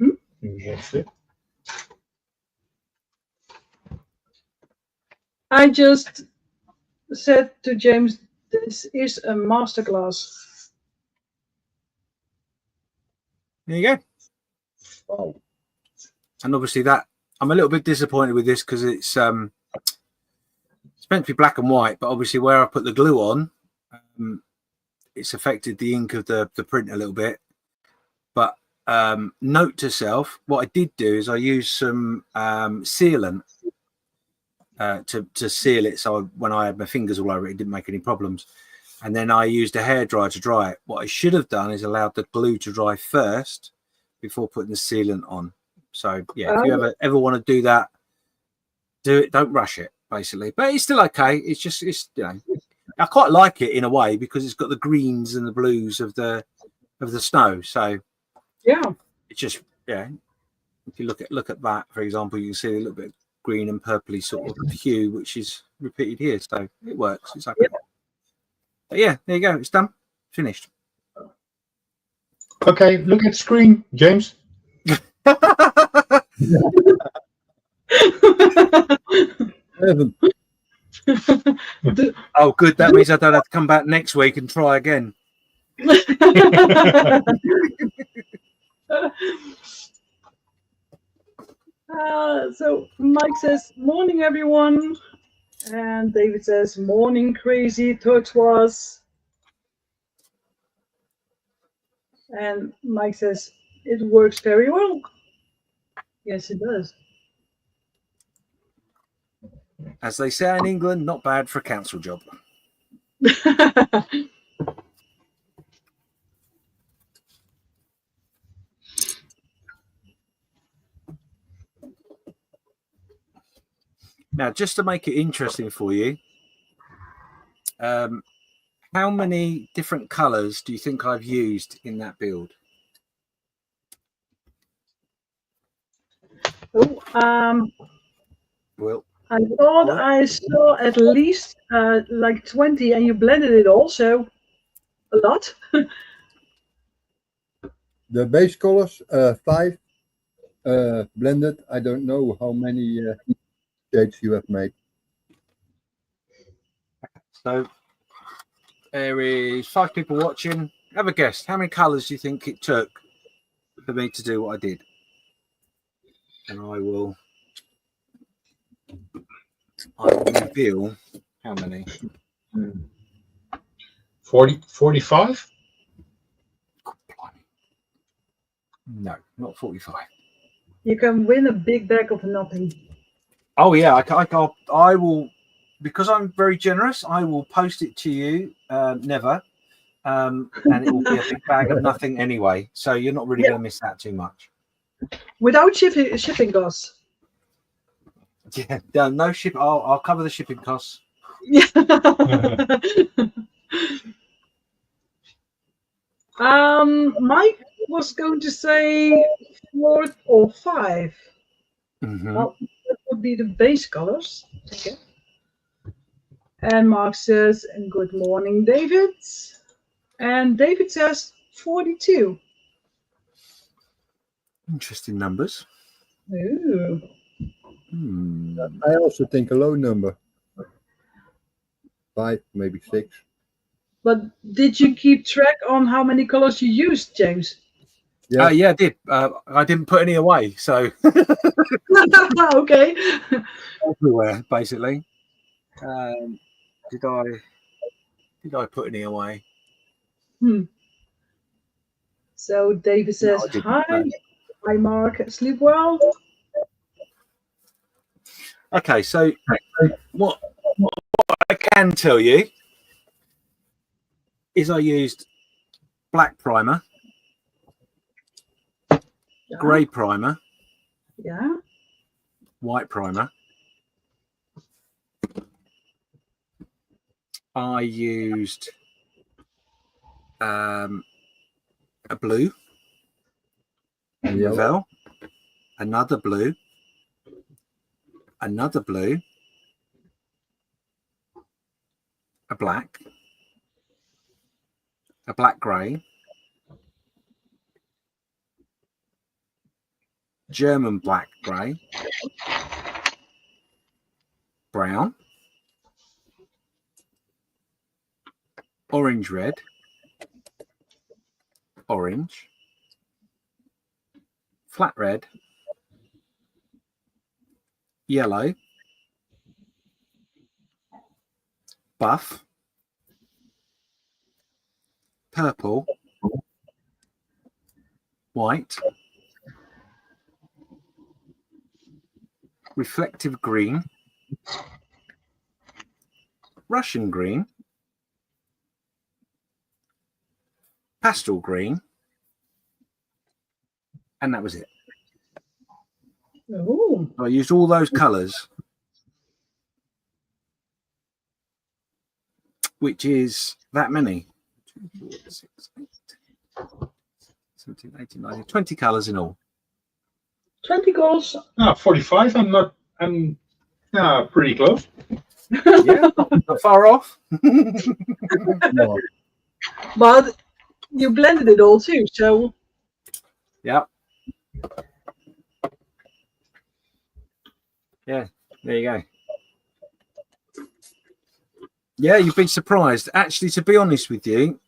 S2: Even zoals dit.
S1: I just said to James, this is a masterclass.
S5: There you go.
S3: Oh.
S5: And obviously that I'm a little bit disappointed with this because it's meant to be black and white, but obviously where I put the glue on, it's affected the ink of the print a little bit. But note to self, what I did do is I used some sealant to seal it, so when I had my fingers all over it, it didn't make any problems. And then I used a hairdryer to dry it. What I should have done is allowed the glue to dry first before putting the sealant on. So yeah, if you ever want to do that, do it. Don't rush it, basically. But it's still okay. It's just I quite like it in a way because it's got the greens and the blues of the snow. So
S1: yeah,
S5: it's just if you look at that, for example, you can see a little bit of green and purpley sort of hue, which is repeated here. So it works. It's okay. Yeah. But yeah, there you go. It's done. Finished.
S2: Okay, look at the screen, James.
S5: Oh, good. That means I don't have to come back next week and try again.
S1: So Mike says, morning, everyone. And David says, morning, crazy Tortoise. And Mike says, it works very well. Yes, it does.
S5: As they say in England, not bad for a council job. Now, just to make it interesting for you, how many different colours do you think I've used in that build?
S1: Oh,
S5: Well,
S1: I thought I saw at least like 20, and you blended it also a lot.
S3: The base colors, 5 blended. I don't know how many shades you have made.
S5: So there is 5 people watching. Have a guess. How many colours do you think it took for me to do what I did? And I will reveal how many.
S2: 45?
S5: No, not 45.
S1: You can win a big bag of nothing.
S5: Oh yeah, I will, because I'm very generous. I will post it to you, never, and it will be a big bag of nothing anyway. So you're not really going to miss out too much.
S1: Without shipping costs.
S5: Yeah, no ship. I'll cover the shipping costs.
S1: Yeah. Mike was going to say 4 or 5. Well, that would be the base colors. Okay. And Mark says, and good morning, David. And David says 42.
S5: Interesting numbers.
S1: Ooh.
S3: I also think a low number. 5, maybe 6.
S1: But did you keep track on how many colors you used, James?
S5: Yeah, I did. I didn't put any away, so
S1: okay.
S5: Everywhere, basically. Did I put any away?
S1: So David says,
S5: No,
S1: hi. No. Hi, Mark. Sleep well.
S5: Okay, so what I can tell you is I used black primer, grey primer, white primer. I used a blue, Revel, another blue, a black grey, German black grey, brown, orange red, orange, flat red, yellow, buff, purple, white, reflective green, Russian green, pastel green, and that was it.
S1: Ooh.
S5: I used all those colours, which is that many. 2, 4, 6, 8, 17, 18, 19, 20 colours in all.
S1: 20 goals.
S2: 45. I'm pretty close.
S5: Yeah, not far off.
S3: No.
S1: But you blended it all too, so.
S5: Yeah. Yeah, there you go. Yeah, you'd be surprised. Actually, to be honest with you,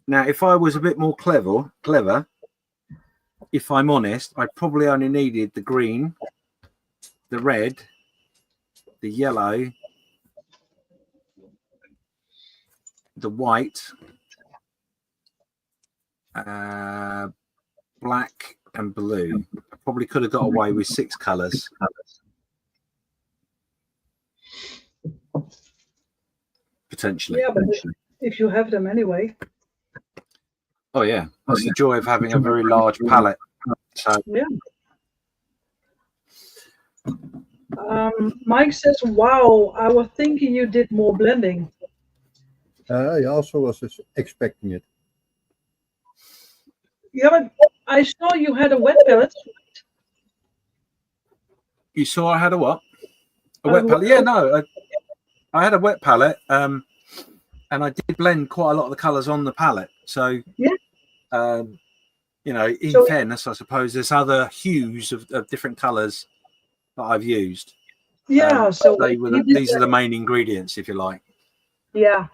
S5: now if I was a bit more clever, if I'm honest, I probably only needed the green, the red, the yellow, the white, black and blue. probably could have got away with 6 colours. Potentially.
S1: Yeah, but if you have them anyway.
S5: Oh yeah, that's the joy of having a very large palette. So
S1: yeah. Mike says, "Wow, I was thinking you did more blending."
S3: I also was expecting it.
S1: Yeah, but I saw you had a wet palette.
S5: you saw I had a what? A wet palette? Yeah, no, I had a wet palette, and I did blend quite a lot of the colours on the palette. So
S1: yeah.
S5: You know, in fairness, I suppose there's other hues of different colours that I've used.
S1: Yeah, so
S5: these are the main ingredients, if you like.
S1: Yeah.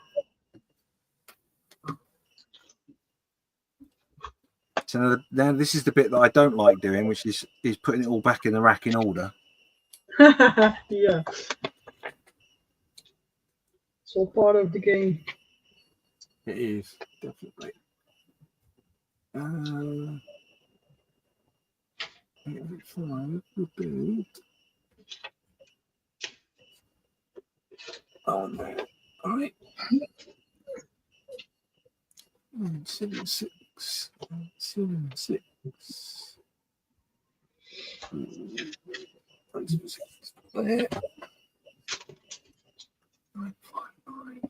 S5: So now this is the bit that I don't like doing, which is putting it all back in the rack in order.
S1: Yeah. It's all part of the game.
S5: It is, definitely. Oh no. All right. 7 6 7 6 there. 9 5 9.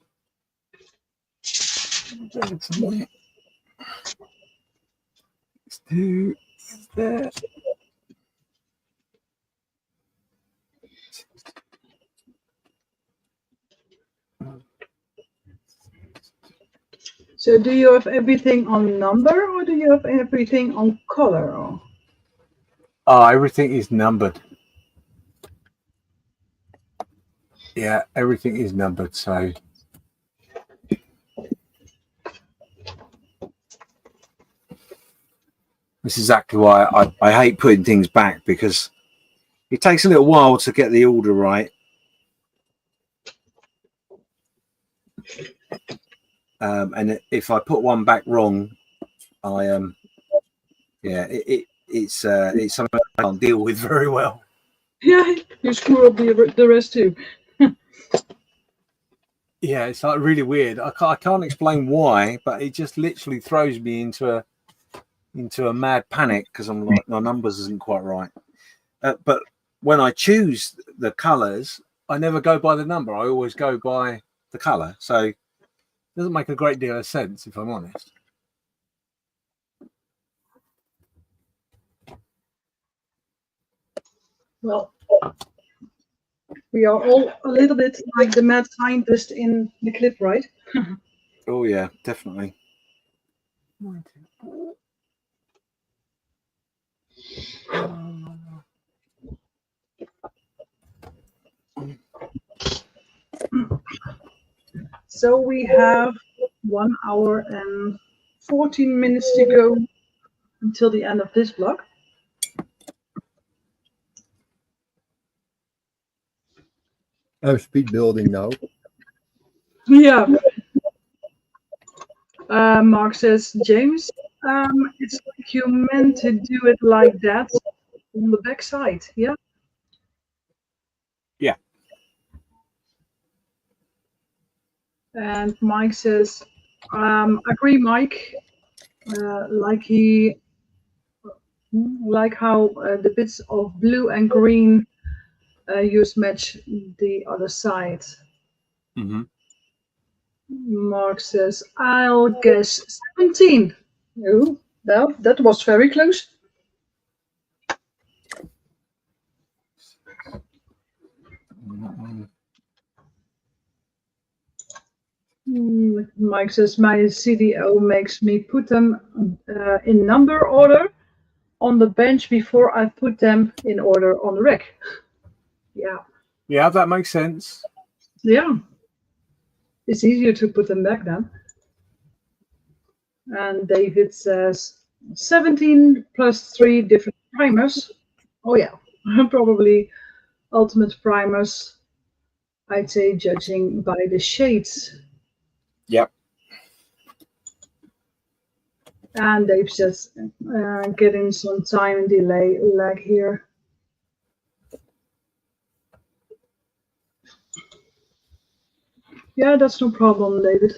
S5: Let's do that.
S1: So do you have everything on number or do you have everything on color?
S5: Oh, everything is numbered. Yeah, everything is numbered. So this is exactly why I hate putting things back, because it takes a little while to get the order right. And if I put one back wrong, it's something I can't deal with very well.
S1: Yeah, you screw up the rest too.
S5: Yeah, it's like really weird. I can't explain why, but it just literally throws me into a mad panic because I'm like, my numbers isn't quite right. But when I choose the colours, I never go by the number. I always go by the colour. So it doesn't make a great deal of sense, if I'm honest.
S1: Well, we are all a little bit like the mad scientist in the clip, right?
S5: Oh yeah, definitely.
S1: So we have 1 hour and 14 minutes to go until the end of this block.
S3: I'm speed building now.
S1: Yeah. Mark says, James, it's like you meant to do it like that on the back side. Yeah.
S5: Yeah.
S1: And Mike says, agree, Mike. Like how the bits of blue and green used match the other side.
S5: Mm-hmm.
S1: Mark says, I'll guess 17. Oh, well, that was very close. Mike says, my CDO makes me put them in number order on the bench before I put them in order on the rack. Yeah.
S5: Yeah, that makes sense.
S1: Yeah. It's easier to put them back then. And David says 17 plus 3 different primers. Oh yeah, probably ultimate primers. I'd say judging by the shades.
S5: Yep.
S1: And Dave says, getting some time delay lag here. Yeah, that's no problem, David.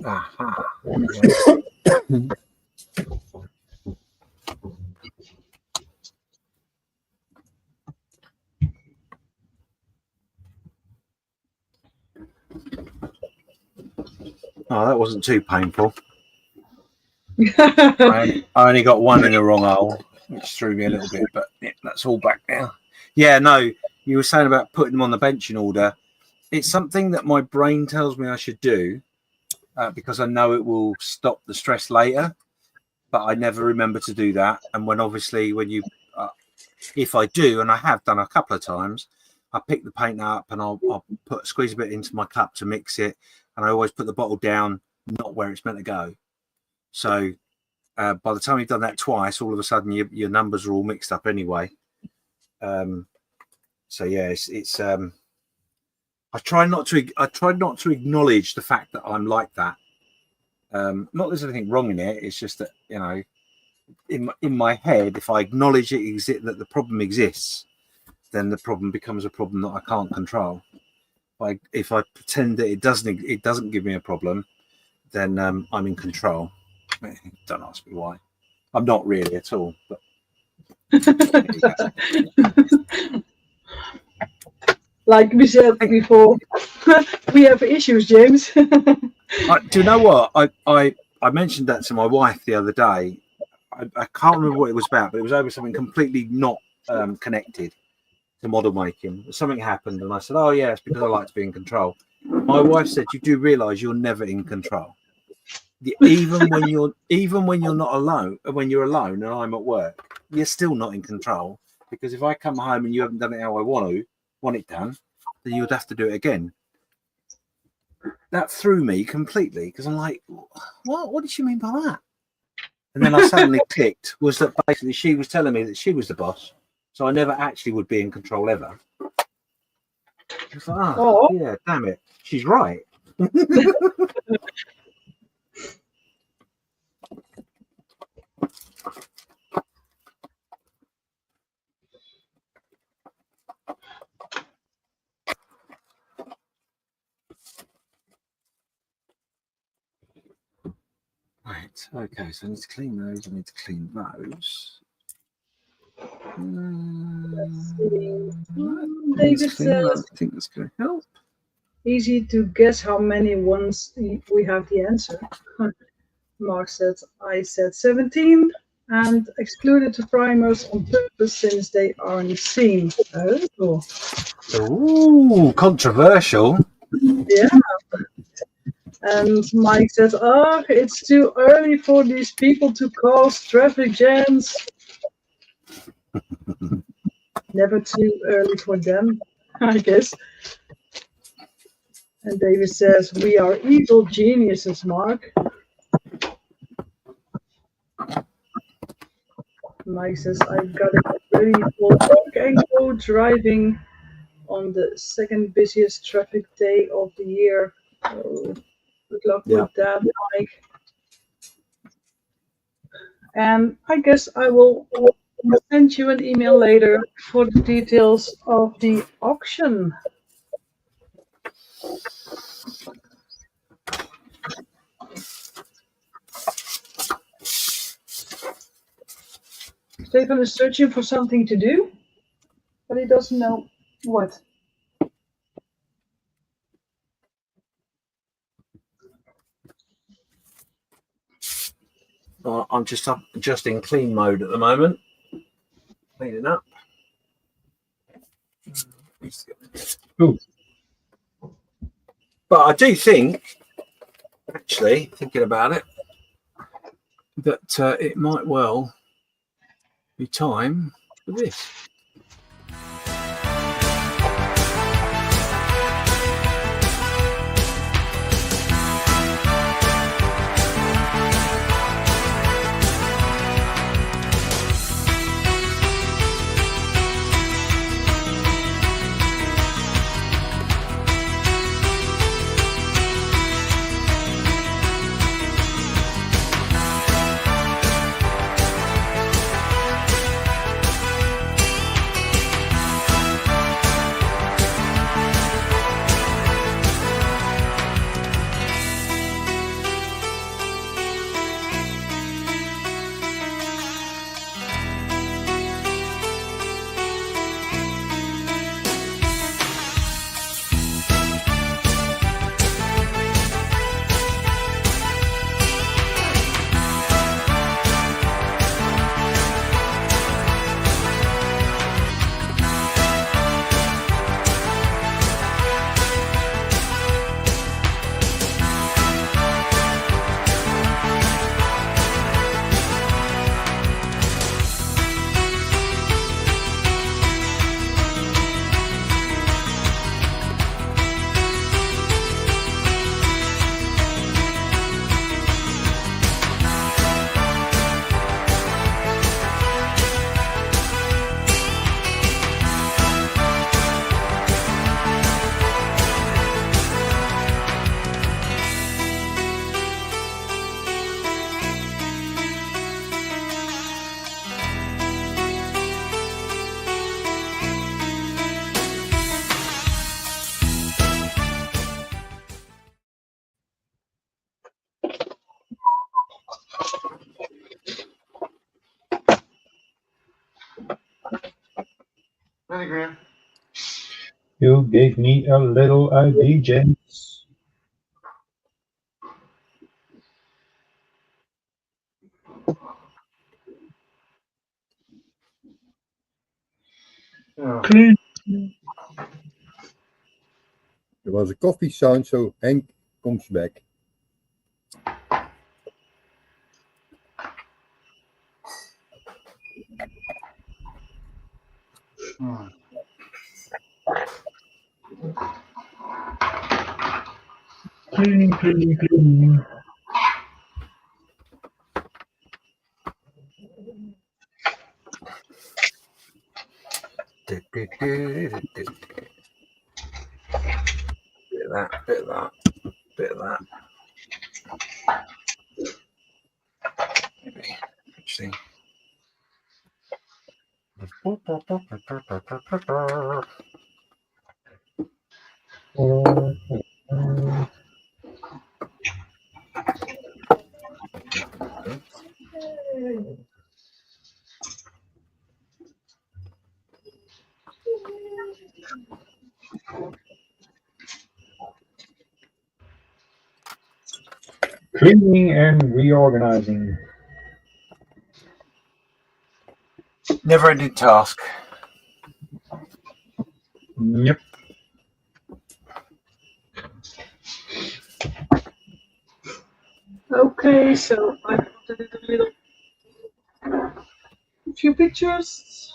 S5: Aha. Oh, that wasn't too painful. I only got one in the wrong hole, which threw me a little bit, but yeah, that's all back now. Yeah, no, you were saying about putting them on the bench in order. It's something that my brain tells me I should do because I know it will stop the stress later, but I never remember to do that. And when you, if I do, and I have done a couple of times, I pick the paint up and I'll squeeze a bit into my cup to mix it. And I always put the bottle down, not where it's meant to go. So by the time you've done that twice, all of a sudden your numbers are all mixed up anyway. So yeah, it's I try not to acknowledge the fact that I'm like that. Not that there's anything wrong in it. It's just that, you know, in my head, if I acknowledge that the problem exists, then the problem becomes a problem that I can't control. If I pretend that it doesn't give me a problem, then I'm in control. Don't ask me why. I'm not really at all. But
S1: like we said before, we have issues, James.
S5: do you know what? I mentioned that to my wife the other day. I can't remember what it was about, but it was over something completely not connected to model making. Something happened, and I said, "Oh yeah, it's because I like to be in control." My wife said, "You do realise you're never in control, even when you're not alone. When you're alone and I'm at work, you're still not in control, because if I come home and you haven't done it how I want it done, then you'd have to do it again." That threw me completely, because I'm like, "What did she mean by that?" And then I suddenly clicked, was that basically she was telling me that she was the boss. So I never actually would be in control ever. It's like, yeah, damn it. She's right. Right, okay, so I need to clean those, I need to clean those.
S1: David says,
S5: I think that's going to help.
S1: Easy to guess how many ones we have the answer. Mark said, I said 17 and excluded the primers on purpose since they aren't seen. Oh.
S5: Ooh, controversial.
S1: Yeah. And Mike said, oh, it's too early for these people to cause traffic jams. Never too early for them, I guess. And David says, we are evil geniuses, Mark. Mike says, I've got it ready for work and go driving on the second busiest traffic day of the year. So good luck with that, Mike. And I guess I will send you an email later for the details of the auction. Stefan is searching for something to do, but he doesn't know what.
S5: I'm just in clean mode at the moment. Cleaning up.
S2: Ooh.
S5: But I do think, actually, thinking about it, that it might well be time for this.
S6: Ben ik weer.
S2: You gave me a little idea, James.
S6: Ja.
S2: Clean.
S3: Er was a coffee sound, so Henk comes back.
S6: Hmm.
S2: Clean, clean, clean.
S5: Bit of that, bit of that, bit of that. Maybe. Let's see.
S2: Cleaning and reorganizing.
S5: Never ending task.
S2: Yep.
S1: Okay, so I put a little few pictures.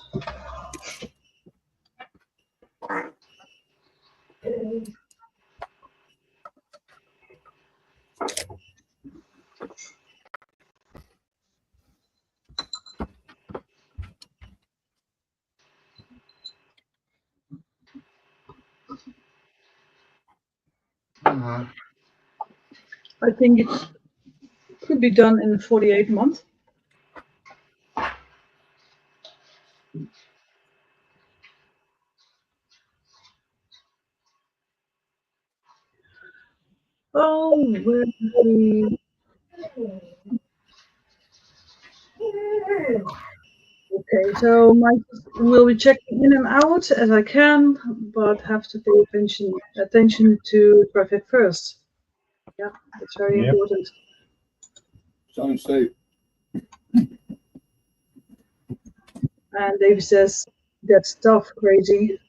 S6: Mhm.
S1: I think it could be done in 48 months. Oh, where did we? Okay, so Mike will be checking in and out as I can, but have to pay attention to traffic first. Yeah, that's very
S2: Yep.
S1: important.
S3: Sounds safe.
S1: And Dave says, "That's tough, crazy.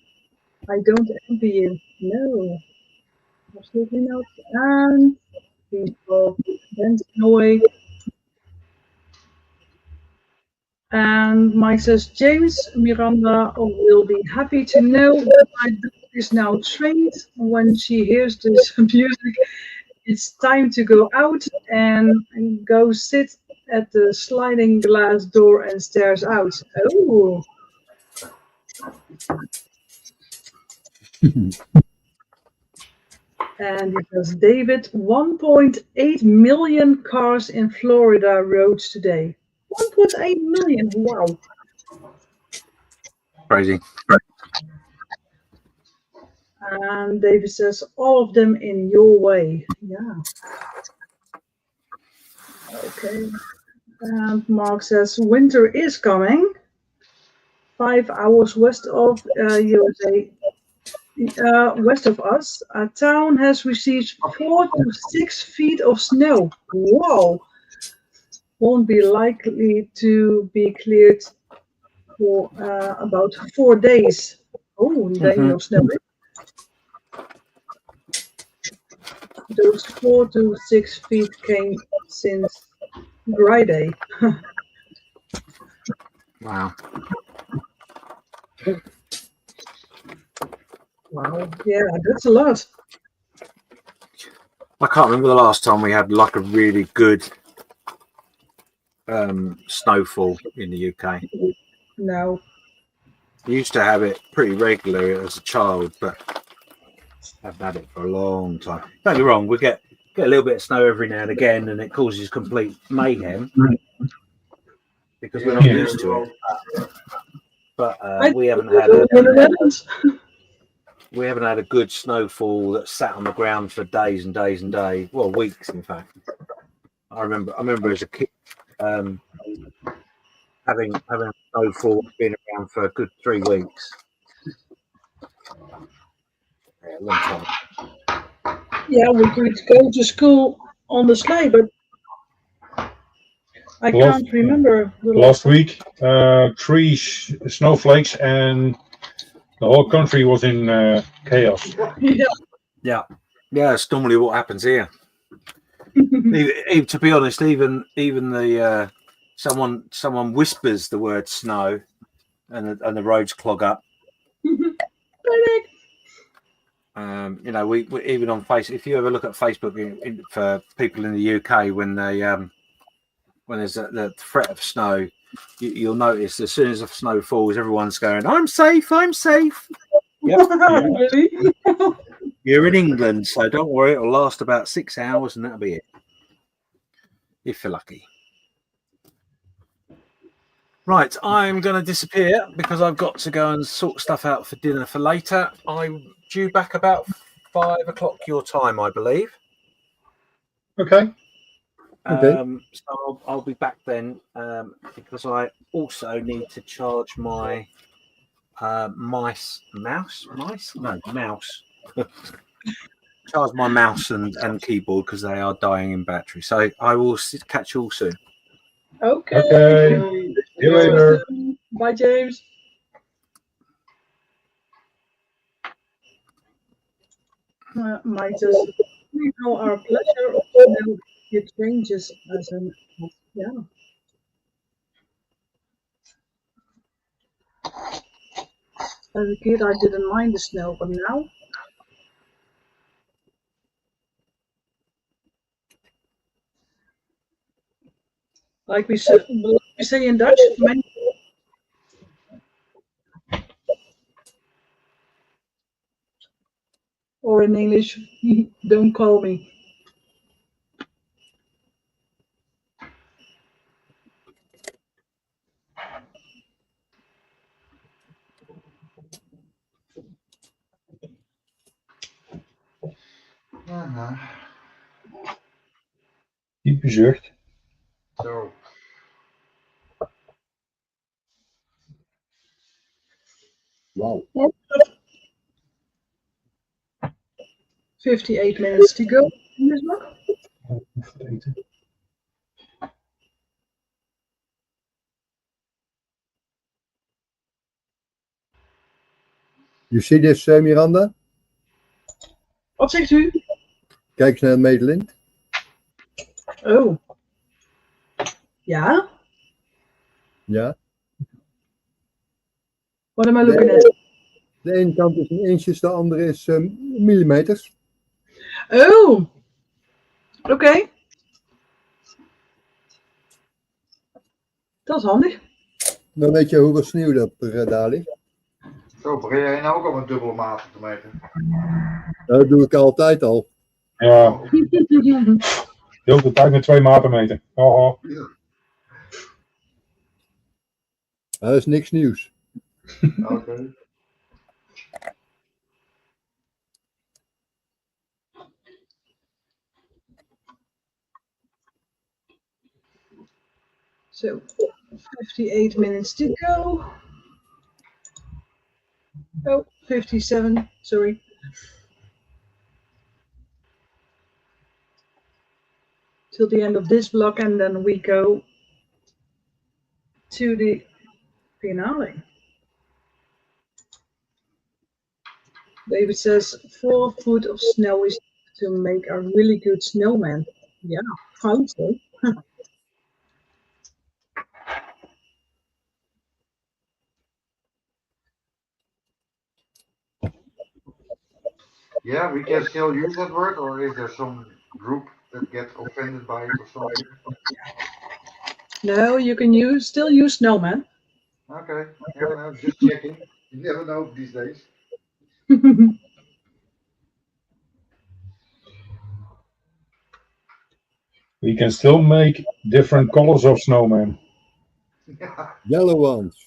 S1: I don't envy you." No, absolutely not. And people dancing away. And Mike says, James, Miranda will be happy to know that my dog is now trained. When she hears this music, it's time to go out and go sit at the sliding glass door and stares out. Oh. And it says, David, 1.8 million cars in Florida roads today. 1.8 million, wow.
S5: Crazy.
S1: And David says, all of them in your way. Yeah. Okay. And Mark says, winter is coming. 5 hours west of USA. West of us, a town has received 4 to 6 feet of snow. Wow! Won't be likely to be cleared for about 4 days. Oh, then no snow. Those 4 to 6 feet came since Friday.
S5: Wow.
S1: Wow, yeah, that's a lot.
S5: I can't remember the last time we had like a really good snowfall in the UK.
S1: No.
S5: We used to have it pretty regular as a child, but haven't had it for a long time. Don't get me wrong, we get a little bit of snow every now and again, and it causes complete mayhem because we're not used to it. But we haven't had a good snowfall that sat on the ground for days and days and days. Well, weeks, in fact. I remember as a kid having a snowfall being around for a good 3 weeks. a long time.
S1: Yeah, we could go to school on the sleigh, but I can't remember the
S2: Last week, 3 snowflakes and the whole country was in chaos.
S1: Yeah.
S5: Yeah, it's normally what happens here. Even, to be honest, even the someone whispers the word snow, and the roads clog up. You know, we even on Facebook. If you ever look at Facebook for people in the UK, when there's the threat of snow, you'll notice as soon as the snow falls, everyone's going, "I'm safe, I'm safe." Yep.
S1: Really?
S5: You're in England, so don't worry. It'll last about 6 hours, and that'll be it, if you're lucky. Right, I'm going to disappear because I've got to go and sort stuff out for dinner for later. I'm due back about 5 o'clock your time, I believe.
S2: Okay.
S5: So I'll be back then because I also need to charge my mouse. Charge my mouse and keyboard because they are dying in battery. So I will catch you all soon.
S1: Okay.
S2: See you later.
S1: Bye, James. Mike says, "We know our pleasure of snow. It changes as an yeah." As a kid, I didn't mind the snow, but now, like we say in Dutch, or in English, don't call me.
S2: Diepe zucht.
S6: Zo.
S3: Wow.
S1: 58 minutes to go in this one.
S3: You see this, Miranda?
S1: Wat zegt u?
S3: Kijk eens naar Medelind.
S1: Oh. Ja?
S3: Ja.
S1: What am I looking at?
S3: De ene kant is in inches, de andere is millimeters.
S1: Oh. Oké. Dat is handig.
S3: Dan weet je hoeveel sneeuw dat er daar ligt.
S6: Zo, begin jij nou ook al een dubbele maat te meten?
S3: Dat doe ik altijd al.
S2: Ja. Heel de tijd met 2 maten meten. Oh.
S3: Dat is niks nieuws.
S6: Oké.
S1: So, 58 minutes to go. Oh, 57, sorry. Till the end of this block, and then we go to the finale. David says 4 foot of snow is to make a really good snowman. Yeah, found so.
S6: Yeah, we can still use that word, or is there some group that get offended by it or something?
S1: No, you can still use snowman.
S6: Okay, yeah, no, just checking. You never know these days.
S2: We can still make different colors of snowmen.
S3: Yellow ones.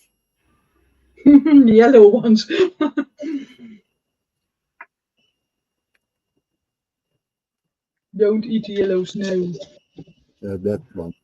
S1: Yellow ones. Don't eat yellow snow.
S3: That one.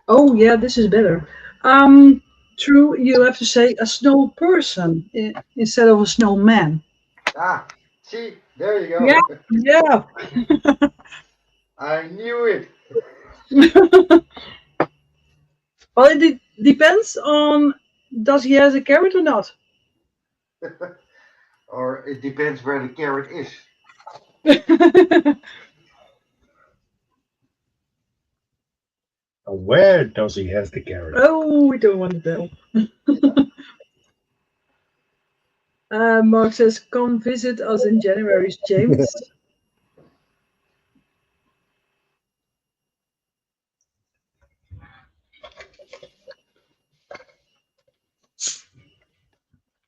S1: Oh yeah, this is better. True, you have to say a snow person instead of a snowman.
S6: Ah, see, there you
S1: Yeah,
S6: go.
S1: yeah.
S6: I knew it.
S1: Well, it depends on does he has a carrot or not.
S6: Or it depends where the carrot is.
S2: Where does he have the carrot?
S1: Oh, we don't want to tell. Mark says, come visit us in January, James.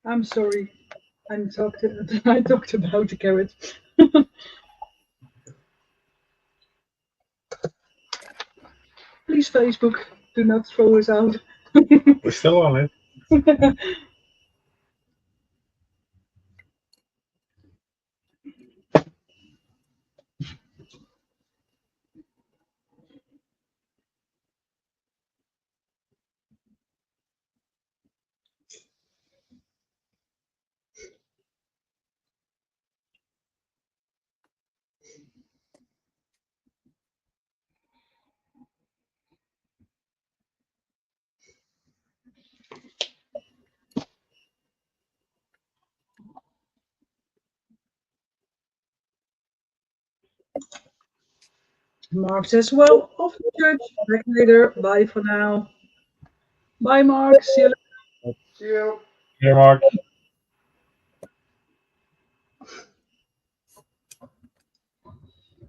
S1: I'm sorry. I talked about the carrot. Please, Facebook, do not throw us out.
S2: We're still on it.
S1: Mark says, well, off to church, back later. Bye for now. Bye, Mark. See you later.
S6: See you.
S2: Here, Mark.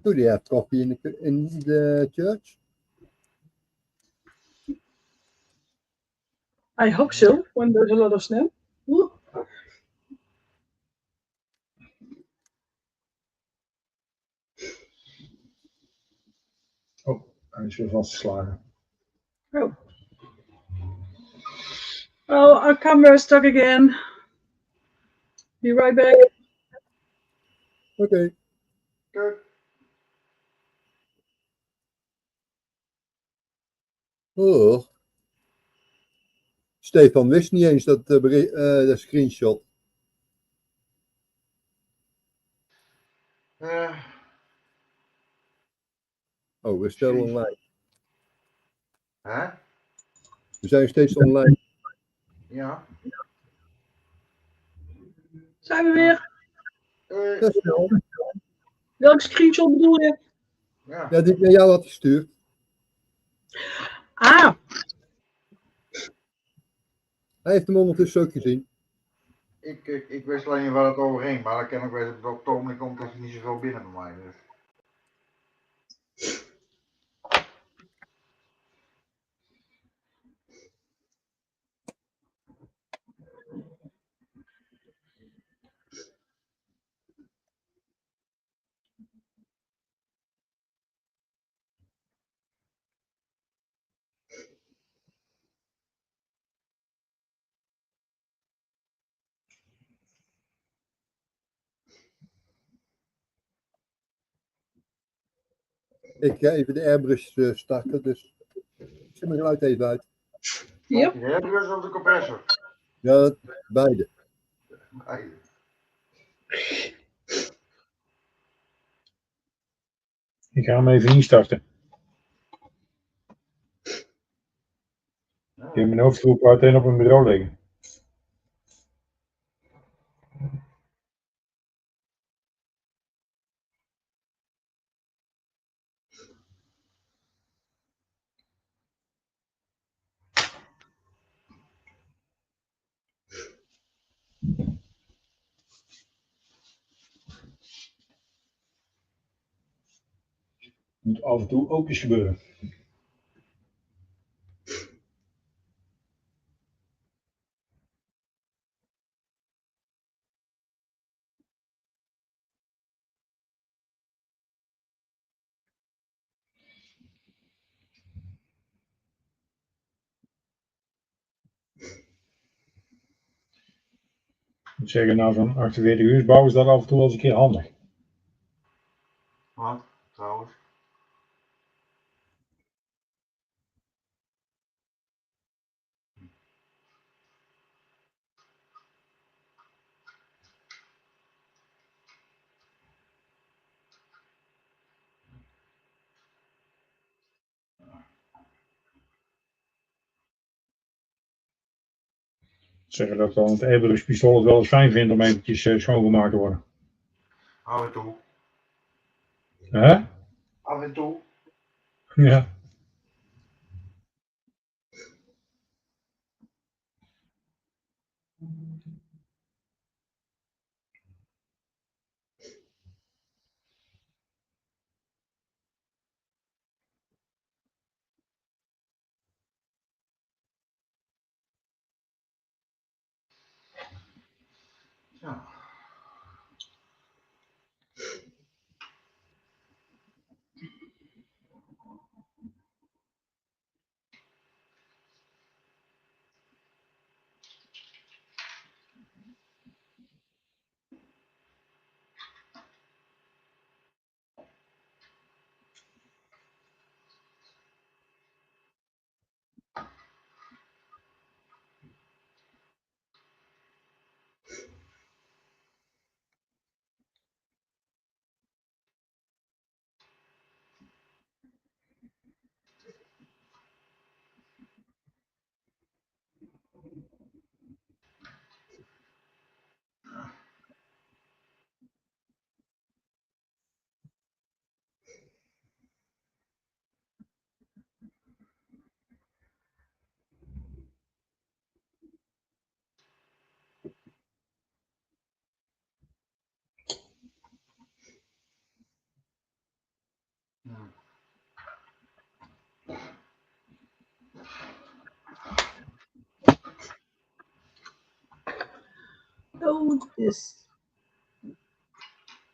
S3: Do they have coffee in the church?
S1: I hope so, when there's a lot of snow. Ooh.
S2: Oh, hij is weer vastgeslagen.
S1: Oh. Oh, our camera is stuck again. Be right back.
S3: Okay.
S6: Good.
S3: Oh. Stefan wist niet eens dat de screenshot. Oh, we're still online.
S6: Hè?
S3: We zijn steeds online.
S6: Ja.
S1: Zijn we weer?
S3: Dat is snel.
S1: Welke screenshot bedoel je?
S6: Ja.
S3: Ja, die ik naar jou had gestuurd.
S1: Ah,
S3: Hij heeft hem ondertussen ook gezien.
S6: Ik wist alleen niet waar het over ging, maar dan ken ik wel dat het op het ogenblik komt er niet zoveel binnen bij mij. Dus.
S3: Ik ga even de airbrush starten, dus ik zet mijn geluid even uit.
S1: yep.
S6: De airbrush of de compressor?
S3: Ja, beide.
S6: Beide.
S2: Ik ga hem even instarten. Ik heb mijn hoofdgroep uiteen op een bureau liggen. Moet af en toe ook eens gebeuren. Ik moet zeggen, na zo'n 48 uur bouw is dat af en toe wel eens een keer handig.
S6: Wat? Trouwens.
S2: Zeggen dat dan het Airbrush-pistool het wel eens fijn vindt om eventjes schoongemaakt te worden.
S6: Af en toe.
S2: Hè?
S6: Af en toe.
S2: Ja.
S6: Ja.
S1: Oh, this.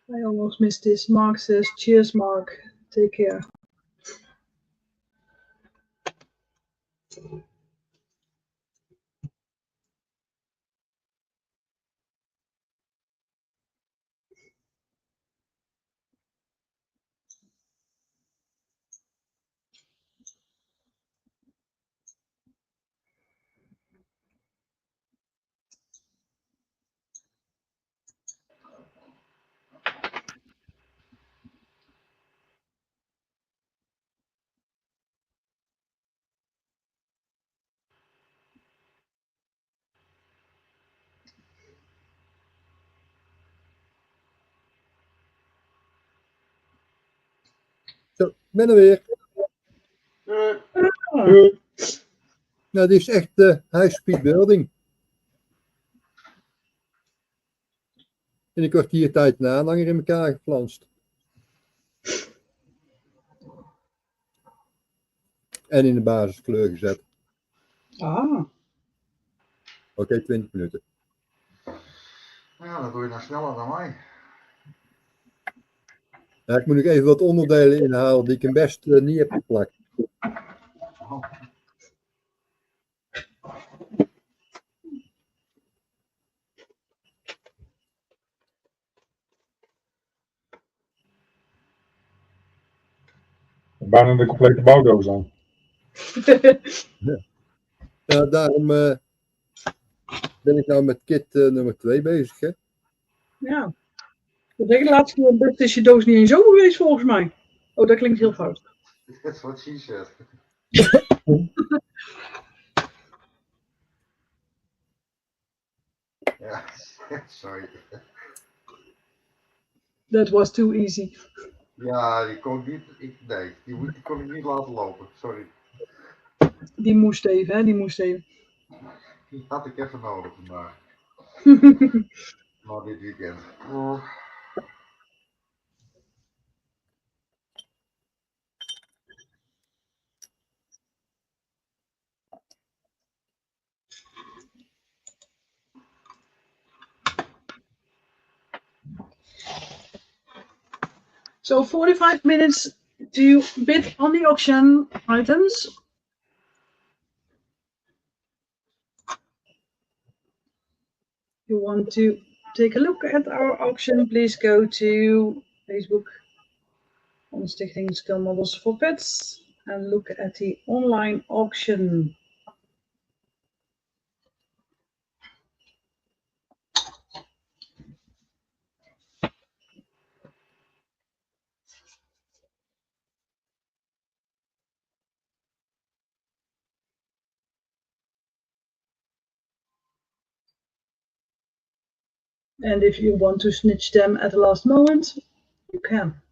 S1: I almost missed this. Mark says, cheers, Mark. Take care.
S3: Zo, ik ben er weer. Nou, dit is echt high-speed building. In een kwartier tijd na langer in elkaar geflanst. En in de basiskleur gezet.
S1: Ah.
S3: Oké, 20 minuten.
S6: Ja, dat doe je nou sneller dan mij.
S3: Ja, ik moet nog even wat onderdelen inhalen die ik hem best niet heb geplakt.
S6: Oh.
S2: Bijna de complete bouwdoos dan.
S3: Ja, daarom ben ik nou met kit nummer 2 bezig. Hè?
S1: Ja. De laatste keer is je doos niet eens zo geweest volgens mij. Oh, dat klinkt heel fout.
S6: That's what she said. Ja, sorry.
S1: That was too easy.
S6: Ja, die kon ik niet. Nee, die kon ik niet laten lopen. Sorry.
S1: Die moest even, hè? Die moest even.
S6: Die had ik even nodig vandaag. Maar dit weekend.
S1: So 45 minutes to bid on the auction items. You want to take a look at our auction, please go to Facebook on Stichting Skill Models for Pets and look at the online auction. And if you want to snitch them at the last moment, you can.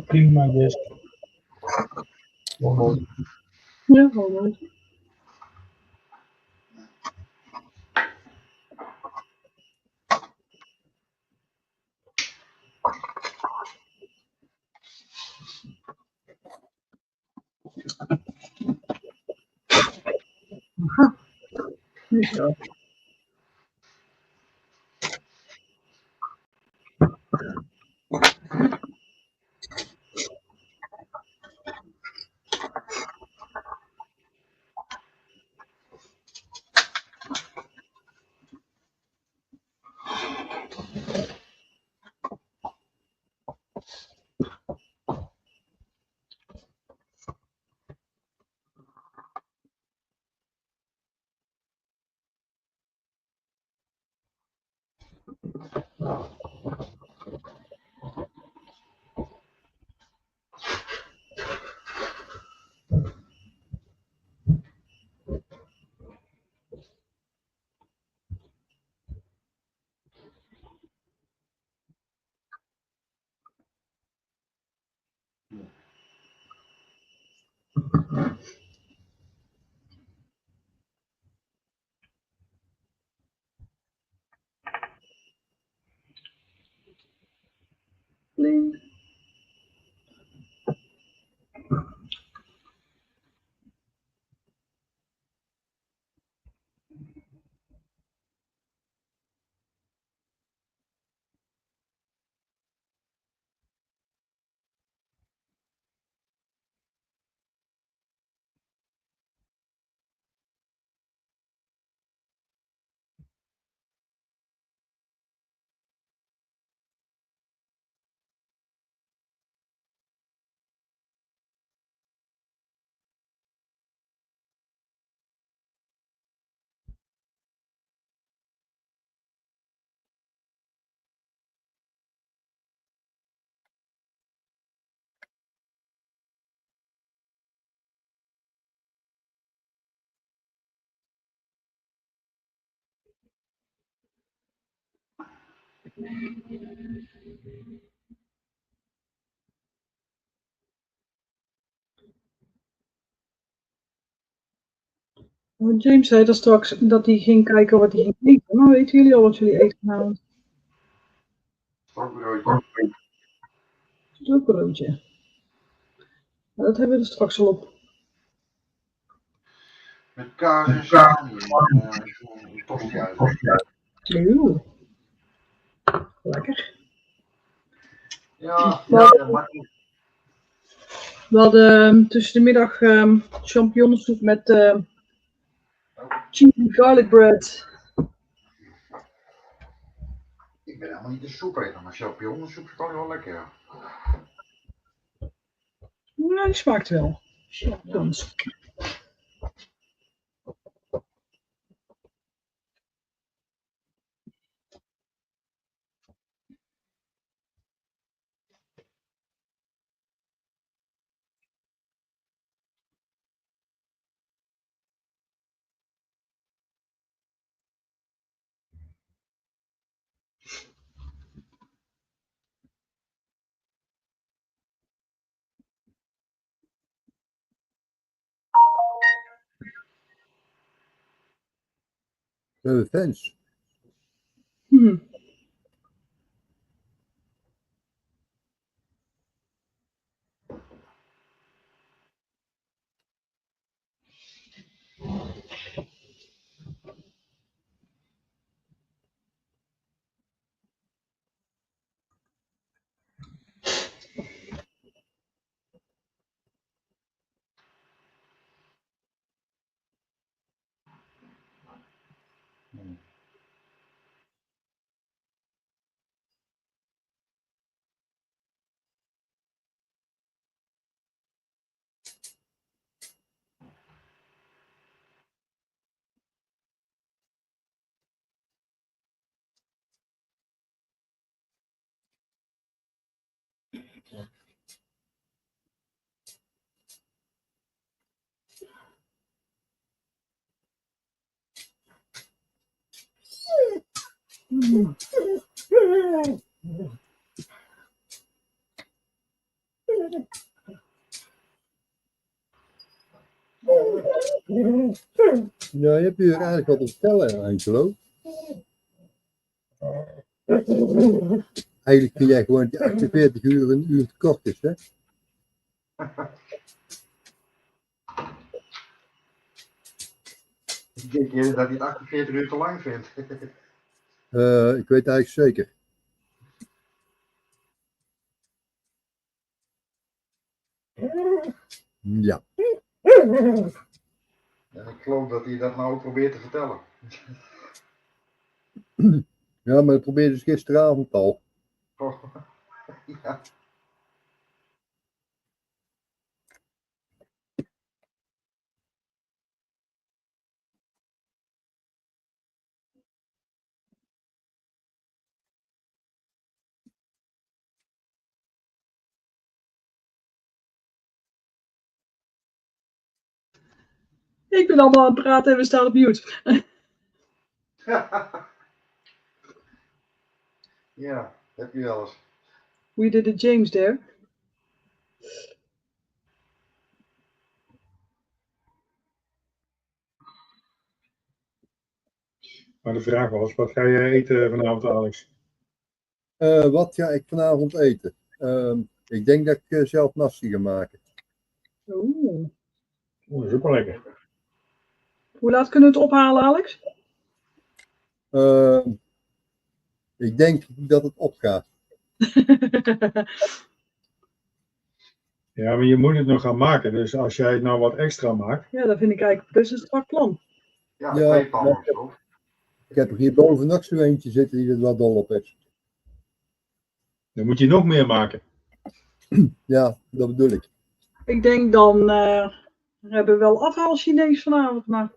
S2: Prima, yes.
S1: Ja, almost. Zo. James zei er straks dat hij ging kijken wat hij ging eten. Nou, weten jullie al wat jullie eten vanavond?
S6: Stokbroodje.
S1: Stokbroodje. Nou, dat hebben we er straks al op.
S6: Met kaas en salami. Een tostihuis.
S1: Oeh. Lekker.
S6: Ja,
S1: We hadden tussen de middag champignonsoep met cheesy garlic bread.
S6: ik ben helemaal niet de soepeter, maar champignonsoep is wel lekker. Ja.
S1: Nou, die smaakt wel. Champignonsoep.
S3: We hebben fans. Nou, je hebt hier eigenlijk wat te vertellen, Angelo. Eigenlijk vind jij gewoon dat die 48 uur een uur te kort is, hè?
S6: Ik denk dat hij het 48 uur te lang vindt.
S3: Ik weet eigenlijk zeker. Ja.
S6: En ik geloof dat hij dat nou probeert te vertellen.
S3: Ja, maar dat probeerde dus gisteravond al.
S6: Oh, ja.
S1: Ik ben allemaal aan het praten en we staan op mute.
S6: Ja, heb je wel eens.
S1: We did it, James there.
S2: Maar de vraag was, wat ga je eten vanavond, Alex?
S3: Wat ga ik vanavond eten? Ik denk dat ik zelf nasi ga maken.
S1: Oeh.
S2: Dat is ook wel lekker.
S1: Hoe laat kunnen we het ophalen, Alex?
S3: Ik denk dat het opgaat.
S2: Ja, maar je moet het nog gaan maken. Dus als jij het nou wat extra maakt.
S1: Ja, dat vind ik eigenlijk best een strak plan.
S6: Ja,
S3: Ja,
S6: 2 pannen of zo.
S3: Ik heb er hierboven nog zo eentje zitten die er wel dol op is.
S2: Dan moet je nog meer maken.
S3: Ja, dat bedoel ik.
S1: Ik denk dan hebben we wel afhaal Chinees vanavond. Maar...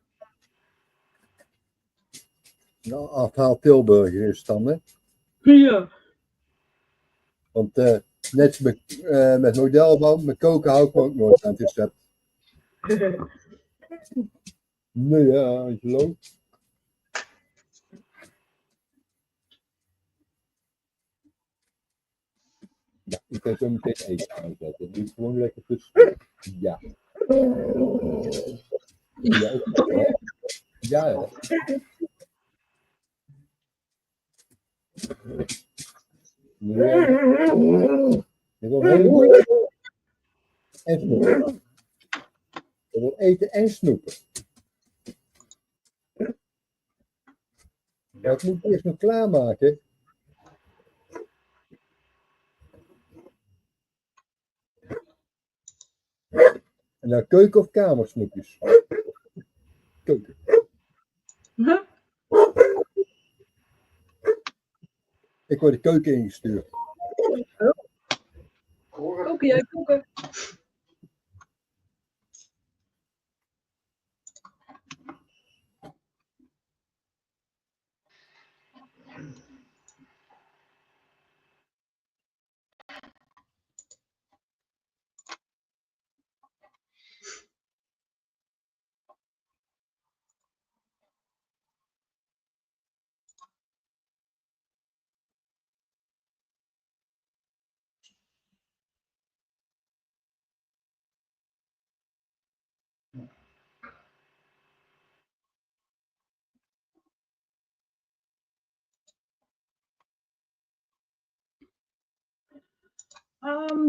S3: Nou, afhaal Tilburger is het dan, hè?
S1: Ja.
S3: Want net als met modelbouw, met koken hou ik me ook nooit aan het recept. Nee, ja, Angelo. Ja, ik ga zo meteen eten aanzetten. Doe gewoon lekker tussen. Ja. Ja, ook, hè? Ja. Je wil meedoen en snoepen. Je wil eten en snoepen. Maar ik moet eerst nog klaarmaken. En dan keuken- of kamersnoepjes? Keuken.
S1: Huh?
S3: Ik word de keuken ingestuurd.
S1: Koken, jij koken.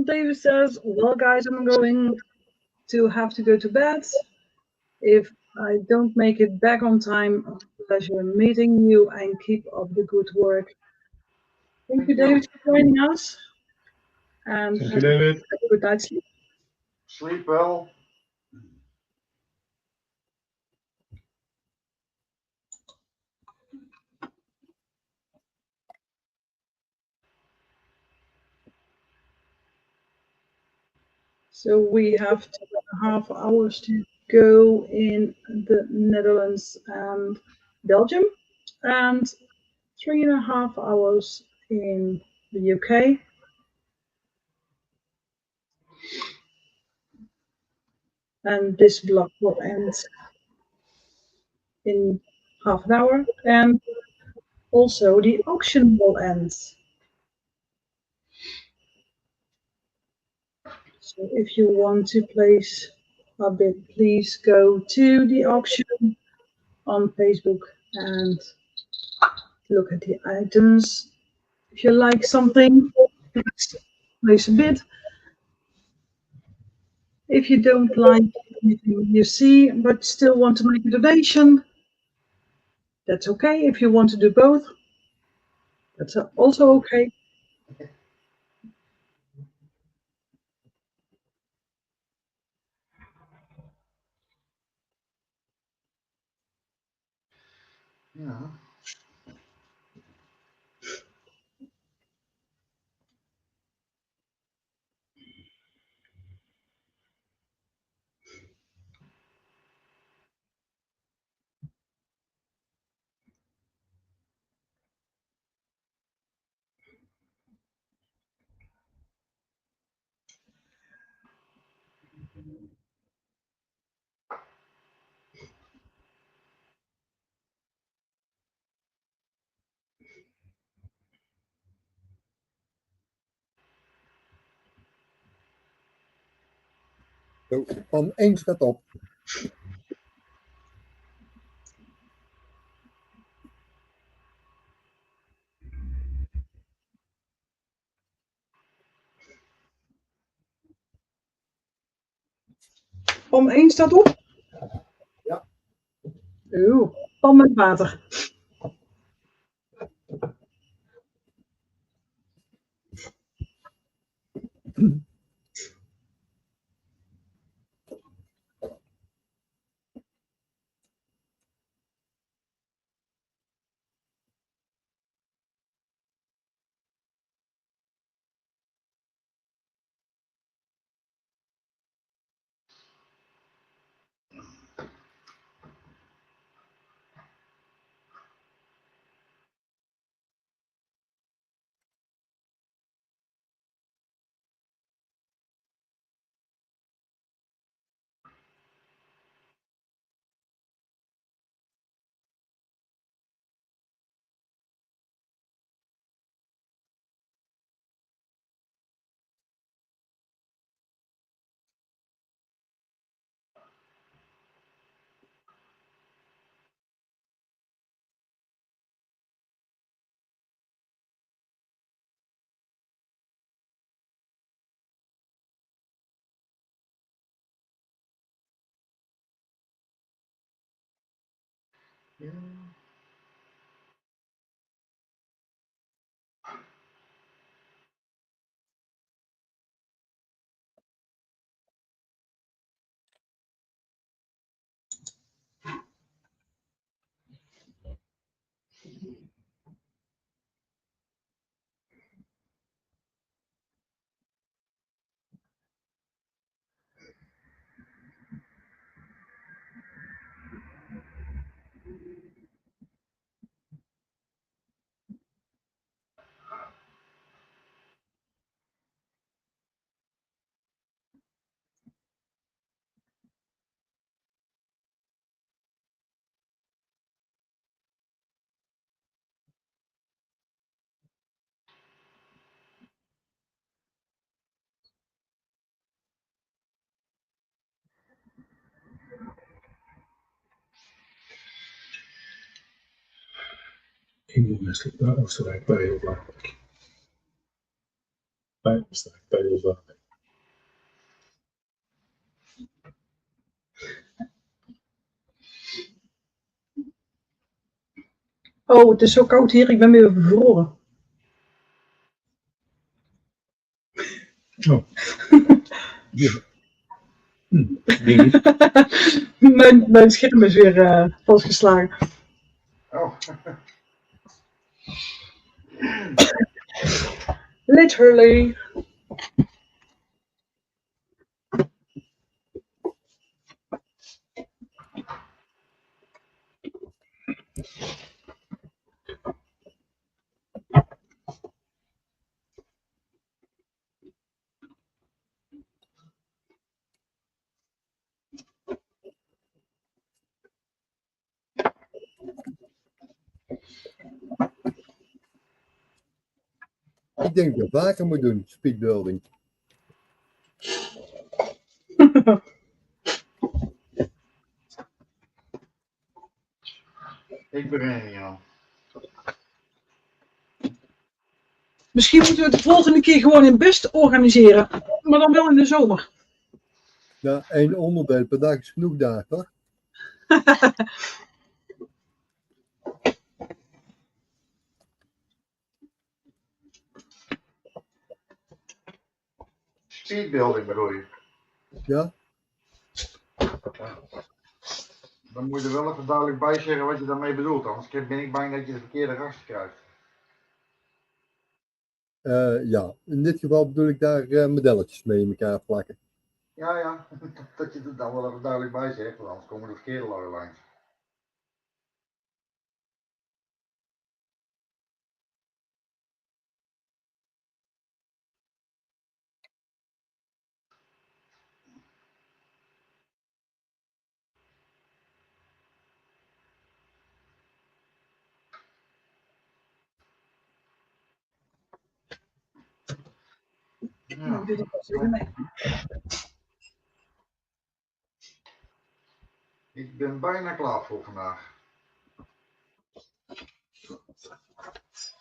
S1: David says, well, guys, I'm going to have to go to bed. If I don't make it back on time, pleasure meeting you and keep up the good work. Thank you, David, for joining us. And
S2: Thank you, David.
S1: have a good night's sleep.
S6: Sleep well.
S1: So we have 2.5 hours to go in the Netherlands and Belgium, and 3.5 hours in the UK. And this block will end in half an hour, and also the auction will end. So if you want to place a bid, please go to the auction on Facebook and look at the items. If you like something, place a bid. If you don't like anything you see but still want to make a donation, that's okay. If you want to do both, that's also okay.
S6: Ja.
S3: Zo, pan 1 staat op.
S1: Pan 1 staat op.
S3: Ja.
S1: Oeh, pan met water.
S6: Ja.
S2: In Oostenrijk bij heel belangrijk. Bij Oostenrijk bij heel belangrijk.
S1: Oh, het is zo koud hier, ik ben weer bevroren.
S2: Oh.
S1: Mijn scherm is weer vastgeslagen.
S6: Oh.
S1: Literally.
S3: Ik denk dat je vaker moet doen, speedbuilding.
S6: Ik begin er niet aan.
S1: Misschien moeten we het de volgende keer gewoon in Best organiseren. Maar dan wel in de zomer.
S3: Ja, 1 onderdeel per dag is genoeg daar, toch?
S6: Speedbuilding bedoel je?
S3: Ja?
S6: Dan moet je er wel even duidelijk bij zeggen wat je daarmee bedoelt. Anders ben ik bang dat je de verkeerde gast krijgt.
S3: Ja, in dit geval bedoel ik daar modelletjes mee in elkaar plakken.
S6: Ja, dat je er dan wel even duidelijk bij zegt, want anders komen de verkeerde lui langs. Ja. Ik ben bijna klaar voor vandaag.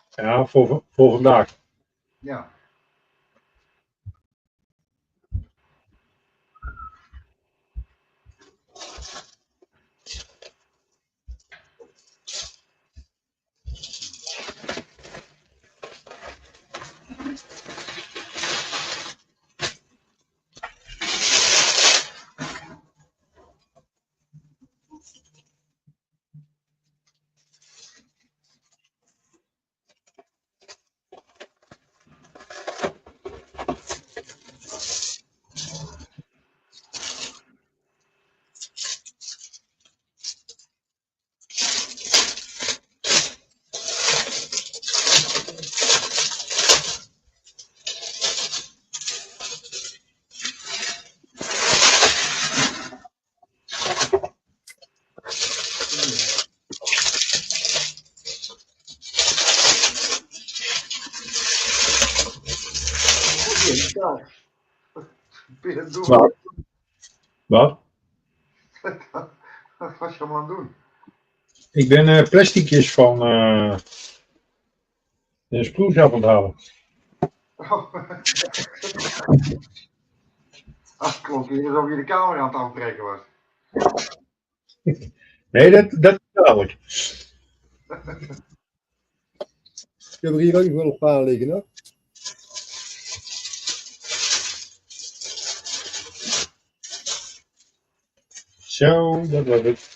S2: Ja, voor vandaag.
S6: Ja.
S2: Wat? Wat?
S6: Wat was je allemaal aan het doen?
S2: Ik ben plasticjes van de sproeizelf aan het halen.
S6: Oh. Klopt, alsof je de camera aan het afbreken was.
S2: Nee, dat is duidelijk.
S3: Ik heb er hier ook nog wel een paar liggen, hoor.
S2: Zo, dat was het.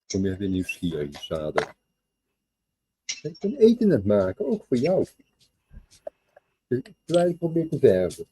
S3: Kom je weer nieuwsgierig, Sader. Ik ben eten aan het maken, ook voor jou. Terwijl ik probeer te verven.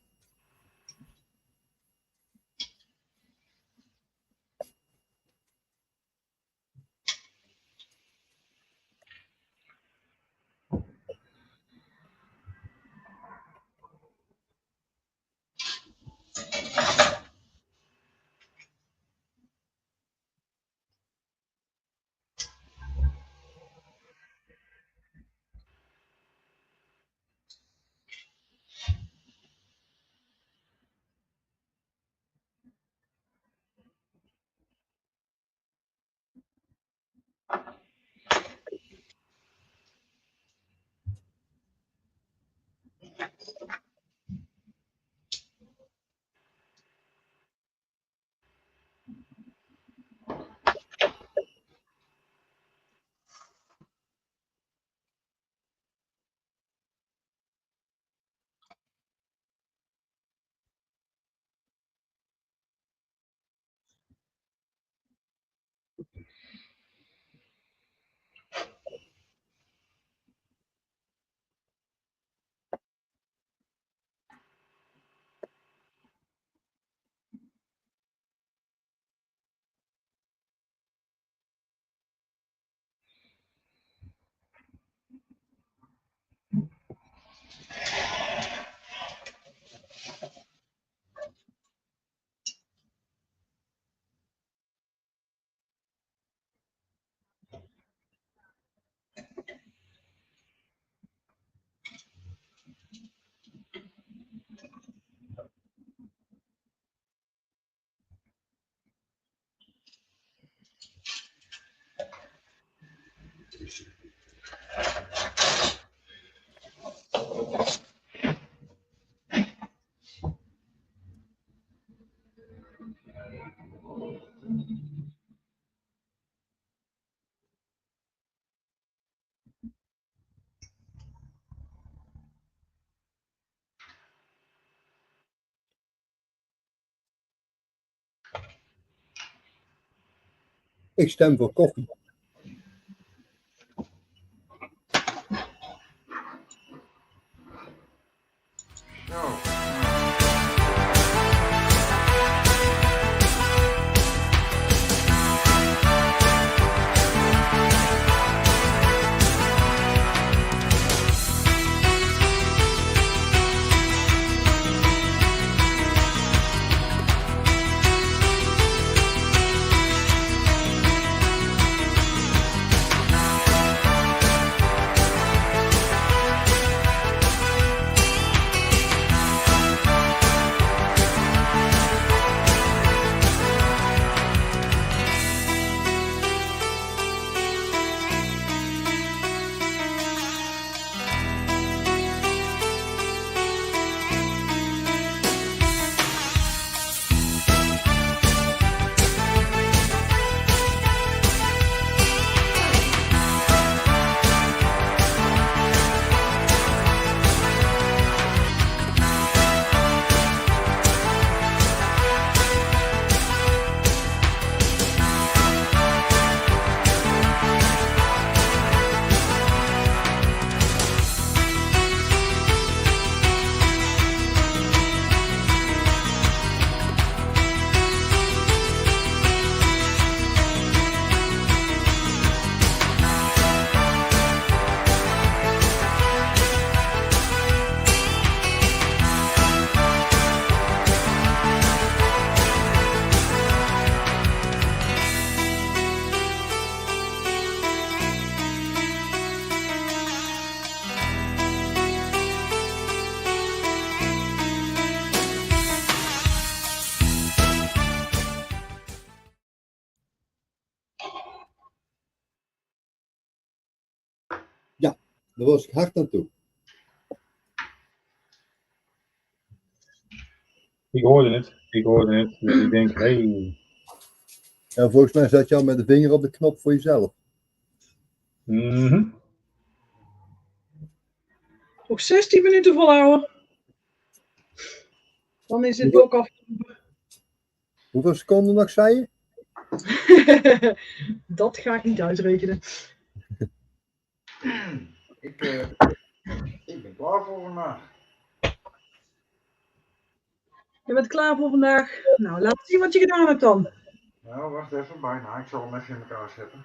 S3: Ik stem voor koffie. Daar was ik hard aan toe.
S2: Ik hoorde het. Dus ik denk, hey.
S3: En volgens mij zat je al met de vinger op de knop voor jezelf.
S1: Nog 16 minuten volhouden. Dan is het blok af.
S3: Hoeveel seconden nog, zei je?
S1: Dat ga ik niet uitrekenen.
S6: Ik ben klaar voor vandaag.
S1: Je bent klaar voor vandaag. Nou, laat zien wat je gedaan hebt dan.
S6: Nou, wacht even, bijna. Ik zal hem even in elkaar zetten.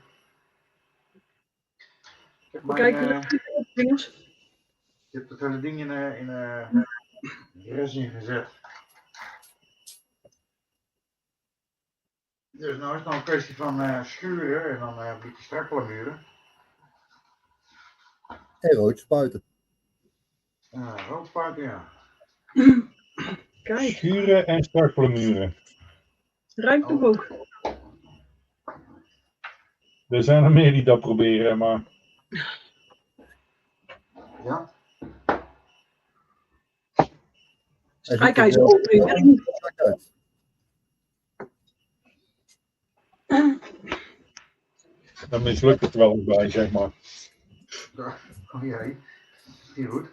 S6: Ik heb
S1: Kijk,
S6: ik heb het hele ding in resin gezet. Dus nou is het nog een kwestie van schuren en dan een beetje strakkelen muren.
S3: En rood spuiten.
S6: Rood spuiten, ja.
S1: Kijk.
S2: Schuren en strakplemuren.
S1: Ruikt toch ook?
S2: Er zijn er meer die dat proberen, maar...
S6: Ja.
S1: Kijk, hij is open.
S2: Dan mislukt het wel eens bij, zeg maar.
S6: Oh jee, niet goed.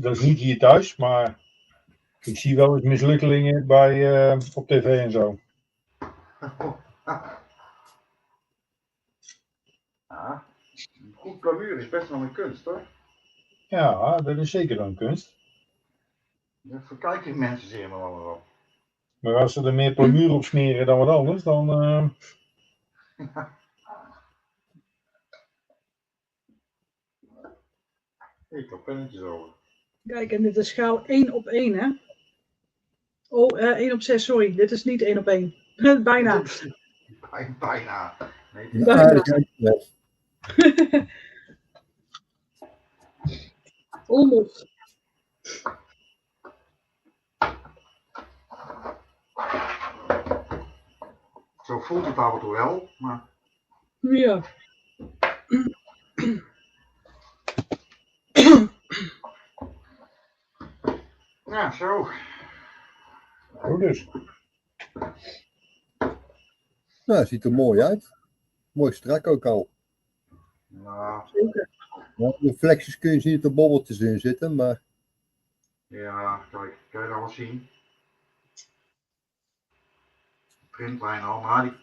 S2: Dat is niet hier thuis, maar ik zie wel eens mislukkelingen bij, op tv en zo.
S6: Ja, goed plamuur is best wel een kunst, hoor.
S2: Ja, dat is zeker een kunst.
S6: Dat verkijken mensen zich helemaal wel op.
S2: Maar als ze er meer plamuur op smeren dan wat anders, dan...
S6: Ik heb pennetjes over.
S1: Kijk, en dit is schaal 1 op 1, hè? Oh, 1 op 6, sorry. Dit is niet 1 op 1. Bijna.
S6: Bijna. Nee,
S1: Bijna. Almost.
S6: Zo voelt het af en toe wel, maar...
S1: Ja.
S6: Ja, zo.
S2: Goed dus.
S3: Nou, het ziet er mooi uit. Mooi strak ook al.
S6: Nou,
S3: Ja, de flexjes kun je zien dat er bobbeltjes in zitten, maar...
S6: ja, kijk, kan je dat wel zien? Printlijn al, maar ik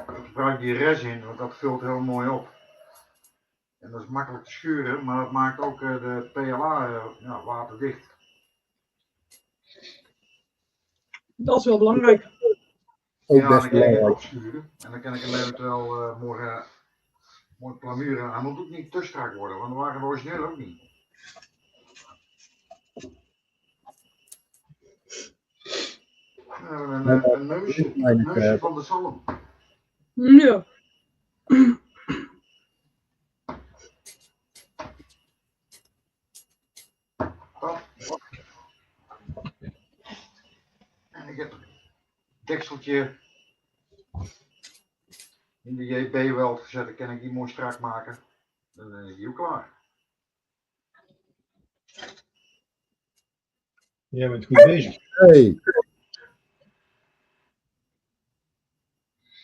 S6: gebruik die resin, want dat vult heel mooi op. En dat is makkelijk te schuren, maar dat maakt ook de PLA waterdicht.
S1: Dat is wel belangrijk.
S3: Ook
S6: Ja,
S3: best
S6: dan kan ik het
S3: belangrijk.
S6: afschuren. En dan kan ik hem eventueel morgen mooi plamuren. Hij moet ook niet te strak worden, want dat waren de origineel ook niet. We hebben een neusje van de zalm.
S1: Ja.
S6: En ik heb het dekseltje in de JB-weld gezet. Dan kan ik die mooi strak maken. Dan is die ook klaar.
S2: Jij bent goed bezig.
S3: Hey.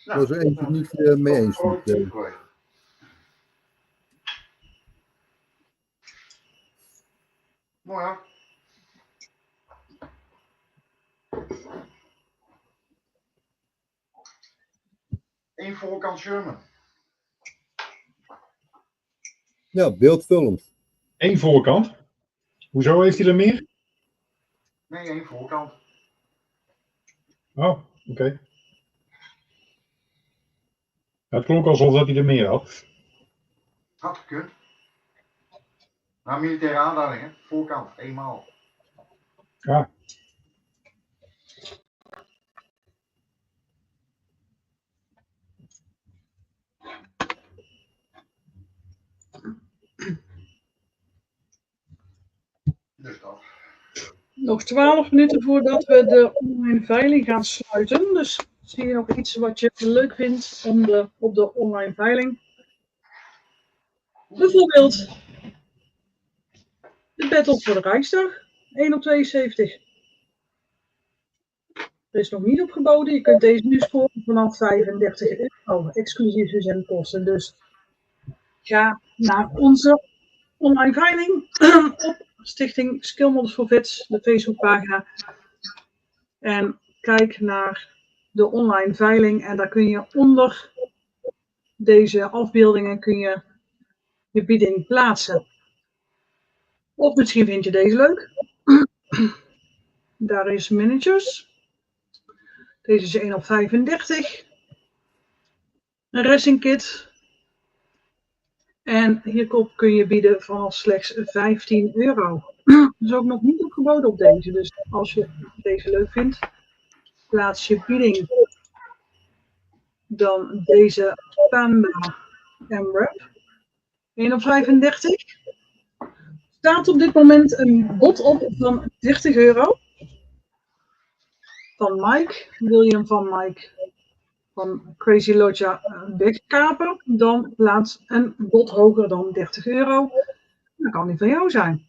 S6: Nou,
S3: was er eentje niet mee eens.
S6: Mooi hè? Eén voorkant Sherman.
S3: Ja, beeldfilms.
S2: Eén voorkant. Hoezo heeft hij er meer?
S6: Nee, één voorkant.
S2: Oh, oké. Het klonk alsof dat hij er meer had.
S6: Had gekund. Nou, militaire aanduiding, hè? Voorkant, eenmaal.
S2: Ja.
S6: Dus dat.
S1: Nog 12 minuten voordat we de online veiling gaan sluiten. Dus zie je nog iets wat je leuk vindt op de online veiling? Bijvoorbeeld de battle voor de Rijksdag, 1 op 72. Er is nog niet opgeboden. Je kunt deze nu scoren vanaf 35 euro, exclusief verzendkosten. Dus ga naar onze online veiling op Stichting Skillmodels for Vets, de Facebookpagina. En kijk naar de online veiling en daar kun je onder deze afbeeldingen kun je bieding plaatsen. Of misschien vind je deze leuk. Daar is managers. Deze is 1 op 35. Een racing kit. En hierop kun je bieden vanaf slechts 15 euro. Dat is ook nog niet opgeboden op deze. Dus als je deze leuk vindt, plaats je bieding. Dan deze Panda M-Wrap. 1 op 35. Staat op dit moment een bod op van 30 euro. Van Mike. Wil je hem van Mike van Crazy Lodja wegkapen, dan plaats een bod hoger dan 30 euro. Dan kan die van jou zijn.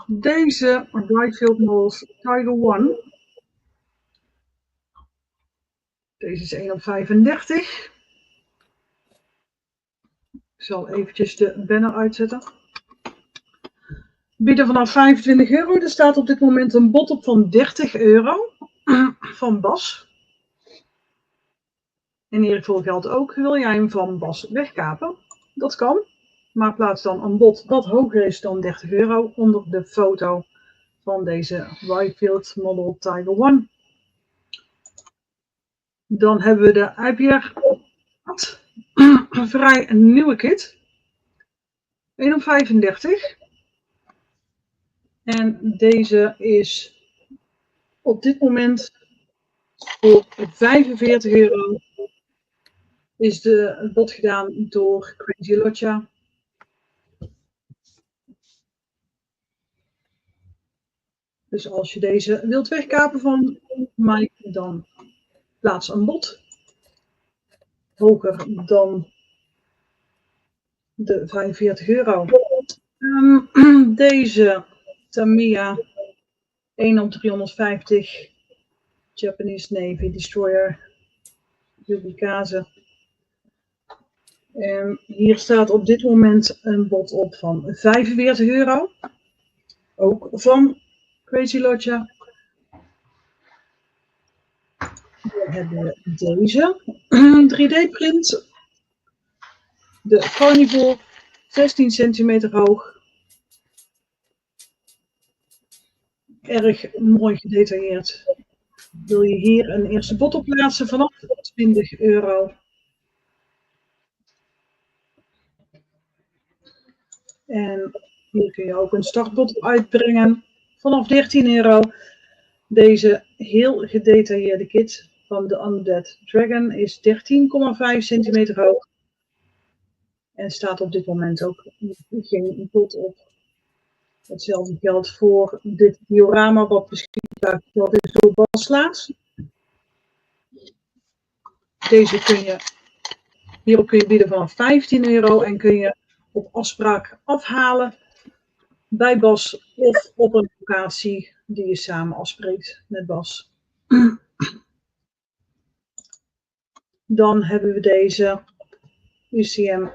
S1: Deze Whitefield Models Tiger 1. Deze is 1 op 35. Ik zal eventjes de banner uitzetten. Bieden vanaf 25 euro. Er staat op dit moment een bod op van 30 euro. Van Bas. En hiervoor geldt ook, wil jij hem van Bas wegkapen? Dat kan. Maar plaats dan een bod dat hoger is dan 30 euro onder de foto van deze Whitefield Model Tiger 1. Dan hebben we de IPR vrij nieuwe kit. 1 op 35. En deze is op dit moment voor 45 euro. Is het bod gedaan door Crazy Lodja. Dus als je deze wilt wegkapen van Mike, dan plaats een bod hoger dan de 45 euro. Deze Tamiya 1 op 350 Japanese Navy Destroyer Duplicaze. Hier staat op dit moment een bod op van 45 euro. Ook van Crazy Lodja. Dan hebben we deze 3D print. De Carnivore 16 centimeter hoog. Erg mooi gedetailleerd. Wil je hier een eerste bod op plaatsen vanaf 20 euro. En hier kun je ook een startbod op uitbrengen vanaf 13 euro. Deze heel gedetailleerde kit van de Undead Dragon is 13,5 centimeter hoog. En staat op dit moment ook geen bod op. Hetzelfde geldt voor dit diorama wat beschikbaar gesteld is door Bas Laats. Deze hierop kun je bieden vanaf 15 euro en kun je op afspraak afhalen bij Bas of op een locatie die je samen afspreekt met Bas. Dan hebben we deze UCM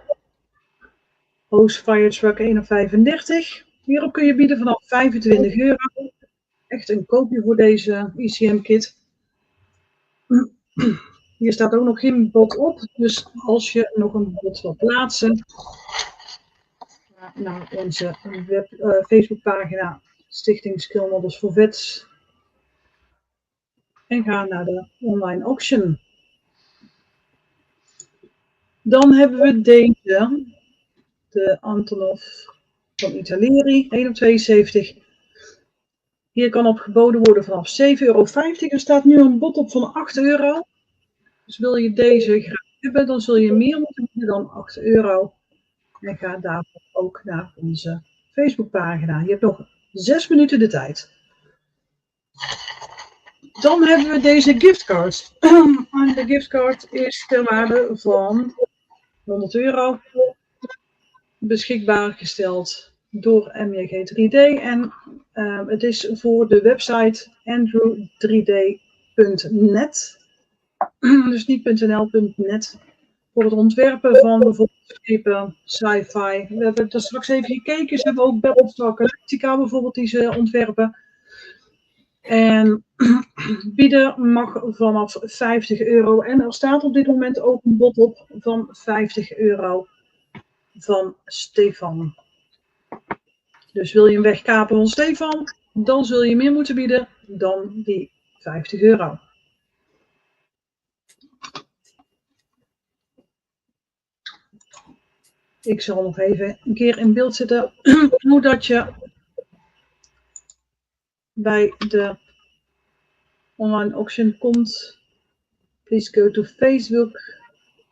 S1: Hose Fire Truck 1 op 35. Hierop kun je bieden vanaf 25 euro. Echt een koopje voor deze ICM kit. Hier staat ook nog geen bod op. Dus als je nog een bod wilt plaatsen, ga naar onze Facebookpagina Stichting Skillmodels for Vets. En ga naar de online auction. Dan hebben we deze. De Antonov van Italieri, 1 op 72. Hier kan op geboden worden vanaf 7,50 euro. Er staat nu een bod op van 8 euro. Dus wil je deze graag hebben, dan zul je meer moeten bieden dan 8 euro. En ga daarvoor ook naar onze Facebookpagina. Je hebt nog 6 minuten de tijd. Dan hebben we deze giftcard. En de giftcard is ter waarde van €100 beschikbaar gesteld door MJG 3D. En het is voor de website andrew3d.net. Dus niet .nl.net. Voor het ontwerpen van bijvoorbeeld schepen, sci-fi. We hebben er straks even gekeken. Ze hebben ook Battlestar Galactica bijvoorbeeld die ze ontwerpen. En bieden mag vanaf €50. En er staat op dit moment ook een bod op van €50 van Stefan. Dus wil je hem wegkapen van Stefan, dan zul je meer moeten bieden dan die €50. Ik zal nog even een keer in beeld zetten hoe dat je bij de online auction komt. Please go to Facebook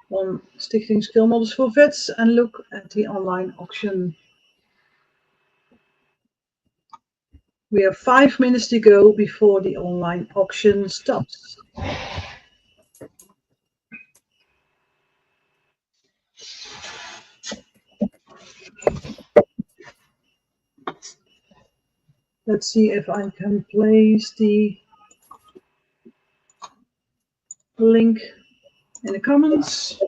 S1: on Stichting Skill Models for Vets and look at the online auction. We have 5 minutes to go before the online auction starts. Let's see if I can place the link in the comments.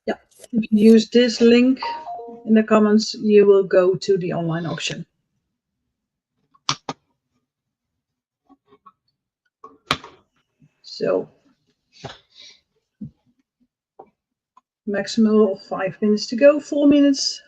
S1: Yeah, if you use this link in the comments, you will go to the online auction. So, maximum of 5 minutes to go, 4 minutes.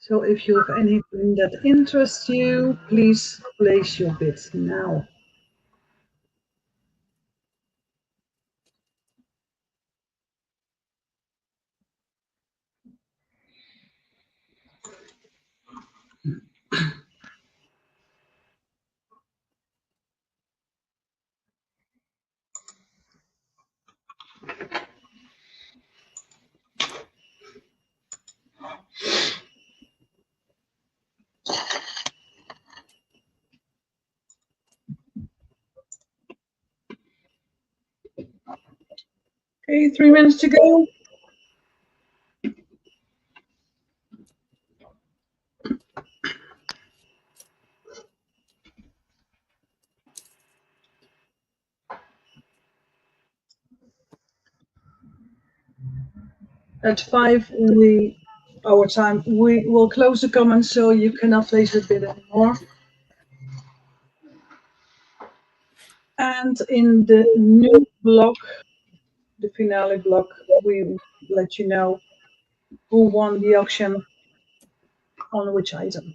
S1: So if you have anything that interests you, please place your bid now. Okay, 3 minutes to go. At 5, our time, we will close the comments so you cannot place the bid anymore. And in the new block, the finale block, we let you know who won the auction on which item.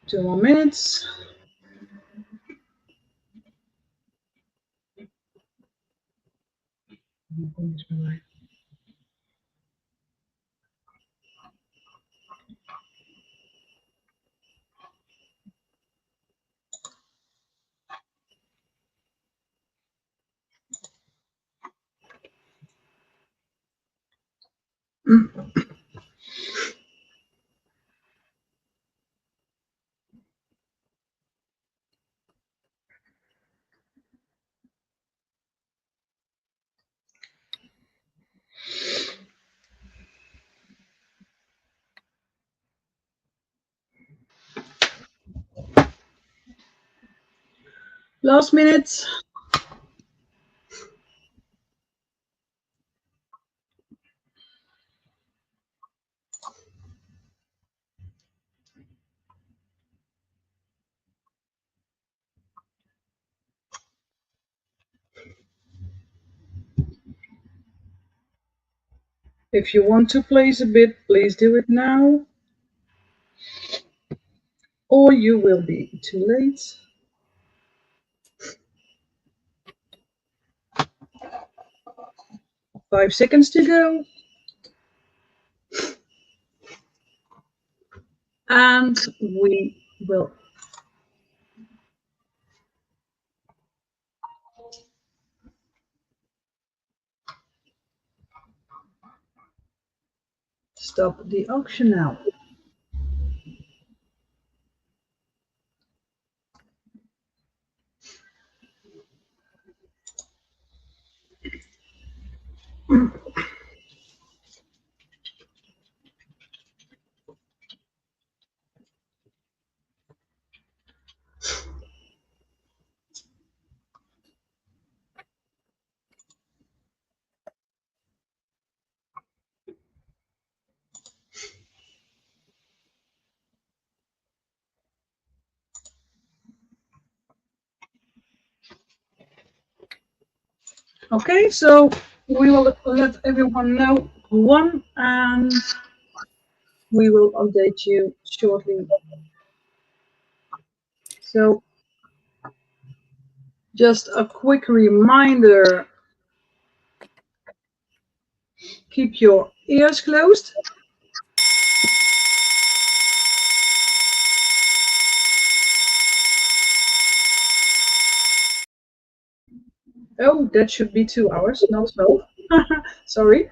S1: Two more minutes. Last minute. If you want to place a bit, please do it now, or you will be too late. Five seconds to go. And we will stop the auction now. Okay, so we will let everyone know who won, and we will update you shortly. So just a quick reminder, keep your ears closed. Oh, that should be 2 hours, not 12. Sorry.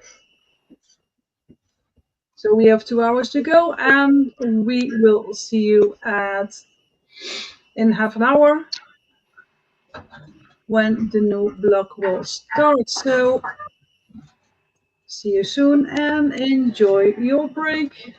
S1: So we have 2 hours to go, and we will see you in half an hour when the new block will start. So see you soon and enjoy your break.